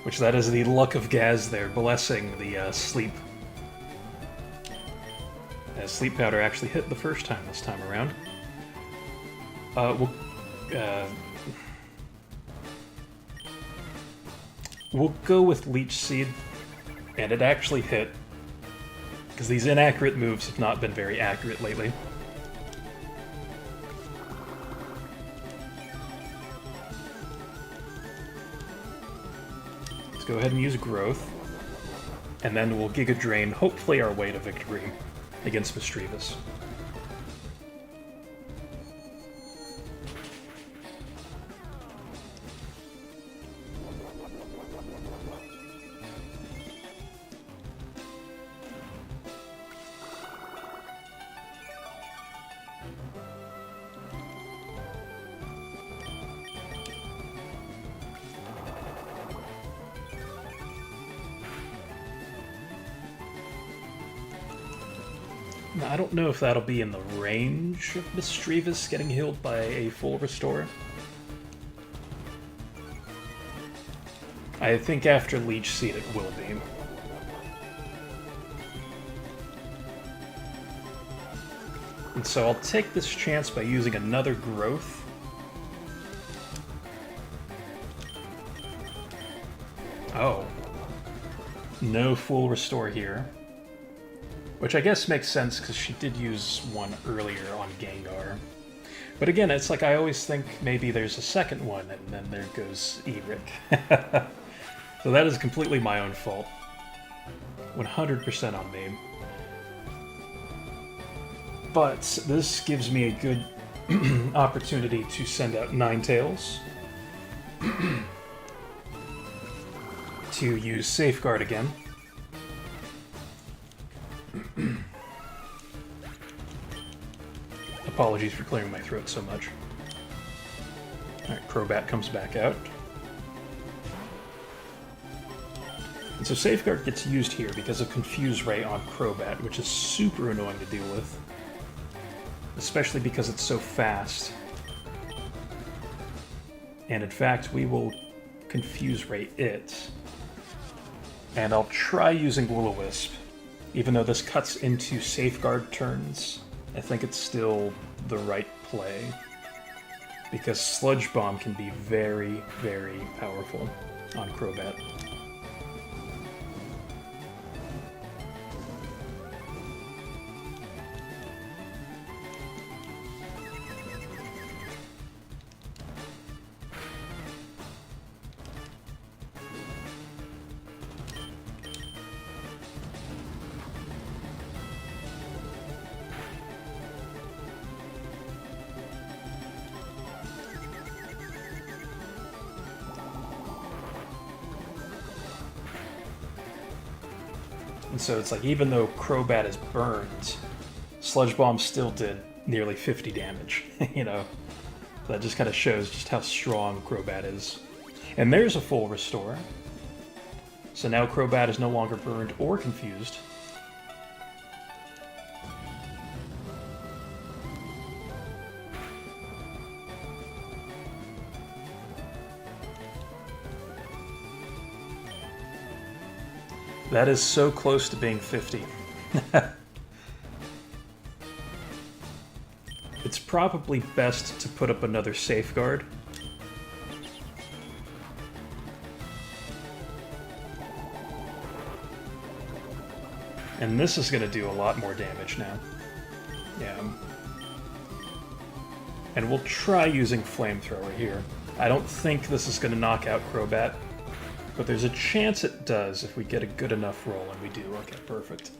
Which that is the luck of Gaz there, blessing the sleep. As Sleep Powder actually hit the first time this time around. We'll go with Leech Seed, and it actually hit, because these inaccurate moves have not been very accurate lately. Let's go ahead and use Growth, and then we'll Giga Drain, hopefully our way to victory against Mischievous. Now, I don't know if that'll be in the range of Mischievous getting healed by a full restore. I think after Leech Seed it will be. And so I'll take this chance by using another Growth. Oh. No full restore here. Which I guess makes sense, because she did use one earlier on Gengar. But again, it's like I always think maybe there's a second one, and then there goes Eric. So that is completely my own fault. 100% on me. But this gives me a good opportunity to send out Ninetales. To use Safeguard again. Apologies for clearing my throat so much. Alright, Crobat comes back out. And so Safeguard gets used here because of Confuse Ray on Crobat, which is super annoying to deal with. Especially because it's so fast. And in fact, we will Confuse Ray it. And I'll try using Will-O-Wisp. Even though this cuts into Safeguard turns, I think it's still the right play. Because Sludge Bomb can be very, very powerful on Crobat. And so it's like, even though Crobat is burned, Sludge Bomb still did nearly 50 damage, you know? That just kind of shows just how strong Crobat is. And there's a full restore. So now Crobat is no longer burned or confused. That is so close to being 50. It's probably best to put up another Safeguard. And this is going to do a lot more damage now. Yeah. And we'll try using Flamethrower here. I don't think this is going to knock out Crobat. But there's a chance it does if we get a good enough roll, and we do. Okay, perfect.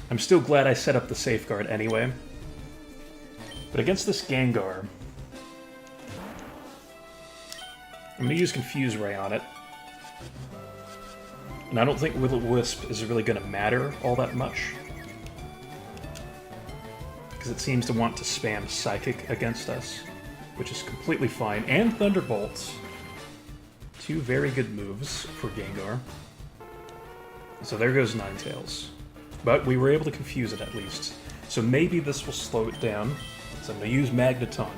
I'm still glad I set up the Safeguard anyway. But against this Gengar, I'm going to use Confuse Ray on it. And I don't think Will-O-Wisp is really going to matter all that much. Because it seems to want to spam Psychic against us, which is completely fine. And Thunderbolts. Two very good moves for Gengar. So there goes Ninetales. But we were able to confuse it at least. So maybe this will slow it down. So I'm going to use Magneton.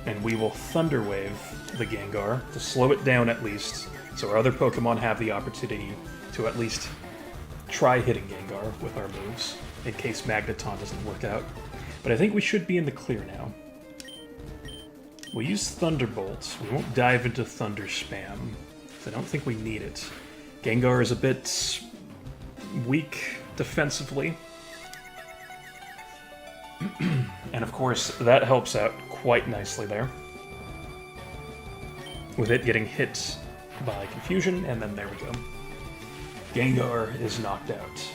And we will Thunder Wave the Gengar to slow it down at least. So our other Pokemon have the opportunity to at least try hitting Gengar with our moves. In case Magneton doesn't work out. But I think we should be in the clear now. We'll use Thunderbolt. We won't dive into Thunder Spam, because I don't think we need it. Gengar is a bit weak defensively. And of course, that helps out quite nicely there. With it getting hit by Confusion, and then there we go. Gengar is knocked out.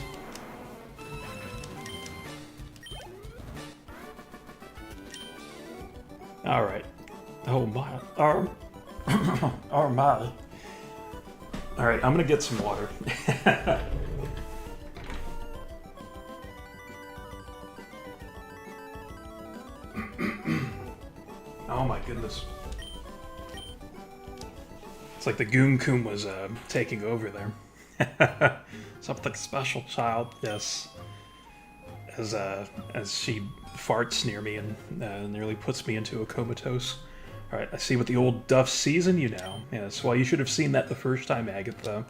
Alright. Oh my. Oh my. Alright, I'm gonna get some water. Oh my goodness. It's like the Goon-Coon was taking over there. Something special, child. Yes. As she farts near me and nearly puts me into a comatose. Alright, I see what the old Duff sees in you now. Yes, well, you should have seen that the first time, Agatha.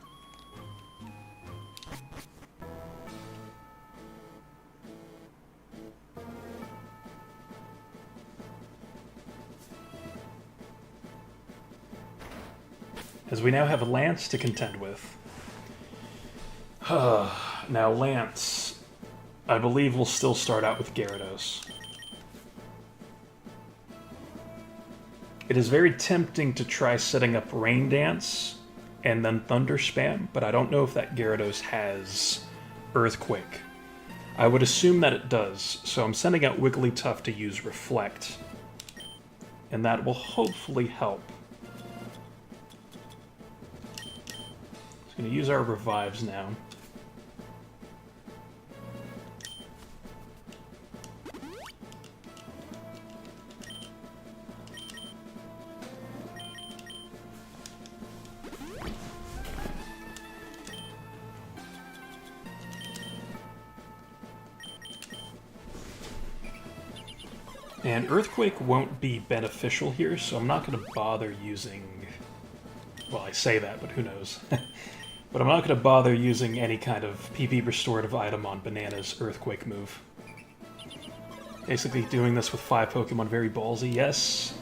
As we now have Lance to contend with. Now, Lance, I believe we'll still start out with Gyarados. It is very tempting to try setting up Rain Dance and then Thunder Spam, but I don't know if that Gyarados has Earthquake. I would assume that it does, so I'm sending out Wigglytuff to use Reflect. And that will hopefully help. Going to use our revives now. And Earthquake won't be beneficial here, so I'm not going to bother using... Well, I say that, but who knows. But I'm not going to bother using any kind of PP restorative item on Banana's Earthquake move. Basically doing this with 5 Pokemon, very ballsy, yes.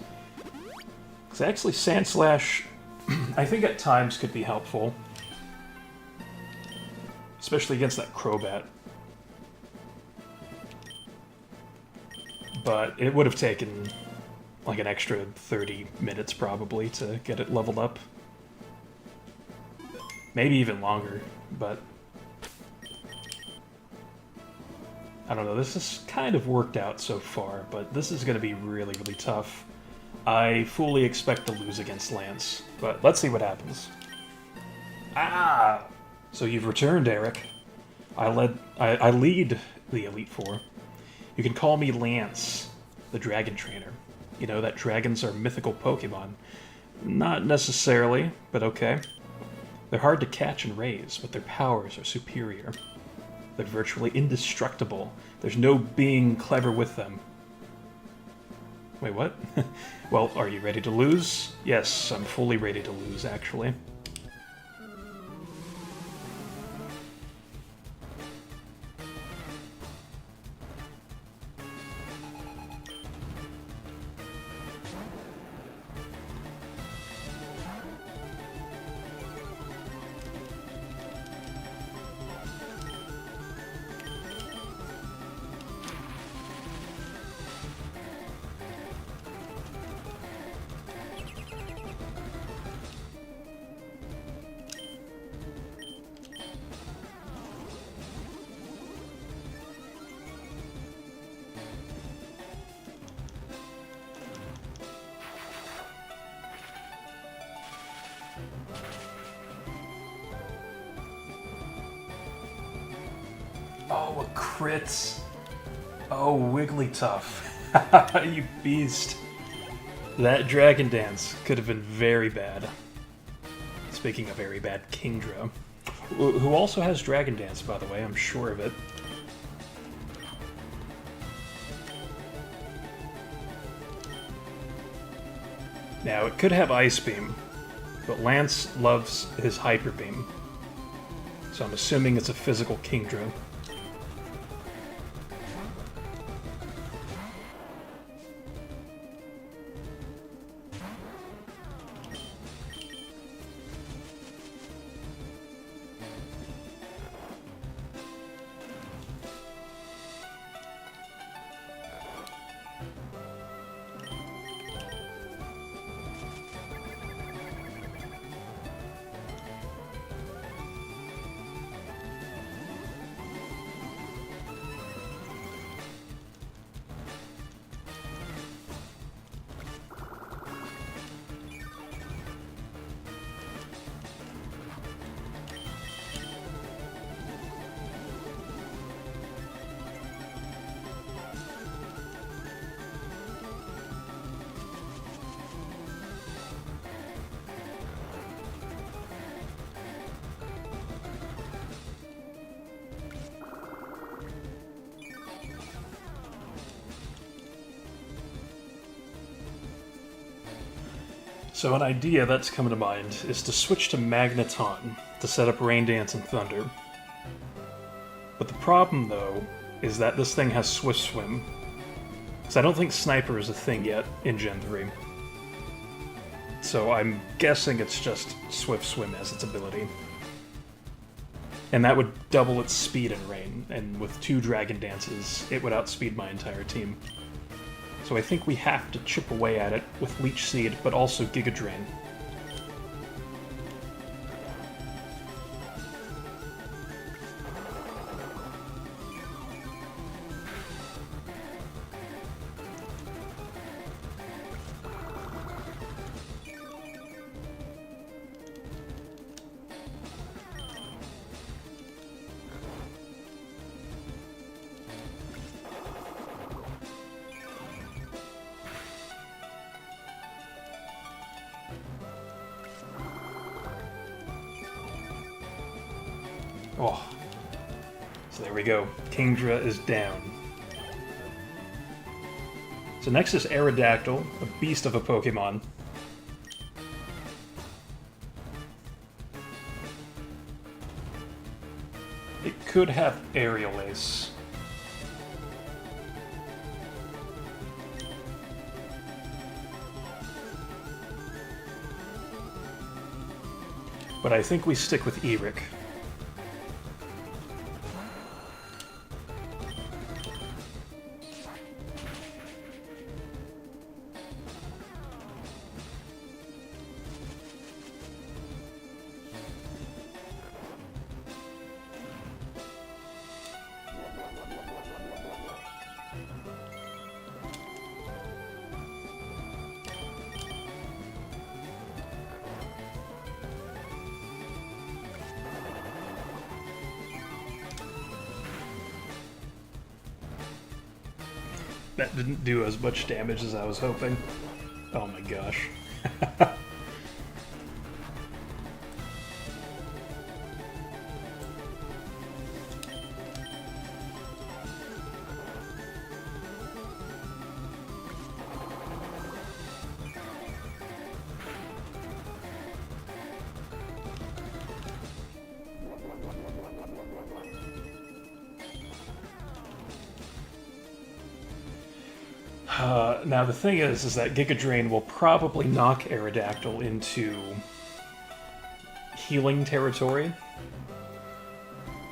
Because actually Sandslash, I think at times could be helpful. Especially against that Crobat. But it would have taken like an extra 30 minutes probably to get it leveled up. Maybe even longer, but I don't know, this has kind of worked out so far, but this is going to be really, really tough. I fully expect to lose against Lance, but let's see what happens. Ah! So you've returned, Eric. I lead the Elite Four. You can call me Lance, the Dragon Trainer. You know that dragons are mythical Pokemon. Not necessarily, but okay. They're hard to catch and raise, but their powers are superior. They're virtually indestructible. There's no being clever with them. Wait, what? Well, are you ready to lose? Yes, I'm fully ready to lose, actually. Oh, a crit. Oh, Wigglytuff. You beast. That Dragon Dance could have been very bad. Speaking of very bad, Kingdra. Who also has Dragon Dance, by the way, I'm sure of it. Now, it could have Ice Beam, but Lance loves his Hyper Beam. So I'm assuming it's a physical Kingdra. So an idea that's come to mind is to switch to Magneton to set up Rain Dance and Thunder. But the problem, though, is that this thing has Swift Swim. Because I don't think Sniper is a thing yet in Gen 3. So I'm guessing it's just Swift Swim as its ability. And that would double its speed in Rain, and with 2 Dragon Dances, it would outspeed my entire team. So I think we have to chip away at it with Leech Seed, but also Giga Drain. Oh, so there we go. Kingdra is down. So next is Aerodactyl, a beast of a Pokemon. It could have Aerial Ace. But I think we stick with Eric. That didn't do as much damage as I was hoping. Oh my gosh. Now the thing is that Giga Drain will probably knock Aerodactyl into healing territory.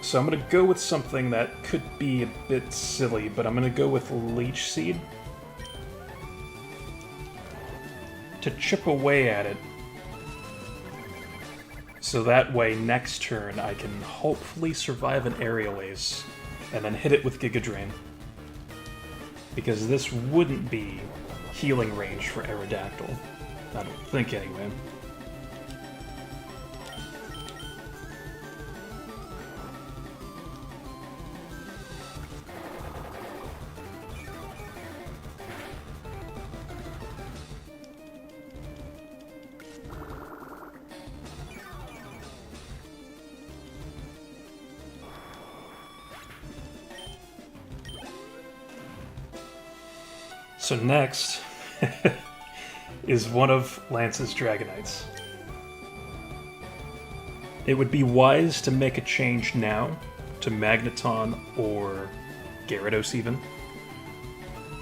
So I'm going to go with something that could be a bit silly, but I'm going to go with Leech Seed to chip away at it. So that way, next turn, I can hopefully survive an Aerial Ace and then hit it with Giga Drain. Because this wouldn't be healing range for Aerodactyl. I don't think, anyway. So next is one of Lance's Dragonites. It would be wise to make a change now to Magneton or Gyarados even,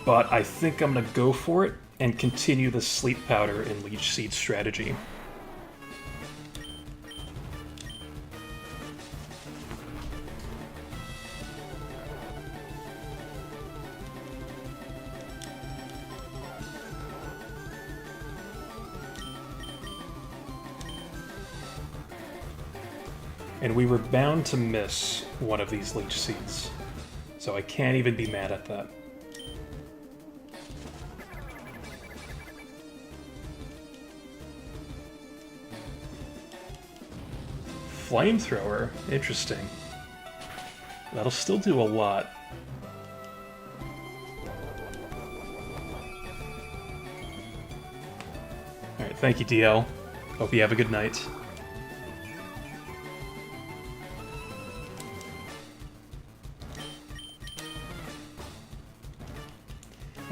but I think I'm going to go for it and continue the Sleep Powder and Leech Seed strategy. And we were bound to miss one of these Leech Seeds, so I can't even be mad at that. Flamethrower? Interesting. That'll still do a lot. Alright, thank you, DL. Hope you have a good night.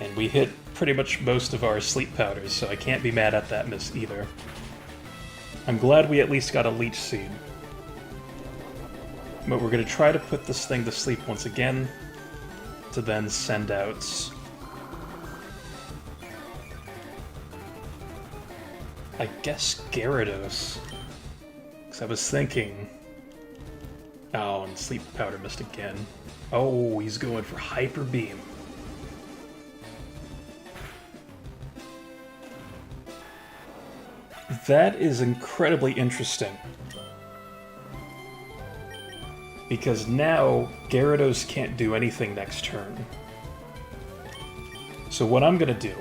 And we hit pretty much most of our sleep powders, so I can't be mad at that miss either. I'm glad we at least got a Leech Seed. But we're going to try to put this thing to sleep once again, to then send out... I guess Gyarados. Because I was thinking... Oh, and Sleep Powder missed again. Oh, he's going for Hyper Beam. That is incredibly interesting. Because now, Gyarados can't do anything next turn. So what I'm gonna do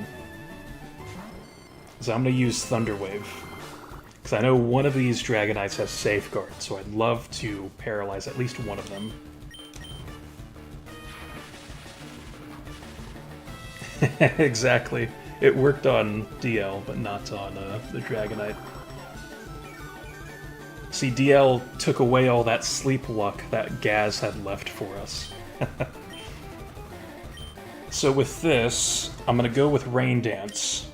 is I'm gonna use Thunder Wave. Because I know one of these Dragonites has Safeguard, so I'd love to paralyze at least one of them. Exactly. It worked on DL, but not on the Dragonite. See, DL took away all that sleep luck that Gaz had left for us. So with this, I'm gonna go with Rain Dance.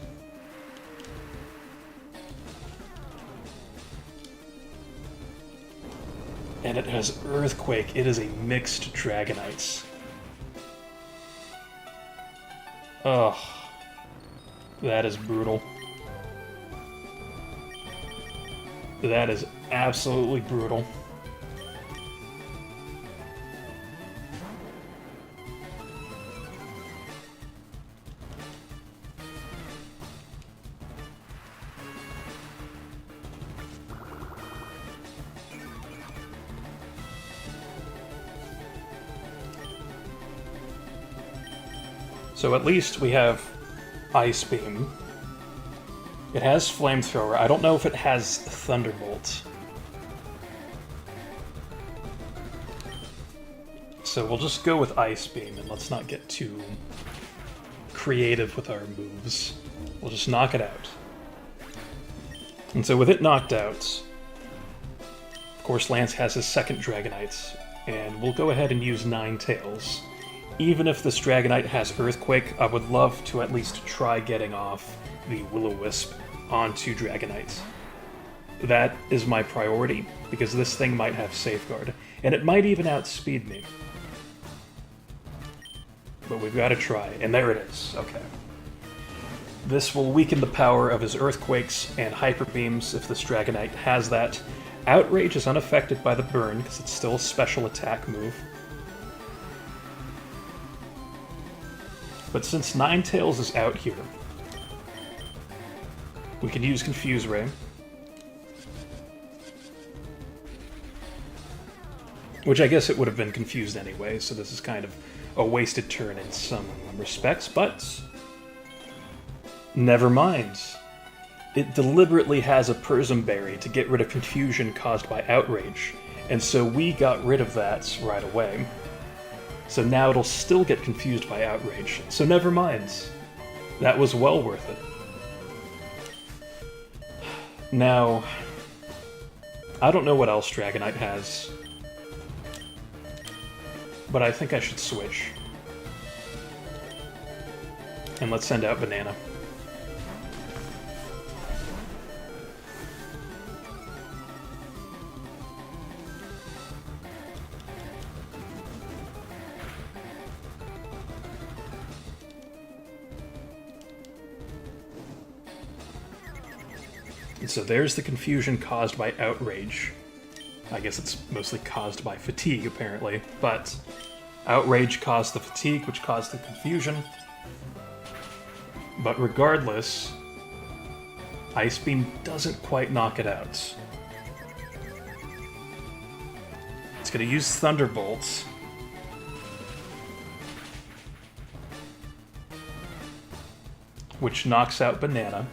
And it has Earthquake. It is a mixed Dragonites. Ugh. That is brutal. That is absolutely brutal. So at least we have Ice Beam. It has Flamethrower. I don't know if it has Thunderbolt. So we'll just go with Ice Beam, and let's not get too creative with our moves. We'll just knock it out. And so with it knocked out, of course Lance has his second Dragonite, and we'll go ahead and use Ninetales. Even if this Dragonite has Earthquake, I would love to at least try getting off the Will-O-Wisp onto Dragonite. That is my priority, because this thing might have Safeguard, and it might even outspeed me. But we've got to try, and there it is. Okay. This will weaken the power of his Earthquakes and Hyper Beams if this Dragonite has that. Outrage is unaffected by the burn, because it's still a special attack move. But since Ninetales is out here, we can use Confuse Ray. Which I guess it would have been confused anyway, so this is kind of a wasted turn in some respects, but never mind. It deliberately has a Prism Berry to get rid of confusion caused by Outrage, and so we got rid of that right away. So now it'll still get confused by Outrage, so never mind. That was well worth it. Now, I don't know what else Dragonite has, but I think I should switch. And let's send out Banana. And so there's the confusion caused by Outrage. I guess it's mostly caused by fatigue, apparently, but Outrage caused the fatigue, which caused the confusion. But regardless, Ice Beam doesn't quite knock it out. It's going to use Thunderbolt. Which knocks out Banana.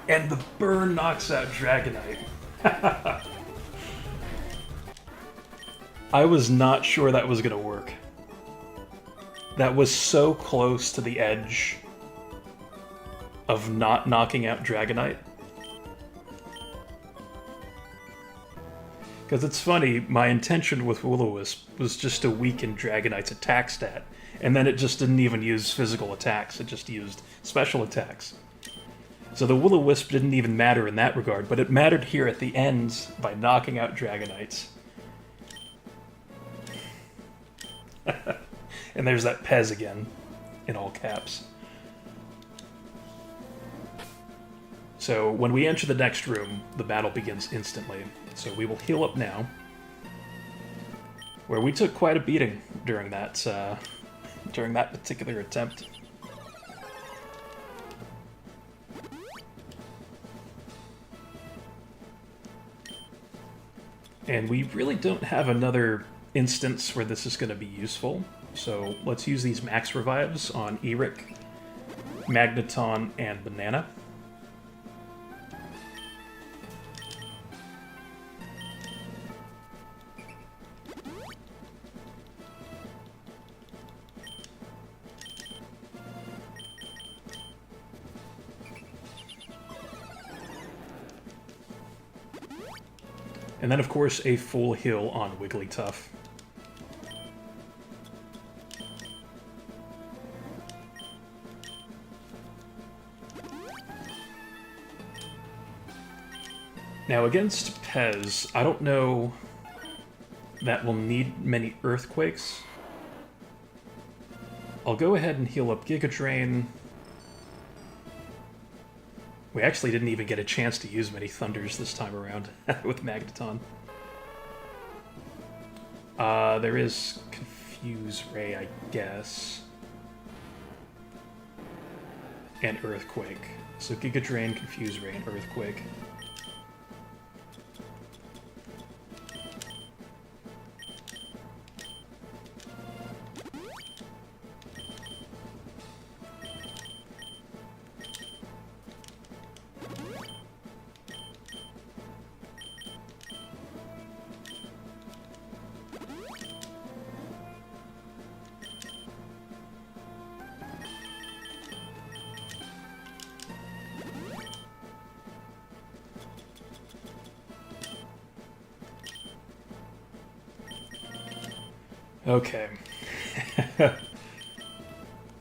And the burn knocks out Dragonite. I was not sure that was going to work. That was so close to the edge. of not knocking out Dragonite. Because it's funny, my intention with Will-O-Wisp was just to weaken Dragonite's attack stat, and then it just didn't even use physical attacks, it just used special attacks. So the Will-O-Wisp didn't even matter in that regard, but it mattered here at the end by knocking out Dragonites. And there's that Pez again, in all caps. So when we enter the next room, the battle begins instantly. So we will heal up now, where we took quite a beating during that particular attempt. And we really don't have another instance where this is going to be useful, so let's use these max revives on Eric, Magneton, and Banana. And then, of course, a full heal on Wigglytuff. Now, against Pez, I don't know that we'll need many Earthquakes. I'll go ahead and heal up Giga Drain. We actually didn't even get a chance to use many Thunders this time around with Magneton. There is Confuse Ray, I guess. And Earthquake. So Giga Drain, Confuse Ray, and Earthquake. Okay.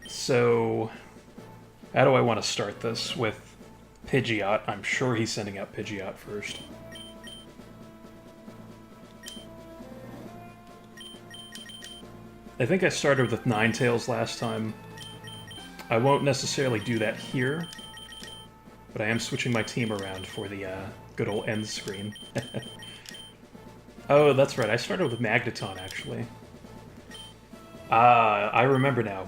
So, how do I want to start this? With Pidgeot. I'm sure he's sending out Pidgeot first. I think I started with Ninetales last time. I won't necessarily do that here, but I am switching my team around for the good old end screen. Oh, that's right. I started with Magneton, actually. I remember now.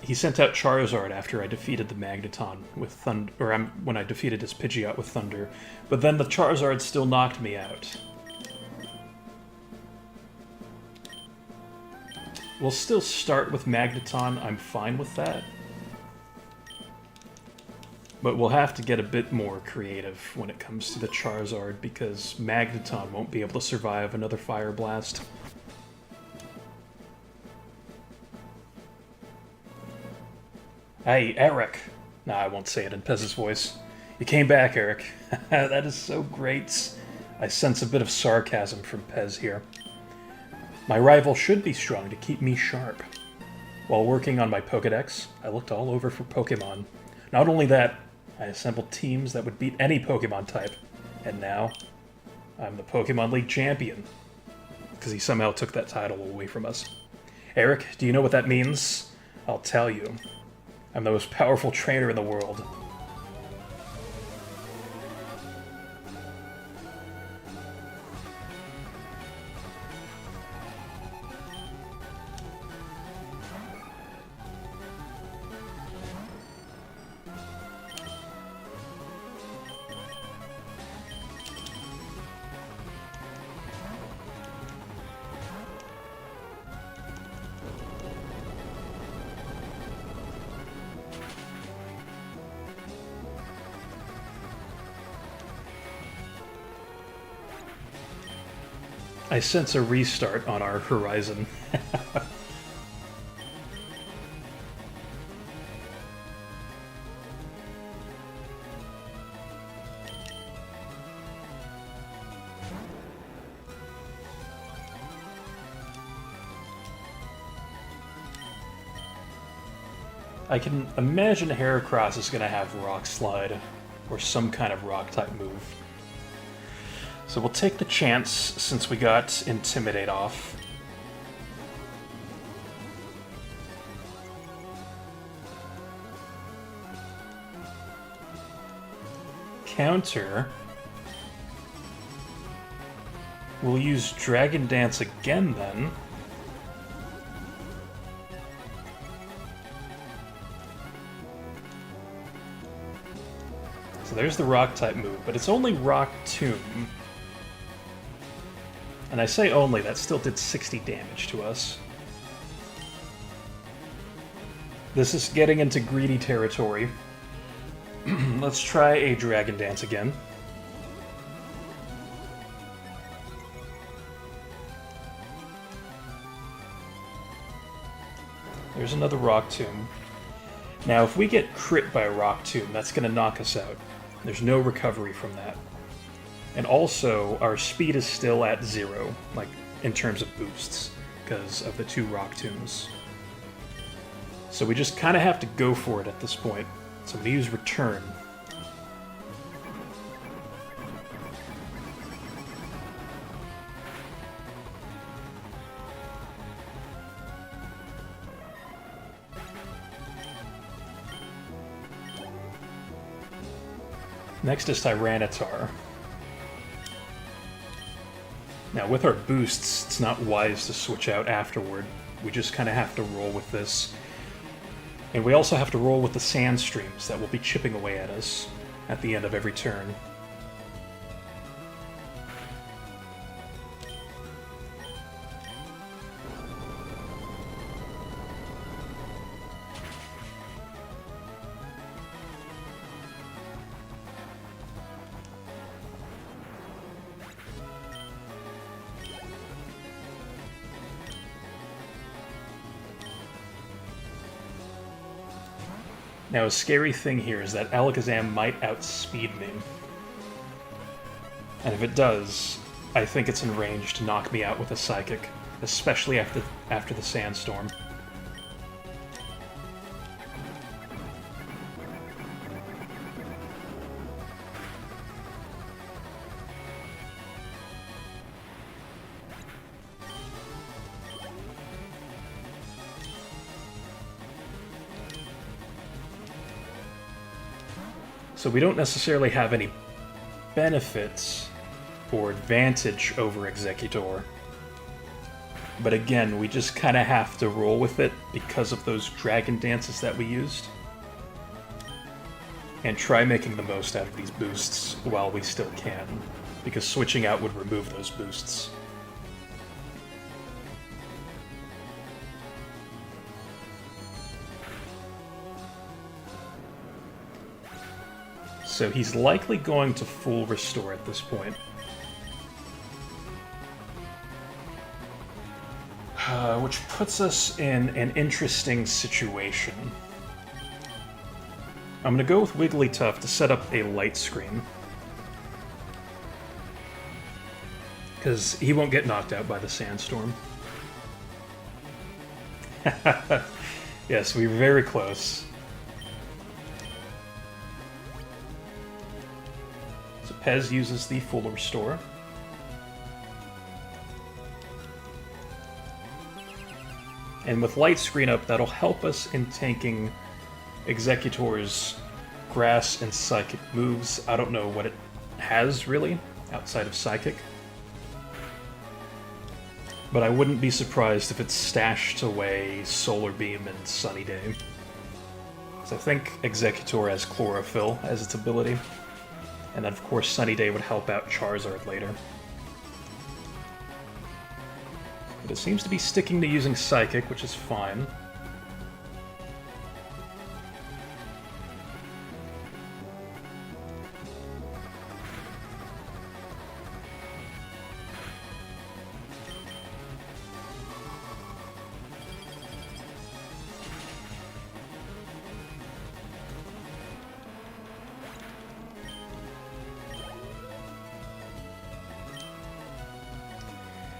He sent out Charizard after I defeated the Magneton with Thunder, or when I defeated his Pidgeot with Thunder, but then the Charizard still knocked me out. We'll still start with Magneton, I'm fine with that. But we'll have to get a bit more creative when it comes to the Charizard, because Magneton won't be able to survive another Fire Blast. Hey, Eric. Nah, I won't say it in Pez's voice. You came back, Eric. That is so great. I sense a bit of sarcasm from Pez here. My rival should be strong to keep me sharp. While working on my Pokédex, I looked all over for Pokémon. Not only that, I assembled teams that would beat any Pokémon type. And now, I'm the Pokémon League champion. Because he somehow took that title away from us. Eric, do you know what that means? I'll tell you. I'm the most powerful trainer in the world. I sense a restart on our horizon. I can imagine Heracross is going to have Rock Slide, or some kind of Rock-type move. So we'll take the chance, since we got Intimidate off. Counter. We'll use Dragon Dance again, then. So there's the Rock-type move, but it's only Rock Tomb. And I say only, that still did 60 damage to us. This is getting into greedy territory. Let's try a Dragon Dance again. There's another Rock Tomb. Now, if we get crit by a Rock Tomb, that's going to knock us out. There's no recovery from that. And also, our speed is still at 0, like, in terms of boosts, because of the 2 Rock Tombs. So we just kind of have to go for it at this point. So I'm going to use Return. Next is Tyranitar. Now, with our boosts, it's not wise to switch out afterward. We just kind of have to roll with this. And we also have to roll with the Sand Streams that will be chipping away at us at the end of every turn. Now, a scary thing here is that Alakazam might outspeed me. And if it does, I think it's in range to knock me out with a Psychic, especially after the Sandstorm. So we don't necessarily have any benefits or advantage over Exeggutor. But again, we just kind of have to roll with it because of those Dragon Dances that we used. And try making the most out of these boosts while we still can, because switching out would remove those boosts. So he's likely going to full restore at this point. Which puts us in an interesting situation. I'm going to go with Wigglytuff to set up a light screen. Because he won't get knocked out by the Sandstorm. Yes, we were very close. Pez uses the full restore. And with Light Screen up, that'll help us in tanking Exeggutor's Grass and Psychic moves. I don't know what it has, really, outside of Psychic. But I wouldn't be surprised if it stashed away Solar Beam and Sunny Day. So I think Exeggutor has Chlorophyll as its ability. And then, of course, Sunny Day would help out Charizard later. But it seems to be sticking to using Psychic, which is fine.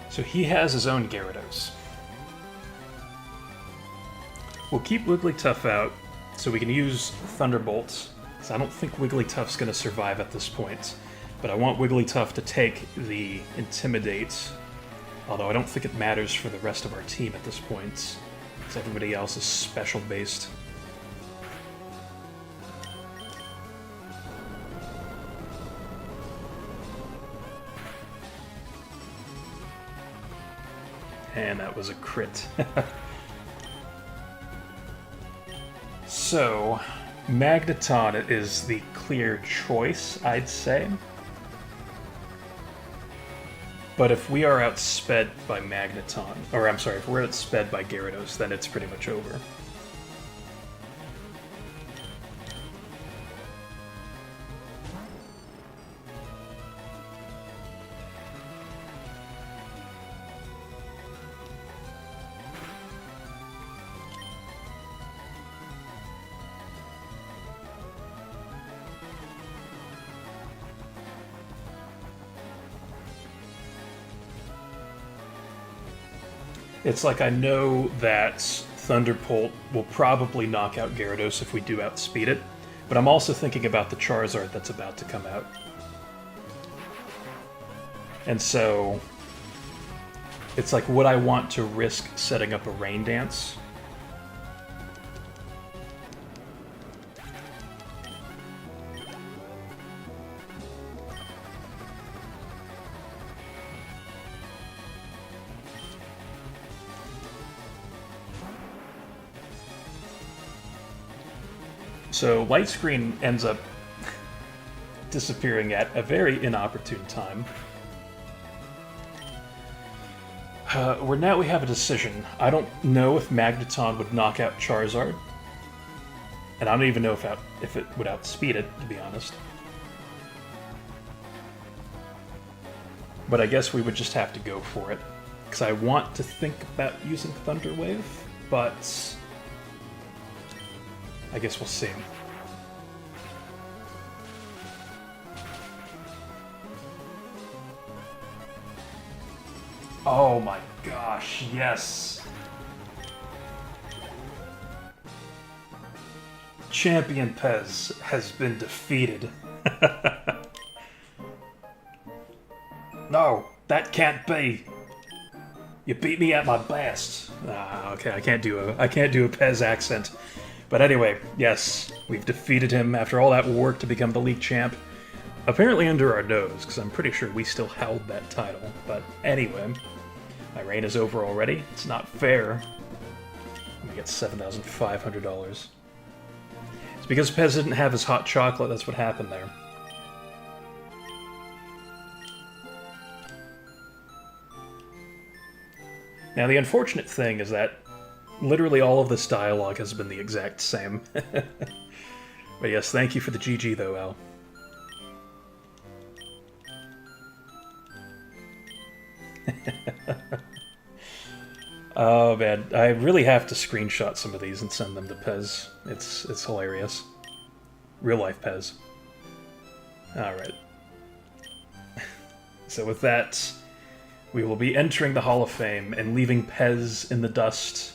So he has his own Gyarados. We'll keep Wigglytuff out So we can use Thunderbolt. So I don't think Wigglytuff's going to survive at this point. But I want Wigglytuff to take the Intimidate. Although I don't think it matters for the rest of our team at this point. Because everybody else is special-based. And that was a crit. So, Magneton is the clear choice, I'd say. But if we are outsped by Magneton, or I'm sorry, if we're outsped by Gyarados, then it's pretty much over. It's like I know that Thunderbolt will probably knock out Gyarados if we do outspeed it, but I'm also thinking about the Charizard that's about to come out. And so, it's like, would I want to risk setting up a Rain Dance? So Light Screen ends up disappearing at a very inopportune time. Where now we have a decision. I don't know if Magneton would knock out Charizard. And I don't even know if it would outspeed it, to be honest. But I guess we would just have to go for it. Because I want to think about using Thunder Wave, but I guess we'll see. Oh my gosh, yes! Champion Pez has been defeated. No, that can't be! You beat me at my best. Okay, I can't do a Pez accent. But anyway, yes, we've defeated him after all that work to become the league champ. Apparently under our nose, because I'm pretty sure we still held that title. But anyway, my reign is over already. It's not fair. We get $7,500. It's because Pez didn't have his hot chocolate, that's what happened there. Now the unfortunate thing is that literally all of this dialogue has been the exact same. But yes, thank you for the GG though, Al. Oh man, I really have to screenshot some of these and send them to Pez. It's hilarious. Real life Pez. Alright. So with that, we will be entering the Hall of Fame and leaving Pez in the dust.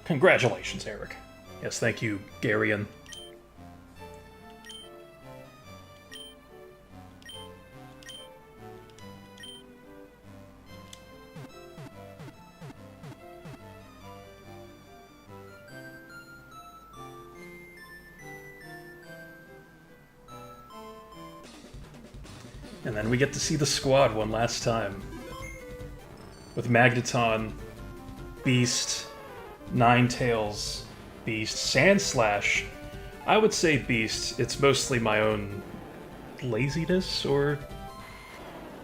Congratulations, Eric. Yes, thank you, Garion. And then we get to see the squad one last time. With Magneton, Beast, Ninetales, Beast, Sandslash. I would say Beast. It's mostly my own laziness or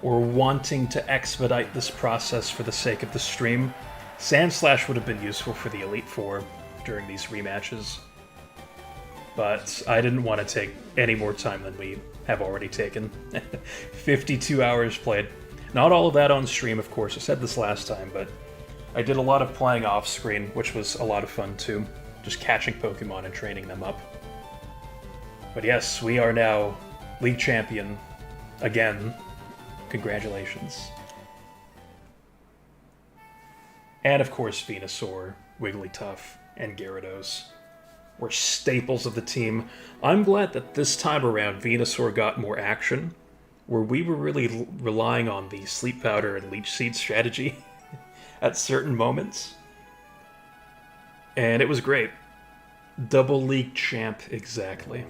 wanting to expedite this process for the sake of the stream. Sandslash would have been useful for the Elite Four during these rematches. But I didn't want to take any more time than we have already taken. 52 hours played. Not all of that on stream, of course. I said this last time, but I did a lot of playing off-screen, which was a lot of fun too. Just catching Pokemon and training them up. But yes, we are now League Champion. Again. Congratulations. And of course Venusaur Wigglytuff, and Gyarados were staples of the team. I'm glad that this time around Venusaur got more action, where we were really relying on the Sleep Powder and Leech Seed strategy at certain moments. And it was great. Double League champ, exactly.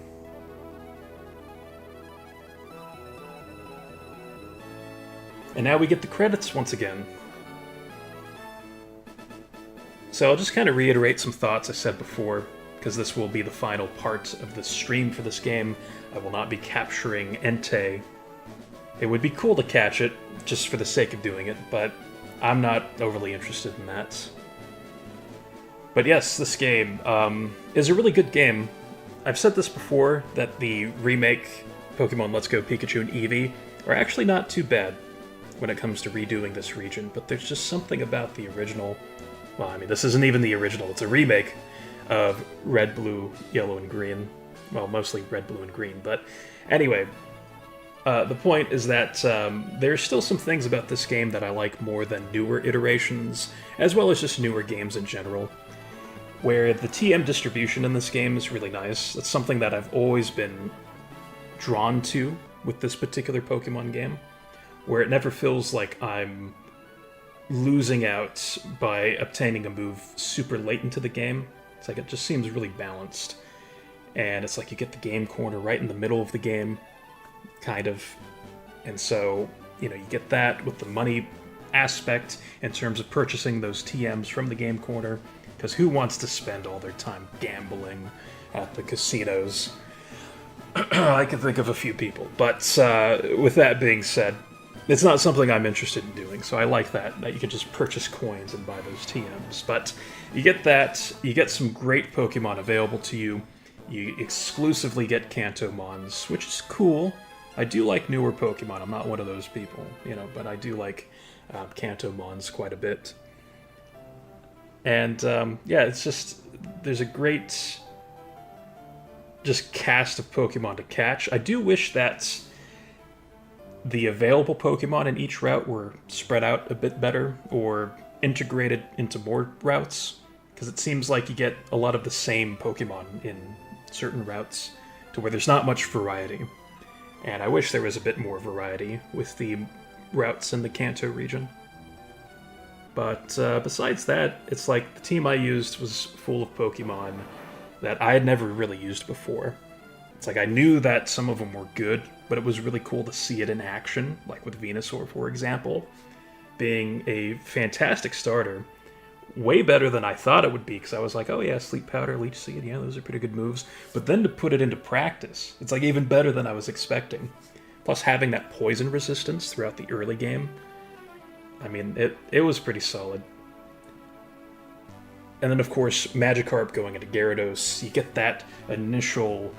And now we get the credits once again. So I'll just kind of reiterate some thoughts I said before, because this will be the final part of the stream for this game. I will not be capturing Entei. It would be cool to catch it, just for the sake of doing it, but I'm not overly interested in that. But yes, this game is a really good game. I've said this before, that the remake Pokemon Let's Go Pikachu and Eevee are actually not too bad when it comes to redoing this region, but there's just something about the original. Well, I mean, this isn't even the original, it's a remake of Red, Blue, Yellow, and Green. Well, mostly Red, Blue, and Green, but anyway, the point is that there's still some things about this game that I like more than newer iterations, as well as just newer games in general, where the TM distribution in this game is really nice. It's something that I've always been drawn to with this particular Pokemon game, where it never feels like I'm losing out by obtaining a move super late into the game. It's like it just seems really balanced. And it's like you get the game corner right in the middle of the game, kind of. And so, you know, you get that with the money aspect in terms of purchasing those TMs from the game corner, because who wants to spend all their time gambling at the casinos? I can think of a few people. But with that being said, it's not something I'm interested in doing, so I like that you can just purchase coins and buy those TMs. But you get that, you get some great Pokemon available to you, you exclusively get Kantomons, which is cool. I do like newer Pokemon, I'm not one of those people, you know, but I do like Kantomons quite a bit. And yeah, it's just, there's a great just cast of Pokemon to catch. I do wish that the available Pokemon in each route were spread out a bit better or integrated into more routes, because it seems like you get a lot of the same Pokemon in certain routes to where there's not much variety. And I wish there was a bit more variety with the routes in the Kanto region. But besides that, it's like the team I used was full of Pokemon that I had never really used before. It's like I knew that some of them were good, but it was really cool to see it in action, like with Venusaur, for example, being a fantastic starter. Way better than I thought it would be, because I was like, oh yeah, Sleep Powder, Leech Seed, yeah, those are pretty good moves. But then to put it into practice, it's like even better than I was expecting. Plus having that poison resistance throughout the early game, I mean, it was pretty solid. And then, of course, Magikarp going into Gyarados, you get that initial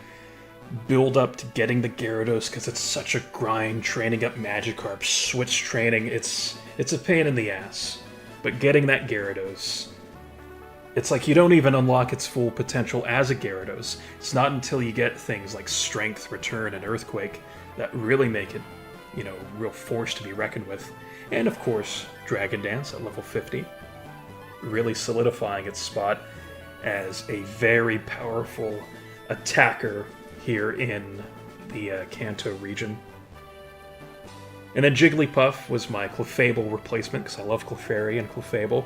build-up to getting the Gyarados, because it's such a grind training up Magikarp, switch training, it's a pain in the ass. But getting that Gyarados, it's like you don't even unlock its full potential as a Gyarados. It's not until you get things like Strength, Return, and Earthquake that really make it, you know, a real force to be reckoned with. And of course, Dragon Dance at level 50, really solidifying its spot as a very powerful attacker here in the Kanto region. And then Jigglypuff was my Clefable replacement, because I love Clefairy and Clefable,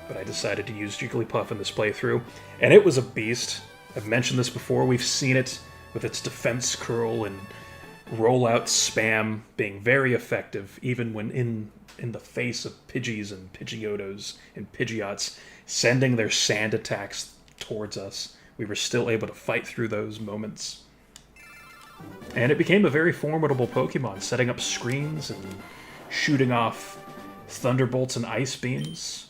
but I decided to use Jigglypuff in this playthrough, and it was a beast. I've mentioned this before, we've seen it with its defense curl and rollout spam being very effective, even when in the face of Pidgeys and Pidgeotos and Pidgeots sending their sand attacks towards us. We were still able to fight through those moments. And it became a very formidable Pokemon, setting up screens and shooting off Thunderbolts and Ice Beams.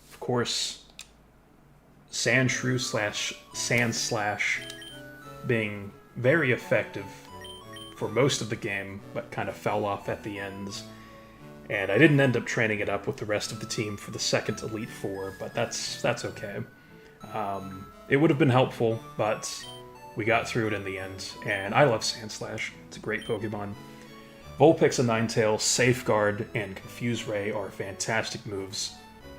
Of course, Sandshrew / Sandslash being very effective for most of the game, but kind of fell off at the ends. And I didn't end up training it up with the rest of the team for the second Elite Four, but that's okay. It would have been helpful, but we got through it in the end, and I love Sandslash. It's a great Pokemon. Vulpix and Ninetales, Safeguard, and Confuse Ray are fantastic moves.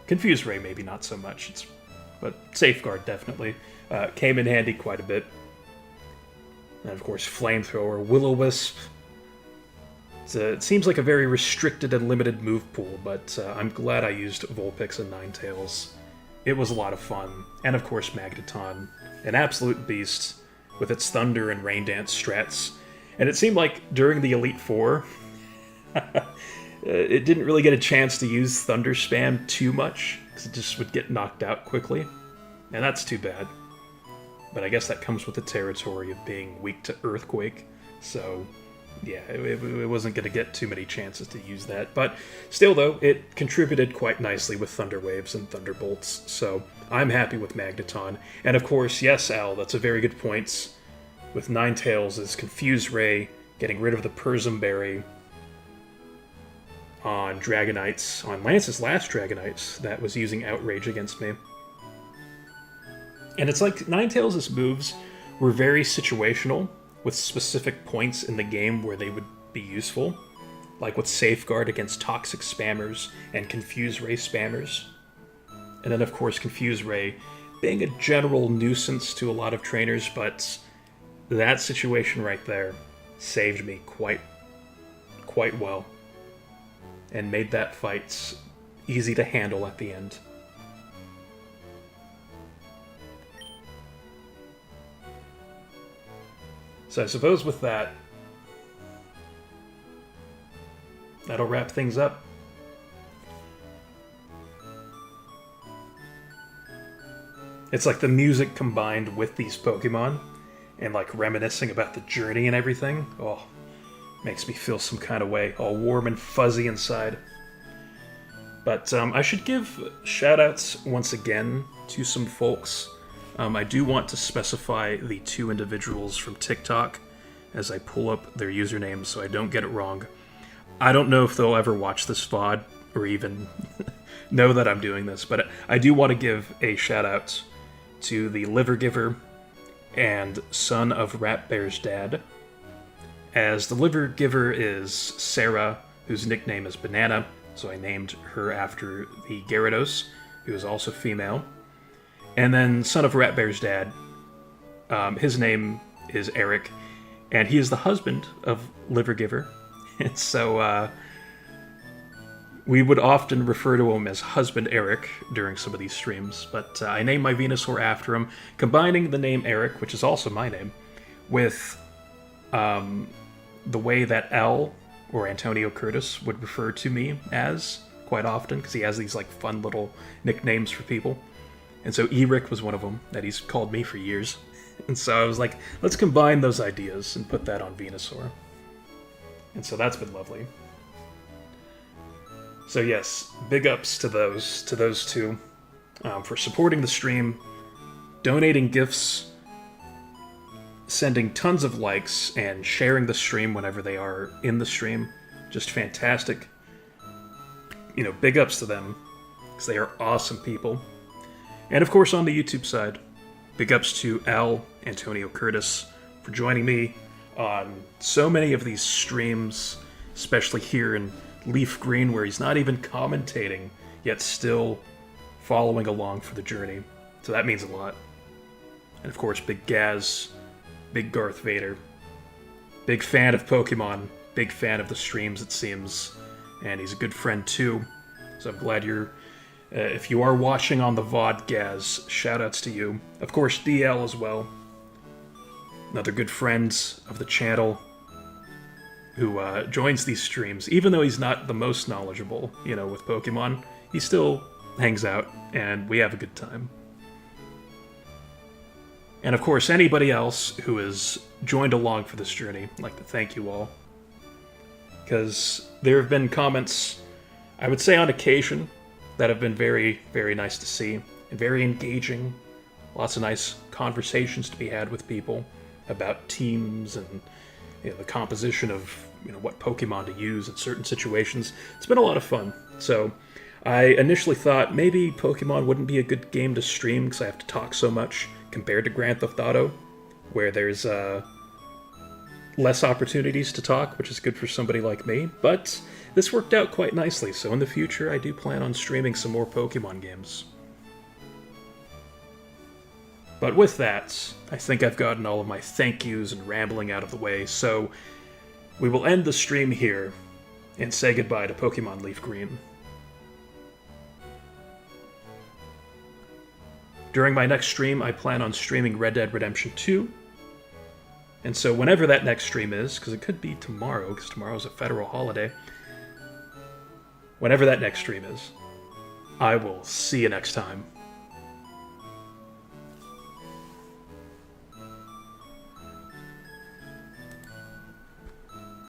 Confuse Ray maybe not so much, but Safeguard definitely came in handy quite a bit. And of course, Flamethrower, Will-O-Wisp. It seems like a very restricted and limited move pool, but I'm glad I used Vulpix and Ninetales. It was a lot of fun. And of course, Magneton, an absolute beast with its Thunder and Rain Dance strats. And it seemed like during the Elite Four, it didn't really get a chance to use Thunder Spam too much, because it just would get knocked out quickly. And that's too bad. But I guess that comes with the territory of being weak to Earthquake, so yeah, it wasn't going to get too many chances to use that. But still, though, it contributed quite nicely with Thunder Waves and Thunderbolts, so I'm happy with Magneton. And of course, yes, Al, that's a very good point. With Ninetales is Confuse Ray, getting rid of the Persim Berry on Dragonites, on Lance's last Dragonites, that was using Outrage against me. And it's like Ninetales' moves were very situational, with specific points in the game where they would be useful, like with Safeguard against Toxic Spammers and Confuse Ray Spammers. And then, of course, Confuse Ray being a general nuisance to a lot of trainers, but that situation right there saved me quite well, and made that fight easy to handle at the end. So I suppose with that, that'll wrap things up. It's like the music combined with these Pokemon, and like reminiscing about the journey and everything. Oh, makes me feel some kind of way, all warm and fuzzy inside. But I should give shoutouts once again to some folks. I do want to specify the two individuals from TikTok as I pull up their usernames so I don't get it wrong. I don't know if they'll ever watch this VOD or even know that I'm doing this, but I do want to give a shout out to the Liver Giver and son of Rat Bear's dad. As the Liver Giver is Sarah, whose nickname is Banana, so I named her after the Gyarados, who is also female. And then son of Rat Bear's dad, his name is Eric, and he is the husband of Liver Giver. And so we would often refer to him as Husband Eric during some of these streams, but I named my Venusaur after him, combining the name Eric, which is also my name, with the way that L, or Antonio Curtis, would refer to me as quite often, because he has these like fun little nicknames for people. And so Eric was one of them that he's called me for years. And so I was like, let's combine those ideas and put that on Venusaur. And so that's been lovely. So yes, big ups to those two for supporting the stream, donating gifts, sending tons of likes, and sharing the stream whenever they are in the stream. Just fantastic. You know, big ups to them, because they are awesome people. And of course on the YouTube side, big ups to Al Antonio Curtis for joining me on so many of these streams, especially here in LeafGreen, where he's not even commentating, yet still following along for the journey. So that means a lot. And of course, Big Gaz, Big Darth Vader, big fan of Pokemon, big fan of the streams, it seems, and he's a good friend too. So I'm glad you're, if you are watching on the VOD, Gaz, shoutouts to you. Of course, DL as well, another good friend of the channel, who joins these streams. Even though he's not the most knowledgeable, you know, with Pokemon, he still hangs out, and we have a good time. And of course, anybody else who has joined along for this journey, I'd like to thank you all. Because there have been comments, I would say on occasion, that have been very, very nice to see, and very engaging. Lots of nice conversations to be had with people about teams and, you know, the composition of, you know, what Pokemon to use in certain situations. It's been a lot of fun. So I initially thought maybe Pokemon wouldn't be a good game to stream because I have to talk so much compared to Grand Theft Auto, where there's less opportunities to talk, which is good for somebody like me, but this worked out quite nicely, so in the future I do plan on streaming some more Pokemon games. But with that, I think I've gotten all of my thank yous and rambling out of the way, so we will end the stream here and say goodbye to Pokemon LeafGreen. During my next stream, I plan on streaming Red Dead Redemption 2, and so whenever that next stream is, because it could be tomorrow, because tomorrow's a federal holiday, whenever that next stream is, I will see you next time.